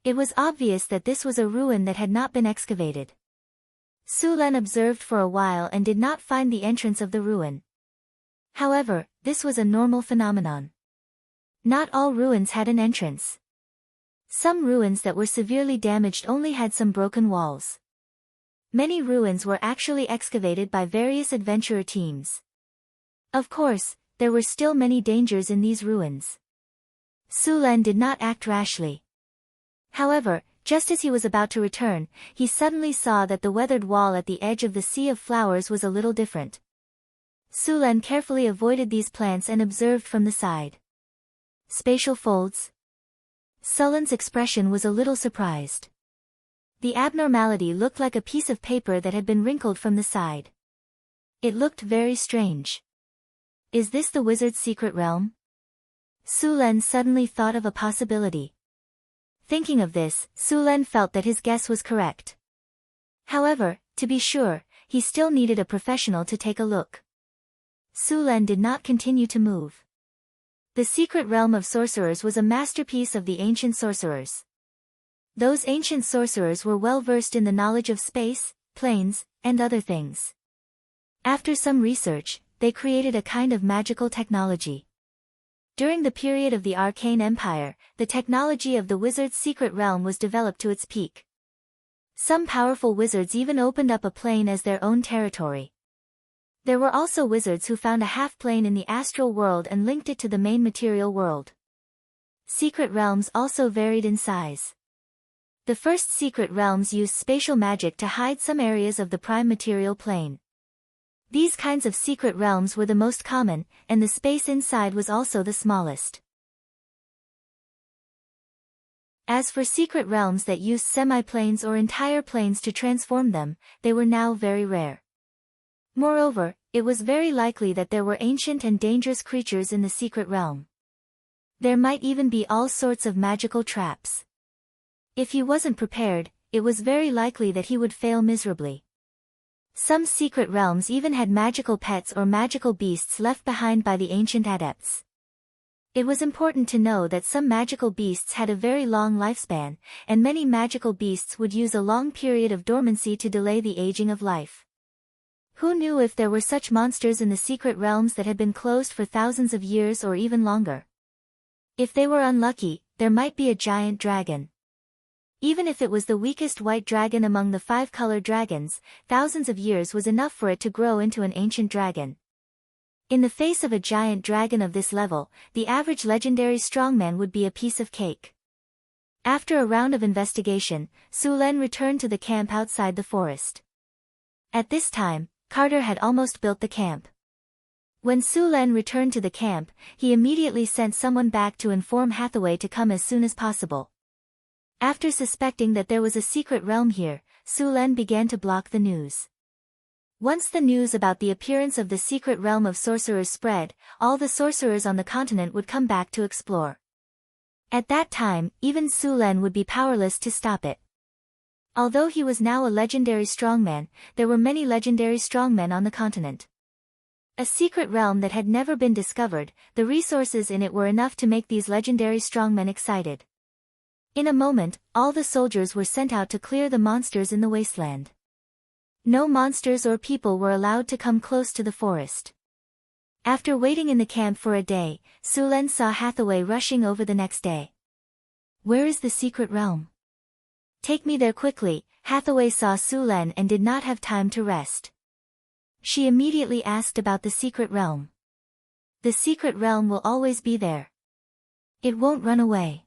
It was obvious that this was a ruin that had not been excavated. Su Len observed for a while and did not find the entrance of the ruin. However, this was a normal phenomenon. Not all ruins had an entrance. Some ruins that were severely damaged only had some broken walls. Many ruins were actually excavated by various adventurer teams. Of course, there were still many dangers in these ruins. Su Len did not act rashly. However, just as he was about to return, he suddenly saw that the weathered wall at the edge of the sea of flowers was a little different. Su Len carefully avoided these plants and observed from the side. Spatial folds? Su Len's expression was a little surprised. The abnormality looked like a piece of paper that had been wrinkled from the side. It looked very strange. Is this the wizard's secret realm? Su Len suddenly thought of a possibility. Thinking of this, Su Len felt that his guess was correct. However, to be sure, he still needed a professional to take a look. Su Len did not continue to move. The secret realm of sorcerers was a masterpiece of the ancient sorcerers. Those ancient sorcerers were well versed in the knowledge of space, planes, and other things. After some research, they created a kind of magical technology. During the period of the Arcane Empire, the technology of the wizard's secret realm was developed to its peak. Some powerful wizards even opened up a plane as their own territory. There were also wizards who found a half-plane in the astral world and linked it to the main material world. Secret realms also varied in size. The first secret realms used spatial magic to hide some areas of the prime material plane. These kinds of secret realms were the most common, and the space inside was also the smallest. As for secret realms that used semi-planes or entire planes to transform them, they were now very rare. Moreover, it was very likely that there were ancient and dangerous creatures in the secret realm. There might even be all sorts of magical traps. If he wasn't prepared, it was very likely that he would fail miserably. Some secret realms even had magical pets or magical beasts left behind by the ancient adepts. It was important to know that some magical beasts had a very long lifespan, and many magical beasts would use a long period of dormancy to delay the aging of life. Who knew if there were such monsters in the secret realms that had been closed for thousands of years or even longer? If they were unlucky, there might be a giant dragon. Even if it was the weakest white dragon among the 5-colored dragons, thousands of years was enough for it to grow into an ancient dragon. In the face of a giant dragon of this level, the average legendary strongman would be a piece of cake. After a round of investigation, Su Len returned to the camp outside the forest. At this time, Carter had almost built the camp. When Su Len returned to the camp, he immediately sent someone back to inform Hathaway to come as soon as possible. After suspecting that there was a secret realm here, Su Len began to block the news. Once the news about the appearance of the secret realm of sorcerers spread, all the sorcerers on the continent would come back to explore. At that time, even Su Len would be powerless to stop it. Although he was now a legendary strongman, there were many legendary strongmen on the continent. A secret realm that had never been discovered, the resources in it were enough to make these legendary strongmen excited. In a moment, all the soldiers were sent out to clear the monsters in the wasteland. No monsters or people were allowed to come close to the forest. After waiting in the camp for a day, Su Len saw Hathaway rushing over the next day. "Where is the secret realm? Take me there quickly." Hathaway saw Su Len and did not have time to rest. She immediately asked about the secret realm. "The secret realm will always be there. It won't run away.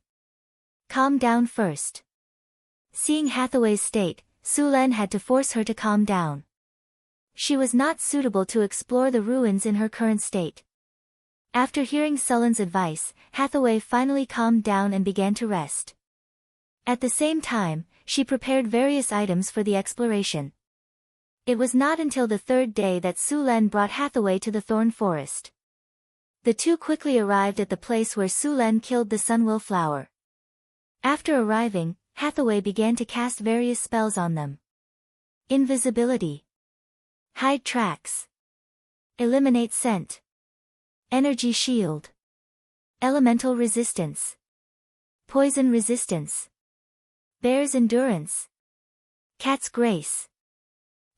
Calm down first." Seeing Hathaway's state, Sulan had to force her to calm down. She was not suitable to explore the ruins in her current state. After hearing Sulan's advice, Hathaway finally calmed down and began to rest. At the same time, she prepared various items for the exploration. It was not until the third day that Sulan brought Hathaway to the thorn forest. The two quickly arrived at the place where Sulan killed the sunwell flower. After arriving, Hathaway began to cast various spells on them. Invisibility. Hide tracks. Eliminate scent. Energy shield. Elemental resistance. Poison resistance. Bear's endurance. Cat's grace.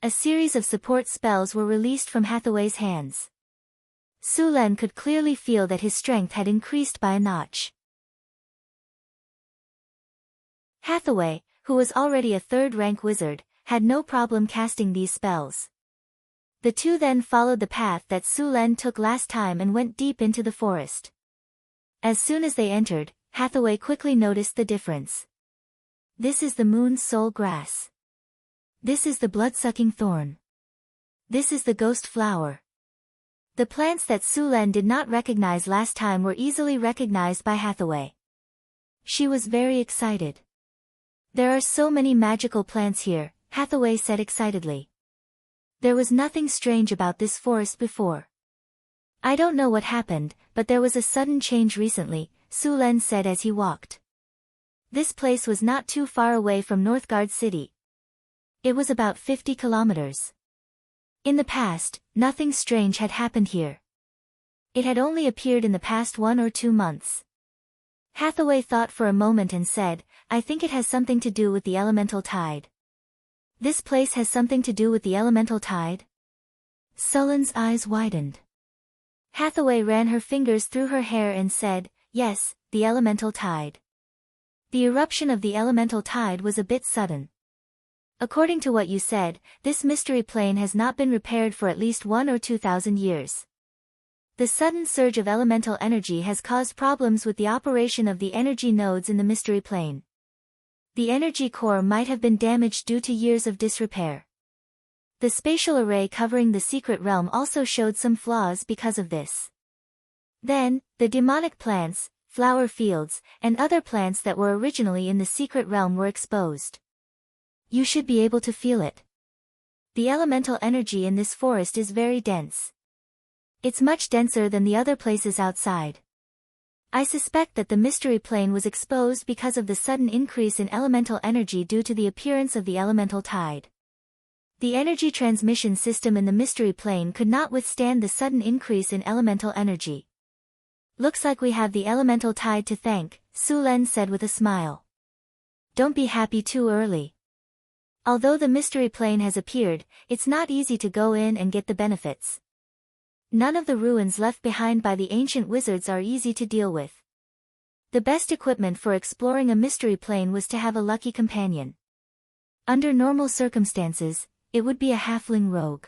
A series of support spells were released from Hathaway's hands. Sulan could clearly feel that his strength had increased by a notch. Hathaway, who was already a third-rank wizard, had no problem casting these spells. The two then followed the path that Sulan took last time and went deep into the forest. As soon as they entered, Hathaway quickly noticed the difference. This is the moon's soul grass. This is the blood-sucking thorn. This is the ghost flower. The plants that Sulan did not recognize last time were easily recognized by Hathaway. She was very excited. There are so many magical plants here, Hathaway said excitedly. There was nothing strange about this forest before. I don't know what happened, but there was a sudden change recently, Sulan said as he walked. This place was not too far away from Northgard City. It was about 50 kilometers. In the past, nothing strange had happened here. It had only appeared in the past 1 or 2 months. Hathaway thought for a moment and said, I think it has something to do with the elemental tide. This place has something to do with the elemental tide? Sulan's eyes widened. Hathaway ran her fingers through her hair and said, yes, the elemental tide. The eruption of the elemental tide was a bit sudden. According to what you said, this mystery plane has not been repaired for at least 1 or 2,000 years. The sudden surge of elemental energy has caused problems with the operation of the energy nodes in the mystery plane. The energy core might have been damaged due to years of disrepair. The spatial array covering the secret realm also showed some flaws because of this. Then, the demonic plants, flower fields, and other plants that were originally in the secret realm were exposed. You should be able to feel it. The elemental energy in this forest is very dense. It's much denser than the other places outside. I suspect that the mystery plane was exposed because of the sudden increase in elemental energy due to the appearance of the elemental tide. The energy transmission system in the mystery plane could not withstand the sudden increase in elemental energy. Looks like we have the elemental tide to thank, Sulan said with a smile. Don't be happy too early. Although the mystery plane has appeared, it's not easy to go in and get the benefits. None of the ruins left behind by the ancient wizards are easy to deal with. The best equipment for exploring a mystery plane was to have a lucky companion. Under normal circumstances, it would be a halfling rogue.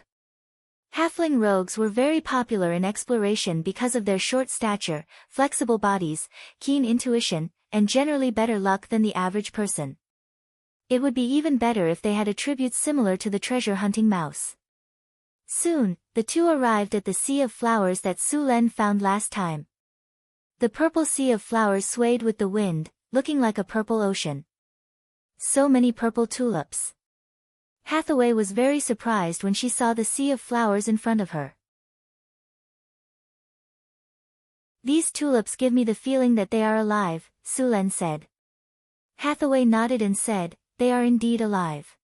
Halfling rogues were very popular in exploration because of their short stature, flexible bodies, keen intuition, and generally better luck than the average person. It would be even better if they had attributes similar to the treasure-hunting mouse. Soon, the two arrived at the sea of flowers that Sulan found last time. The purple sea of flowers swayed with the wind, looking like a purple ocean. So many purple tulips. Hathaway was very surprised when she saw the sea of flowers in front of her. These tulips give me the feeling that they are alive, Sulan said. Hathaway nodded and said, they are indeed alive.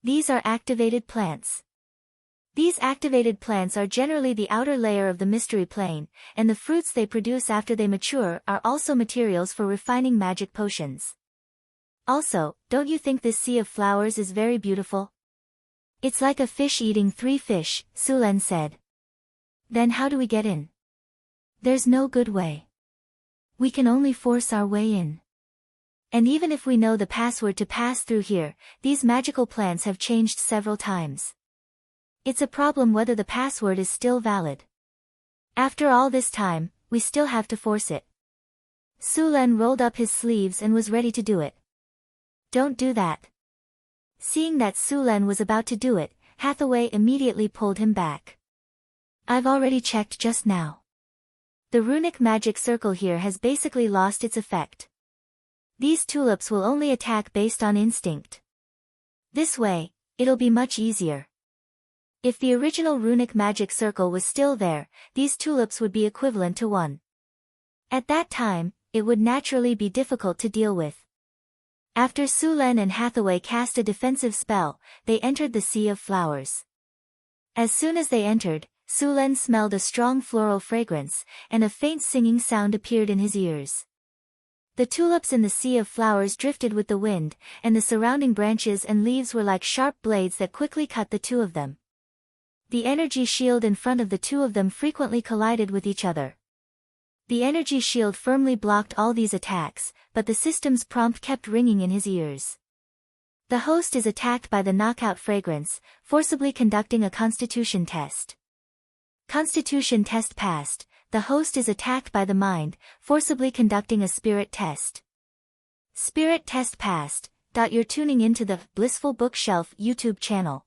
These are activated plants. These activated plants are generally the outer layer of the mystery plane, and the fruits they produce after they mature are also materials for refining magic potions. Also, don't you think this sea of flowers is very beautiful? It's like a fish eating 3 fish, Sulan said. Then how do we get in? There's no good way. We can only force our way in. And even if we know the password to pass through here, these magical plants have changed several times. It's a problem whether the password is still valid. After all this time, we still have to force it. Sulan rolled up his sleeves and was ready to do it. Don't do that. Seeing that Sulen was about to do it, Hathaway immediately pulled him back. I've already checked just now. The runic magic circle here has basically lost its effect. These tulips will only attack based on instinct. This way, it'll be much easier. If the original runic magic circle was still there, these tulips would be equivalent to one. At that time, it would naturally be difficult to deal with. After Sulen and Hathaway cast a defensive spell, they entered the Sea of Flowers. As soon as they entered, Sulen smelled a strong floral fragrance, and a faint singing sound appeared in his ears. The tulips in the Sea of Flowers drifted with the wind, and the surrounding branches and leaves were like sharp blades that quickly cut the two of them. The energy shield in front of the two of them frequently collided with each other. The energy shield firmly blocked all these attacks, but the system's prompt kept ringing in his ears. The host is attacked by the knockout fragrance, forcibly conducting a constitution test. Constitution test passed. The host is attacked by the mind, forcibly conducting a spirit test. Spirit test passed. You're tuning into the Blissful Bookshelf YouTube channel.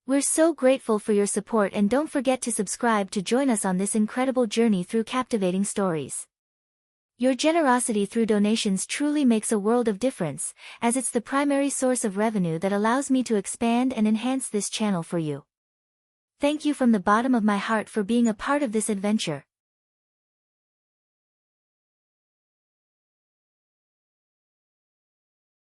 We're so grateful for your support, and don't forget to subscribe to join us on this incredible journey through captivating stories. Your generosity through donations truly makes a world of difference, as it's the primary source of revenue that allows me to expand and enhance this channel for you. Thank you from the bottom of my heart for being a part of this adventure.